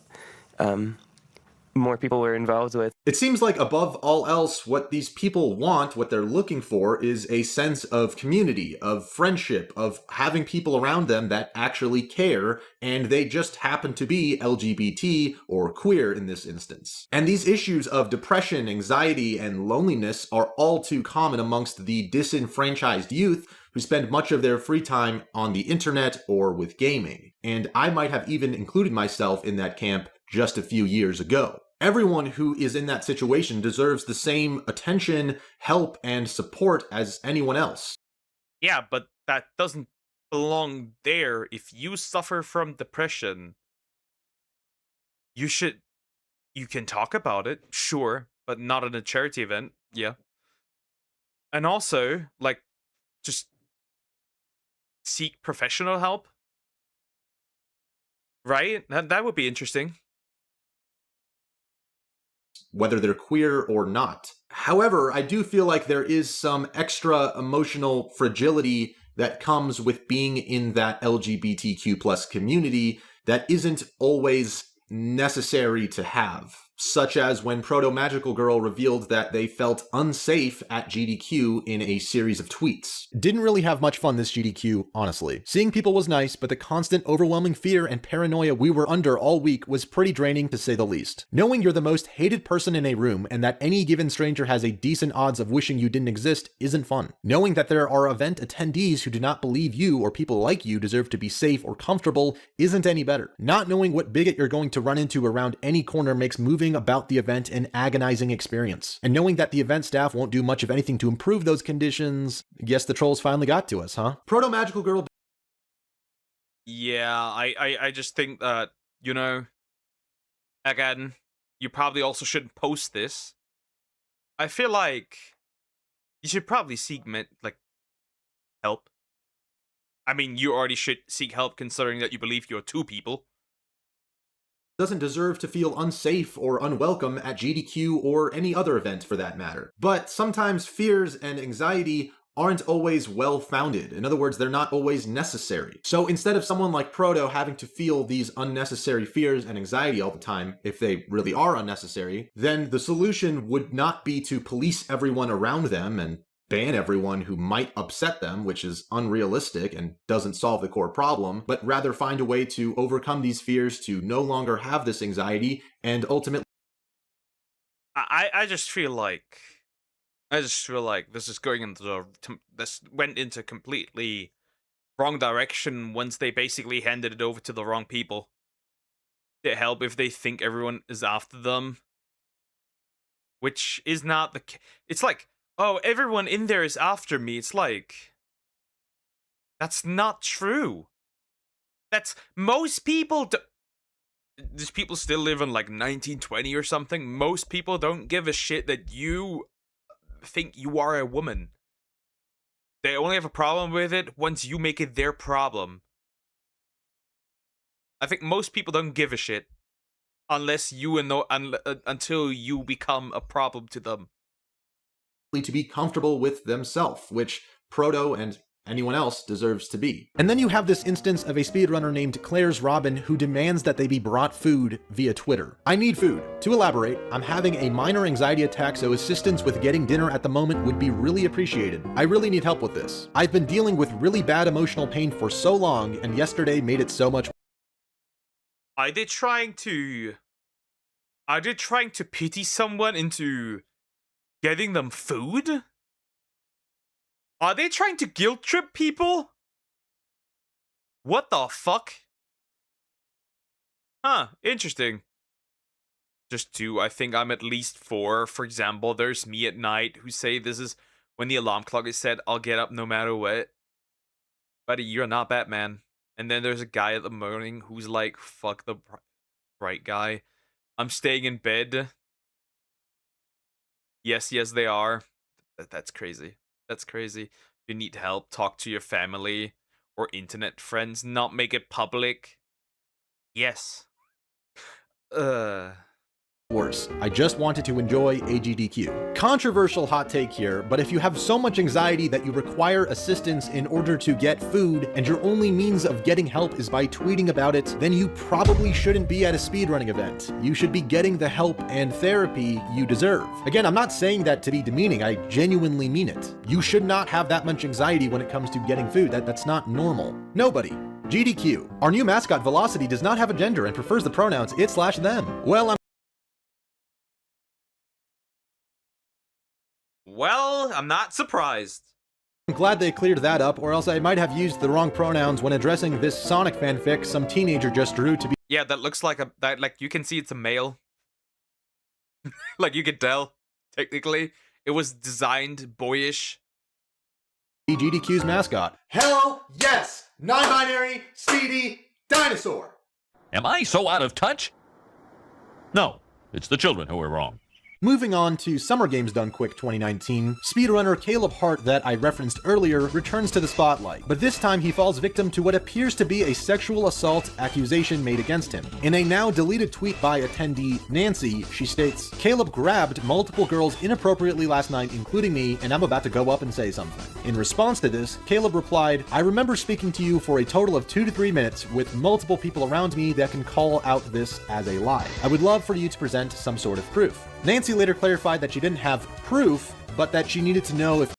more people were involved with. It seems like above all else, what these people want, what they're looking for, is a sense of community, of friendship, of having people around them that actually care, and they just happen to be LGBT or queer in this instance. And these issues of depression, anxiety, and loneliness are all too common amongst the disenfranchised youth who spend much of their free time on the internet or with gaming. And I might have even included myself in that camp just a few years ago. Everyone who is in that situation deserves the same attention, help, and support as anyone else. Yeah, but that doesn't belong there. If you suffer from depression, you can talk about it, sure, but not in a charity event, yeah. And also, like, just seek professional help, right? That would be interesting. Whether they're queer or not. However, I do feel like there is some extra emotional fragility that comes with being in that LGBTQ plus community that isn't always necessary to have. Such as when Proto Magical Girl revealed that they felt unsafe at GDQ in a series of tweets. Didn't really have much fun this GDQ, honestly. Seeing people was nice, but the constant overwhelming fear and paranoia we were under all week was pretty draining to say the least. Knowing you're the most hated person in a room and that any given stranger has a decent odds of wishing you didn't exist isn't fun. Knowing that there are event attendees who do not believe you or people like you deserve to be safe or comfortable isn't any better. Not knowing what bigot you're going to run into around any corner makes moving about the event an agonizing experience. And knowing that the event staff won't do much of anything to improve those conditions, guess the trolls finally got to us, huh? Proto Magical Girl. Yeah, I just think that, again, you probably also shouldn't post this. I feel like you should probably seek help. I mean, you already should seek help considering that you believe you're two people. Doesn't deserve to feel unsafe or unwelcome at GDQ or any other event for that matter. But sometimes fears and anxiety aren't always well-founded. In other words, they're not always necessary. So instead of someone like Proto having to feel these unnecessary fears and anxiety all the time, if they really are unnecessary, then the solution would not be to police everyone around them and ban everyone who might upset them, which is unrealistic and doesn't solve the core problem, but rather find a way to overcome these fears to no longer have this anxiety and ultimately... I just feel like this is going into this went into completely wrong direction once they basically handed it over to the wrong people to help if they think everyone is after them, which is not the case. It's like, oh, everyone in there is after me. It's like, that's not true. That's most people these people still live in like 1920 or something. Most people don't give a shit that you think you are a woman. They only have a problem with it once you make it their problem. I think most people don't give a shit unless until you become a problem to them. To be comfortable with themselves, which Proto and anyone else deserves to be. And then you have this instance of a speedrunner named Claire's Robin who demands that they be brought food via Twitter. I need food. To elaborate, I'm having a minor anxiety attack, so assistance with getting dinner at the moment would be really appreciated. I really need help with this. I've been dealing with really bad emotional pain for so long, and yesterday made it so much. Are they trying to pity someone into getting them food? Are they trying to guilt trip people? What the fuck? Huh, interesting. I think I'm at least 4. For example, there's me at night who say this is when the alarm clock is set, I'll get up no matter what. Buddy, you're not Batman. And then there's a guy at the morning who's like, fuck the bright guy. I'm staying in bed. Yes, they are. That's crazy. That's crazy. You need help, talk to your family or internet friends, not make it public. Yes. worse. I just wanted to enjoy AGDQ. Controversial hot take here, but if you have so much anxiety that you require assistance in order to get food, and your only means of getting help is by tweeting about it, then you probably shouldn't be at a speedrunning event. You should be getting the help and therapy you deserve. Again, I'm not saying that to be demeaning, I genuinely mean it. You should not have that much anxiety when it comes to getting food. That's not normal. Nobody. GDQ. Our new mascot Velocity does not have a gender and prefers the pronouns it/them. Well, I'm not surprised. I'm glad they cleared that up, or else I might have used the wrong pronouns when addressing this Sonic fanfic some teenager just drew to be. Yeah, that looks like like you can see it's a male. Like you could tell, technically. It was designed boyish. GDQ's mascot. Hell yes! Non-binary, speedy, dinosaur! Am I so out of touch? No, it's the children who are wrong. Moving on to Summer Games Done Quick 2019, speedrunner Caleb Hart that I referenced earlier returns to the spotlight, but this time he falls victim to what appears to be a sexual assault accusation made against him. In a now deleted tweet by attendee Nancy, she states, "Caleb grabbed multiple girls inappropriately last night, including me, and I'm about to go up and say something." In response to this, Caleb replied, "I remember speaking to you for a total of 2 to 3 minutes with multiple people around me that can call out this as a lie. I would love for you to present some sort of proof." Nancy later clarified that she didn't have proof, but that she needed to know if...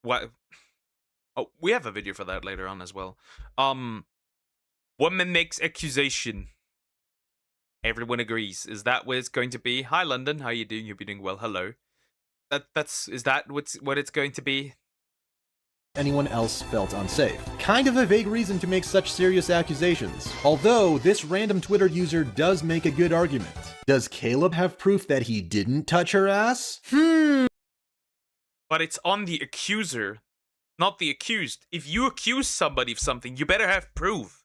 What? Oh, we have a video for that later on as well. Woman makes accusation. Everyone agrees. Is that what it's going to be? Hi, London. How are you doing? You'll be doing well. Hello. Is that what it's going to be? Anyone else felt unsafe. Kind of a vague reason to make such serious accusations. Although, this random Twitter user does make a good argument. Does Caleb have proof that he didn't touch her ass? But it's on the accuser, not the accused. If you accuse somebody of something, you better have proof.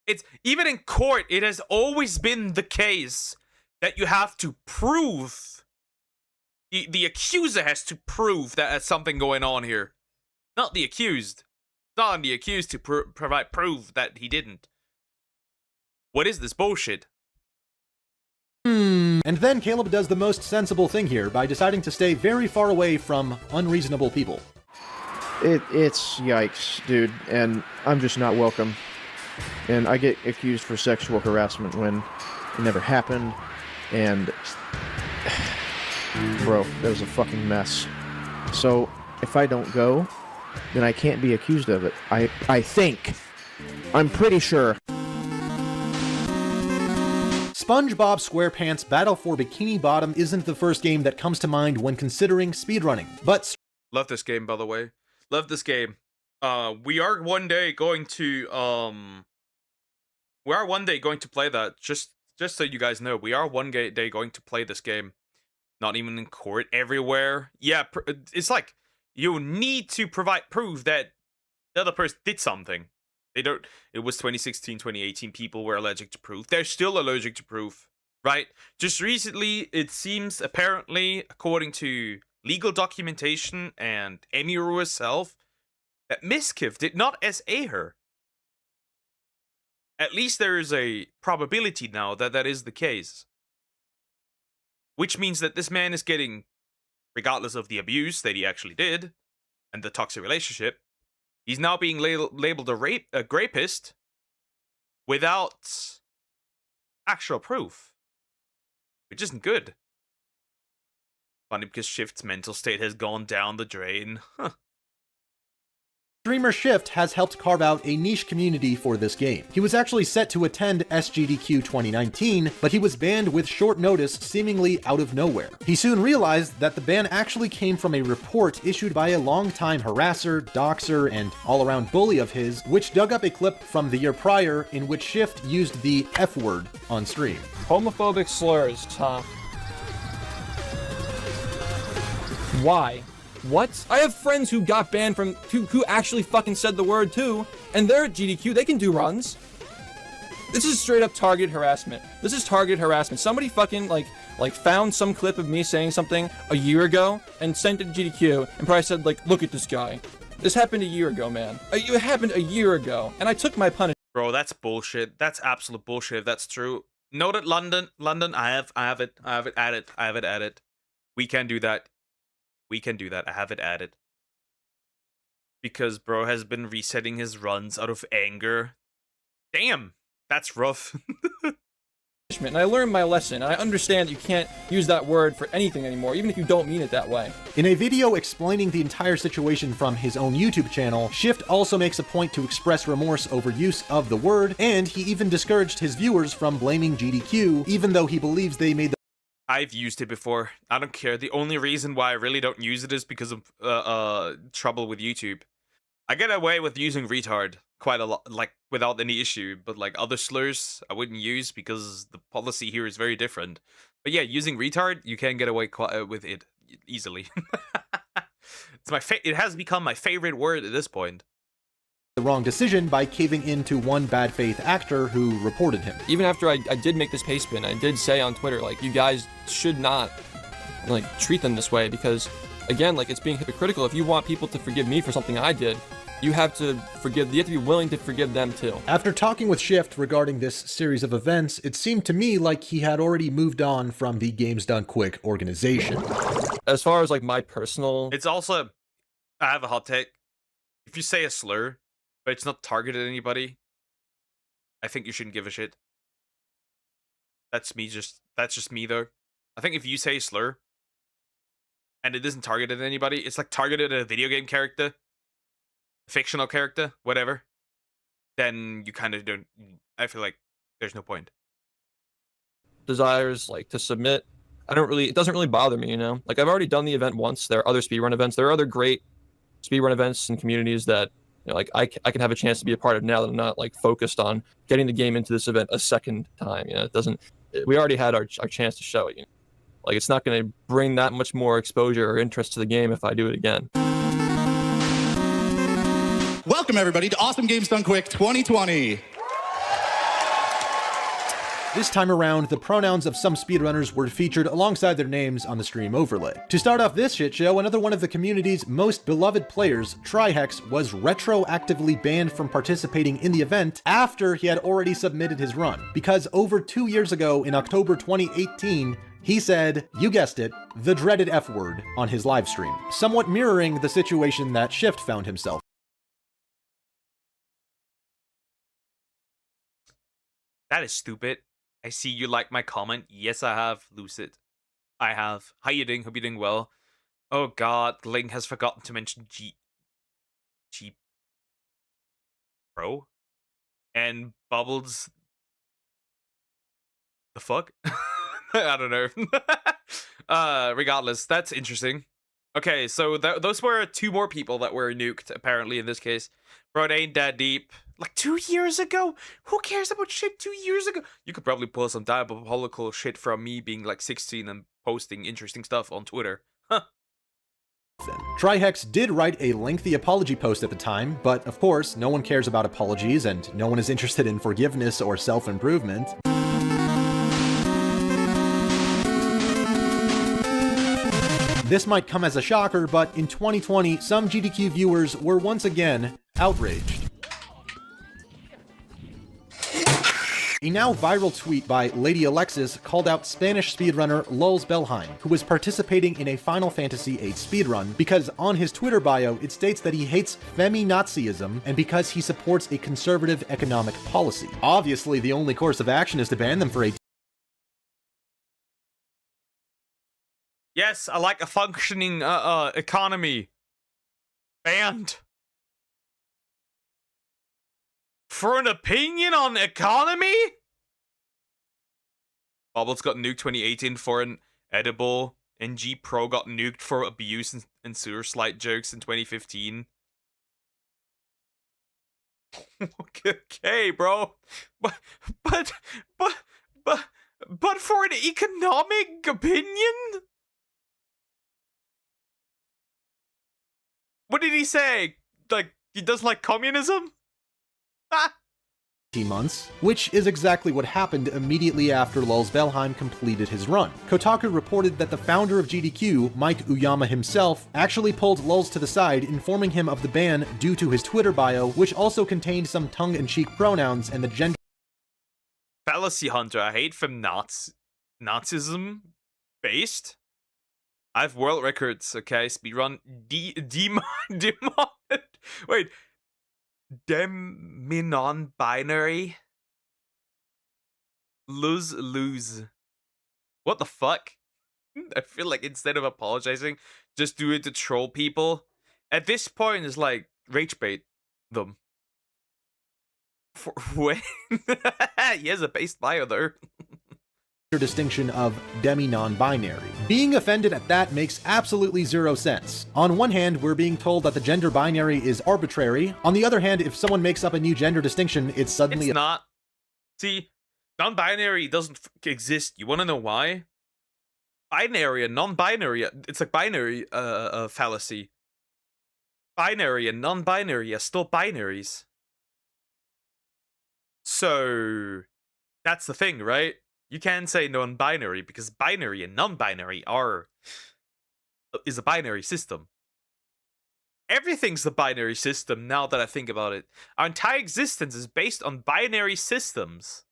It's even in court, it has always been the case that you have to prove. The accuser has to prove that there's something going on here. Not the accused. It's not on the accused to provide proof that he didn't. What is this bullshit? And then Caleb does the most sensible thing here by deciding to stay very far away from unreasonable people. It's yikes, dude, and I'm just not welcome. And I get accused for sexual harassment when it never happened, and... Bro, that was a fucking mess. So, if I don't go, then I can't be accused of it. I think. I'm pretty sure. SpongeBob SquarePants Battle for Bikini Bottom isn't the first game that comes to mind when considering speedrunning, but... Love this game, by the way. Love this game. We are one day going to, play that. Just so you guys know, we are one day going to play this game. Not even in court, everywhere. Yeah, it's like... You need to provide proof that the other person did something. They don't. It was 2016, 2018. People were allergic to proof. They're still allergic to proof, right? Just recently, it seems, apparently, according to legal documentation and Emiru herself, that Miskiff did not SA her. At least there is a probability now that that is the case. Which means that this man is getting... regardless of the abuse that he actually did, and the toxic relationship, he's now being labeled a rapist without actual proof, which isn't good. Funny because Shift's mental state has gone down the drain. Huh. Streamer Shift has helped carve out a niche community for this game. He was actually set to attend SGDQ 2019, but he was banned with short notice, seemingly out of nowhere. He soon realized that the ban actually came from a report issued by a longtime harasser, doxer, and all-around bully of his, which dug up a clip from the year prior in which Shift used the F word on stream. Homophobic slurs, huh? Why? What? I have friends who got banned from who actually fucking said the word too, and they're at GDQ, they can do runs. This is straight up target harassment. This is target harassment. Somebody fucking like found some clip of me saying something a year ago and sent it to GDQ and probably said like, look at this guy. This happened a year ago, man. It happened a year ago, and I took my punishment. Bro, that's bullshit. That's absolute bullshit if that's true. Noted London. I have it added. We can do that. I have it added. Because bro has been resetting his runs out of anger. Damn, that's rough. And I learned my lesson. I understand you can't use that word for anything anymore, even if you don't mean it that way. In a video explaining the entire situation from his own YouTube channel, Shift also makes a point to express remorse over use of the word, and he even discouraged his viewers from blaming GDQ, even though he believes they made the I've used it before. I don't care. The only reason why I really don't use it is because of trouble with YouTube. I get away with using retard quite a lot, like without any issue, but like other slurs I wouldn't use because the policy here is very different. But yeah, using retard, you can get away with it easily. It's it has become my favorite word at this point. The wrong decision by caving in to one bad faith actor who reported him. Even after I did make this paste bin, I did say on Twitter, like, you guys should not, like, treat them this way because, again, like, it's being hypocritical. If you want people to forgive me for something I did, you have to be willing to forgive them too. After talking with Shift regarding this series of events, it seemed to me like he had already moved on from the Games Done Quick organization. As far as like my personal... It's also, I have a hot take. If you say a slur, but it's not targeted at anybody, I think you shouldn't give a shit. That's just me though. I think if you say slur, and it isn't targeted at anybody, it's like targeted at a video game character, fictional character, whatever, then you kind of don't, I feel like there's no point. Desires like to submit, it doesn't really bother me, you know? Like, I've already done the event once. There are other speedrun events. There are other great speedrun events and communities that, you know, like I can have a chance to be a part of now that I'm not like focused on getting the game into this event a second time. You know, we already had our chance to show it, you know? Like, it's not going to bring that much more exposure or interest to the game if I do it again. Welcome, everybody, to Awesome Games Done Quick 2020. This time around, the pronouns of some speedrunners were featured alongside their names on the stream overlay. To start off this shit show, another one of the community's most beloved players, Trihex, was retroactively banned from participating in the event after he had already submitted his run, because over 2 years ago, in October 2018, he said, you guessed it, the dreaded F word on his livestream, somewhat mirroring the situation that Shift found himself. That is stupid. I see you like my comment. Yes, I have, Lucid. I have. How you doing? Hope you're doing well. Oh god, Ling has forgotten to mention G Pro. And Bubbles. The fuck? I don't know. Regardless, that's interesting. Okay, so those were 2 more people that were nuked, apparently, in this case. Bro, it ain't that deep. Like 2 years ago? Who cares about shit 2 years ago? You could probably pull some diabolical shit from me being like 16 and posting interesting stuff on Twitter. Huh. Trihex did write a lengthy apology post at the time, but of course, no one cares about apologies and no one is interested in forgiveness or self-improvement. This might come as a shocker, but in 2020, some GDQ viewers were once again outraged. A now viral tweet by Lady Alexis called out Spanish speedrunner Lulz Belheim, who was participating in a Final Fantasy VIII speedrun, because on his Twitter bio it states that he hates feminazism and because he supports a conservative economic policy. Obviously, the only course of action is to ban them for a Yes, I like a functioning economy. Banned. For an opinion on economy? Bubbles got nuked 2018 for an edible. NG Pro got nuked for abuse and sewer slide jokes in 2015. Okay, bro. But for an economic opinion? What did he say? Like, he doesn't like communism? months, which is exactly what happened immediately after Lulz Velheim completed his run. Kotaku reported that the founder of GDQ, Mike Uyama himself, actually pulled Lulz to the side, informing him of the ban due to his Twitter bio, which also contained some tongue-in-cheek pronouns and the gender Fallacy Hunter, I hate from Nazism based. I have world records, okay? Speedrun wait. Non-binary. Lose. What the fuck? I feel like instead of apologizing, just do it to troll people. At this point, it's like rage bait them. For when he has a base bio there. distinction of demi-non-binary. Being offended at that makes absolutely zero sense. On one hand, we're being told that the gender binary is arbitrary. On the other hand, if someone makes up a new gender distinction, it's suddenly— It's not. See, non-binary doesn't exist. You want to know why? Binary and non-binary, it's like binary fallacy. Binary and non-binary are still binaries. So that's the thing, right? You can say non-binary because binary and non-binary is a binary system. Everything's a binary system now that I think about it. Our entire existence is based on binary systems.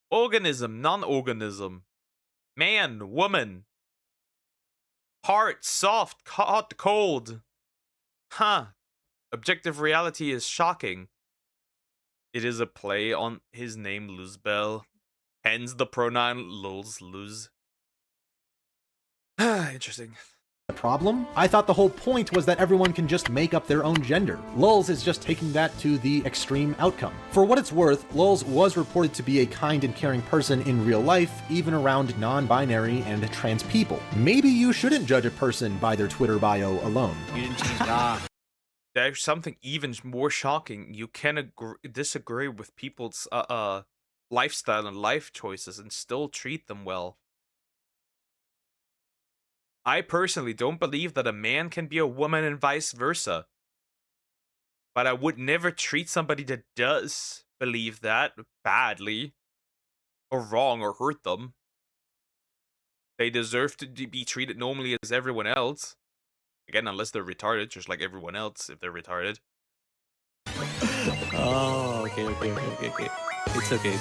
Organism, non-organism. Man, woman. Hard, soft, hot, cold. Huh. Objective reality is shocking. It is a play on his name, Luzbel. Hence the pronoun luz. Interesting. The problem? I thought the whole point was that everyone can just make up their own gender. Lulz is just taking that to the extreme outcome. For what it's worth, Lulz was reported to be a kind and caring person in real life, even around non-binary and trans people. Maybe you shouldn't judge a person by their Twitter bio alone. You didn't change that. There's something even more shocking. You can disagree with people's lifestyle and life choices and still treat them well. I personally don't believe that a man can be a woman and vice versa. But I would never treat somebody that does believe that badly or wrong or hurt them. They deserve to be treated normally as everyone else. Again, unless they're retarded, just like everyone else if they're retarded. Oh, okay. It's okay.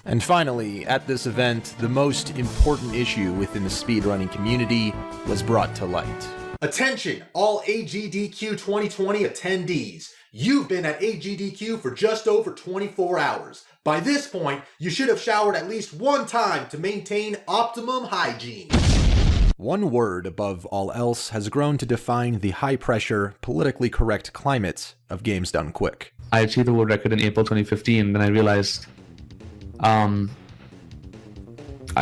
And finally, at this event, the most important issue within the speedrunning community was brought to light. Attention, all AGDQ 2020 attendees. You've been at AGDQ for just over 24 hours. By this point, you should have showered at least one time to maintain optimum hygiene. One word above all else has grown to define the high-pressure, politically correct climate of games done quick. I achieved the world record in April 2015, then I realized I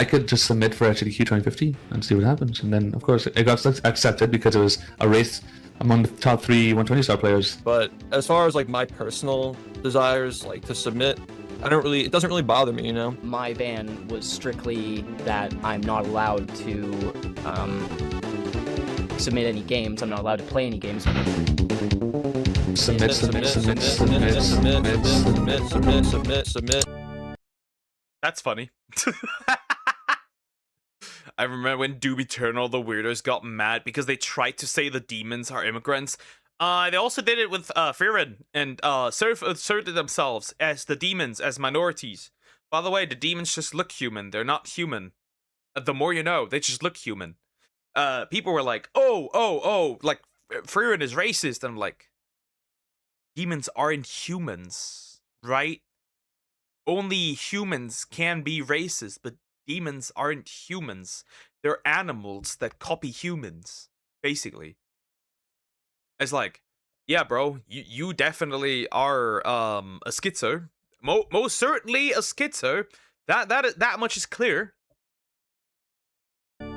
could just submit for HDQ 2015 and see what happens. And then, of course, it got accepted because it was a race among the top 3 120-star players. But as far as like my personal desires, like to submit, it doesn't really bother me, you know? My ban was strictly that I'm not allowed to submit any games. I'm not allowed to play any games. Submit. That's funny. I remember when Doom Eternal, the weirdos got mad because they tried to say the demons are immigrants. They also did it with Frieren and asserted themselves as the demons, as minorities. By the way, the demons just look human. They're not human. The more you know, they just look human. People were like, oh, like Frieren is racist. And I'm like, demons aren't humans, right? Only humans can be racist, but demons aren't humans. They're animals that copy humans, basically. It's like, yeah, bro, you definitely are a schizo. Most certainly a schizo. That much is clear.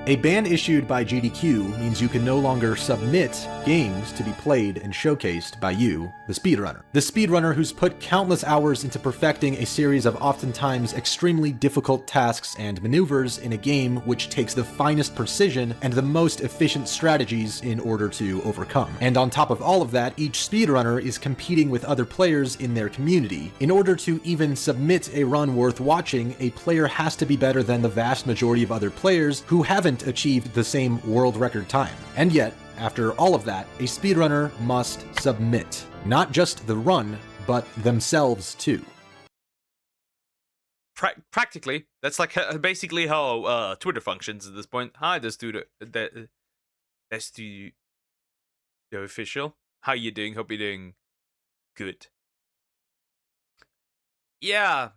A ban issued by GDQ means you can no longer submit games to be played and showcased by you, the speedrunner. The speedrunner who's put countless hours into perfecting a series of oftentimes extremely difficult tasks and maneuvers in a game which takes the finest precision and the most efficient strategies in order to overcome. And on top of all of that, each speedrunner is competing with other players in their community. In order to even submit a run worth watching, a player has to be better than the vast majority of other players who haven't achieved the same world record time. And yet, after all of that, a speedrunner must submit. Not just the run, but themselves too. Practically, that's like basically how Twitter functions at this point. Hi, that's the official. How you doing? Hope you're doing good. Yeah,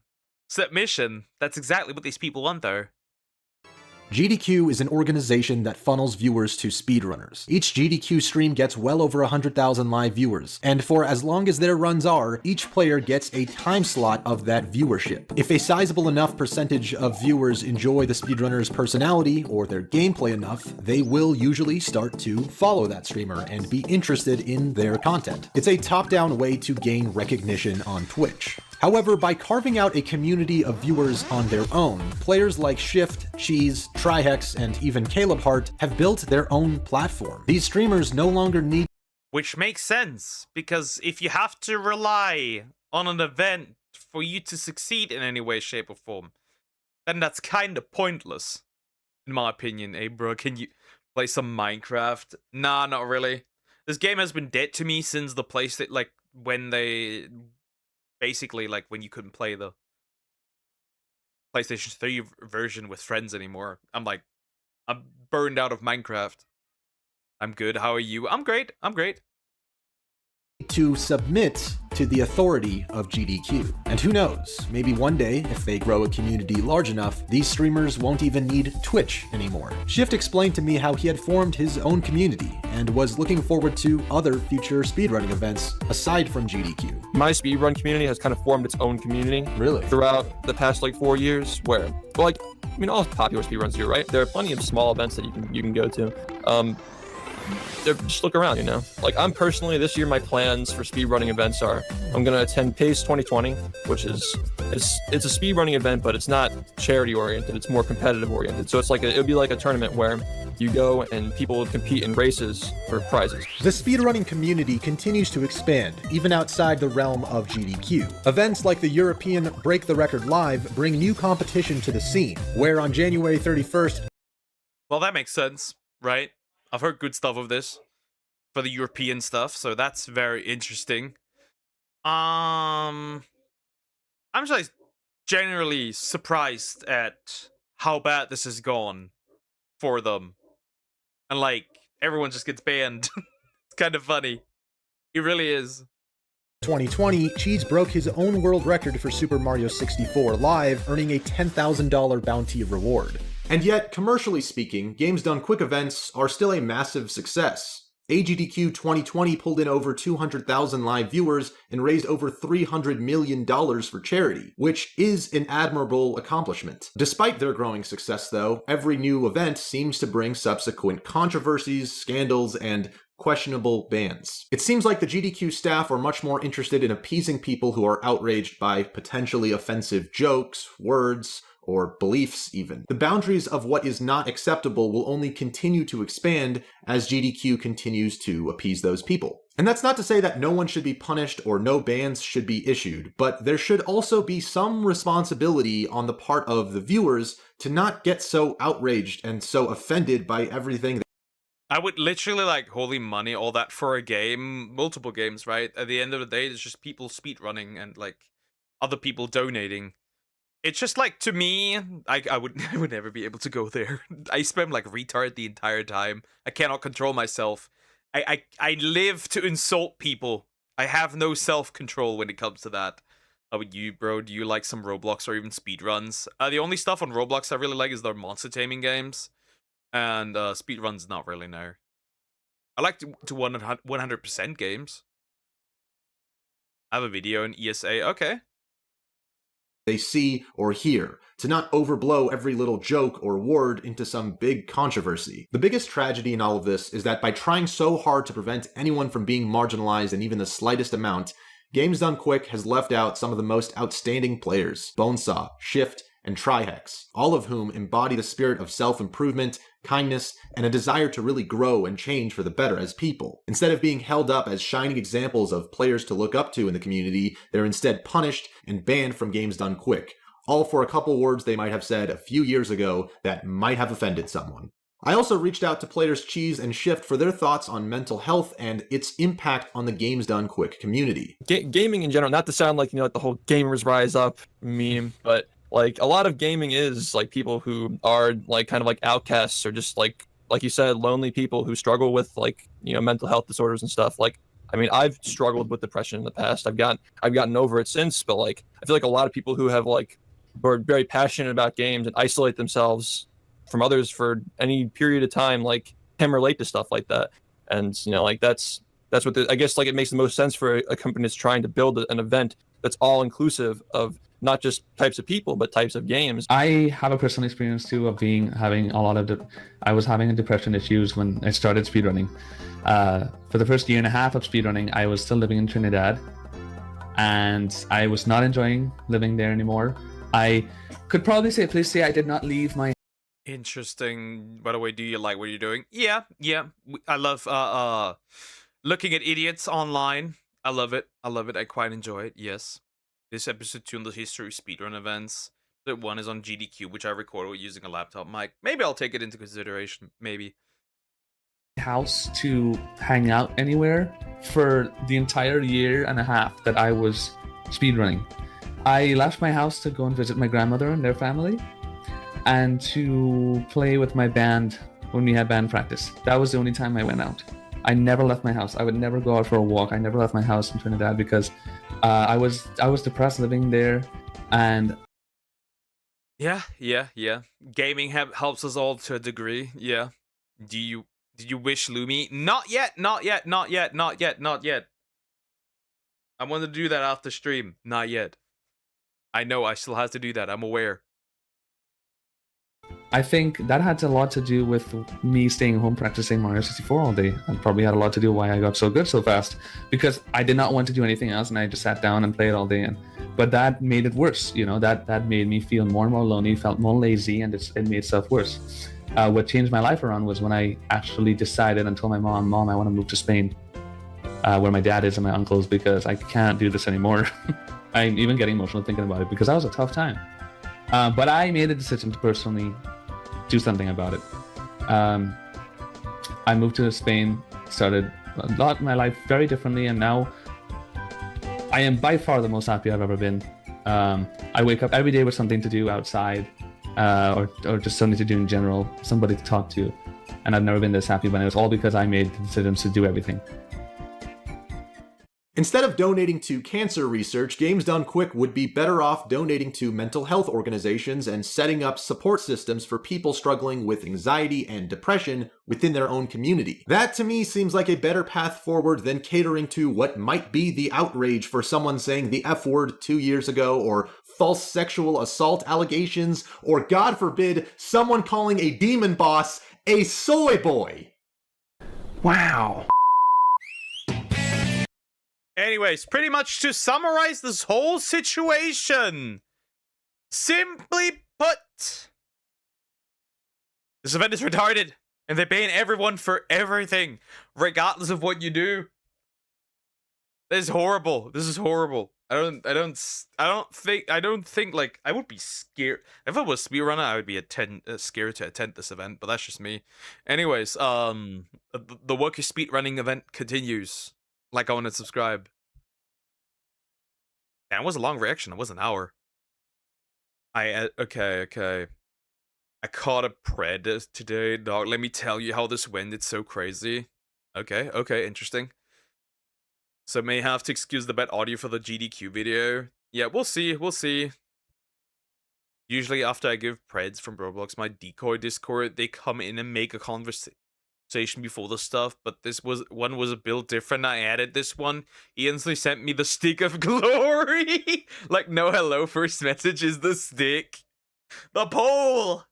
submission. That's exactly what these people want, though. GDQ is an organization that funnels viewers to speedrunners. Each GDQ stream gets well over 100,000 live viewers, and for as long as their runs are, each player gets a time slot of that viewership. If a sizable enough percentage of viewers enjoy the speedrunner's personality or their gameplay enough, they will usually start to follow that streamer and be interested in their content. It's a top-down way to gain recognition on Twitch. However, by carving out a community of viewers on their own, players like Shift, Cheese, Trihex, and even Caleb Hart have built their own platform. These streamers no longer need... Which makes sense, because if you have to rely on an event for you to succeed in any way, shape, or form, then that's kind of pointless, in my opinion. Hey, bro, can you play some Minecraft? Nah, not really. This game has been dead to me since the PlayStation, like, when they... Basically, like, when you couldn't play the PlayStation 3 version with friends anymore. I'm burned out of Minecraft. I'm good. How are you? I'm great. I'm great. To submit to the authority of GDQ. And who knows, maybe one day, if they grow a community large enough, these streamers won't even need Twitch anymore. Shift explained to me how he had formed his own community and was looking forward to other future speedrunning events aside from GDQ. My speedrun community has kind of formed its own community. Really? Throughout the past, 4 years, where, well, I mean, all popular speedruns do, right? There are plenty of small events that you can go to. Just look around, you know? I'm personally, this year, my plans for speedrunning events are, I'm going to attend PACE 2020, which is, it's a speedrunning event, but it's not charity-oriented, it's more competitive-oriented. So it would be like a tournament where you go and people will compete in races for prizes. The speedrunning community continues to expand, even outside the realm of GDQ. Events like the European Break the Record Live bring new competition to the scene, where on January 31st... Well, that makes sense, right? I've heard good stuff of this for the European stuff, so that's very interesting. I'm just generally surprised at how bad this has gone for them. And everyone just gets banned. It's kind of funny. It really is. 2020, Cheese broke his own world record for Super Mario 64 Live, earning a $10,000 bounty reward. And yet, commercially speaking, Games Done Quick events are still a massive success. AGDQ 2020 pulled in over 200,000 live viewers and raised over $300 million for charity, which is an admirable accomplishment. Despite their growing success, though, every new event seems to bring subsequent controversies, scandals, and questionable bans. It seems like the GDQ staff are much more interested in appeasing people who are outraged by potentially offensive jokes, words, or beliefs even. The boundaries of what is not acceptable will only continue to expand as GDQ continues to appease those people. And that's not to say that no one should be punished or no bans should be issued, but there should also be some responsibility on the part of the viewers to not get so outraged and so offended by everything. I would literally holy money, all that for a game, multiple games, right? At the end of the day, it's just people speedrunning and other people donating. It's just to me, I would never be able to go there. I spam retard the entire time. I cannot control myself. I live to insult people. I have no self-control when it comes to that. How about you, bro? Do you like some Roblox or even speedruns? The only stuff on Roblox I really like is their monster taming games. And speedruns, not really, no. I like to 100% games. I have a video in ESA, okay. they see or hear, to not overblow every little joke or word into some big controversy. The biggest tragedy in all of this is that by trying so hard to prevent anyone from being marginalized in even the slightest amount, Games Done Quick has left out some of the most outstanding players: Bonesaw, Shift, and Trihex, all of whom embody the spirit of self-improvement, kindness, and a desire to really grow and change for the better as people. Instead of being held up as shining examples of players to look up to in the community, they're instead punished and banned from Games Done Quick, all for a couple words they might have said a few years ago that might have offended someone. I also reached out to players Cheese and Shift for their thoughts on mental health and its impact on the Games Done Quick community. Gaming in general, not to sound like, like the whole gamers rise up meme, but like a lot of gaming is like people who are like kind of like outcasts, or just like you said, lonely people who struggle with like, mental health disorders and stuff. Like, I mean, I've struggled with depression in the past. I've gotten over it since, but like I feel like a lot of people who are very passionate about games and isolate themselves from others for any period of time, like, can relate to stuff like that. And like that's what I guess like it makes the most sense for a company that's trying to build an event that's all inclusive of not just types of people, but types of games. I have a personal experience too of having a lot of I was having depression issues when I started speedrunning. For the first year and a half of speedrunning, I was still living in Trinidad, and I was not enjoying living there anymore. I could probably safely say I did not leave my... Interesting. By the way, do you like what you're doing? Yeah. I love looking at idiots online. I love it. I quite enjoy it. Yes. This episode 2 on the history of speedrun events. The 1 is on GDQ, which I recorded using a laptop mic. Maybe I'll take it into consideration. Maybe. House to hang out anywhere for the entire year and a half that I was speedrunning. I left my house to go and visit my grandmother and their family, and to play with my band when we had band practice. That was the only time I went out. I never left my house. I would never go out for a walk. I never left my house in Trinidad because I was depressed living there, and yeah. Gaming helps us all to a degree. Yeah. Did you wish Lumi? Not yet. I want to do that after stream. Not yet. I know I still have to do that. I'm aware. I think that had a lot to do with me staying home practicing Mario 64 all day, and probably had a lot to do why I got so good so fast, because I did not want to do anything else, and I just sat down and played all day. But that made it worse. That made me feel more and more lonely, felt more lazy, and it made stuff worse. What changed my life around was when I actually decided and told my mom, I want to move to Spain, where my dad is and my uncles, because I can't do this anymore. I'm even getting emotional thinking about it, because that was a tough time. But I made a decision to personally do something about it. I moved to Spain, started a lot of my life very differently, and now I am by far the most happy I've ever been. I wake up every day with something to do outside, or just something to do in general, somebody to talk to, and I've never been this happy, but it was all because I made the decisions to do everything. Instead of donating to cancer research, Games Done Quick would be better off donating to mental health organizations and setting up support systems for people struggling with anxiety and depression within their own community. That to me seems like a better path forward than catering to what might be the outrage for someone saying the F word 2 years ago, or false sexual assault allegations, or God forbid, someone calling a demon boss a soy boy. Wow. Anyways, pretty much to summarize this whole situation, simply put, this event is retarded, and they ban everyone for everything, regardless of what you do. This is horrible. I don't think like I would be scared if I was a speedrunner. I would be scared to attend this event, but that's just me. Anyways, the Woke speedrunning event continues. Like, comment, and subscribe. That was a long reaction. It was an hour. Okay. I caught a pred today, dog. Let me tell you how this went. It's so crazy. Okay, interesting. So may have to excuse the bad audio for the GDQ video. Yeah, we'll see. Usually after I give preds from Roblox, my decoy Discord, they come in and make a conversation. before the stuff, but this one was a bit different. I added this one. He instantly sent me the stick of glory. Like, no hello, first message is the stick. The pole!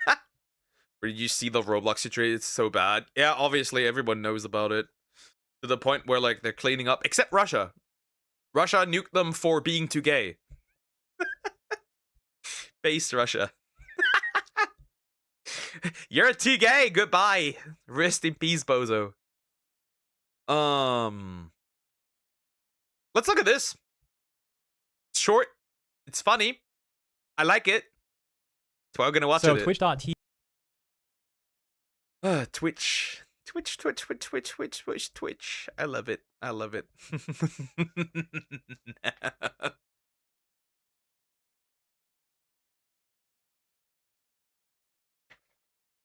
Where did you see the Roblox situation? It's so bad. Yeah, obviously everyone knows about it. To the point where, like, they're cleaning up, except Russia. Russia nuked them for being too gay. Face Russia. You're too gay. Goodbye. Rest in peace, bozo. Let's look at this. It's short. It's funny. I like it. That's why I'm gonna watch it. So Twitch.tv. Twitch. I love it. I love it.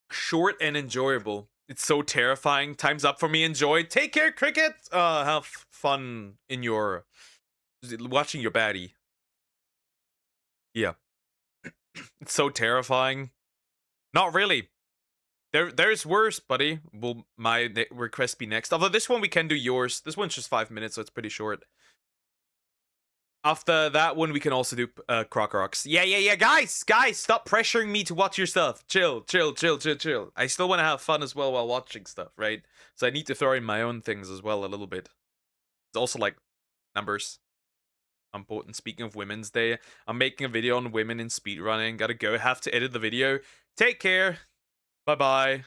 Short and enjoyable. It's so terrifying. Time's up for me. Enjoy. Take care, cricket. Have fun in your watching your baddie. Yeah. It's so terrifying. Not really. There's worse, buddy. Will my request be next? Although this one we can do yours. This one's just 5 minutes, so it's pretty short. After that one, we can also do Croc Rocks. Yeah. Guys, stop pressuring me to watch your stuff. Chill. I still want to have fun as well while watching stuff, right? So I need to throw in my own things as well a little bit. It's also like numbers. Important. Speaking of Women's Day, I'm making a video on women in speedrunning. Gotta go. Have to edit the video. Take care. Bye-bye.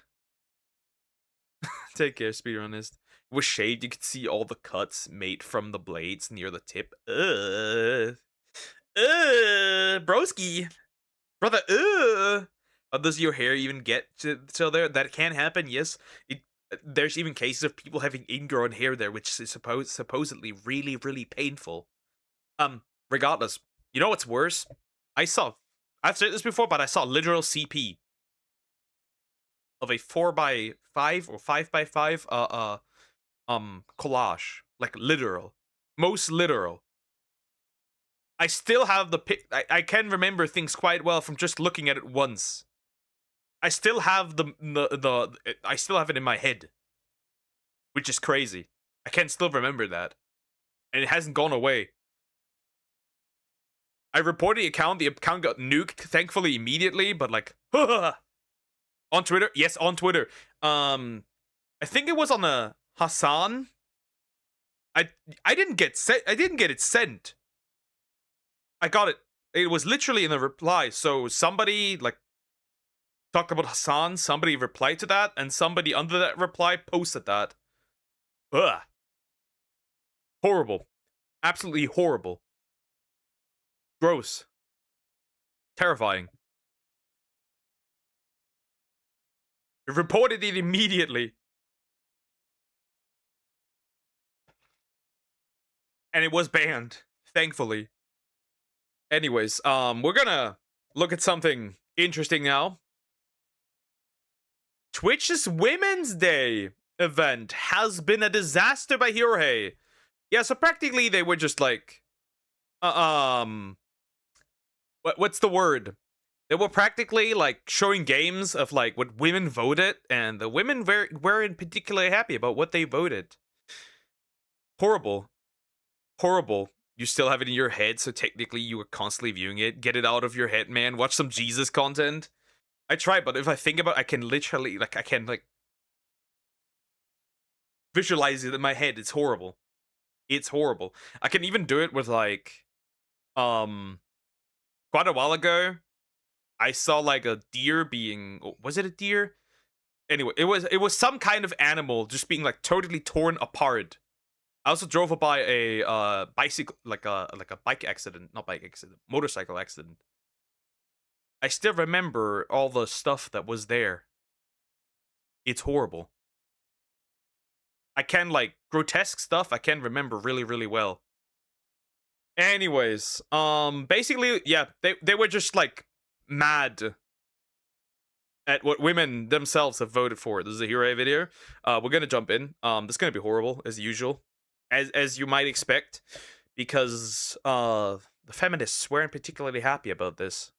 Take care, speedrunners. It was shaved. You could see all the cuts made from the blades near the tip. Broski. Brother, How does your hair even get to there? That can happen, yes. There's even cases of people having ingrown hair there, which is supposedly really, really painful. Regardless, you know what's worse? I've said this before, but I saw literal CP of a 4x5 or 5x5 collage, like literal, most literal. I still have the pic. I can remember things quite well from just looking at it once. I still have I still have it in my head, which is crazy. I can still remember that, and it hasn't gone away. I reported the account got nuked, thankfully immediately, but like, on Twitter, yes, on Twitter. I think it was on a Hassan. I didn't get it sent. I got it. It was literally in the reply. So somebody like talked about Hassan. Somebody replied to that, and somebody under that reply posted that. Ugh. Horrible. Absolutely horrible. Gross. Terrifying. I reported it immediately. And it was banned, thankfully. Anyways, we're gonna look at something interesting now. Twitch's Women's Day event has been a disaster by Hirohei. Yeah, so practically they were just like, what's the word? They were practically like showing games of like what women voted, and the women weren't particularly happy about what they voted. Horrible. You still have it in your head, so technically you were constantly viewing it. Get it out of your head, man. Watch some Jesus content. I try, but if I think about it, I can literally, like, visualize it in my head. It's horrible. It's horrible. I can even do it with, like, quite a while ago, I saw, like, a deer being, was it a deer? Anyway, it was some kind of animal just being, like, totally torn apart. I also drove by a bicycle, like a bike accident, not bike accident, motorcycle accident. I still remember all the stuff that was there. It's horrible. I can, like, grotesque stuff I can remember really, really well. Anyways, basically, yeah, they were just, like, mad at what women themselves have voted for. This is a Hero video. We're gonna jump in. This is gonna be horrible, as usual. As you might expect, because the feminists weren't particularly happy about this.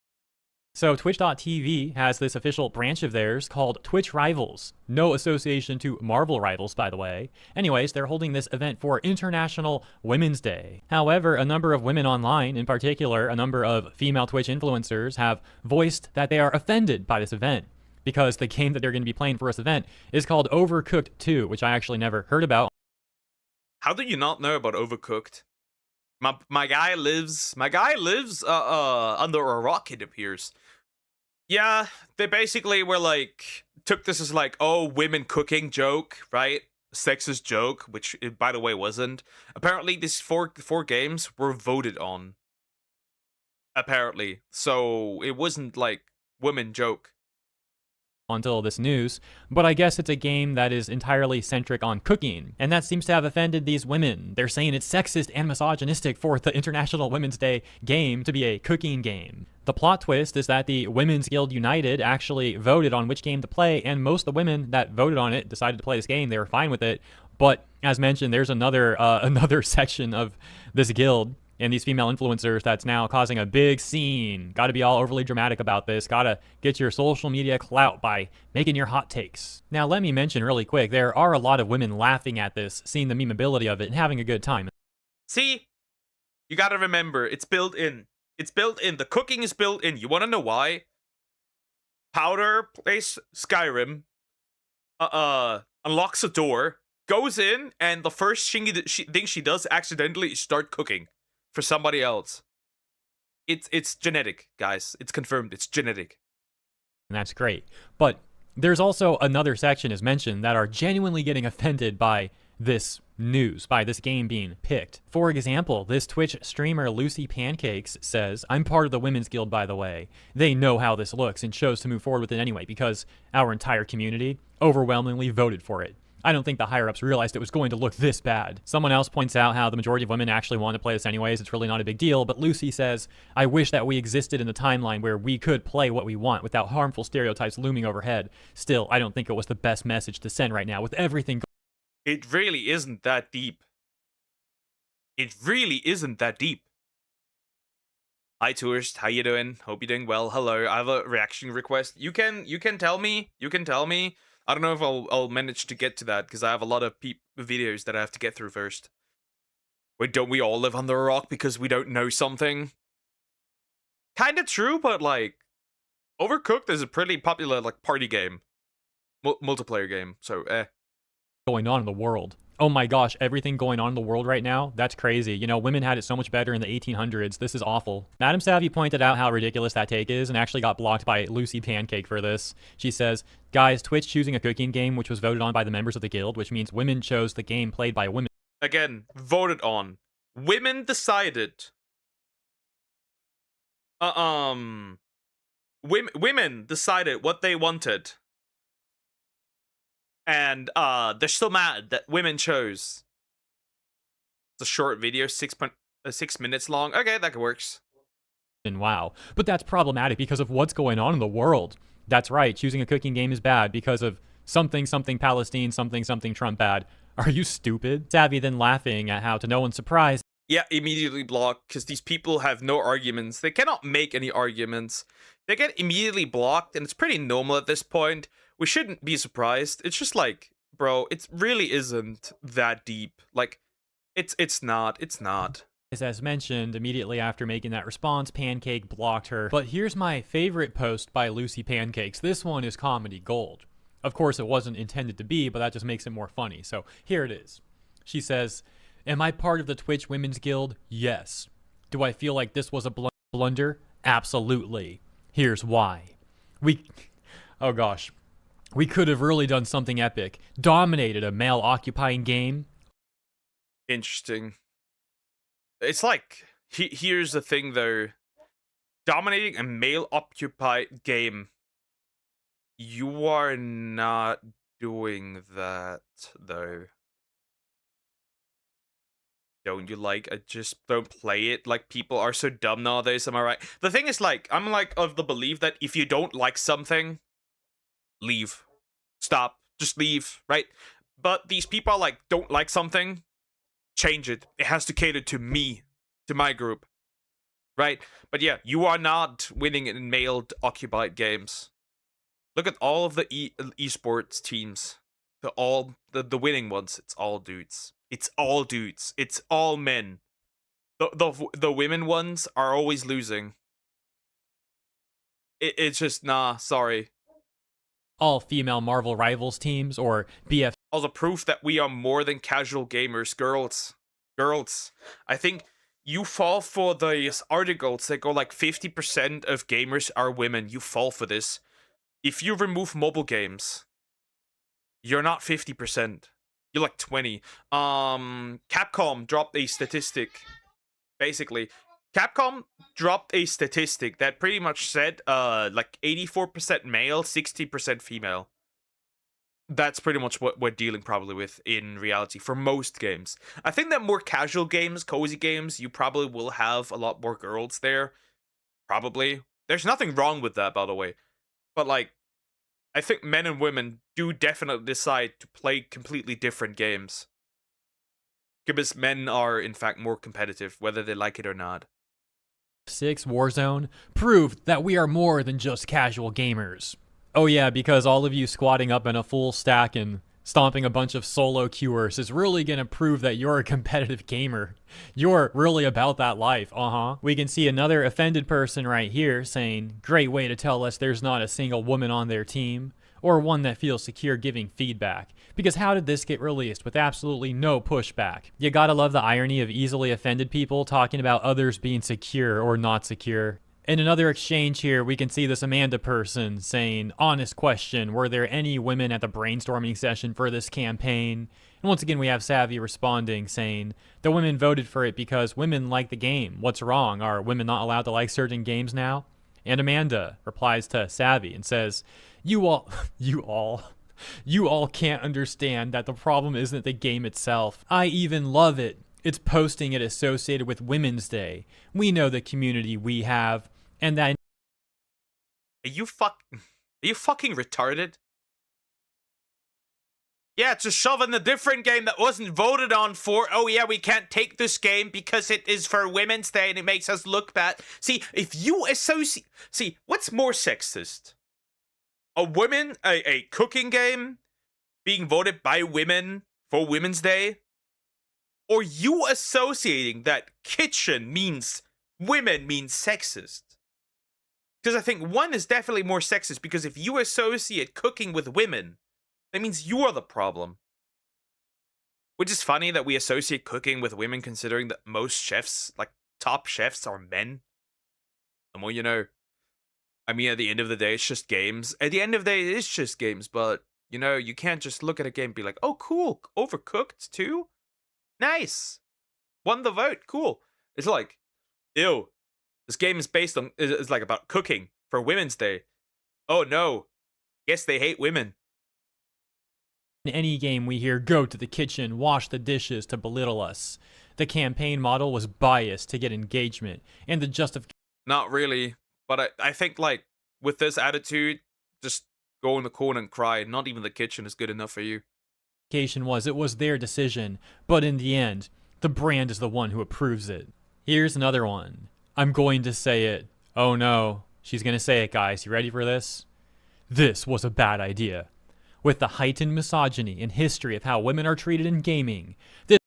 So Twitch.tv has this official branch of theirs called Twitch Rivals. No association to Marvel Rivals, by the way. Anyways, they're holding this event for International Women's Day. However, a number of women online, in particular, a number of female Twitch influencers, have voiced that they are offended by this event because the game that they're going to be playing for this event is called Overcooked 2, which I actually never heard about. How do you not know about Overcooked? My guy lives under a rock, it appears. Yeah, they basically were like, took this as like, oh, women cooking joke, right? Sexist joke, which it, by the way, wasn't. Apparently, these four games were voted on. Apparently. So it wasn't like women joke. Until this news, but I guess it's a game that is entirely centric on cooking, and that seems to have offended these women. They're saying it's sexist and misogynistic for the International Women's Day game to be a cooking game. The plot twist is that the Women's Guild United actually voted on which game to play, and most of the women that voted on it decided to play this game. They were fine with it, but as mentioned, there's another section of this guild and these female influencers that's now causing a big scene. Got to be all overly dramatic about this. Got to get your social media clout by making your hot takes. Now, let me mention really quick, there are a lot of women laughing at this, seeing the memeability of it, and having a good time. See? You got to remember, it's built in. It's built in. The cooking is built in. You want to know why? Powder plays Skyrim, unlocks a door, goes in, and the first thing she does accidentally is start cooking for somebody else. It's genetic, guys. It's confirmed. It's genetic. And that's great. But there's also another section, as mentioned, that are genuinely getting offended by this news, by this game being picked. For example, this Twitch streamer Lucy Pancakes says, I'm part of the Women's Guild, by the way. They know how this looks and chose to move forward with it anyway because our entire community overwhelmingly voted for it. I don't think the higher-ups realized it was going to look this bad. Someone else points out how the majority of women actually want to play this anyways. It's really not a big deal. But Lucy says, I wish that we existed in the timeline where we could play what we want without harmful stereotypes looming overhead. Still, I don't think it was the best message to send right now with everything going. It really isn't that deep. It really isn't that deep. Hi, tourist. How you doing? Hope you're doing well. Hello. I have a reaction request. You can tell me. You can tell me. I don't know if I'll manage to get to that, because I have a lot of videos that I have to get through first. Wait, don't we all live under a rock because we don't know something? Kinda true, but like, Overcooked is a pretty popular like party game. Multiplayer game, so Going on in the world. Oh my gosh, everything going on in the world right now? That's crazy. You know, women had it so much better in the 1800s. This is awful. Madam Savvy pointed out how ridiculous that take is and actually got blocked by Lucy Pancake for this. She says, guys, Twitch choosing a cooking game which was voted on by the members of the guild, which means women chose the game played by women. Again, voted on. Women decided. Women decided what they wanted. And they're still mad that women chose. It's a short video, 6 minutes long. Okay, that works. And wow. But that's problematic because of what's going on in the world. That's right, choosing a cooking game is bad because of something Palestine, something Trump bad. Are you stupid? Savvy then laughing at how, to no one's surprise, yeah, immediately blocked, because these people have no arguments. They cannot make any arguments. They get immediately blocked, and it's pretty normal at this point. We shouldn't be surprised. It's just like, bro, it really isn't that deep. Like, it's not. As mentioned, immediately after making that response, Pancake blocked her. But here's my favorite post by Lucy Pancakes. This one is comedy gold. Of course, it wasn't intended to be, but that just makes it more funny. So here it is. She says, am I part of the Twitch Women's Guild? Yes. Do I feel like this was a blunder? Absolutely. Here's why. Oh gosh. We could have really done something epic. Dominated a male-occupying game. Interesting. It's like, here's the thing though. Dominating a male-occupied game. You are not doing that, though. Don't you just don't play it? Like, people are so dumb nowadays, am I right? The thing is, like, I'm like of the belief that if you don't like something, leave. Stop. Just leave, right? But these people are like, don't like something, change it. It has to cater to me, to my group. right? But yeah, you are not winning in male-occupied games. Look at all of the esports teams. The winning ones. It's all dudes. It's all dudes. It's all men. The women ones are always losing. It's just nah. Sorry. All female Marvel Rivals teams or BF. Also, proof that we are more than casual gamers, girls. Girls, I think you fall for these articles that go like 50% of gamers are women. You fall for this. If you remove mobile games, you're not 50%. You're like 20. Capcom dropped a statistic. Basically, Capcom dropped a statistic that pretty much said like 84% male, 60% female. That's pretty much what we're dealing probably with in reality for most games. I think that more casual games, cozy games, you probably will have a lot more girls there. Probably. There's nothing wrong with that, by the way. But like, I think men and women do definitely decide to play completely different games. Because men are, in fact, more competitive, whether they like it or not. 6 Warzone proved that we are more than just casual gamers. Oh yeah, because all of you squatting up in a full stack and stomping a bunch of solo queuers is really gonna prove that you're a competitive gamer. You're really about that life, We can see another offended person right here saying, great way to tell us there's not a single woman on their team, or one that feels secure giving feedback. Because how did this get released with absolutely no pushback? You gotta love the irony of easily offended people talking about others being secure or not secure. In another exchange here, we can see this Amanda person saying, honest question, were there any women at the brainstorming session for this campaign? And once again, we have Savvy responding, saying, the women voted for it because women like the game. What's wrong? Are women not allowed to like certain games now? And Amanda replies to Savvy and says, you all can't understand that the problem isn't the game itself. I even love it. It's posting it associated with Women's Day. We know the community we have, and that... Are you fucking retarded? Yeah, to shove in a different game that wasn't voted on for, oh yeah, we can't take this game because it is for Women's Day and it makes us look bad. See, if you associate... See, what's more sexist? A cooking game being voted by women for Women's Day? Or you associating that kitchen means women means sexist? Because I think one is definitely more sexist, because if you associate cooking with women, that means you are the problem. Which is funny that we associate cooking with women, considering that most chefs, like top chefs, are men. The more you know. I mean, at the end of the day, it's just games. At the end of the day, it's just games, but, you know, you can't just look at a game and be like, oh, cool, Overcooked too? Nice. Won the vote, cool. It's like, ew. This game is based on, is like about cooking for Women's Day. Oh no. Guess they hate women. In any game we hear, go to the kitchen, wash the dishes to belittle us. The campaign model was biased to get engagement, and the justification... Not really, but I think, like, with this attitude, just go in the corner and cry. Not even the kitchen is good enough for you. It was their decision, but in the end, the brand is the one who approves it. Here's another one. I'm going to say it. Oh no, she's gonna say it, guys. You ready for this? This was a bad idea. With the heightened misogyny and history of how women are treated in gaming, this...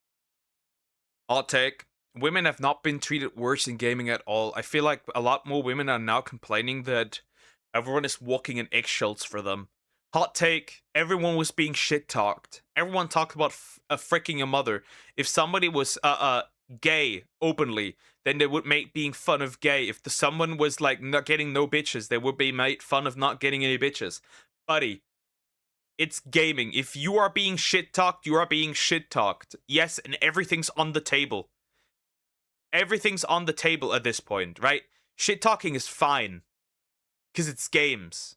Hot take. Women have not been treated worse in gaming at all. I feel like a lot more women are now complaining that everyone is walking in eggshells for them. Hot take. Everyone was being shit-talked. Everyone talked about freaking a mother. If somebody was gay openly, then they would make being fun of gay. If someone was like not getting no bitches, they would be made fun of not getting any bitches. Buddy, it's gaming. If you are being shit-talked, you are being shit-talked. Yes, and everything's on the table. Everything's on the table at this point, right? Shit-talking is fine. Because it's games.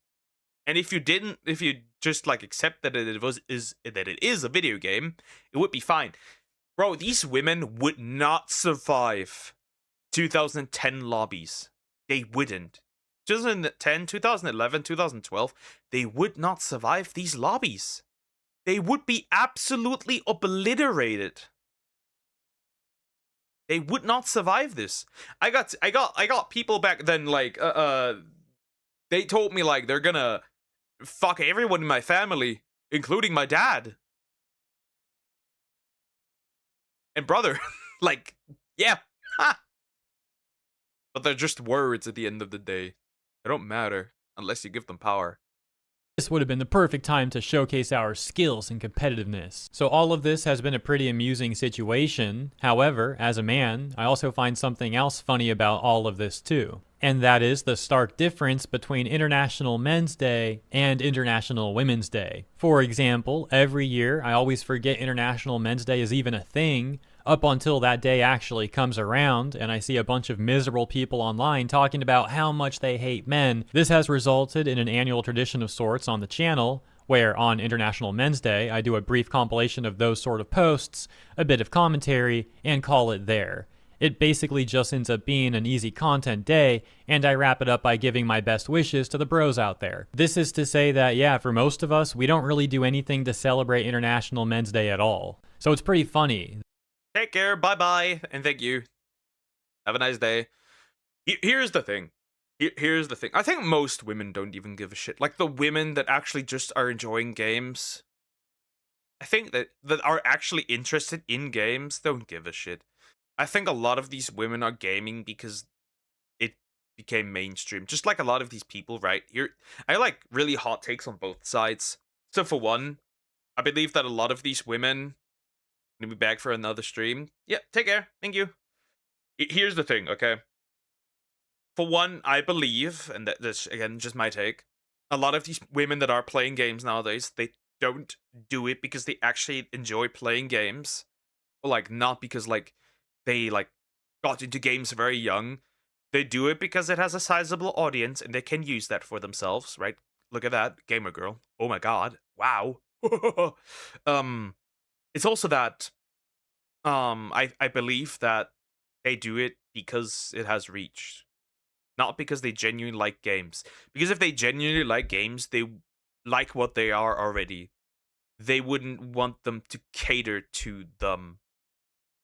And if you just like accept that it is a video game, it would be fine. Bro, these women would not survive 2010 lobbies. They wouldn't. 2010, 2011, 2012, they would not survive these lobbies. They would be absolutely obliterated. They would not survive this. I got people back then like they told me like they're gonna fuck everyone in my family, including my dad and brother. Like, yeah. Ha! But they're just words at the end of the day. They don't matter unless you give them power. This would have been the perfect time to showcase our skills and competitiveness. So all of this has been a pretty amusing situation. However, as a man, I also find something else funny about all of this too. And that is the stark difference between International Men's Day and International Women's Day. For example, every year I always forget International Men's Day is even a thing, up until that day actually comes around and I see a bunch of miserable people online talking about how much they hate men. This has resulted in an annual tradition of sorts on the channel, where on International Men's Day I do a brief compilation of those sort of posts, a bit of commentary, and call it there. It basically just ends up being an easy content day, and I wrap it up by giving my best wishes to the bros out there. This is to say that, yeah, for most of us, we don't really do anything to celebrate International Men's Day at all. So it's pretty funny. Take care, bye-bye, and thank you. Have a nice day. Here's the thing. Here's the thing. I think most women don't even give a shit. Like, the women that actually just are enjoying games, I think that are actually interested in games don't give a shit. I think a lot of these women are gaming because it became mainstream. Just like a lot of these people, right? I like really hot takes on both sides. So for one, I believe that a lot of these women... Gonna be back for another stream. Yeah, take care. Thank you. Here's the thing, okay? For one, I believe, and that's, again, just my take, a lot of these women that are playing games nowadays, they don't do it because they actually enjoy playing games. Or, like, not because, like, they, like, got into games very young. They do it because it has a sizable audience, and they can use that for themselves, right? Look at that. Gamer girl. Oh my god. Wow. It's also that I believe that they do it because it has reach, not because they genuinely like games. Because if they genuinely like games, they like what they are already. They wouldn't want them to cater to them.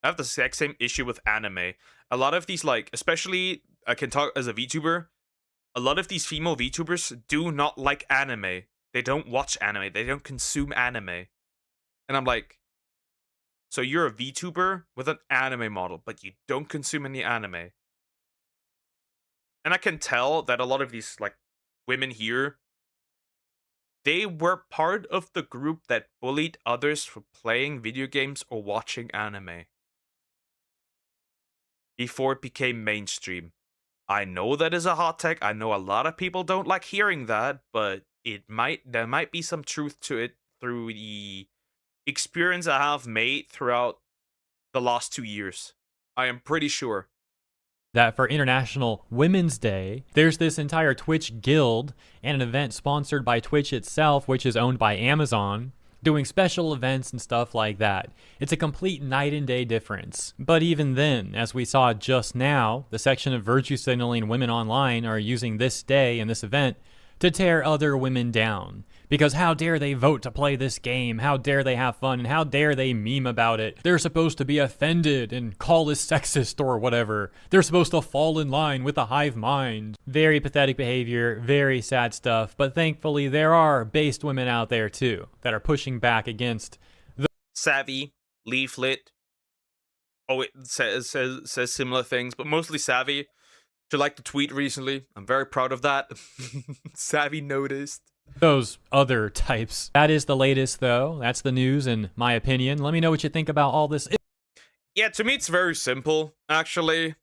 I have the exact same issue with anime. A lot of these, like, especially, I can talk as a VTuber, a lot of these female VTubers do not like anime. They don't watch anime. They don't consume anime. And I'm like, so you're a VTuber with an anime model, but you don't consume any anime. And I can tell that a lot of these, like, women here, they were part of the group that bullied others for playing video games or watching anime before it became mainstream. I know that is a hot take. I know a lot of people don't like hearing that, but there might be some truth to it through the experience I have made throughout the last 2 years. I am pretty sure that for International Women's Day, there's this entire Twitch guild and an event sponsored by Twitch itself, which is owned by Amazon, doing special events and stuff like that. It's a complete night and day difference. But even then, as we saw just now, the section of virtue signaling women online are using this day and this event to tear other women down. Because how dare they vote to play this game? How dare they have fun? And how dare they meme about it? They're supposed to be offended and call this sexist or whatever. They're supposed to fall in line with the hive mind. Very pathetic behavior, very sad stuff. But thankfully, there are based women out there too that are pushing back against the Savvy, Leaflet. Oh, it says similar things, but mostly Savvy. She liked the tweet recently. I'm very proud of that. Savvy noticed. Those other types. That is the latest, though. That's the news, in my opinion. Let me know what you think about all this. Yeah, to me, it's very simple, actually.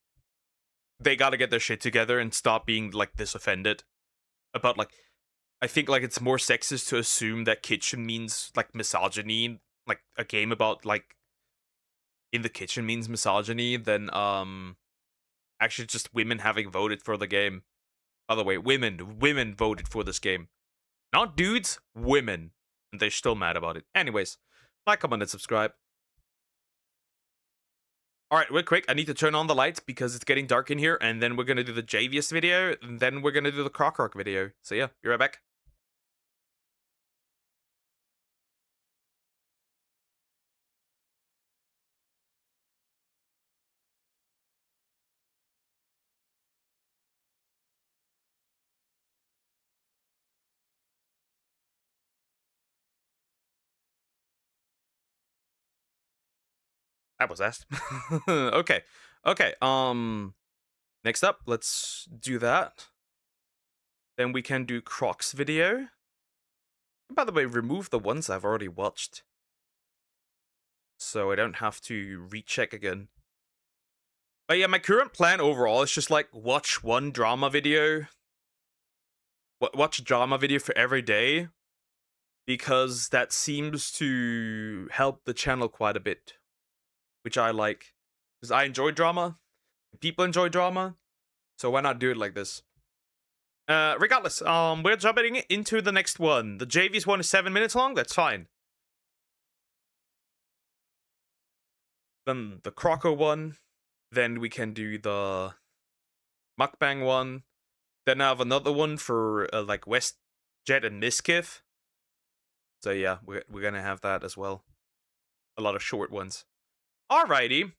They gotta get their shit together and stop being, like, this offended. About, like, I think, like, it's more sexist to assume that kitchen means, like, misogyny. Like, a game about, like, in the kitchen means misogyny than, actually just women having voted for the game. By the way, women voted for this game. Not dudes, women. And they're still mad about it. Anyways, like, comment, and subscribe. Alright, real quick, I need to turn on the lights because it's getting dark in here, and then we're gonna do the Javius video, and then we're gonna do the Croc Rock video. So yeah, be right back. That was asked. Okay. Okay. Next up, let's do that. Then we can do Croc's video. And by the way, remove the ones I've already watched, so I don't have to recheck again. But yeah, my current plan overall is just like watch one drama video. Watch a drama video for every day, because that seems to help the channel quite a bit, which I like, because I enjoy drama, people enjoy drama, so why not do it like this? Regardless, we're jumping into the next one. The JV's one is 7 minutes long. That's fine. Then the Croco one. Then we can do the mukbang one. Then I have another one for like WestJet and Miskiff. So yeah, we're gonna have that as well. A lot of short ones. Alrighty.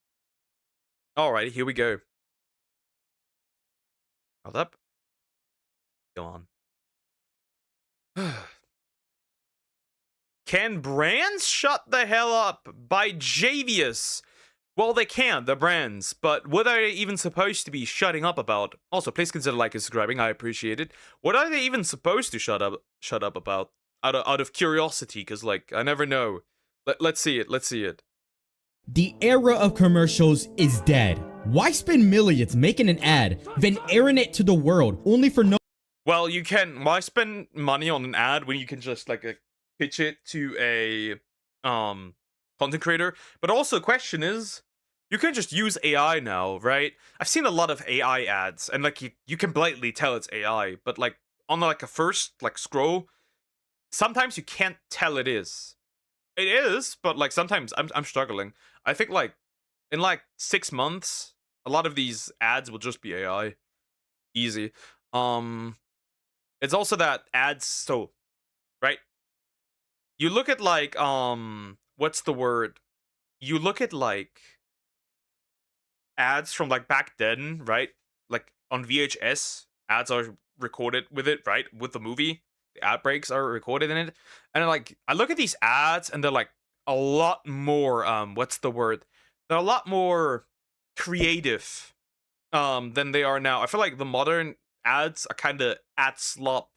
Alrighty, here we go. Hold up. Go on. Can brands shut the hell up? By Javius. Well, they can, the brands, but what are they even supposed to be shutting up about? Also, please consider liking and subscribing, I appreciate it. What are they even supposed to shut up about? Out of curiosity, because, like, I never know. Let's see it, let's see it. The era of commercials is dead. Why spend millions making an ad, then airing it to the world, only for no— Well, you can. Why spend money on an ad when you can just like pitch it to a content creator? But also, the question is, you can just use AI now, right? I've seen a lot of AI ads, and like you can blatantly tell it's AI. But like on like a first like scroll, sometimes you can't tell it is. It is, but like sometimes I'm struggling. I think like in like 6 months, a lot of these ads will just be AI. Easy. It's also that ads, so, right? You look at like, what's the word? You look at like ads from like back then, right? Like on VHS, ads are recorded with it, right? With the movie, the ad breaks are recorded in it. And like, I look at these ads and they're like a lot more, what's the word? They're a lot more creative, than they are now. I feel like the modern ads are kind of ad slop.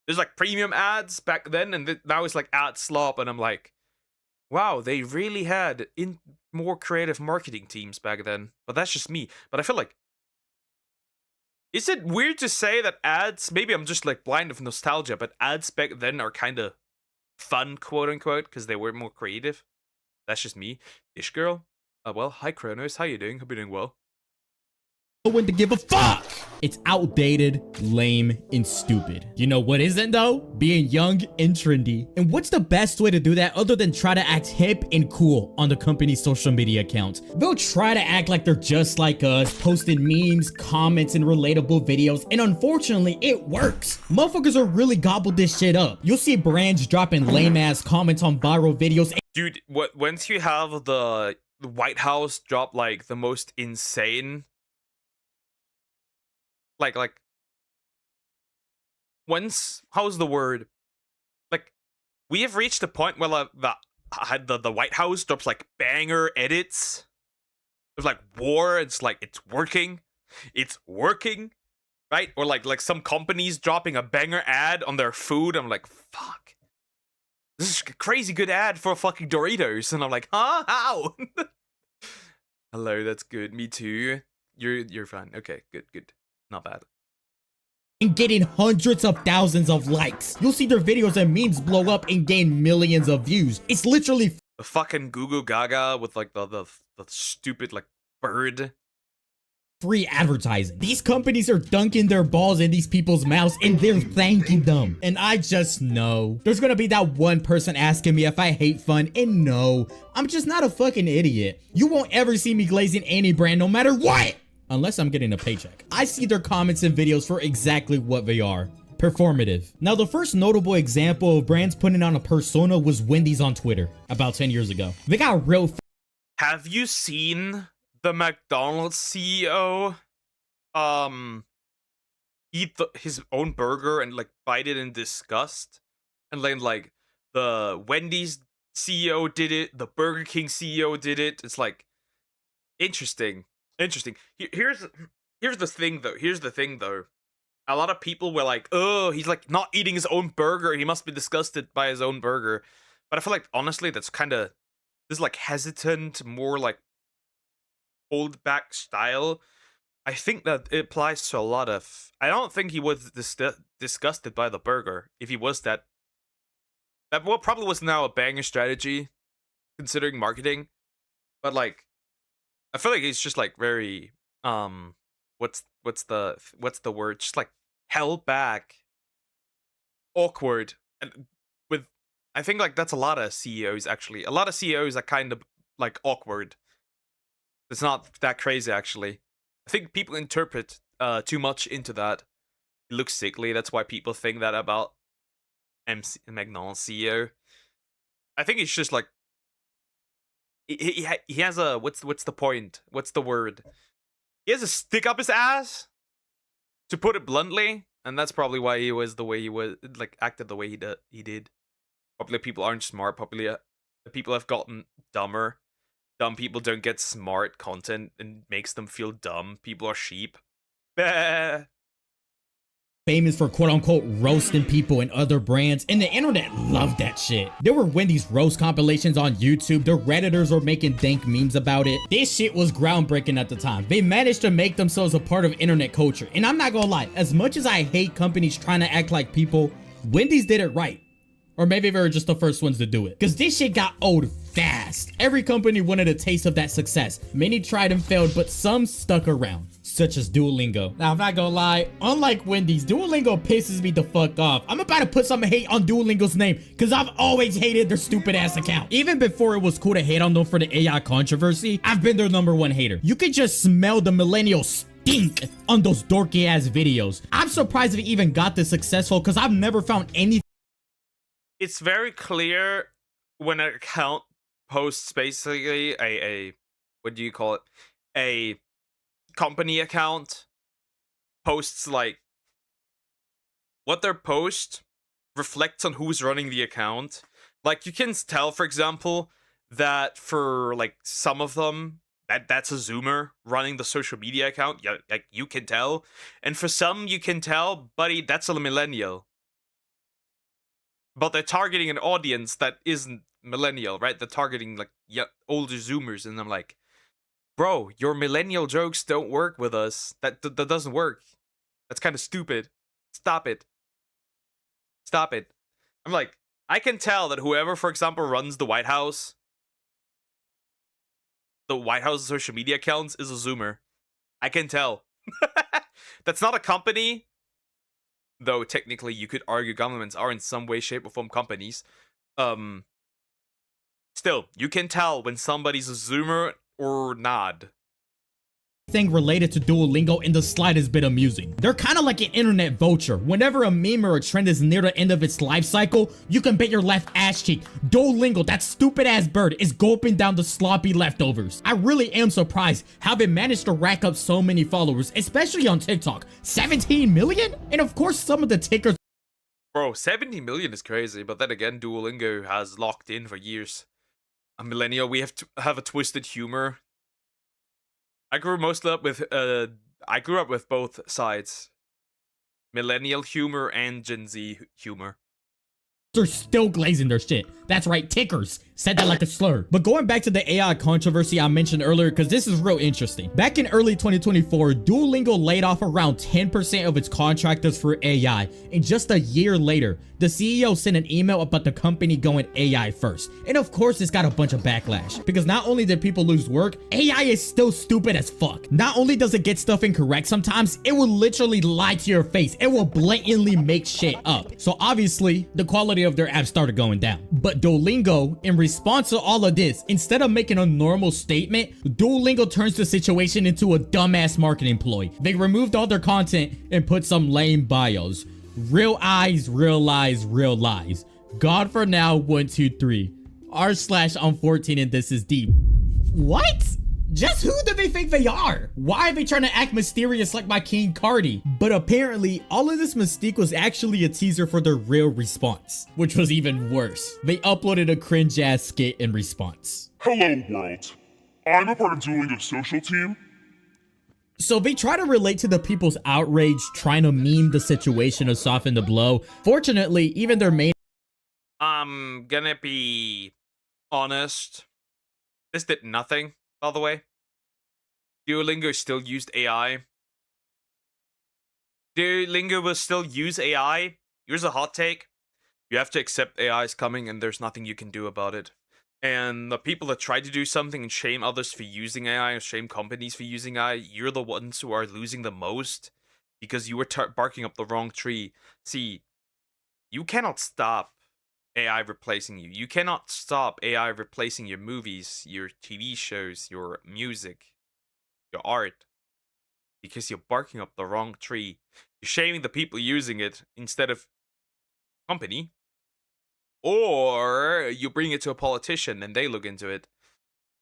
There's like premium ads back then, and now it's like ad slop, and I'm like, wow, they really had more creative marketing teams back then. But that's just me. But I feel like, is it weird to say that ads, maybe I'm just like blind of nostalgia, but ads back then are kind of fun, quote unquote, because they were more creative? That's just me. Ish girl. Well, hi Kronos, how you doing? Hope you're doing well. one to give a fuck. It's outdated, lame, and stupid. You know what isn't though? Being young and trendy. And what's the best way to do that other than try to act hip and cool on the company's social media accounts? They'll try to act like they're just like us, posting memes, comments, and relatable videos, and unfortunately, it works. Motherfuckers are really gobbled this shit up. You'll see brands dropping lame-ass comments on viral videos. Dude, once you have the White House drop like the most insane, like once, how's the word, like we have reached a point where the White House drops like banger edits. There's like war, it's like it's working, right? Or like some companies dropping a banger ad on their food. I'm like, fuck, this is a crazy good ad for fucking Doritos, and I'm like, huh, how? Hello, that's good. Me too. You're fine. Okay, good. Not bad. And getting hundreds of thousands of likes. You'll see their videos and memes blow up and gain millions of views. It's literally the fucking Goo Goo Gaga with like the stupid like bird. Free advertising. These companies are dunking their balls in these people's mouths and they're thanking them. And I just know there's gonna be that one person asking me if I hate fun, and no, I'm just not a fucking idiot. You won't ever see me glazing any brand no matter what, unless I'm getting a paycheck. I see their comments and videos for exactly what they are. Performative. Now, the first notable example of brands putting on a persona was Wendy's on Twitter about 10 years ago. They got real. Have you seen the McDonald's CEO eat his own burger and like bite it in disgust? And then like the Wendy's CEO did it, the Burger King CEO did it. It's like, Interesting. Interesting. Here's the thing though. Here's the thing though. A lot of people were like, "Oh, he's like not eating his own burger. He must be disgusted by his own burger." But I feel like honestly, that's kind of this like hesitant, more like hold back style. I think that it applies to a lot of. I don't think he was disgusted by the burger. If he was that probably was now a banger strategy, considering marketing. But like, I feel like he's just like very what's the word? Just like held back, awkward, and with I think like that's a lot of CEOs actually. A lot of CEOs are kind of like awkward. It's not that crazy actually. I think people interpret too much into that. It looks sickly. That's why people think that about McDonald's CEO. I think it's just like he has a what's the point? What's the word? He has a stick up his ass, to put it bluntly, and that's probably why he was the way he was, like acted the way he did. Probably people aren't smart. Probably people have gotten dumber. Dumb people don't get smart content and makes them feel dumb. People are sheep. Bah. Famous for quote-unquote roasting people and other brands, and the internet loved that shit. There were Wendy's roast compilations on YouTube. The Redditors were making dank memes about it. This shit was groundbreaking at the time. They managed to make themselves a part of internet culture. And I'm not gonna lie, as much as I hate companies trying to act like people, Wendy's did it right. Or maybe they were just the first ones to do it. Because this shit got old fast. Every company wanted a taste of that success. Many tried and failed, but some stuck around, such as Duolingo. Now, I'm not gonna lie, unlike Wendy's, Duolingo pisses me the fuck off. I'm about to put some hate on Duolingo's name, because I've always hated their stupid ass account. Even before it was cool to hate on them for the AI controversy, I've been their #1 hater. You can just smell the millennial stink on those dorky ass videos. I'm surprised they even got this successful, because I've never found anything. It's very clear when an account posts basically a what do you call it? A company account posts like what their post reflects on who's running the account. Like you can tell, for example, that for like some of them that's a Zoomer running the social media account. Yeah, like you can tell. And for some you can tell, buddy, that's a millennial. But they're targeting an audience that isn't millennial, right? They're targeting like older Zoomers, and I'm like, bro, your millennial jokes don't work with us. That doesn't work. That's kind of stupid. Stop it. Stop it. I'm like, I can tell that whoever, for example, runs the White House social media accounts is a Zoomer. I can tell. That's not a company. Though technically you could argue governments are in some way, shape, or form companies. Still, you can tell when somebody's a Zoomer or not. Thing related to Duolingo in the slightest bit amusing. They're kind of like an internet vulture. Whenever a meme or a trend is near the end of its life cycle, you can bet your left ass cheek Duolingo, that stupid ass bird, is gulping down the sloppy leftovers. I really am surprised how they managed to rack up so many followers, especially on TikTok. 17 million? And of course some of the tickers. Bro, 70 million is crazy, but then again, Duolingo has locked in for years. A millennial, we have to have a twisted humor. I grew up with both sides. Millennial humor and Gen Z humor. They're still glazing their shit. That's right, tickers. Said that like a slur. But going back to the AI controversy I mentioned earlier, because this is real interesting. Back in early 2024, Duolingo laid off around 10% of its contractors for AI. And just a year later, the CEO sent an email about the company going AI first. And of course, it's got a bunch of backlash. Because not only did people lose work, AI is still stupid as fuck. Not only does it get stuff incorrect sometimes, it will literally lie to your face. It will blatantly make shit up. So obviously, the quality of their app started going down. But Duolingo, in response to all of this, instead of making a normal statement, Duolingo turns the situation into a dumbass marketing ploy. They removed all their content and put some lame bios. Real eyes, real lies, real lies. God for now, 1, 2, 3. r/I'm 14 and this is deep. What? Just who do they think they are? Why are they trying to act mysterious like my King Cardi? But apparently, all of this mystique was actually a teaser for their real response, which was even worse. They uploaded a cringe-ass skit in response. Hello, world. I'm a part of Duolingo's social team. So they try to relate to the people's outrage, trying to meme the situation to soften the blow. Fortunately, even their main... I'm gonna be honest. This did nothing, by the way. Duolingo still used AI. Duolingo will still use AI. Here's a hot take. You have to accept AI is coming and there's nothing you can do about it. And the people that try to do something and shame others for using AI or shame companies for using AI, you're the ones who are losing the most because you were barking up the wrong tree. See, you cannot stop AI replacing you. You cannot stop AI replacing your movies, your TV shows, your music, your art, because you're barking up the wrong tree. You're shaming the people using it instead of company. Or you bring it to a politician and they look into it.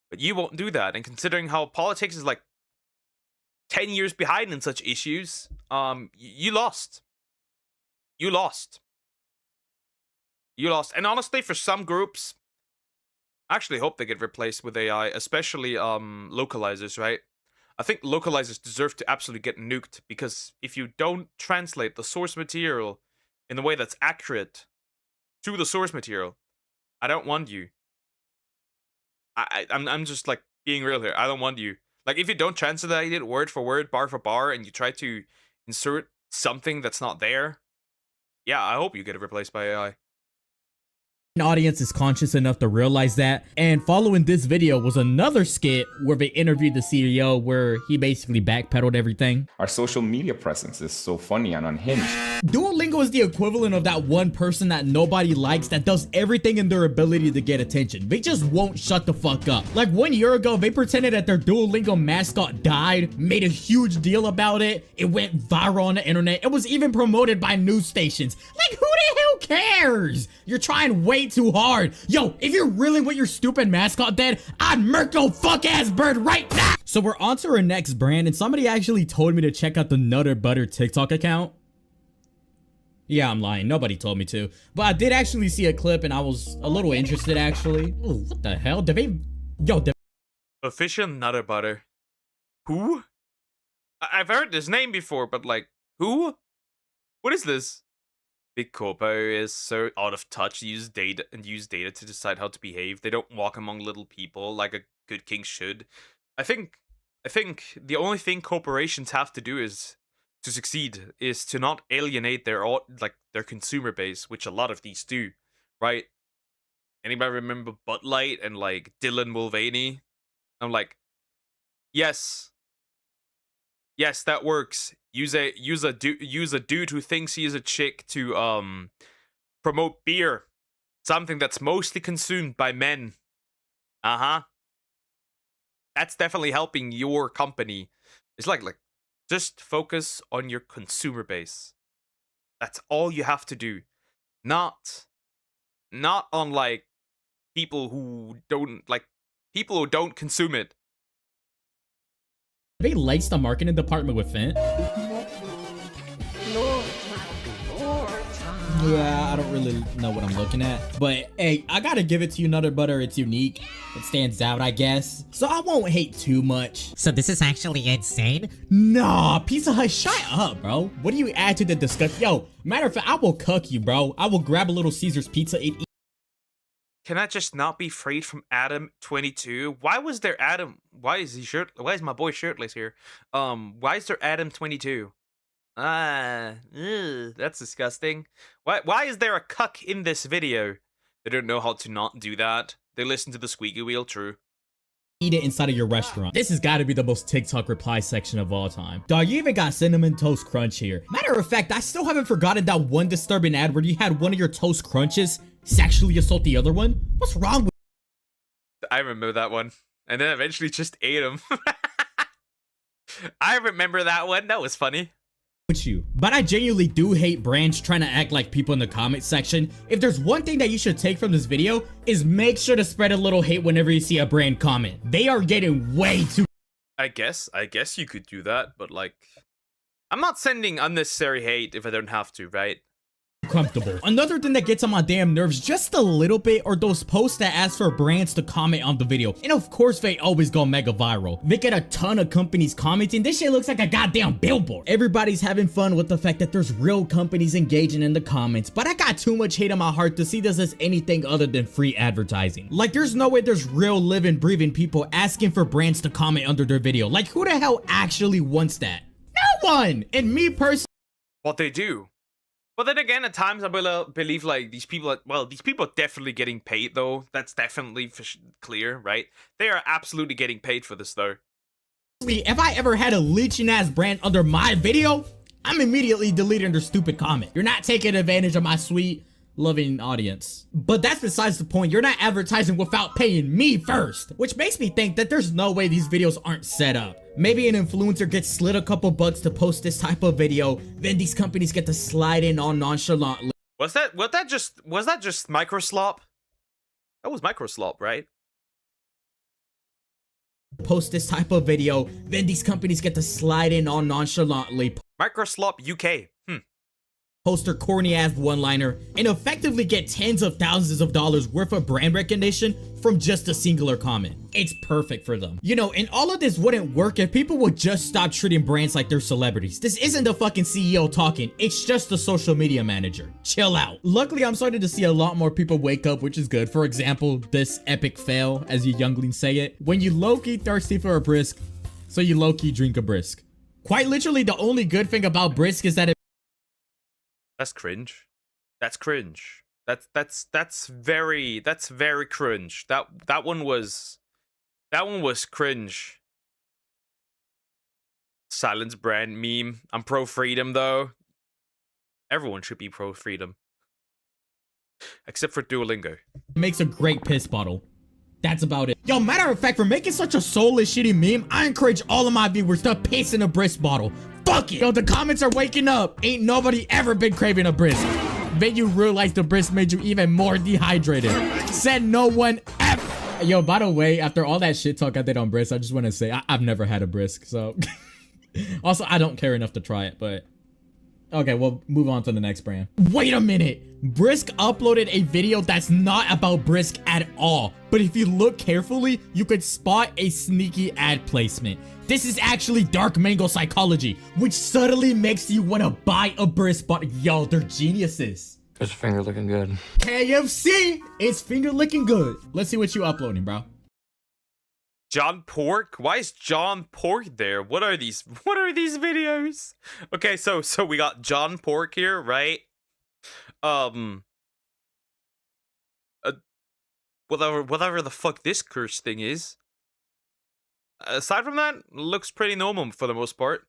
But you won't do that. And considering how politics is like 10 years behind in such issues, you lost. You lost. You lost. And honestly, for some groups, I actually hope they get replaced with AI, especially localizers, right? I think localizers deserve to absolutely get nuked, because if you don't translate the source material in a way that's accurate to the source material, I don't want you. I'm just like being real here. I don't want you. Like, if you don't translate it word for word, bar for bar, and you try to insert something that's not there, yeah, I hope you get replaced by AI. audience is conscious enough to realize that. And following this video was another skit where they interviewed the CEO, where he basically backpedaled everything. Our social media presence is so funny and unhinged. Duolingo is the equivalent of that one person that nobody likes that does everything in their ability to get attention. They just won't shut the fuck up. Like 1 year ago, they pretended that their Duolingo mascot died, made a huge deal about it. It went viral on the internet. It was even promoted by news stations. Like, who the hell cares? You're trying way too hard. Yo, if you're really with your stupid mascot dead, I'd murk your fuck ass bird right now. So we're on to our next brand, and somebody actually told me to check out the Nutter Butter TikTok account. Yeah, I'm lying. Nobody told me to. But I did actually see a clip and I was a little interested, actually. Ooh, what the hell? Did they... Yo, Official Nutter Butter. Who? I've heard this name before, but like, who? What is this? Big Corpo is so out of touch. Use data to decide how to behave. They don't walk among little people like a good king should. I think the only thing corporations have to do is to succeed is to not alienate their consumer base, which a lot of these do, right? Anybody remember Bud Light and like Dylan Mulvaney? I'm like, yes, that works. Use a dude who thinks he is a chick to promote beer, something that's mostly consumed by men. That's definitely helping your company. It's like just focus on your consumer base. That's all you have to do. Not on like people who don't consume it. They laced the marketing department with Fent. Yeah, I don't really know what I'm looking at. But hey, I gotta give it to you, Nutter Butter. It's unique. It stands out, I guess. So I won't hate too much. So this is actually insane? Nah, Pizza Hut, shut up, bro. What do you add to the discussion? Yo, matter of fact, I will cuck you, bro. I will grab a little Caesar's pizza and eat. Can I just not be freed from Adam 22? Why was there Adam? Why is my boy shirtless here? Why is there Adam 22? That's disgusting. Why is there a cuck in this video? They don't know how to not do that. They listen to the squeaky wheel, true. Eat it inside of your restaurant. This has got to be the most TikTok reply section of all time. Dog, you even got Cinnamon Toast Crunch here. Matter of fact, I still haven't forgotten that one disturbing ad where you had one of your Toast Crunches sexually assault the other one. What's wrong with... I remember that one. And then eventually just ate him. I remember that one. That was funny. With you. But I genuinely do hate brands trying to act like people in the comment section. If there's one thing that you should take from this video, is make sure to spread a little hate whenever you see a brand comment. They are getting way too... I guess you could do that, but like, I'm not sending unnecessary hate if I don't have to, right? comfortable. Another thing that gets on my damn nerves just a little bit are those posts that ask for brands to comment on the video. And of course they always go mega viral. They get a ton of companies commenting. This shit looks like a goddamn billboard. Everybody's having fun with the fact that there's real companies engaging in the comments, but I got too much hate in my heart to see this as anything other than free advertising. Like, there's no way there's real living, breathing people asking for brands to comment under their video. Like, who the hell actually wants that? No one! And me personally, what they do. But then again, at times I believe like these people are definitely getting paid though. That's definitely clear, right? They are absolutely getting paid for this though. if I ever had a leeching ass brand under my video, I'm immediately deleting their stupid comment. You're not taking advantage of my sweet, loving audience. But that's besides the point. You're not advertising without paying me first, which makes me think that there's no way these videos aren't set up. Maybe an influencer gets slid a couple bucks to post this type of video, then these companies get to slide in all nonchalantly. Was that just microslop? That was microslop, right? Post this type of video, then these companies get to slide in all nonchalantly. Microslop UK. Post their corny ass one-liner and effectively get tens of thousands of dollars worth of brand recognition from just a singular comment. It's perfect for them. You know, and all of this wouldn't work if people would just stop treating brands like they're celebrities. This isn't the fucking CEO talking, it's just the social media manager. Chill out. Luckily, I'm starting to see a lot more people wake up, which is good. For example, this epic fail, as you younglings say it. When you low-key thirsty for a brisk, so you low-key drink a brisk. Quite literally, the only good thing about brisk is that it That's cringe. That's cringe. That's very cringe. That one was cringe. Silence brand meme. I'm pro freedom though. Everyone should be pro freedom. Except for Duolingo. makes a great piss bottle. That's about it. Yo, matter of fact, for making such a soulless shitty meme, I encourage all of my viewers to piss in a brisk bottle. Fuck it. Yo, the comments are waking up. Ain't nobody ever been craving a brisk. Then you realize the brisk made you even more dehydrated. Said no one ever. Yo, by the way, after all that shit talk I did on brisk, I just want to say I've never had a brisk, so. Also, I don't care enough to try it, but. Okay, we'll move on to the next brand. Wait a minute. Brisk uploaded a video that's not about Brisk at all. But if you look carefully, you could spot a sneaky ad placement. This is actually dark mango psychology, which subtly makes you want to buy a Brisk bottle. Yo, they're geniuses. It's finger looking good. KFC, it's finger looking good. Let's see what you uploading, bro. John Pork? Why is John Pork there? What are these videos? Okay, so we got John Pork here, right? Whatever the fuck this curse thing is. Aside from that, looks pretty normal for the most part.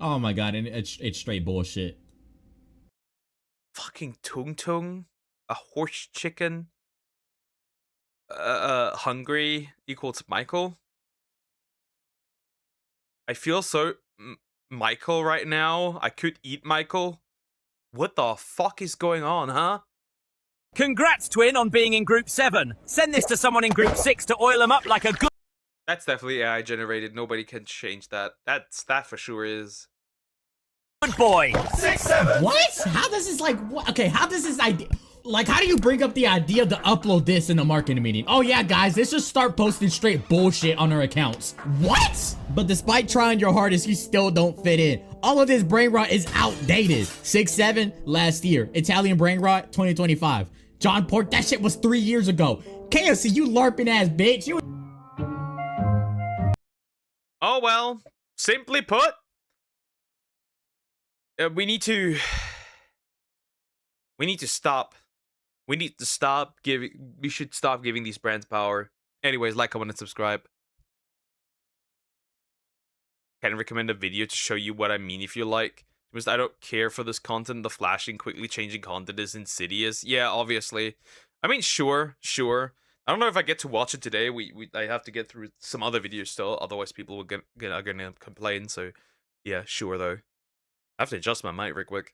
Oh my god, and it's straight bullshit. Fucking Tung Tung, a horse chicken. Hungry equals Michael. I feel so Michael right now. I could eat Michael. What the fuck is going on, huh? Congrats, Twin, on being in Group 7. Send this to someone in Group 6 to oil them up like a good... That's definitely AI generated. Nobody can change that. That for sure is. Good boy. 6, 7. What? How does this like... What? Okay, how does this idea... Like, how do you bring up the idea to upload this in a marketing meeting? Oh yeah, guys, let's just start posting straight bullshit on our accounts. What? But despite trying your hardest, you still don't fit in. All of this brain rot is outdated. 6, 7, last year. Italian brain rot, 2025. John Pork, that shit was 3 years ago. KFC, you LARPing ass bitch. You... Oh well, simply put, we need to stop. We should stop giving these brands power. Anyways, like, comment, and subscribe. Can I recommend a video to show you what I mean if you like? Because I don't care for this content. The flashing, quickly changing content is insidious. Yeah, obviously. I mean, sure. I don't know if I get to watch it today. I have to get through some other videos still. Otherwise, people are gonna complain. So, yeah, sure though. I have to adjust my mic real quick.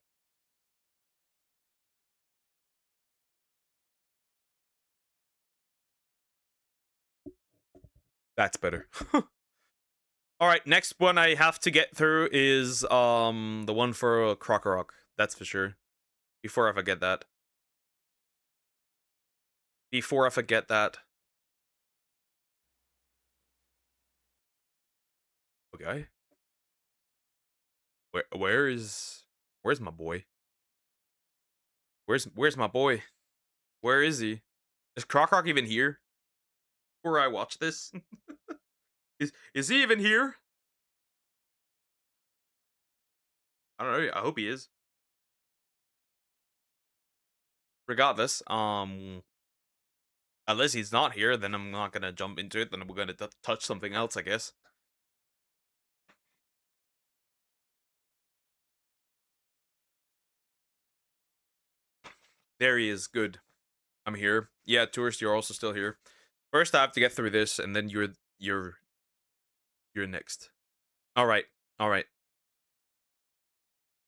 That's better. All right, next one I have to get through is the one for Crocker Rock. That's for sure. Before I forget that. Before I forget that. Okay. Where's my boy? Where's my boy? Where is he? Is Croc even here? Before I watch this? Is he even here? I don't know. I hope he is. Regardless, unless he's not here, then I'm not gonna jump into it. Then we're gonna touch something else, I guess. There he is. Good. I'm here. Yeah, tourist, you're also still here. First, I have to get through this, and then you're next. All right. All right.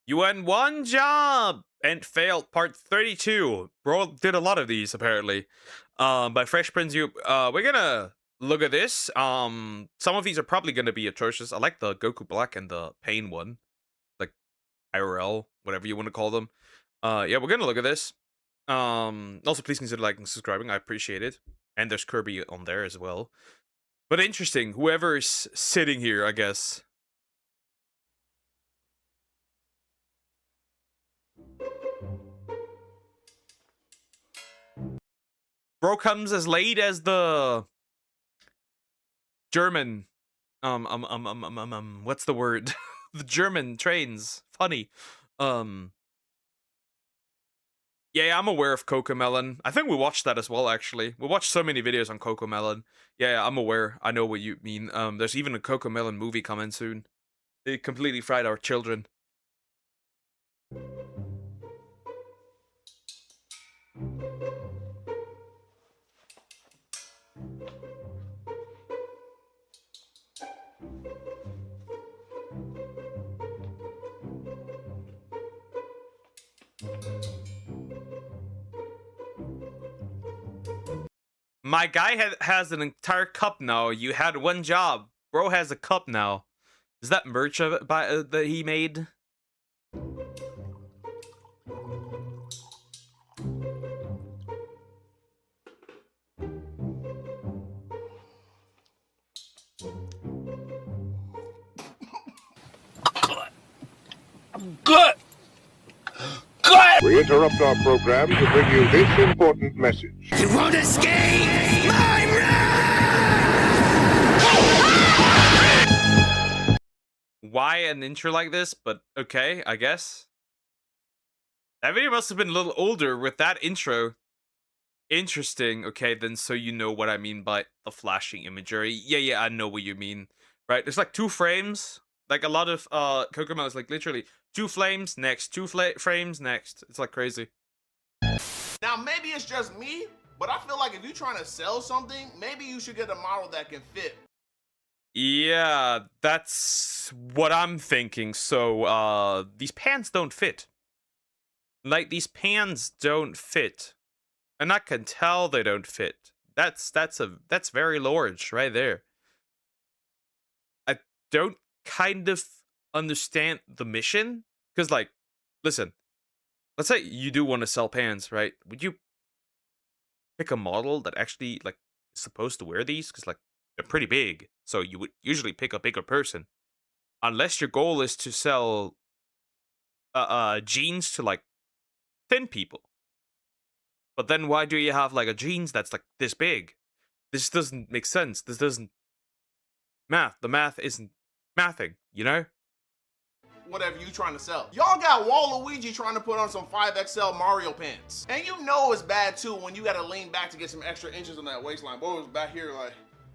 You won one job and failed. Part 32. Bro did a lot of these apparently. By Fresh Prince, we're gonna look at this. Some of these are probably gonna be atrocious. I like the Goku Black and the Pain one, like IRL, whatever you want to call them. Yeah, we're gonna look at this. Also please consider liking and subscribing. I appreciate it. And there's Kirby on there as well. But interesting. Whoever's sitting here, I guess. Bro comes as late as the German what's the word? The German trains. Funny. Yeah, I'm aware of Cocomelon. I think we watched that as well, actually. We watched so many videos on Cocomelon. Yeah, I'm aware. I know what you mean. There's even a Cocomelon movie coming soon. They completely fried our children. My guy has an entire cup now. You had one job. Bro has a cup now. Is that merch of it that he made? Good. We interrupt our program to bring you this important message. You won't escape my wrath! Why an intro like this? But okay, I guess. That video must have been a little older with that intro. Interesting. Okay, then so you know what I mean by the flashing imagery. Yeah, I know what you mean. Right? There's like 2 frames. Like a lot of Cocomelon is like literally 2 frames next, 2 frames next. It's like crazy. Now maybe it's just me, but I feel like if you're trying to sell something, maybe you should get a model that can fit. Yeah, that's what I'm thinking. So these pants don't fit. Like these pants don't fit. And I can tell they don't fit. That's very large right there. I don't kind of understand the mission, because like, listen, let's say you do want to sell pants, right? Would you pick a model that actually like is supposed to wear these? Because like they're pretty big, so you would usually pick a bigger person, unless your goal is to sell jeans to like thin people. But then why do you have like a jeans that's like this big? This doesn't make sense. This doesn't the math isn't mathing, you know? Whatever you trying to sell. Y'all got Waluigi trying to put on some 5XL Mario pants. And you know it's bad too when you gotta lean back to get some extra inches on that waistline. Boy was back here like,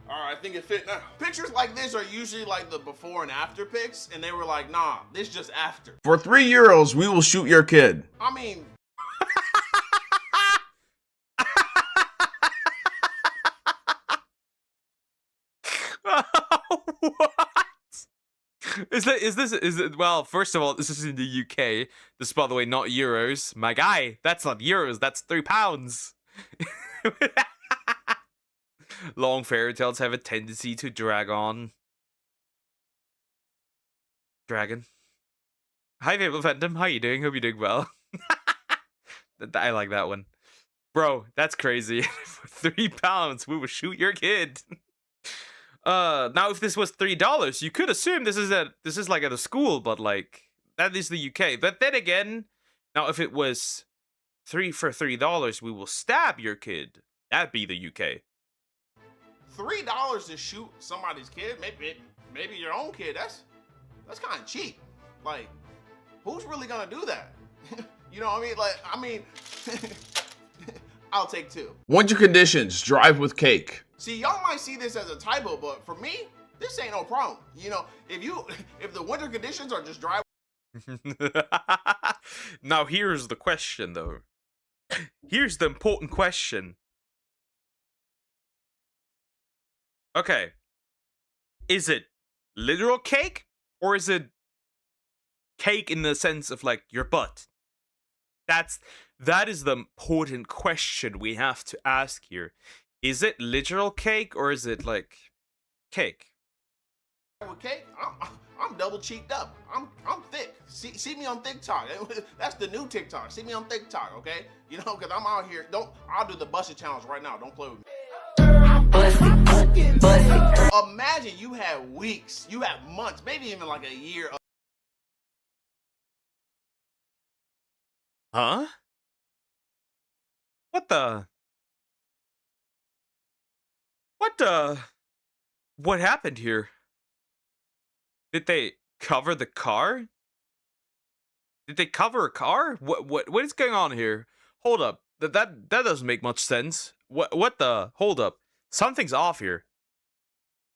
all right, I think it fit now. Pictures like this are usually like the before and after pics, and they were like, nah, this just after. For €3, we will shoot your kid. I mean... What? Is it? Well, first of all, this is in the UK. This is, by the way, not euros. My guy, that's not euros. That's £3. Long fairy tales have a tendency to drag on. Dragon. Hi, Fable Phantom. How you doing? Hope you're doing well. I like that one. Bro, that's crazy. For £3, we will shoot your kid. Now if this was $3, you could assume this is like at a school, but like that is the UK. But then again, now if it was $3, we will stab your kid. That'd be the UK. $3 to shoot somebody's kid, maybe your own kid. That's kind of cheap. Like, who's really gonna do that? You know what I mean? Like, I mean, I'll take 2. Winter conditions, drive with cake. See, y'all might see this as a typo, but for me, this ain't no problem. You know, if the winter conditions are just dry. Now here's the question, though. Here's the important question. Okay. Is it literal cake, or is it cake in the sense of like your butt? That is the important question we have to ask here. Is it literal cake, or is it like cake? With cake, I'm double cheeked up. I'm thick. See me on TikTok. That's the new TikTok. See me on TikTok, okay? You know, because I'm out here. I'll do the busted challenge right now. Don't play with me. Imagine you had weeks, you had months, maybe even like a year. Huh? What the? What happened here? Did they cover the car? Did they cover a car? What is going on here? Hold up. That doesn't make much sense. What the? Hold up. Something's off here.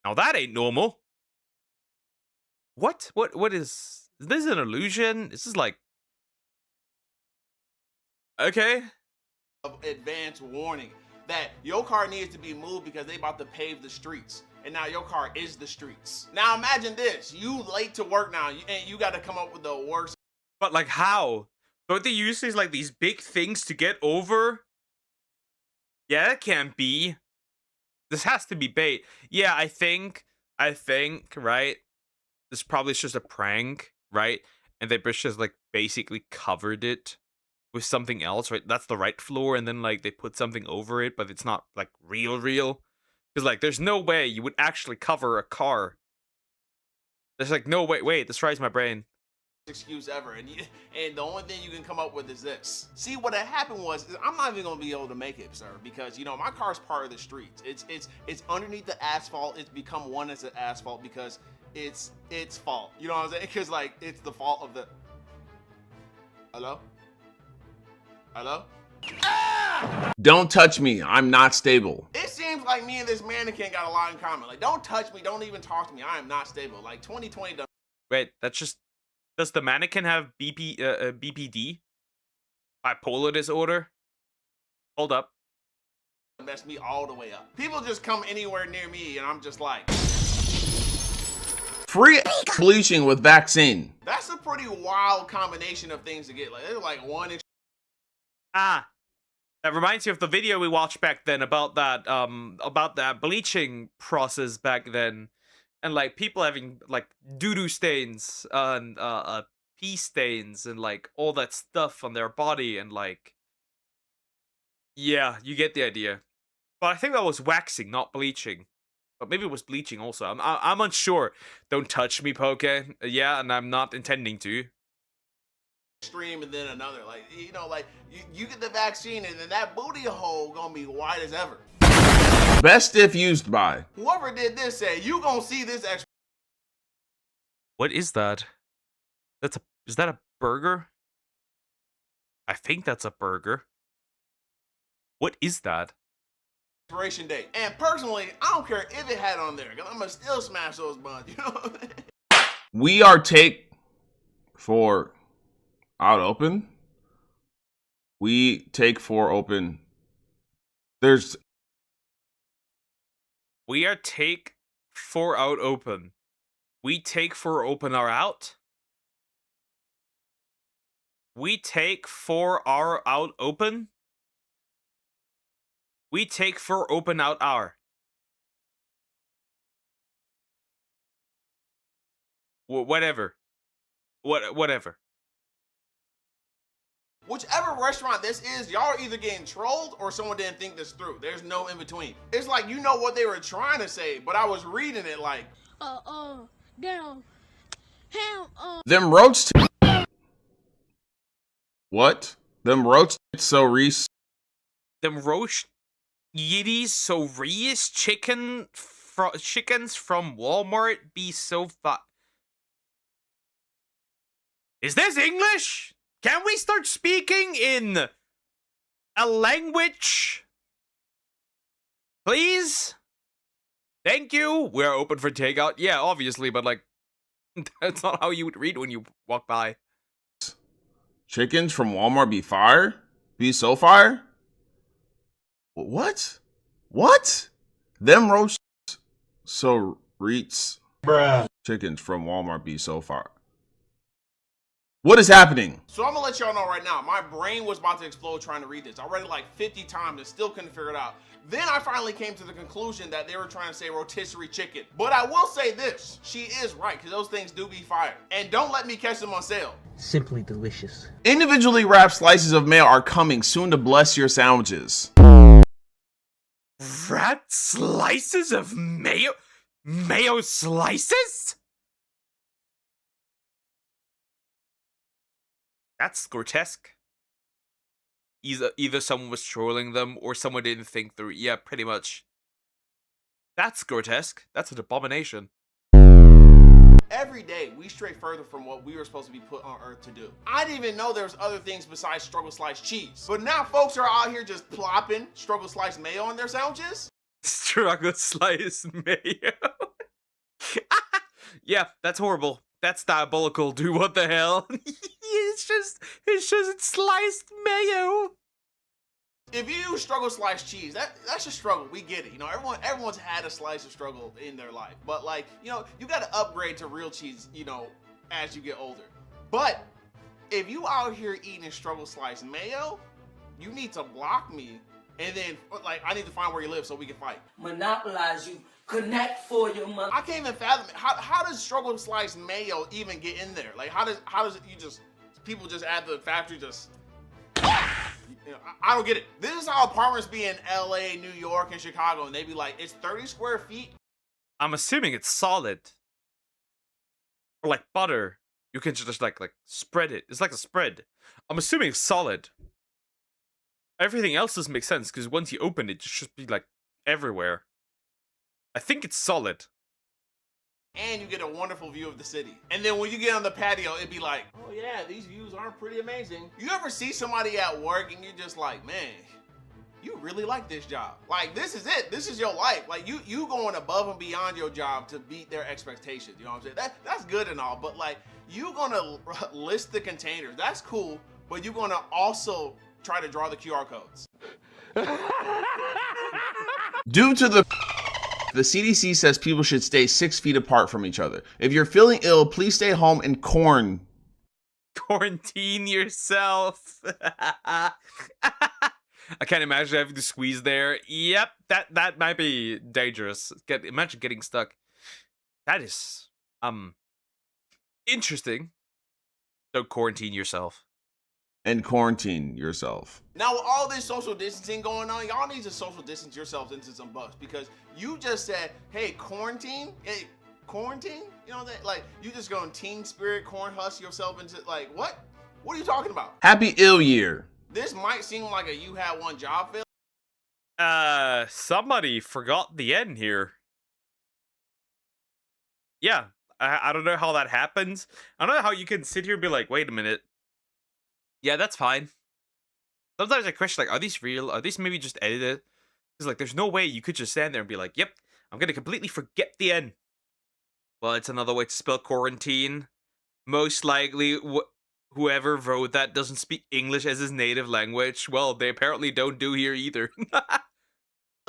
Now that ain't normal. What is this an illusion? This is like, okay. Advance warning that your car needs to be moved because they about to pave the streets, and now your car is the streets. Now imagine this: you late to work now, and you got to come up with the worst. But like how? Don't they use these big things to get over? Yeah, that can't be. This has to be bait. Yeah, I think, right? This probably is just a prank, right? And they just like basically covered it with something else, right? That's the right floor, and then like they put something over it, but it's not like real. Because like there's no way you would actually cover a car. There's like no way. Wait, this fries my brain. Excuse ever, and the only thing you can come up with is this. See, what had happened was, I'm not even gonna be able to make it, sir, because you know my car's part of the streets. It's underneath the asphalt. It's become one as the asphalt because it's fault. You know what I'm saying? Because like it's the fault of the. Hello. Don't touch me. I'm not stable. It seems like me and this mannequin got a lot in common. Like, don't touch me. Don't even talk to me. I am not stable. Like 2020 done. Wait, that's just. Does the mannequin have BPD? Bipolar disorder? Hold up. Messed me all the way up. People just come anywhere near me, and I'm just like. Free bleaching with vaccine. That's a pretty wild combination of things to get. Like, they're like one inch. Ah, that reminds me of the video we watched back then about that bleaching process back then. And like people having like doo-doo stains and pee stains and like all that stuff on their body, and like, yeah, you get the idea. But I think that was waxing, not bleaching. But maybe it was bleaching also. I'm unsure. Don't touch me, Poke. Yeah, and I'm not intending to. Extreme and then another, like, you know, like you get the vaccine and then that booty hole gonna be wide as ever. Best if used by. Whoever did this said you gonna see this extra. What is that? Is that a burger? I think that's a burger. What is that? Expiration date. And personally, I don't care if it had on there, cause I'm gonna still smash those buns. You know. We are take for out open. We take for open. There's. We are take for out open. We take for open our out. We take for our out open. We take for open out our. Whatever. Whatever. Whichever restaurant this is, y'all are either getting trolled or someone didn't think this through. There's no in between. It's like, you know what they were trying to say, but I was reading it like, Down. Hell, Them roach. What? Them roach so Reese. Them roast yiddies so Reese chickens from Walmart be so Is this English? Can we start speaking in a language? Please? Thank you. We're open for takeout. Yeah, obviously, but like, that's not how you would read when you walk by. Chickens from Walmart be fire? Be so fire? What? What? Them roast so Reese. Bruh. Chickens from Walmart be so fire. What is happening? so I'm gonna let y'all know right now, my brain was about to explode trying to read this. I read it like 50 times and still couldn't figure it out. Then I finally came to the conclusion that they were trying to say rotisserie chicken. But I will say this, she is right, because those things do be fire. And don't let me catch them on sale. Simply delicious. Individually wrapped slices of mayo are coming soon to bless your sandwiches. Wrapped slices of mayo? Mayo slices? That's grotesque. Either someone was trolling them or someone didn't think through. Yeah, pretty much. That's grotesque. That's an abomination. Every day, we stray further from what we were supposed to be put on earth to do. I didn't even know there was other things besides struggle sliced cheese. But now folks are out here just plopping struggle sliced mayo on their sandwiches. Struggle slice mayo. Yeah, that's horrible. That's diabolical, dude. What the hell? it's just sliced mayo. If you use struggle sliced cheese, that's a struggle. We get it. You know, everyone's had a slice of struggle in their life. But like, you know, you got to upgrade to real cheese, you know, as you get older. But if you out here eating struggle sliced mayo, you need to block me. And then, like, I need to find where you live so we can fight. monopolize you. Connect for your mother. I can't even fathom it. How does struggle sliced mayo even get in there? Like, how does it, people just at the factory just, you know, I don't get it. This is how apartments be in LA, New York, and Chicago, and they be like, it's 30 square feet. I'm assuming it's solid. Or like butter. You can just like spread it. It's like a spread. I'm assuming it's solid. Everything else doesn't make sense because once you open it, it should be like everywhere. I think it's solid. And you get a wonderful view of the city. And then when you get on the patio, it'd be like, oh yeah, these views aren't pretty amazing. You ever see somebody at work and you're just like, man, you really like this job. Like, this is it. This is your life. Like, you going above and beyond your job to beat their expectations. You know what I'm saying? That's good and all, but like, you gonna list the containers. That's cool, but you're gonna also try to draw the QR codes. Due to the CDC says people should stay 6 feet apart from each other. If you're feeling ill, please stay home and quarantine yourself. I can't imagine having to squeeze there. Yep, that might be dangerous. Imagine getting stuck. That is interesting. So quarantine yourself. And quarantine yourself. Now with all this social distancing going on, y'all need to social distance yourselves into some bucks because you just said, hey, quarantine? Hey, quarantine? You know that, like, you just going teen spirit, corn husk yourself into, like, what? What are you talking about? Happy ill year. This might seem like a you had one job fail. Somebody forgot the N here. Yeah, I don't know how that happens. I don't know how you can sit here and be like, wait a minute. Yeah, that's fine. Sometimes I question, like, are these real? Are these maybe just edited? Because, like, there's no way you could just stand there and be like, yep, I'm going to completely forget the N. Well, it's another way to spell quarantine. Most likely, whoever wrote that doesn't speak English as his native language. Well, they apparently don't do here either.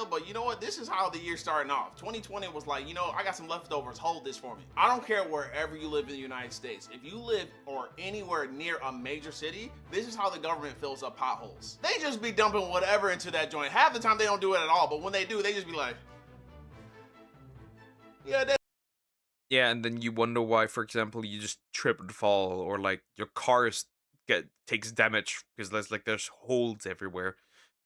But you know what? This is how the year's starting off. 2020 was like, you know, I got some leftovers. Hold this for me. I don't care wherever you live in the United States. If you live or anywhere near a major city, this is how the government fills up potholes. They just be dumping whatever into that joint. Half the time they don't do it at all, but when they do, they just be like, yeah, yeah, and then you wonder why, for example, you just trip and fall, or like your car is takes damage because there's holes everywhere.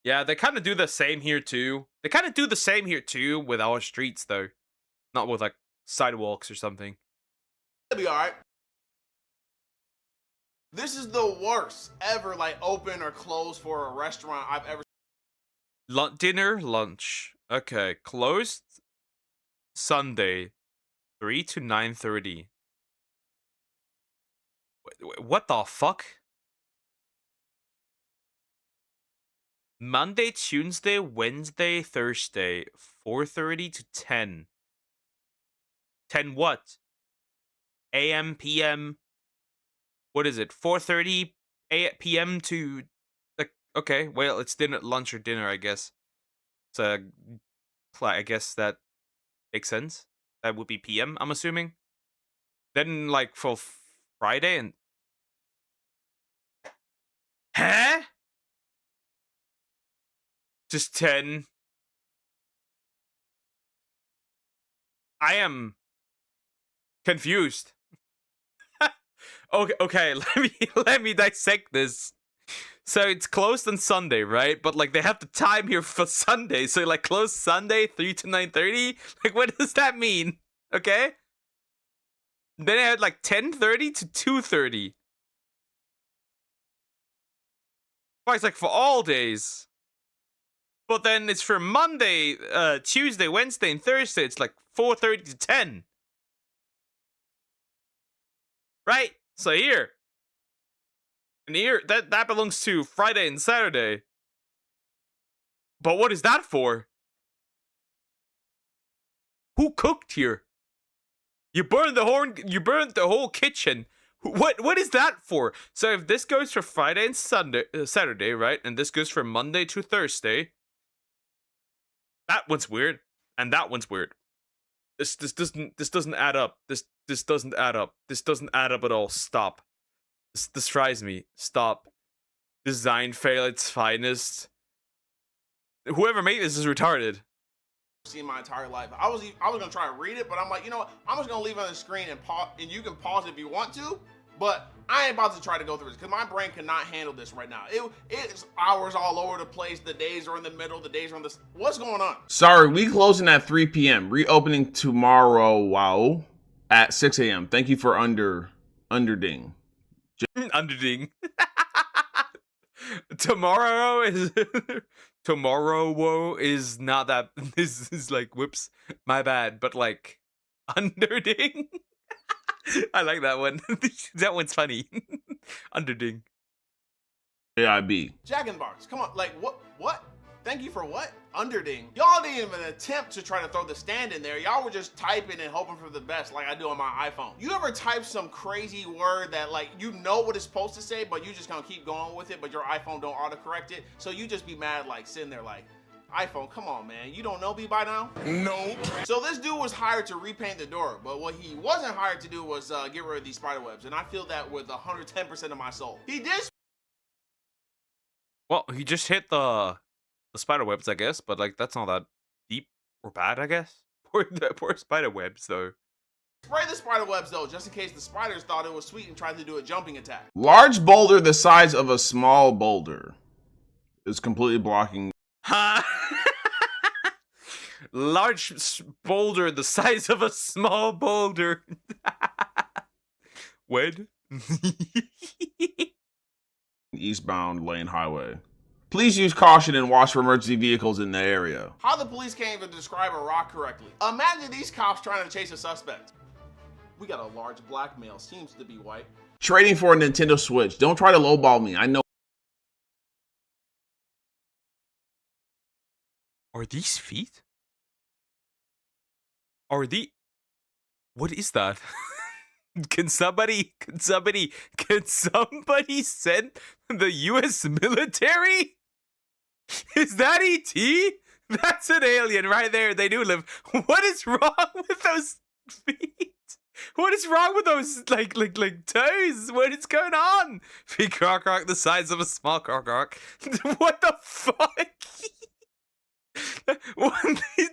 Yeah, they kind of do the same here too. They kind of do the same here too with our streets though, not with like sidewalks or something. It'll be alright. This is the worst ever, like, open or closed for a restaurant I've ever. Dinner, lunch. Okay, closed Sunday, 3 to 9:30. What the fuck? Monday, Tuesday, Wednesday, Thursday, 4:30 to 10. 10 what? AM, PM. What is it? 4:30 PM to, like, okay, well, it's dinner, lunch or dinner, I guess. So I guess that makes sense. That would be PM, I'm assuming. Then, like, for Friday and... Huh? Just 10. I am confused. Okay, let me dissect this. So it's closed on Sunday, right? But like they have the time here for Sunday. So like closed Sunday 3 to 9:30. Like what does that mean? Okay? Then I had like 10:30 to 2:30. Well, it's like for all days. But then it's for Monday, Tuesday, Wednesday, and Thursday. It's like 4:30 to 10. Right? So here. And here, that belongs to Friday and Saturday. But what is that for? Who cooked here? You burned the whole kitchen. What is that for? So if this goes for Friday and Saturday, right? And this goes from Monday to Thursday. That one's weird. And that one's weird. This doesn't add up. This doesn't add up. This doesn't add up at all. Stop. This tries me. Stop. Design fail at its finest. Whoever made this is retarded. Seen my entire life. I was gonna try and read it, but I'm like, you know what? I'm just gonna leave it on the screen and pause, and you can pause if you want to. But I ain't about to try to go through this because my brain cannot handle this right now. It's hours all over the place. The days are in the middle. The days are on the. What's going on? Sorry, we closing at 3 p.m. Reopening tomorrow. Wow, at 6 a.m. Thank you for underding. Underding. Tomorrow is not that. This is like whoops, my bad. But like underding. I like that one. That one's funny. Underding. AIB. Jack in the Box. Come on, like what? Thank you for what? Underding. Y'all didn't even attempt to try to throw the stand in there. Y'all were just typing and hoping for the best like I do on my iPhone. You ever type some crazy word that like you know what it's supposed to say, but you just gonna keep going with it, but your iPhone don't autocorrect it? So you just be mad like sitting there like, iPhone, come on, man. You don't know me by now? No. So this dude was hired to repaint the door, but what he wasn't hired to do was get rid of these spider webs, and I feel that with 110% of my soul. He did. Well, he just hit the spider webs, I guess, but like that's not that deep or bad, I guess. Poor spider webs, though. Spray the spider webs though, just in case the spiders thought it was sweet and tried to do a jumping attack. Large boulder the size of a small boulder is completely blocking. Huh? Large boulder the size of a small boulder. Wed? Eastbound lane highway. Please use caution and watch for emergency vehicles in the area. How the police can't even describe a rock correctly. Imagine these cops trying to chase a suspect. We got a large black male, seems to be white. Trading for a Nintendo Switch. Don't try to lowball me. I know. Are these feet? What is that? Can somebody send the US military? Is that ET? That's an alien right there. They do live. What is wrong with those feet? What is wrong with those like toes? What is going on? Feet croc the size of a small croc. What the fuck?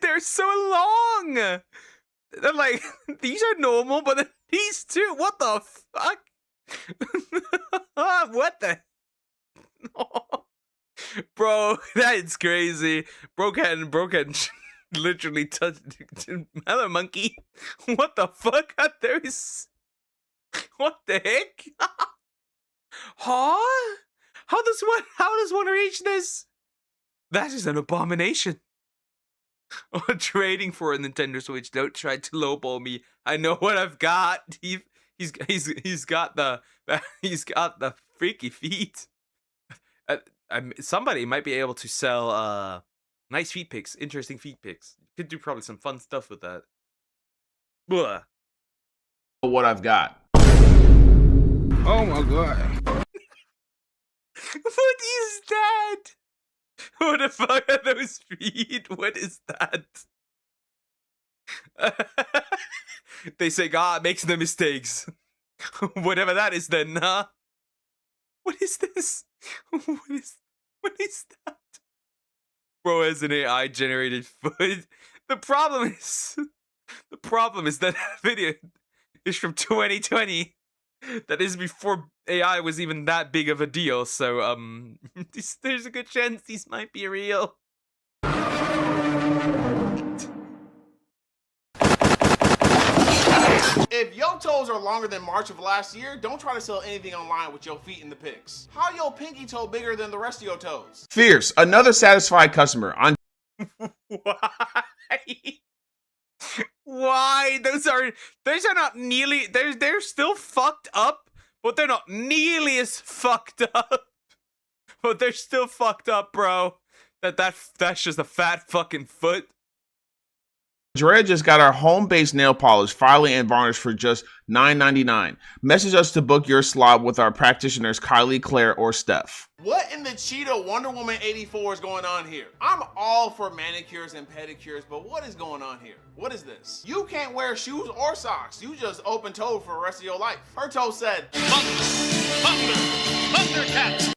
They're so long. They're like, these are normal, but then these two, what the fuck? What the? Bro, that is crazy. Bro can literally touch another monkey. What the fuck? There is. What the heck? Huh? How does one reach this? That is an abomination. Trading for a Nintendo Switch. Don't try to lowball me. I know what I've got. He's got the freaky feet. Somebody might be able to sell nice feet pics, interesting feet pics. Could do probably some fun stuff with that. Blah. What I've got. Oh my god. What is that? What the fuck are those feet? What is that? They say God makes no mistakes. Whatever that is then, huh? What is this? What is that? Bro has an AI generated foot. The problem is that video is from 2020. That is before AI was even that big of a deal, so there's a good chance these might be real. If your toes are longer than March of last year, don't try to sell anything online with your feet in the pics. How your pinky toe bigger than the rest of your toes? Fierce, another satisfied customer on. Why? Those are not nearly. They're still fucked up, but they're not nearly as fucked up. But they're still fucked up, bro. That's just a fat fucking foot. Drea just got our home-based nail polish, finally and varnish for just $9.99. Message us to book your slot with our practitioners Kylie, Claire, or Steph. What in the Cheetah Wonder Woman 84 is going on here? I'm all for manicures and pedicures, but what is going on here? What is this? You can't wear shoes or socks. You just open-toed for the rest of your life. Her toe said, Thundercats.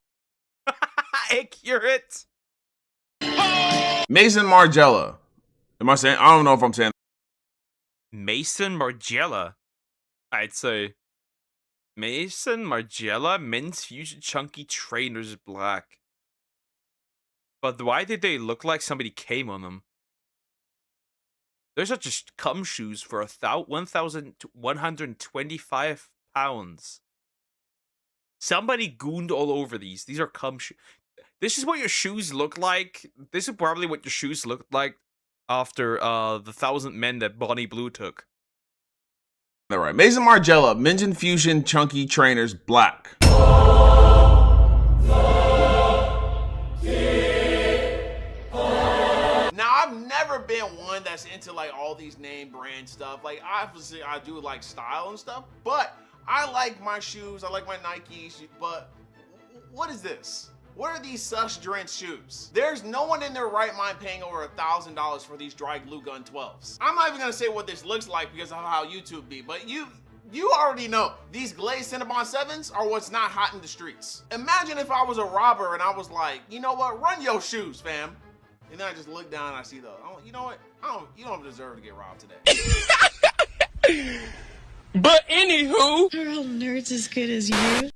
Accurate. Mason Margiela. Am I saying? I don't know if I'm saying. Mason Margiela. I'd say Mason Margiela men's fusion chunky trainers black. But why did they look like somebody came on them? Those are just cum shoes for 1,125 pounds. Somebody gooned all over these. These are cum shoes. This is what your shoes look like. This is probably what your shoes looked like after the 1,000 men that Bonnie Blue took. All right, Mason Margiela, men's fusion chunky trainers black. Now, I've never been one that's into like all these name brand stuff. Like, obviously, I do like style and stuff, but I like my shoes. I like my Nikes, but what is this? What are these such drenched shoes? There's no one in their right mind paying over $1,000 for these dry glue gun 12s. I'm not even gonna say what this looks like because of how YouTube be, but you already know. These glazed Cinnabon 7s are what's not hot in the streets. Imagine if I was a robber and I was like, you know what, run your shoes, fam. And then I just look down and I see the, oh, you know what, you don't deserve to get robbed today. But anywho, are all nerds as good as you?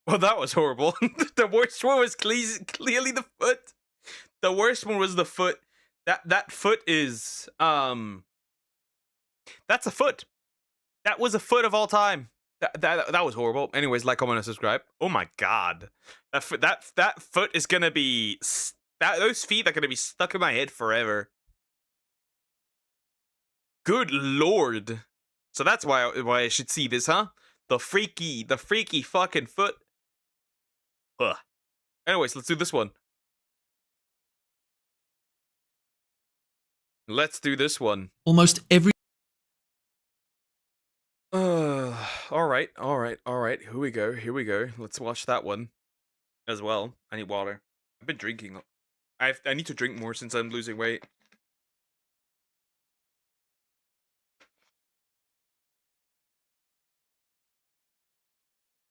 Well, that was horrible. The worst one was clearly the foot. The worst one was the foot. That foot is that's a foot. That was a foot of all time. That was horrible. Anyways, like, comment, and subscribe. Oh my god, that foot is gonna be those feet are gonna be stuck in my head forever. Good lord. So that's why I should see this, huh? The freaky fucking foot. Ugh. Anyways, let's do this one. Let's do this one. Almost every. All right. Here we go. Let's watch that one as well. I need water. I've been drinking. I need to drink more since I'm losing weight.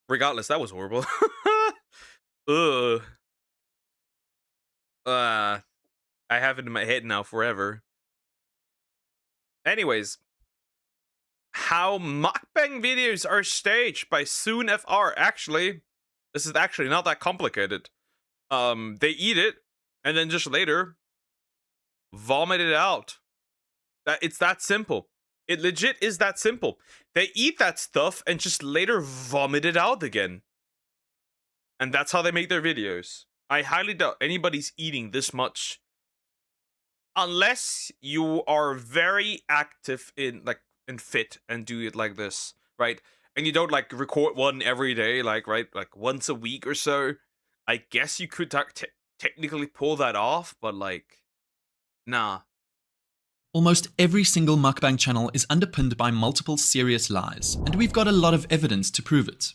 Regardless, that was horrible. Ugh. I have it in my head now forever. Anyways, how mukbang videos are staged by SoonFR. Actually, this is actually not that complicated. They eat it and then just later vomit it out. It's that simple. It legit is that simple. They eat that stuff and just later vomit it out again. And that's how they make their videos. I highly doubt anybody's eating this much. Unless you are very active in fit and do it like this, right? And you don't like record one every day, like once a week or so. I guess you could technically pull that off, but like, nah. Almost every single mukbang channel is underpinned by multiple serious lies, and we've got a lot of evidence to prove it.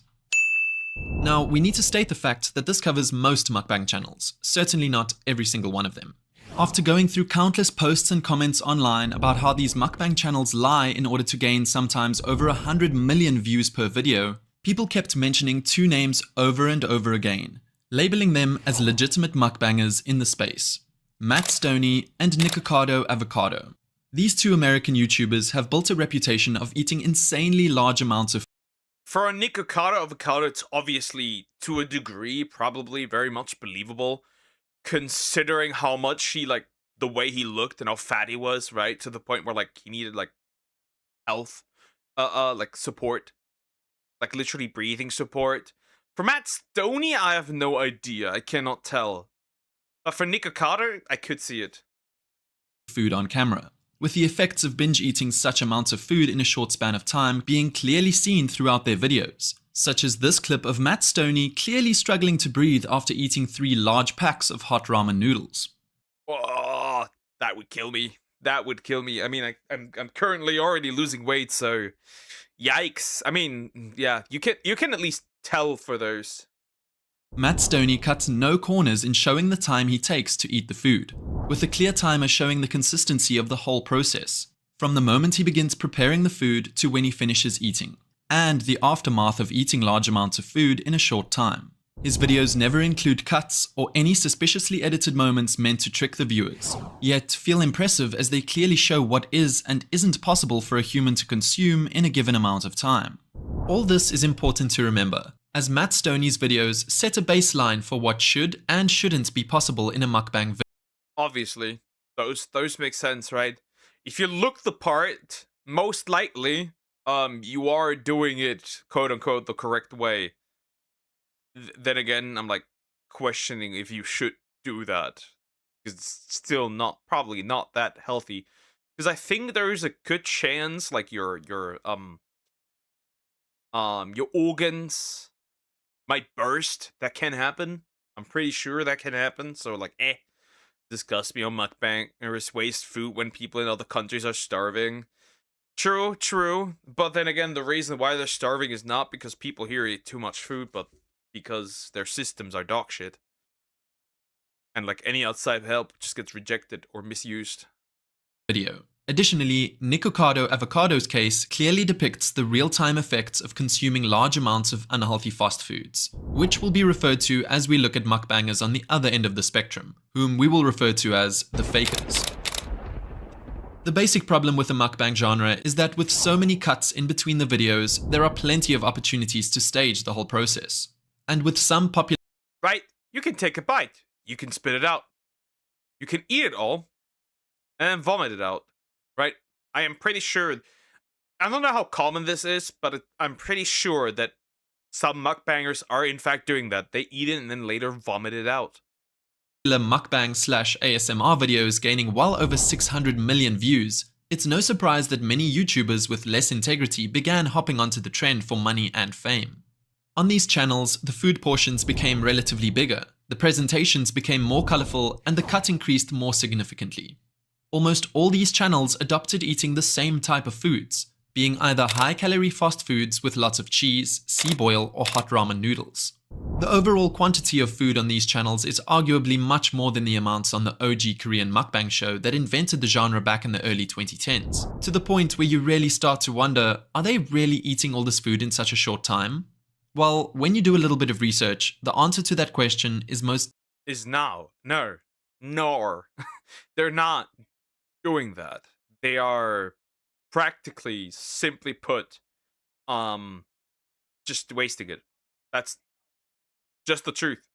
Now, we need to state the fact that this covers most mukbang channels, certainly not every single one of them. After going through countless posts and comments online about how these mukbang channels lie in order to gain sometimes over 100 million views per video, people kept mentioning two names over and over again, labeling them as legitimate mukbangers in the space: Matt Stoney and Nikocado Avocado. These two American YouTubers have built a reputation of eating insanely large amounts of For a Nikocado Avocado, it's obviously, to a degree, probably very much believable, considering how much he, like, the way he looked and how fat he was, right? To the point where, like, he needed, like, health, like, support. Like, literally breathing support. For Matt Stoney, I have no idea. I cannot tell. But for Nikocado, I could see it. Food on camera, with the effects of binge eating such amounts of food in a short span of time being clearly seen throughout their videos, such as this clip of Matt Stoney clearly struggling to breathe after eating 3 large packs of hot ramen noodles. Oh, that would kill me. That would kill me. I mean, I'm currently already losing weight, so yikes. I mean, yeah, you can at least tell for those. Matt Stoney cuts no corners in showing the time he takes to eat the food, with a clear timer showing the consistency of the whole process, from the moment he begins preparing the food to when he finishes eating, and the aftermath of eating large amounts of food in a short time. His videos never include cuts or any suspiciously edited moments meant to trick the viewers, yet feel impressive as they clearly show what is and isn't possible for a human to consume in a given amount of time. All this is important to remember, as Matt Stoney's videos set a baseline for what should and shouldn't be possible in a mukbang video. Obviously, those make sense, right? If you look the part, most likely, you are doing it, quote unquote, the correct way. Then again, I'm like questioning if you should do that, because it's still probably not that healthy. Because I think there is a good chance, like your organs might burst. That can happen. I'm pretty sure that can happen. So like, disgust me on mukbang. There is waste food when people in other countries are starving. True. But then again, the reason why they're starving is not because people here eat too much food, but because their systems are dog shit. And like any outside help just gets rejected or misused. Video. Additionally, Nikocado Avocado's case clearly depicts the real-time effects of consuming large amounts of unhealthy fast foods, which will be referred to as we look at mukbangers on the other end of the spectrum, whom we will refer to as the fakers. The basic problem with the mukbang genre is that with so many cuts in between the videos, there are plenty of opportunities to stage the whole process. And with some popular... Right, you can take a bite, you can spit it out, you can eat it all, and then vomit it out. Right? I am pretty sure, I don't know how common this is, but I'm pretty sure that some mukbangers are in fact doing that. They eat it and then later vomit it out. Mukbang/ASMR videos gaining well over 600 million views, it's no surprise that many YouTubers with less integrity began hopping onto the trend for money and fame. On these channels, the food portions became relatively bigger, the presentations became more colorful, and the cut increased more significantly. Almost all these channels adopted eating the same type of foods, being either high-calorie fast foods with lots of cheese, sea boil, or hot ramen noodles. The overall quantity of food on these channels is arguably much more than the amounts on the OG Korean mukbang show that invented the genre back in the early 2010s, to the point where you really start to wonder, are they really eating all this food in such a short time? Well, when you do a little bit of research, the answer to that question is No. They're not doing that. They are practically, simply put, just wasting it. That's just the truth.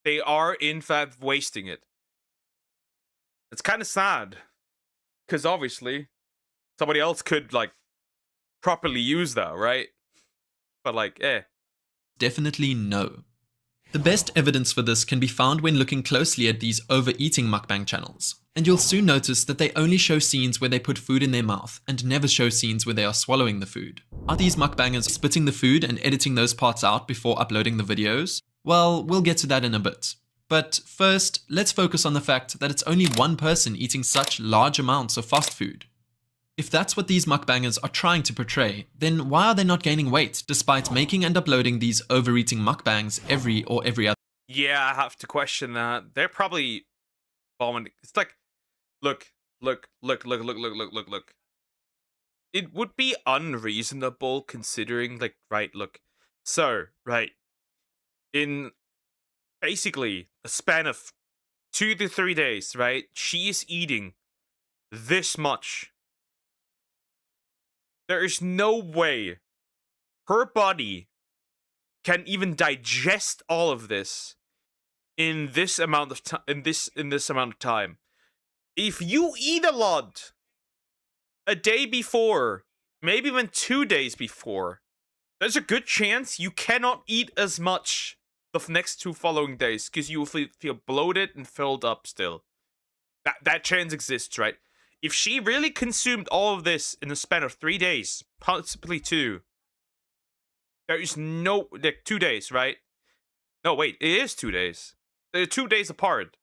They are, in fact, wasting it. It's kind of sad. Because obviously, somebody else could, like, properly use that, right? But, like, Definitely no. The best evidence for this can be found when looking closely at these overeating mukbang channels, and you'll soon notice that they only show scenes where they put food in their mouth and never show scenes where they are swallowing the food. Are these mukbangers spitting the food and editing those parts out before uploading the videos? Well, we'll get to that in a bit. But first, let's focus on the fact that it's only one person eating such large amounts of fast food. If that's what these mukbangers are trying to portray, then why are they not gaining weight despite making and uploading these overeating mukbangs every other? yeah, I have to question that. They're probably vomiting. It's like, look. It would be unreasonable considering, like, right, look. So, right, in basically a span of 2 to 3 days, right, she is eating this much. There is no way her body can even digest all of this in this amount of time. In this amount of time, if you eat a lot a day before, maybe even 2 days before, there's a good chance you cannot eat as much the next 2 following days because you will feel bloated and filled up still. That chance exists, right? If she really consumed all of this in the span of 3 days, possibly 2, there is no, like, 2 days, right? No, wait, it is 2 days. They're 2 days apart.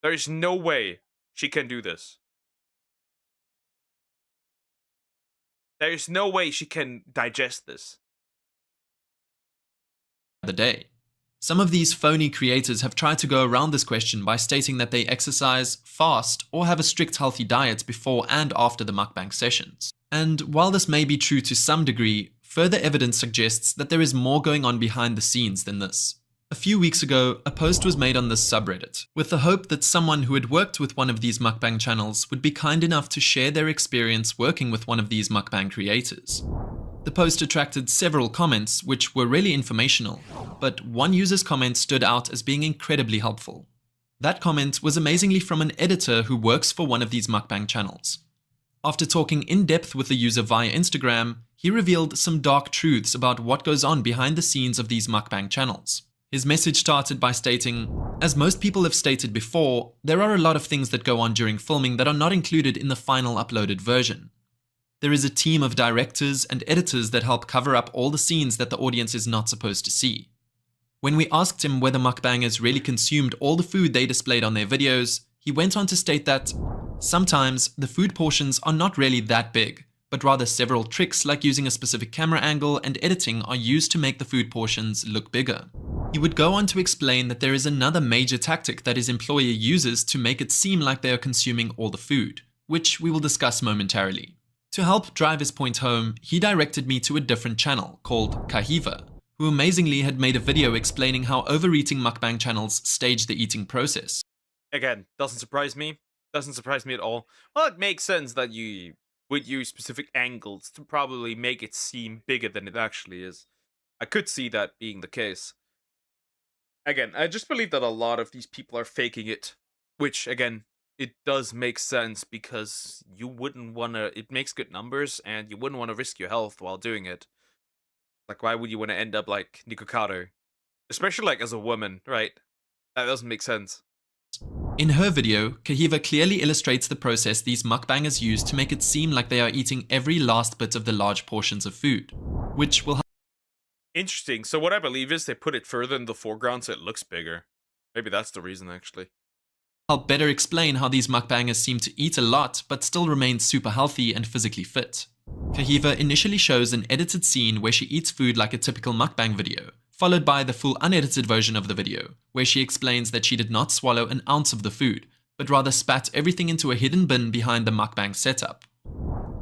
There is no way she can do this. There is no way she can digest this. The day. Some of these phony creators have tried to go around this question by stating that they exercise, fast, or have a strict healthy diet before and after the mukbang sessions. And while this may be true to some degree, further evidence suggests that there is more going on behind the scenes than this. A few weeks ago, a post was made on this subreddit, with the hope that someone who had worked with one of these mukbang channels would be kind enough to share their experience working with one of these mukbang creators. The post attracted several comments, which were really informational, but one user's comment stood out as being incredibly helpful. That comment was amazingly from an editor who works for one of these mukbang channels. After talking in depth with the user via Instagram, he revealed some dark truths about what goes on behind the scenes of these mukbang channels. His message started by stating, "As most people have stated before, there are a lot of things that go on during filming that are not included in the final uploaded version. There is a team of directors and editors that help cover up all the scenes that the audience is not supposed to see." When we asked him whether mukbangers really consumed all the food they displayed on their videos, he went on to state that sometimes the food portions are not really that big, but rather several tricks like using a specific camera angle and editing are used to make the food portions look bigger. He would go on to explain that there is another major tactic that his employer uses to make it seem like they are consuming all the food, which we will discuss momentarily. To help drive his point home, he directed me to a different channel called Kahiva, who amazingly had made a video explaining how overeating mukbang channels stage the eating process. Again, doesn't surprise me. Doesn't surprise me at all. Well, it makes sense that you would use specific angles to probably make it seem bigger than it actually is. I could see that being the case. Again, I just believe that a lot of these people are faking it, which, again, it does make sense because you wouldn't want to, it makes good numbers and you wouldn't want to risk your health while doing it. Like, why would you want to end up like Nikocado? Especially, like, as a woman, right? That doesn't make sense. In her video, Kahiva clearly illustrates the process these mukbangers use to make it seem like they are eating every last bit of the large portions of food, which will Interesting. So what I believe is they put it further in the foreground so it looks bigger. Maybe that's the reason, actually. help better explain how these mukbangers seem to eat a lot but still remain super healthy and physically fit. Kahiva initially shows an edited scene where she eats food like a typical mukbang video, followed by the full unedited version of the video, where she explains that she did not swallow an ounce of the food, but rather spat everything into a hidden bin behind the mukbang setup.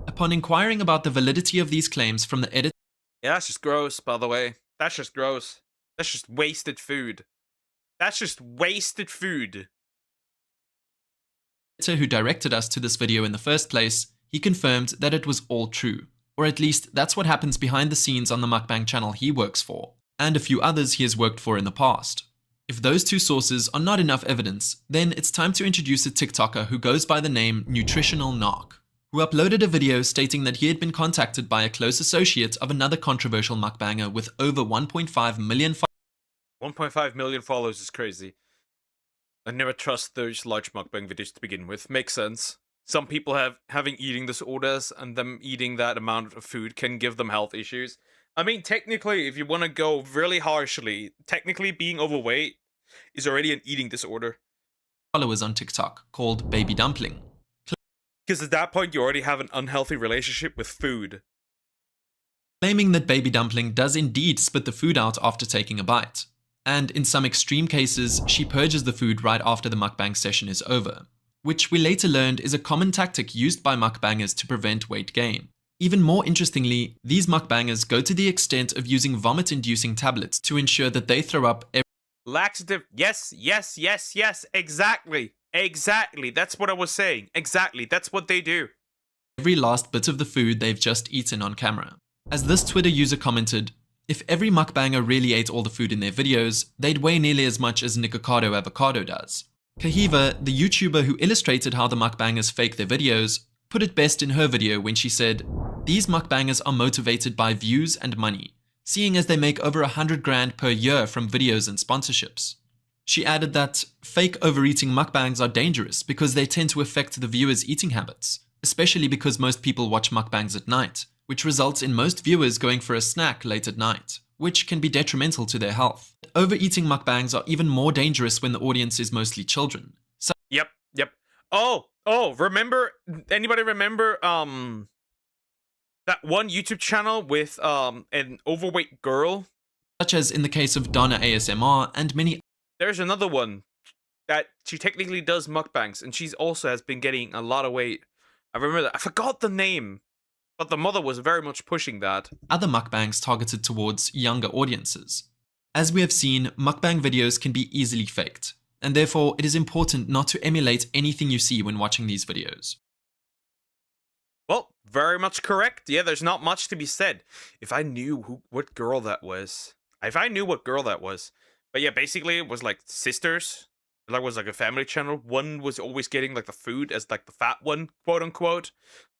Upon inquiring about the validity of these claims from the editor, yeah, that's just gross, by the way. That's just gross. That's just wasted food. That's just wasted food. who directed us to this video in the first place, He confirmed that it was all true, or at least that's what happens behind the scenes on the mukbang channel he works for, and a few others he has worked for in the past. If those two sources are not enough evidence, then it's time to introduce a TikToker who goes by the name Nutritional Narc, who uploaded a video stating that he had been contacted by a close associate of another controversial mukbanger with over 1.5 million followers. 1.5 million followers is crazy. I never trust those large mukbang videos to begin with. Makes sense. Some people having eating disorders, and them eating that amount of food can give them health issues. I mean, technically, if you want to go really harshly, technically being overweight is already an eating disorder. Followers on TikTok called Baby Dumpling. Because at that point, you already have an unhealthy relationship with food. Claiming that Baby Dumpling does indeed spit the food out after taking a bite. And in some extreme cases, she purges the food right after the mukbang session is over, which we later learned is a common tactic used by mukbangers to prevent weight gain. Even more interestingly, these mukbangers go to the extent of using vomit-inducing tablets to ensure that they throw up every laxative. Yes, exactly. Exactly. That's what I was saying. Exactly. That's what they do. Every last bit of the food they've just eaten on camera. As this Twitter user commented, if every mukbanger really ate all the food in their videos, they'd weigh nearly as much as Nikocado Avocado does. Kahiva, the YouTuber who illustrated how the mukbangers fake their videos, put it best in her video when she said, "These mukbangers are motivated by views and money, seeing as they make over 100 grand per year from videos and sponsorships." She added that fake overeating mukbangs are dangerous because they tend to affect the viewer's eating habits, especially because most people watch mukbangs at night, which results in most viewers going for a snack late at night, which can be detrimental to their health. Overeating mukbangs are even more dangerous when the audience is mostly children. So Yep. Remember, anybody remember that one YouTube channel with an overweight girl? Such as in the case of Donna ASMR and many. There's another one that she technically does mukbangs, and she's also has been getting a lot of weight. I remember that. I forgot the name, but the mother was very much pushing that. Other mukbangs targeted towards younger audiences. As we have seen, mukbang videos can be easily faked, and therefore it is important not to emulate anything you see when watching these videos. Well, very much correct. Yeah, there's not much to be said. If I knew what girl that was. But yeah, basically it was like sisters. That was like a family channel. One was always getting like the food as like the fat one, quote unquote.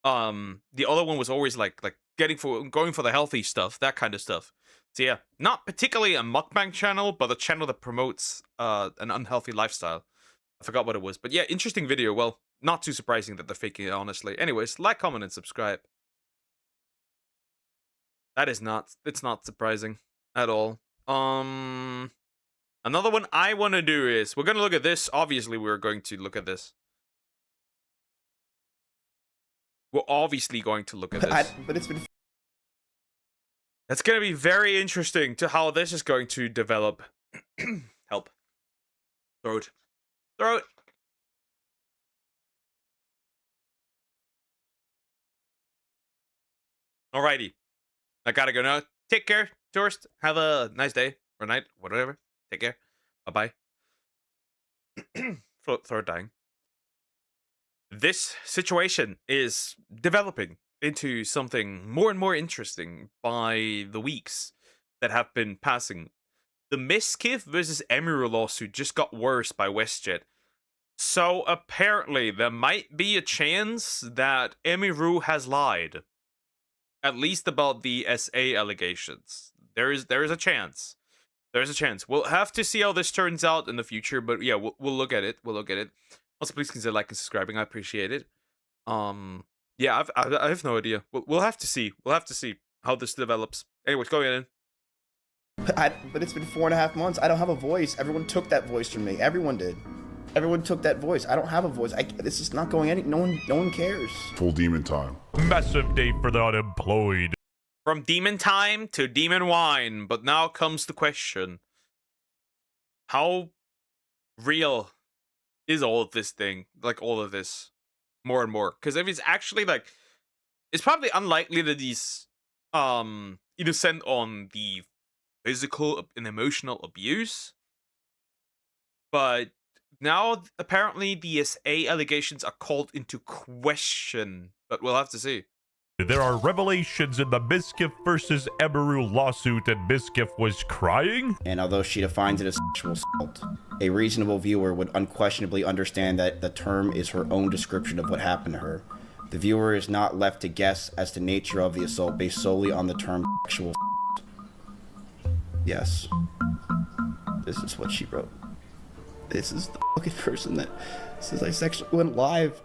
The other one was always like going for the healthy stuff, that kind of stuff. So yeah, not particularly a mukbang channel, but a channel that promotes an unhealthy lifestyle. I forgot what it was, but yeah, interesting video. Well, not too surprising that they're faking it, honestly. Anyways, like, comment, and subscribe. It's not surprising at all. Another one I want to do is, we're going to look at this. Obviously, we're going to look at this. We're obviously going to look at this. But it's been... It's going to be very interesting to how this is going to develop. Help. Throat. Alrighty. I gotta go now. Take care, tourist. Have a nice day or night, whatever. Take care. Bye-bye. Throat dying. This situation is developing into something more and more interesting by the weeks that have been passing. The Miskiff versus Emiru lawsuit just got worse by WestJet. So apparently there might be a chance that Emiru has lied. At least about the SA allegations. There is a chance. There's a chance. We'll have to see how this turns out in the future, but yeah, we'll look at it. Also, please consider liking and subscribing. I appreciate it. Yeah, I have no idea. We'll have to see. We'll have to see how this develops. Anyways, go ahead. But it's been 4.5 months. I don't have a voice. Everyone took that voice from me. Everyone did. Everyone took that voice. I don't have a voice. This is not going any. No one cares. Full demon time. Massive day for the unemployed. From demon time to demon wine, but now comes the question: how real is all of this thing? Like all of this, more and more. Because if it's actually like, it's probably unlikely that these innocent on the physical and emotional abuse, but now apparently the SA allegations are called into question, but we'll have to see. There are revelations in the Miskiff versus Emeru lawsuit, and Miskiff was crying. And although she defines it as sexual assault, a reasonable viewer would unquestionably understand that the term is her own description of what happened to her. The viewer is not left to guess as to the nature of the assault based solely on the term sexual assault. Yes. This is what she wrote. This is the fucking person that says I sexually went live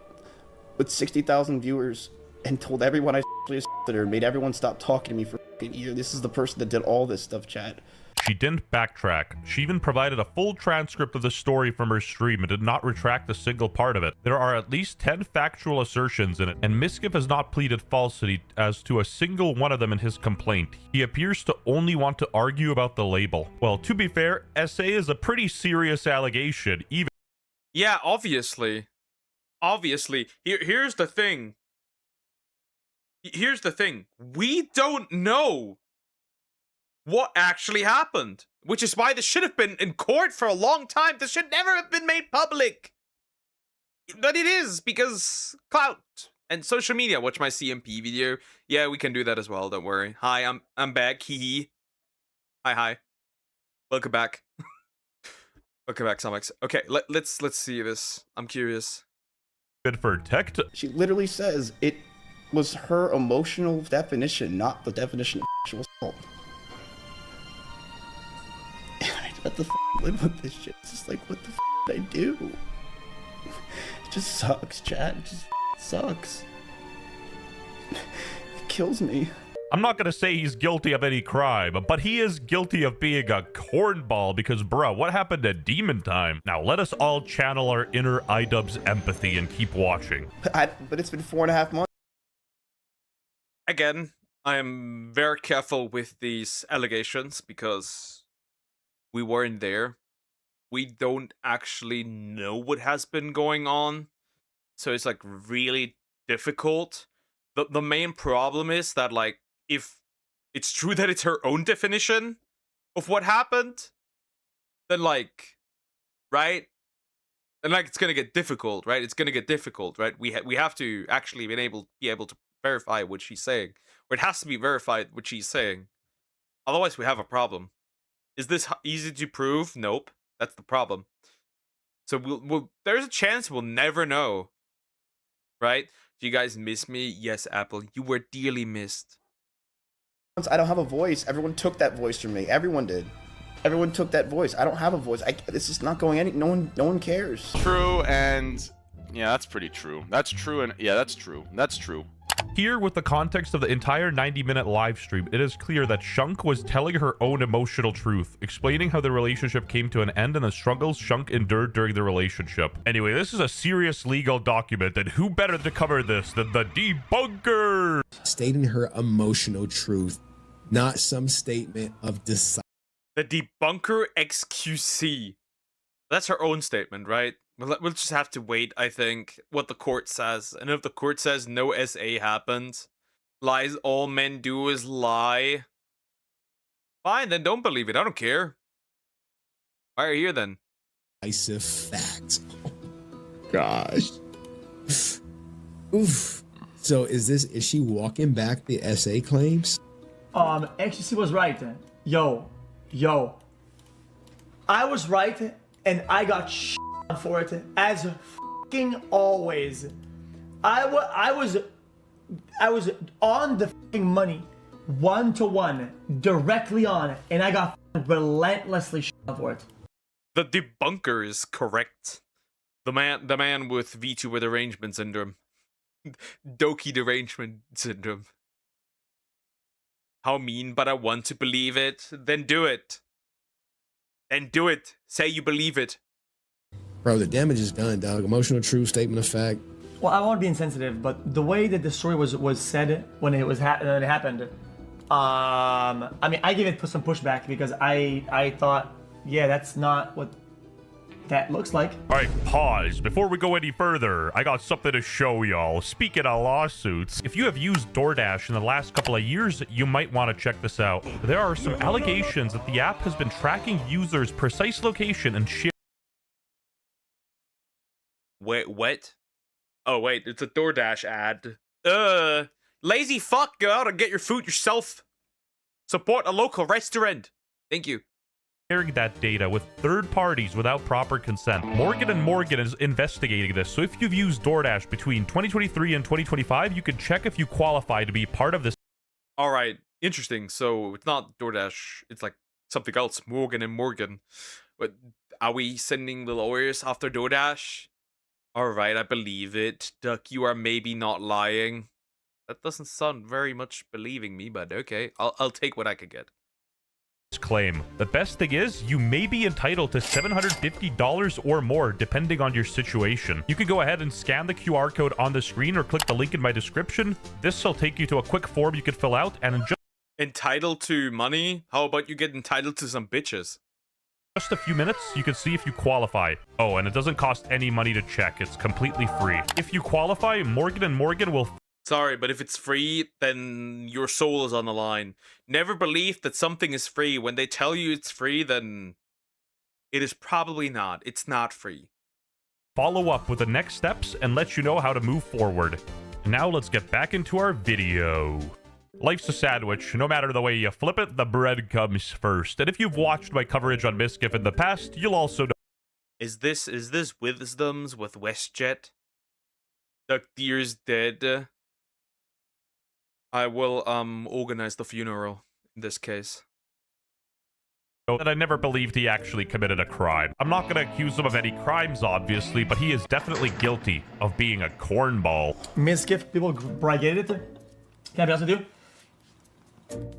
with 60,000 viewers and told everyone I sexually assaulted her and made everyone stop talking to me for a year. This is the person that did all this stuff, chat. She didn't backtrack. She even provided a full transcript of the story from her stream and did not retract a single part of it. There are at least 10 factual assertions in it, and Miskiff has not pleaded falsity as to a single one of them in his complaint. He appears to only want to argue about the label. Well, to be fair, SA is a pretty serious allegation, even... Yeah, obviously. Obviously. Here's the thing. Here's the thing. We don't know what actually happened, which is why this should have been in court for a long time. This should never have been made public. But it is, because clout and social media. Watch my CMP video. Yeah, we can do that as well, don't worry. Hi, I'm back. Hee. Hi. Welcome back. Welcome back, Somex. Okay, let's see this. I'm curious. Good for tech. She literally says it was her emotional definition, not the definition of sexual assault. And I have to live with this shit. It's just like, what the did I do? It just sucks, chat. It just sucks. It kills me. I'm not gonna say he's guilty of any crime, but he is guilty of being a cornball because, bruh, what happened at Demon Time? Now, let us all channel our inner iDubbbz empathy and keep watching. But it's been 4.5 months. Again, I am very careful with these allegations because we weren't there. We don't actually know what has been going on. So it's like really difficult. The main problem is that, like, if it's true that it's her own definition of what happened, then, like, right? And, like, it's gonna get difficult, right? It's gonna get difficult, right? We have to actually be able to verify what she's saying, or it has to be verified what she's saying. Otherwise, we have a problem. Is this easy to prove? Nope. That's the problem. So we'll there's a chance we'll never know, right? Do you guys miss me? Yes, Apple. You were dearly missed. I don't have a voice. Everyone took that voice from me. Everyone did. Everyone took that voice. I don't have a voice. This is not going any. No one cares. True, and yeah, that's pretty true. That's true, and yeah, that's true. That's true. Here, with the context of the entire 90-minute live stream, it is clear that Shunk was telling her own emotional truth, explaining how the relationship came to an end and the struggles Shunk endured during the relationship. Anyway, this is a serious legal document, and who better to cover this than the debunker? Stating her emotional truth, not some statement of decide. The debunker XQC. That's her own statement, right? We'll just have to wait, I think, what the court says. And if the court says no SA happened, lies all men do is lie, fine, then don't believe it. I don't care. Why are you here then? Decisive fact. Gosh. Oof. So is she walking back the SA claims? XQC was right. Yo. I was right, and I got for it as fucking always. I was on the fucking money, 1-to-1, directly on it, and I got relentlessly for it. The debunker is correct. The man with VTuber derangement syndrome, Doki derangement syndrome. How mean, but I want to believe it. Then do it. Then do it. Say you believe it. Bro, the damage is done, dog. Emotional truth, statement of fact. Well, I won't be insensitive, but the way that the story was said when it was happened, I mean, I give it some pushback because I thought, yeah, that's not what that looks like. All right, pause. Before we go any further, I got something to show y'all. Speaking of lawsuits, if you have used DoorDash in the last couple of years, you might want to check this out. There are some allegations that the app has been tracking users' precise location and sharing What? Oh, wait, it's a DoorDash ad. Lazy fuck, go out and get your food yourself. Support a local restaurant. Thank you. Sharing that data with third parties without proper consent. Morgan & Morgan is investigating this, so if you've used DoorDash between 2023 and 2025, you can check if you qualify to be part of this. All right, interesting. So it's not DoorDash, it's like something else, Morgan & Morgan. But are we sending the lawyers after DoorDash? All right, I believe it. Duck, you are maybe not lying. That doesn't sound very much believing me, but okay. I'll take what I could get. Claim. The best thing is, you may be entitled to $750 or more, depending on your situation. You can go ahead and scan the QR code on the screen or click the link in my description. This will take you to a quick form you can fill out, and in entitled to money? How about you get entitled to some bitches? just a few minutes, you can see if you qualify. Oh, and it doesn't cost any money to check. It's completely free. If you qualify, Morgan & Morgan will... Sorry, but if it's free, then your soul is on the line. Never believe that something is free. When they tell you it's free, then it is probably not. It's not free. Follow up with the next steps and let you know how to move forward. Now let's get back into our video. Life's a sandwich. No matter the way you flip it, the bread comes first. And if you've watched my coverage on Mischief in the past, you'll also know... Is this Wisdoms with WestJet? Duck Deer's dead. I will organize the funeral in this case. That I never believed he actually committed a crime. I'm not gonna accuse him of any crimes, obviously, but he is definitely guilty of being a cornball. Misgift, people brigade it. Can I be honest with you?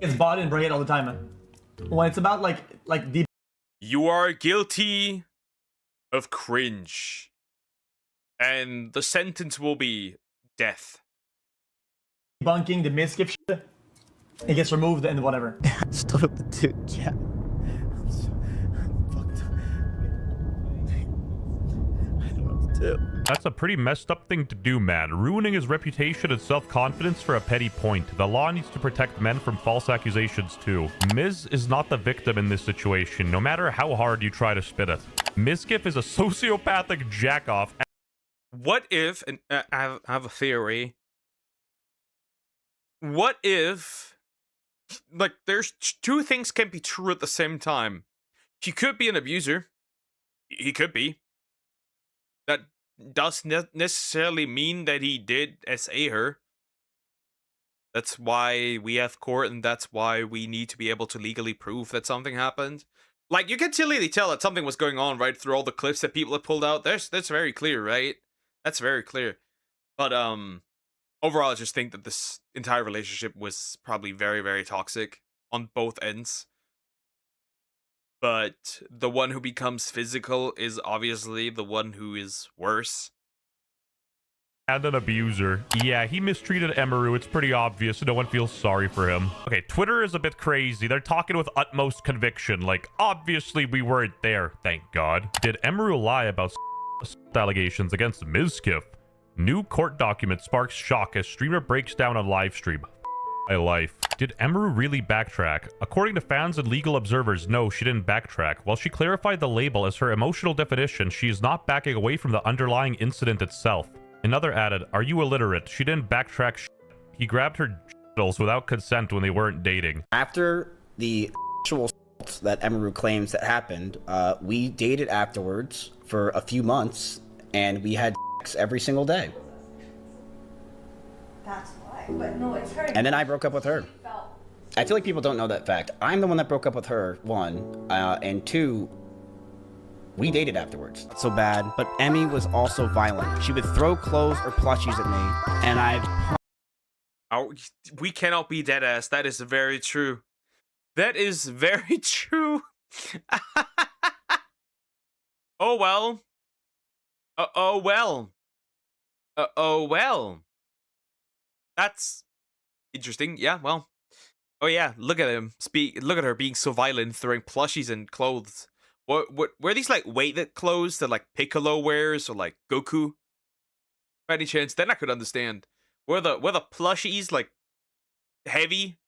It's bought and brigade all the time, man. When it's about like the... You are guilty of cringe. And the sentence will be death. Debunking the misgift shit, it gets removed and whatever. Stood up the dude, chat. That's a pretty messed up thing to do, man. Ruining his reputation and self-confidence for a petty point. The law needs to protect men from false accusations too. Miz is not the victim in this situation, no matter how hard you try to spin it. Mizgif is a sociopathic jackoff. What if, and I have a theory. What if, like, there's two things can be true at the same time. He could be an abuser. He could be. That doesn't necessarily mean that he did SA her. That's why we have court, and that's why we need to be able to legally prove that something happened. Like, you can clearly tell that something was going on, right, through all the clips that people have pulled out. That's very clear, right? That's very clear. But, overall, I just think that this entire relationship was probably very, very toxic on both ends. But the one who becomes physical is obviously the one who is worse. And an abuser. Yeah, he mistreated Emaru. It's pretty obvious. No one feels sorry for him. Okay, Twitter is a bit crazy. They're talking with utmost conviction. Like, obviously we weren't there, thank God. Did Emaru lie about allegations against Mizkif? New court document sparks shock as streamer breaks down on livestream. My life. Did Emaru really backtrack? According to fans and legal observers, no, she didn't backtrack. While she clarified the label as her emotional definition, she is not backing away from the underlying incident itself. Another added, "Are you illiterate? She didn't backtrack shit. He grabbed her genitals without consent when they weren't dating." After the actual assault that Emaru claims that happened, we dated afterwards for a few months, and we had sex every single day. That's why. But no, it's her. And then I broke up with her. I feel like people don't know that fact. I'm the one that broke up with her, one, and two, we dated afterwards. Not so bad, but Emmy was also violent. She would throw clothes or plushies at me, and we cannot be dead ass. That is very true. That is very true. Oh well. Oh well. Oh well. That's interesting. Yeah, well. Oh yeah, look at him. Look at her being so violent, throwing plushies and clothes. What were these like weighted clothes that like Piccolo wears or like Goku? By any chance? Then I could understand. Were the plushies like heavy?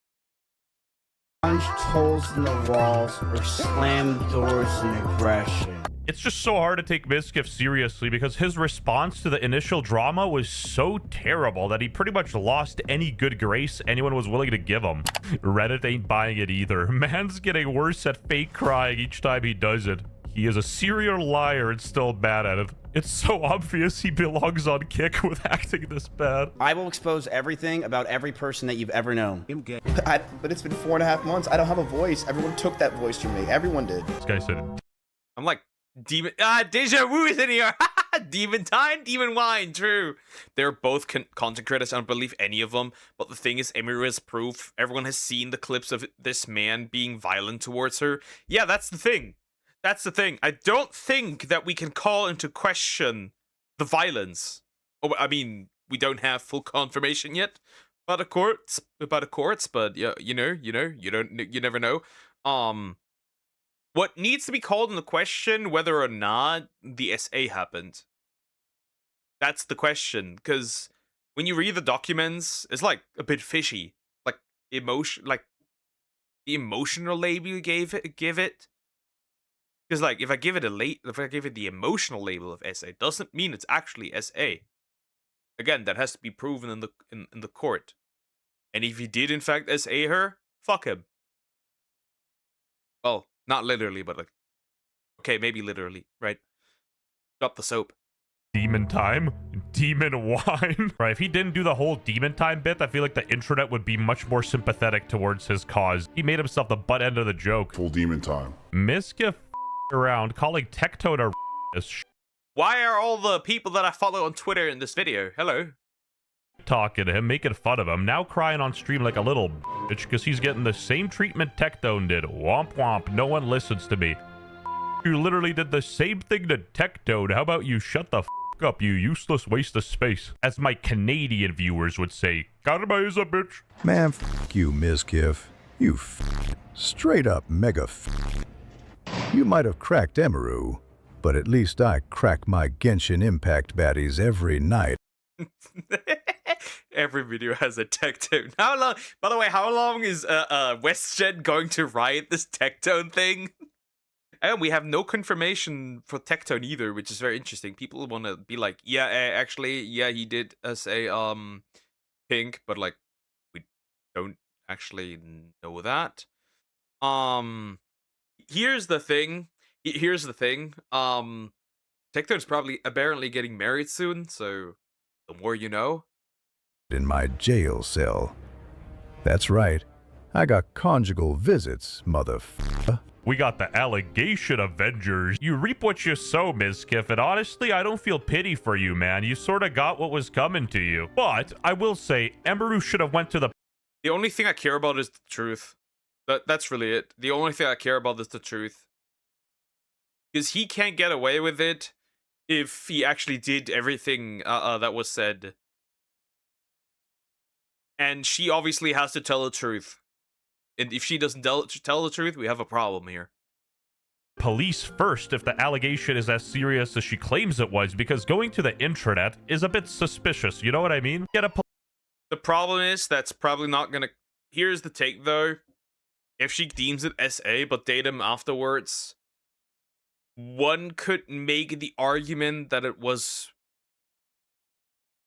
Punched holes in the walls or slammed doors in aggression. It's just so hard to take Miskiff seriously because his response to the initial drama was so terrible that he pretty much lost any good grace anyone was willing to give him. Reddit ain't buying it either. Man's getting worse at fake crying each time he does it. He is a serial liar and still bad at it. It's so obvious he belongs on Kick with acting this bad. I will expose everything about every person that you've ever known. But it's been 4.5 months. I don't have a voice. Everyone took that voice from me. Everyone did. This guy said, I'm like, Deja Vu is in here. Demon Time, Demon Wine, true. They're both content creators. I don't believe any of them. But the thing is, Emiru has proof. Everyone has seen the clips of this man being violent towards her. Yeah, that's the thing. That's the thing. I don't think that we can call into question the violence. Oh, I mean, we don't have full confirmation yet by the courts, but yeah, you never know. What needs to be called into question whether or not the SA happened. That's the question, because when you read the documents, it's like a bit fishy. Like the emotional label you give it. Because like if I give it the emotional label of SA, doesn't mean it's actually SA. Again, that has to be proven in the court. And if he did in fact SA her, fuck him. Well, not literally, but like, okay, maybe literally, right? Drop the soap. Demon Time? Demon Wine? Right, if he didn't do the whole Demon Time bit, I feel like the intranet would be much more sympathetic towards his cause. He made himself the butt end of the joke. Full Demon Time. Miskiff around calling Tectone a Why are all the people that I follow on Twitter in this video? Hello. Talking to him, making fun of him, now crying on stream like a little bitch because he's getting the same treatment Tectone did. Womp womp, no one listens to me. You literally did the same thing to Tectone. How about you shut the f up, you useless waste of space? As my Canadian viewers would say, karma is a bitch. Man, f you, Miskiff. You straight up mega You might have cracked Emiru, but at least I crack my Genshin Impact baddies every night. Every video has a Tectone. How long? By the way, how long is WestJet going to riot this Tectone thing? And we have no confirmation for Tectone either, which is very interesting. People want to be like, yeah, actually, yeah, he did say pink, but like we don't actually know that. Here's the thing. Tectone's probably apparently getting married soon, so the more you know. In my jail cell. That's right. I got conjugal visits, motherfucker. We got the allegation Avengers. You reap what you sow, Miskiff, and honestly, I don't feel pity for you, man. You sort of got what was coming to you. But I will say, Emiru should have went to the... The only thing I care about is the truth. That's really it. The only thing I care about is the truth. Because he can't get away with it if he actually did everything that was said. And she obviously has to tell the truth. And if she doesn't tell the truth, we have a problem here. Police first if the allegation is as serious as she claims it was, because going to the intranet is a bit suspicious, you know what I mean? The problem is, that's probably not gonna... Here's the take, though. If she deems it SA, but date him afterwards, one could make the argument that it was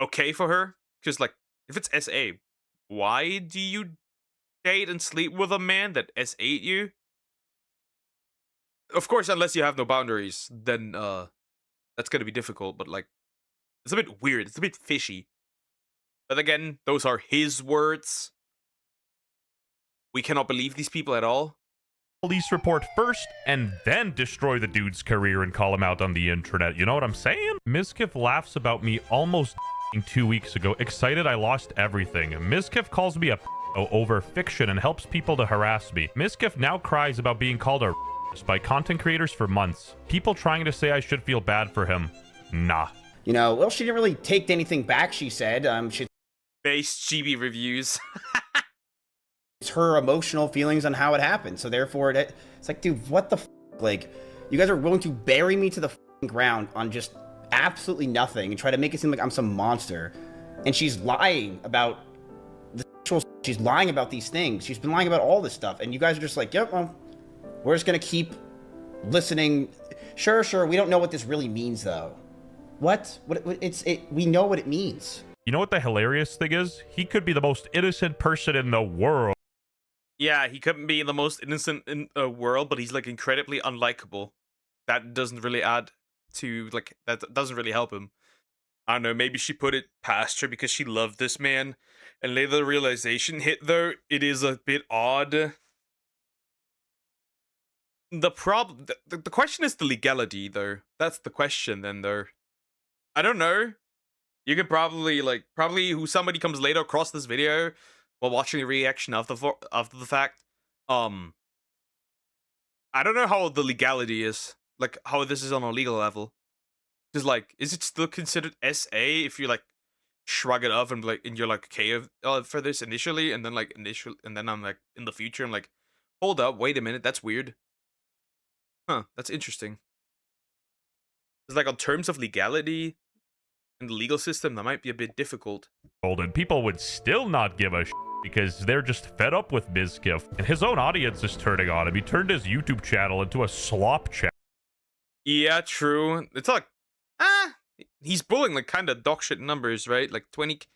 okay for her. Because, like, if it's SA, why do you date and sleep with a man that S8 you? Of course, unless you have no boundaries, then that's gonna be difficult, but like, it's a bit weird, it's a bit fishy. But again, those are his words. We cannot believe these people at all. Police report first, and then destroy the dude's career and call him out on the internet, you know what I'm saying? Miskiff laughs about me almost 2 weeks ago, excited I lost everything. Miskiff calls me a over fiction and helps people to harass me. Miskiff now cries about being called a by content creators for months. People trying to say I should feel bad for him. Nah. You know, well, she didn't really take anything back, she said. She... Based GB reviews. It's her emotional feelings on how it happened. So therefore, it's like, dude, what the f***? Like, you guys are willing to bury me to the ground on just absolutely nothing and try to make it seem like I'm some monster. And she's lying about she's lying about these things. She's been lying about all this stuff. And you guys are just like, yep, well, we're just going to keep listening. Sure, we don't know what this really means, though. What? We know what it means. You know what the hilarious thing is? He could be the most innocent person in the world. Yeah, he couldn't be the most innocent in the world, but he's like incredibly unlikable. That doesn't really add to, like, that doesn't really help him. I don't know, maybe she put it past her because she loved this man, and later the realization hit, though. It is a bit odd. The problem, the question is the legality, though. That's the question, then, though. I don't know. You could probably, like, who somebody comes later across this video while watching the reaction after the fact. I don't know how the legality is, like, how this is on a legal level. Because, like, is it still considered SA if you, like, shrug it off and, like, and you're, like, okay for this initially, and then, like, and then I'm, like, in the future, I'm like, hold up, wait a minute, that's weird. Huh, that's interesting. It's like, on terms of legality in the legal system, that might be a bit difficult. And people would still not give a shit because they're just fed up with Mizkif. And his own audience is turning on him. He turned his YouTube channel into a slop channel. Yeah, true. It's like, he's pulling, like, kind of dog shit numbers, right? Like 20k,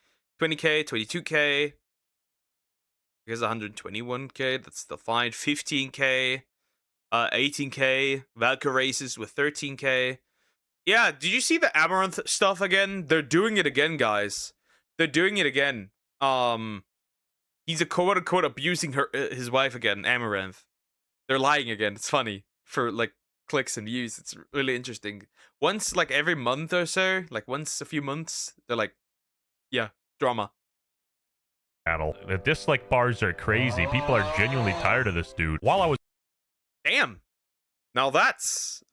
22k. Here's 121k, that's still fine. 15k, 18k. Valkyrie races with 13k. Yeah, did you see the Amaranth stuff again? They're doing it again, guys. They're doing it again. He's a quote-unquote abusing his wife again, Amaranth. They're lying again. It's funny. For, like, clicks and views. It's really interesting. Once, like, every month or so, like, once a few months, they're like, yeah, drama. The dislike bars are crazy. People are genuinely tired of this dude. While I was... Damn. Now that's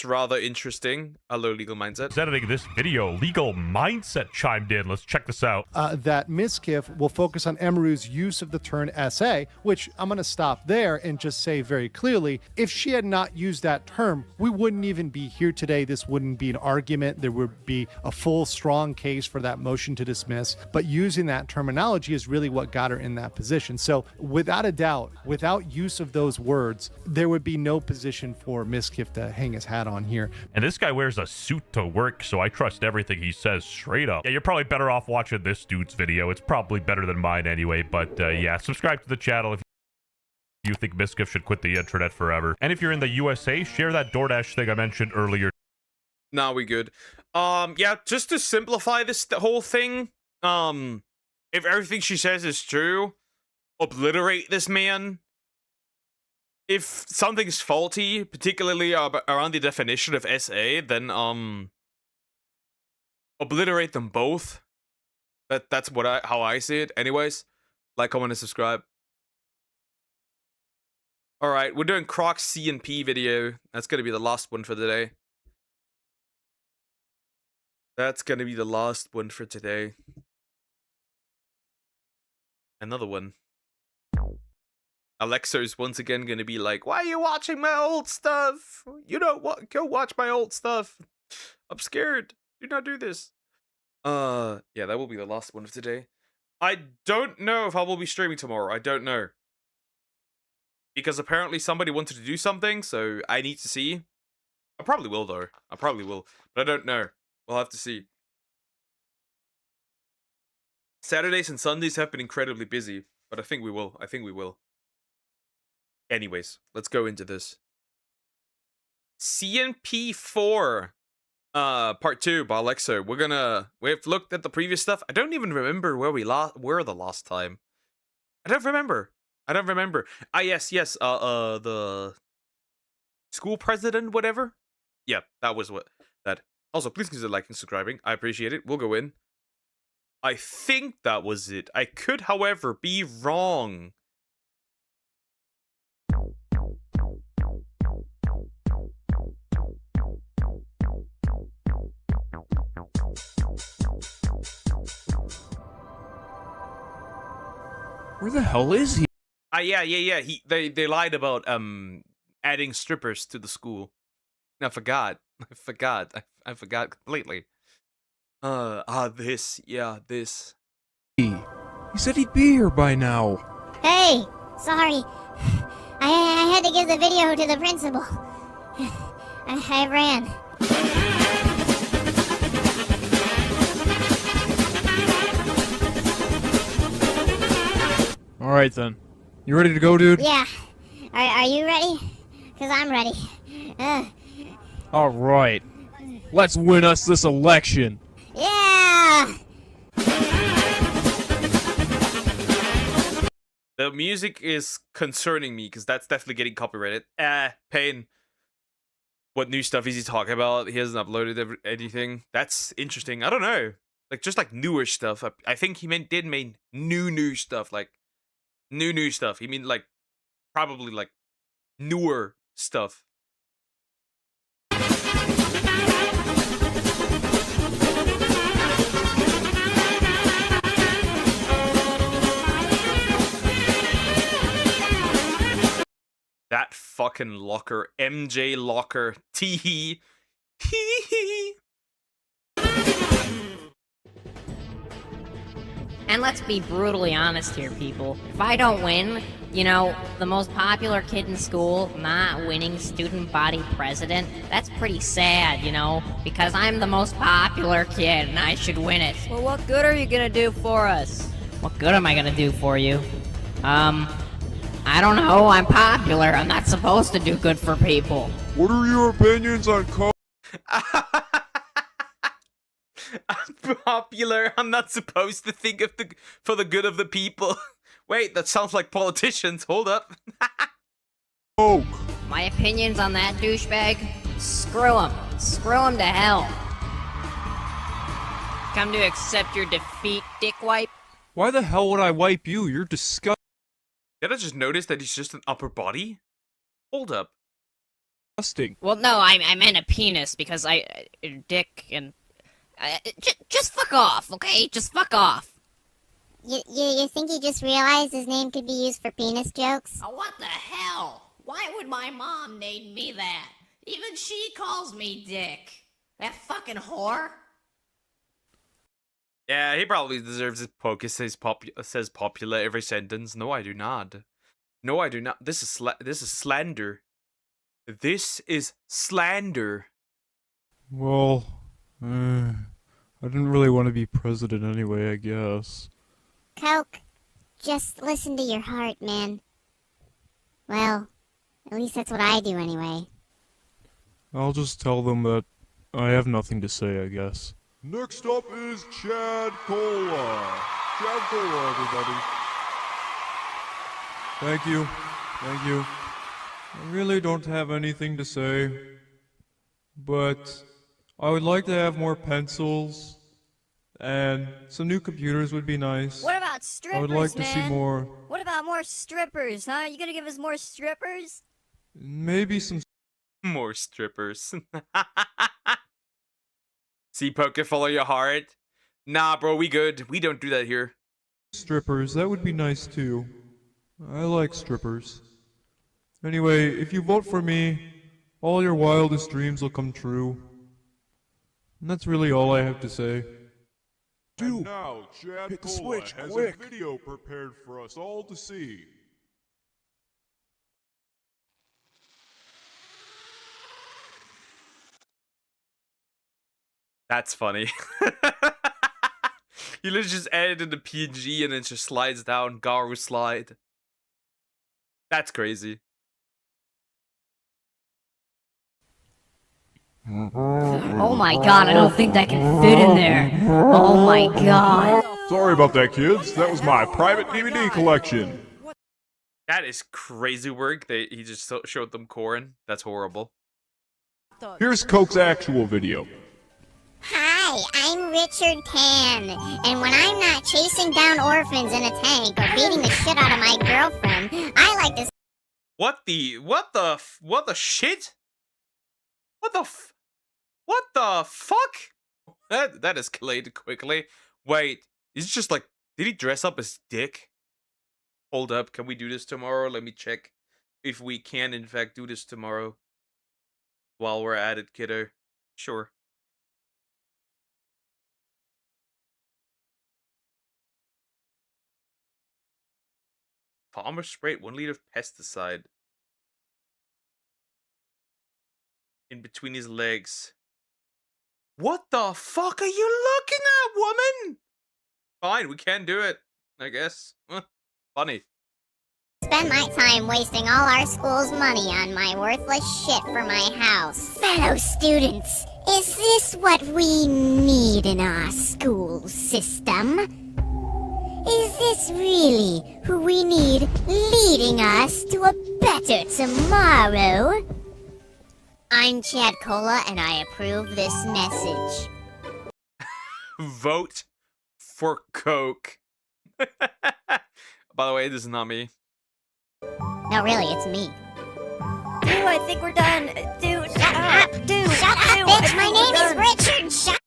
rather interesting. Hello, Legal Mindset. Editing this video, Legal Mindset chimed in. Let's check this out. That Mizkif will focus on Emeru's use of the term SA, which I'm going to stop there and just say very clearly, if she had not used that term, we wouldn't even be here today. This wouldn't be an argument. There would be a full, strong case for that motion to dismiss. But using that terminology is really what got her in that position. So without a doubt, without use of those words, there would be no position for Mizkif to hang his hat on here. And this guy wears a suit to work, so I trust everything he says straight up. Yeah, you're probably better off watching this dude's video. It's probably better than mine anyway, but yeah, subscribe to the channel if you think Mizkif should quit the internet forever. And if you're in the USA, share that DoorDash thing I mentioned earlier. Nah, we good. Yeah, just to simplify this whole thing, if everything she says is true, obliterate this man. If something's faulty, particularly around the definition of SA, then obliterate them both. That's how I see it. Anyways, like, comment, and subscribe. All right, we're doing Croc's C&P video. That's gonna be the last one for today. That's gonna be the last one for today. Another one. Alexa's once again gonna be like, why are you watching my old stuff? You don't go watch my old stuff. I'm scared. Do not do this. Yeah, that will be the last one of today. I don't know if I will be streaming tomorrow. I don't know. Because apparently somebody wanted to do something, so I need to see. I probably will, though. I probably will. But I don't know. We'll have to see. Saturdays and Sundays have been incredibly busy. But I think we will. I think we will. Anyways, let's go into this. CNP4 part 2 by Alexa. We've looked at the previous stuff. I don't even remember where we were the last time. I don't remember. Ah, yes, the school president, whatever. Yeah, that was that. Also, please consider liking and subscribing. I appreciate it. We'll go in. I think that was it. I could, however, be wrong. Where the hell is he? Yeah. They lied about adding strippers to the school. I forgot. I forgot completely. This. He said he'd be here by now. Hey, sorry. I had to give the video to the principal. I ran. All right then. You ready to go, dude? Yeah. Are you ready? Because I'm ready. All right. Let's win us this election. Yeah! The music is concerning me because that's definitely getting copyrighted. Pain. What new stuff is he talking about? He hasn't uploaded anything. That's interesting. I don't know. Like, just like newer stuff. I think he did mean new stuff. Like, new stuff. He mean, like, probably, like, newer stuff. That fucking locker. MJ locker. Tee-hee. Hee-hee. And let's be brutally honest here, people. If I don't win, you know, the most popular kid in school not winning student body president, that's pretty sad, you know? Because I'm the most popular kid and I should win it. Well, what good are you gonna do for us? What good am I gonna do for you? I don't know. I'm popular. I'm not supposed to do good for people. What are your opinions on I'm popular. I'm not supposed to think of for the good of the people. Wait, that sounds like politicians. Hold up. Coke? My opinions on that douchebag? Screw him. Screw him to hell. Come to accept your defeat, dickwipe? Why the hell would I wipe you? You're disgusting. Did I just notice that he's just an upper body? Hold up. Well, no, I meant a penis because dick and... just fuck off, okay? Just fuck off. You think he just realized his name could be used for penis jokes? Oh, what the hell? Why would my mom name me that? Even she calls me Dick. That fucking whore. Yeah, he probably deserves his poke. It says popular every sentence. No, I do not. No, I do not. This is slander. This is slander. Well, I didn't really want to be president anyway, I guess. Coke, just listen to your heart, man. Well, at least that's what I do anyway. I'll just tell them that I have nothing to say, I guess. Next up is Chad Cola. Chad Cola, everybody. Thank you. Thank you. I really don't have anything to say, but I would like to have more pencils, and some new computers would be nice. What about strippers, I would like to see more. What about more strippers, huh? You gonna give us more strippers? Maybe some more strippers. See, Poke, follow your heart. Nah, bro, we good. We don't do that here. strippers. That would be nice too. I like strippers. Anyway, if you vote for me, all your wildest dreams will come true. And that's really all I have to say. And now, Chad hit the Cola switch, has quick. a video prepared for us all to see. That's funny. You literally just edited the PNG and it just slides down. Garu slide. That's crazy. Oh my god, I don't think that can fit in there. Oh my god. Sorry about that, kids. That was my private DVD collection. That is crazy work. He just showed them corn. That's horrible. Here's Coke's actual video. Hi, I'm Richard Tan, and when I'm not chasing down orphans in a tank or beating the shit out of my girlfriend, I like to... What the shit? What the fuck? That escalated quickly. Wait, is it just like, did he dress up as Dick? Hold up, can we do this tomorrow? Let me check if we can in fact do this tomorrow. While we're at it, kiddo. Sure. Farmer sprayed 1 liter of pesticide. in between his legs. What the fuck are you looking at, woman? Fine, we can do it, I guess. Funny. Spend my time wasting all our school's money on my worthless shit for my house. Fellow students, is this what we need in our school system? Is this really who we need leading us to a better tomorrow? I'm Chad Cola and I approve this message. Vote for Coke. By the way, this is not me. No, really, it's me. Dude, I think we're done. Dude, shut up. Dude, shut up, bitch! My name is Richard. Shut.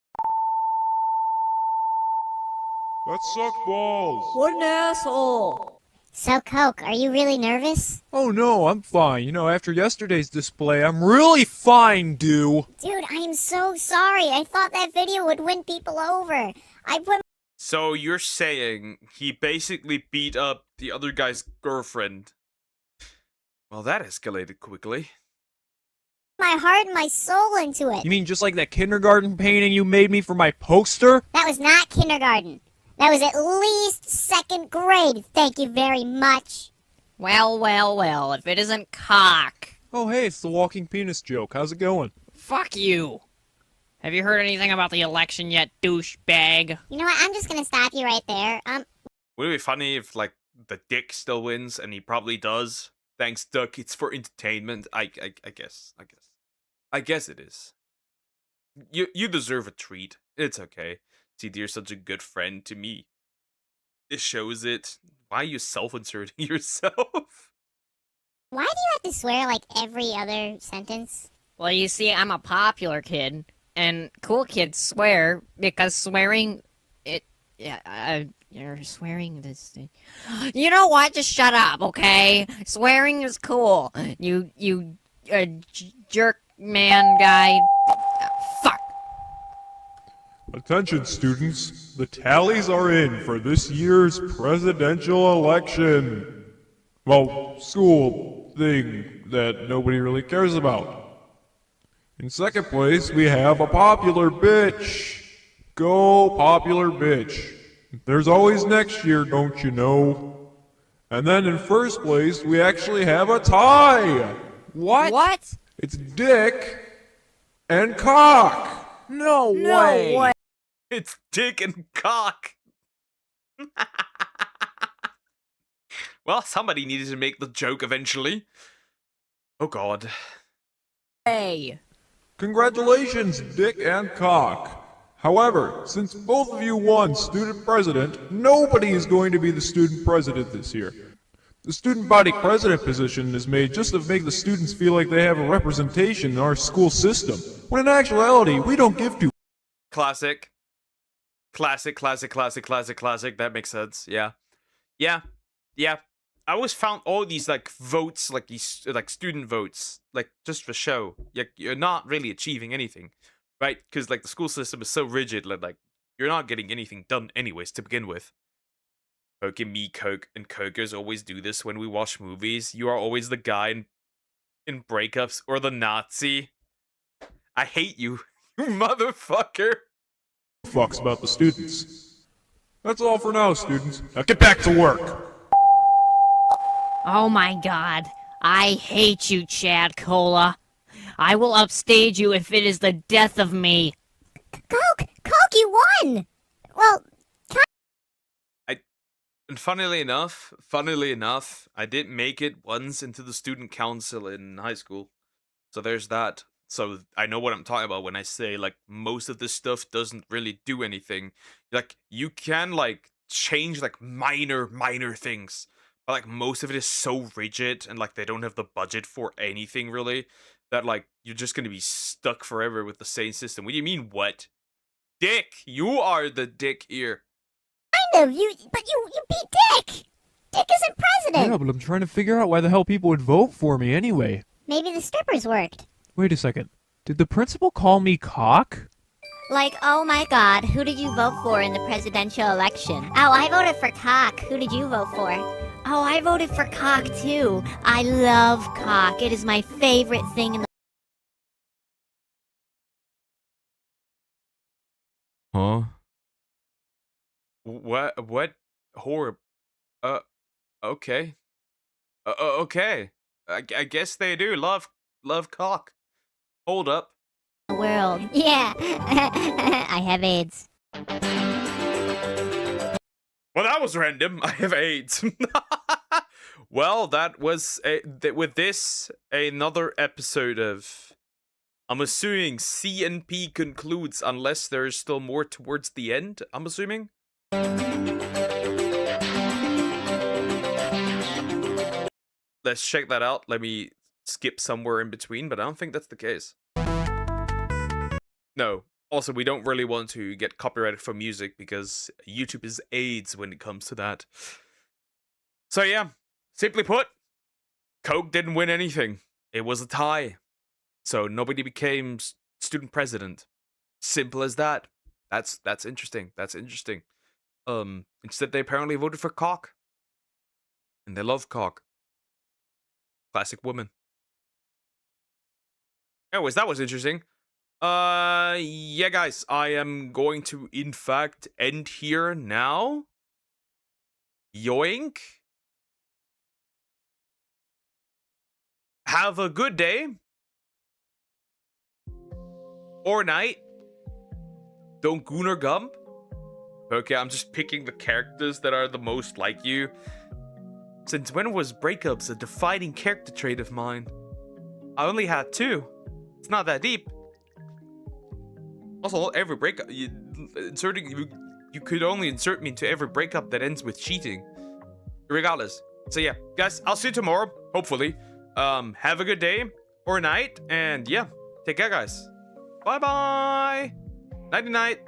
That sucked balls. What an asshole. So, Coke, are you really nervous? Oh no, I'm fine. You know, after yesterday's display, I'm really fine, dude. Dude, I am so sorry. I thought that video would win people over. I put... So you're saying he basically beat up the other guy's girlfriend? Well, that escalated quickly. My heart and my soul into it. You mean just like that kindergarten painting you made me for my poster? That was not kindergarten. That was at least 2nd grade. Thank you very much. Well, well, well, if it isn't cock. Oh hey, it's the walking penis joke. How's it going? Fuck you. Have you heard anything about the election yet, douchebag? You know what? I'm just gonna stop you right there. Would it be funny if, like, the dick still wins, and he probably does? Thanks, Duck. It's for entertainment. I guess. I guess it is. You deserve a treat. It's okay. See, you're such a good friend to me. It shows it. Why are you self-inserting yourself? Why do you have to swear like every other sentence? Well, you see, I'm a popular kid, and cool kids swear because swearing, you're swearing this thing. You know what? Just shut up, okay? Swearing is cool. You jerk man guy. Fuck. Attention, students. The tallies are in for this year's presidential election. Well, school thing that nobody really cares about. In second place, we have a popular bitch. Go popular bitch. There's always next year, don't you know? And then in first place, we actually have a tie. What? What? It's dick and cock. No way. It's dick and cock. Well, somebody needed to make the joke eventually. Oh god. Hey. Congratulations, Dick and Cock. However, since both of you won student president, nobody is going to be the student president this year. The student body president position is made just to make the students feel like they have a representation in our school system, when in actuality, we don't give two. Classic. Classic. That makes sense. Yeah. I always found all these, like, votes, like these, like, student votes, like, just for show. You're not really achieving anything, right? Because, like, the school system is so rigid, like, you're not getting anything done anyways to begin with. Coke and me, Coke and Cokers always do this when we watch movies. You are always the guy in breakups or the Nazi. I hate you, you motherfucker. Fucks about the students. That's all for now, students. Now get back to work. Oh my god. I hate you, Chad Cola. I will upstage you if it is the death of me. Coke, you won! Well, And funnily enough, I did make it once into the student council in high school. So there's that. So I know what I'm talking about when I say, like, most of this stuff doesn't really do anything. Like, you can, like, change, like, minor things. But, like, most of it is so rigid and, like, they don't have the budget for anything, really, that, like, you're just gonna be stuck forever with the same system. What do you mean, what? Dick! You are the dick here. Kind of, you beat Dick! Dick isn't president! Yeah, but I'm trying to figure out why the hell people would vote for me anyway. Maybe the strippers worked. Wait a second. Did the principal call me cock? Like, oh my god, who did you vote for in the presidential election? Oh, I voted for cock. Who did you vote for? Oh, I voted for cock too. I love cock. It is my favorite thing in the Huh? What? Horror? Okay. Okay. I guess they do love cock. Hold up. World. Yeah. I have AIDS. Well, that was random. I have AIDS. Well, that was with this another episode of. I'm assuming CNP concludes unless there's still more towards the end. I'm assuming. Let's check that out. Let me skip somewhere in between, but I don't think that's the case. No. Also, we don't really want to get copyrighted for music because YouTube is AIDS when it comes to that. So yeah, simply put, Coke didn't win anything. It was a tie. So nobody became student president. Simple as that. That's interesting. That's interesting. Instead they apparently voted for cock. And they love cock. Classic woman. Anyways, that was interesting. Yeah, guys, I am going to, in fact, end here now. Yoink. Have a good day. Or night. Don't goon or gump. Okay, I'm just picking the characters that are the most like you. Since when was breakups a defining character trait of mine? I only had 2. It's not that deep. Also, every breakup, you could only insert me into every breakup that ends with cheating. Regardless. So yeah, guys, I'll see you tomorrow, hopefully. Have a good day or night, and yeah, take care, guys. Bye-bye. Nighty-night.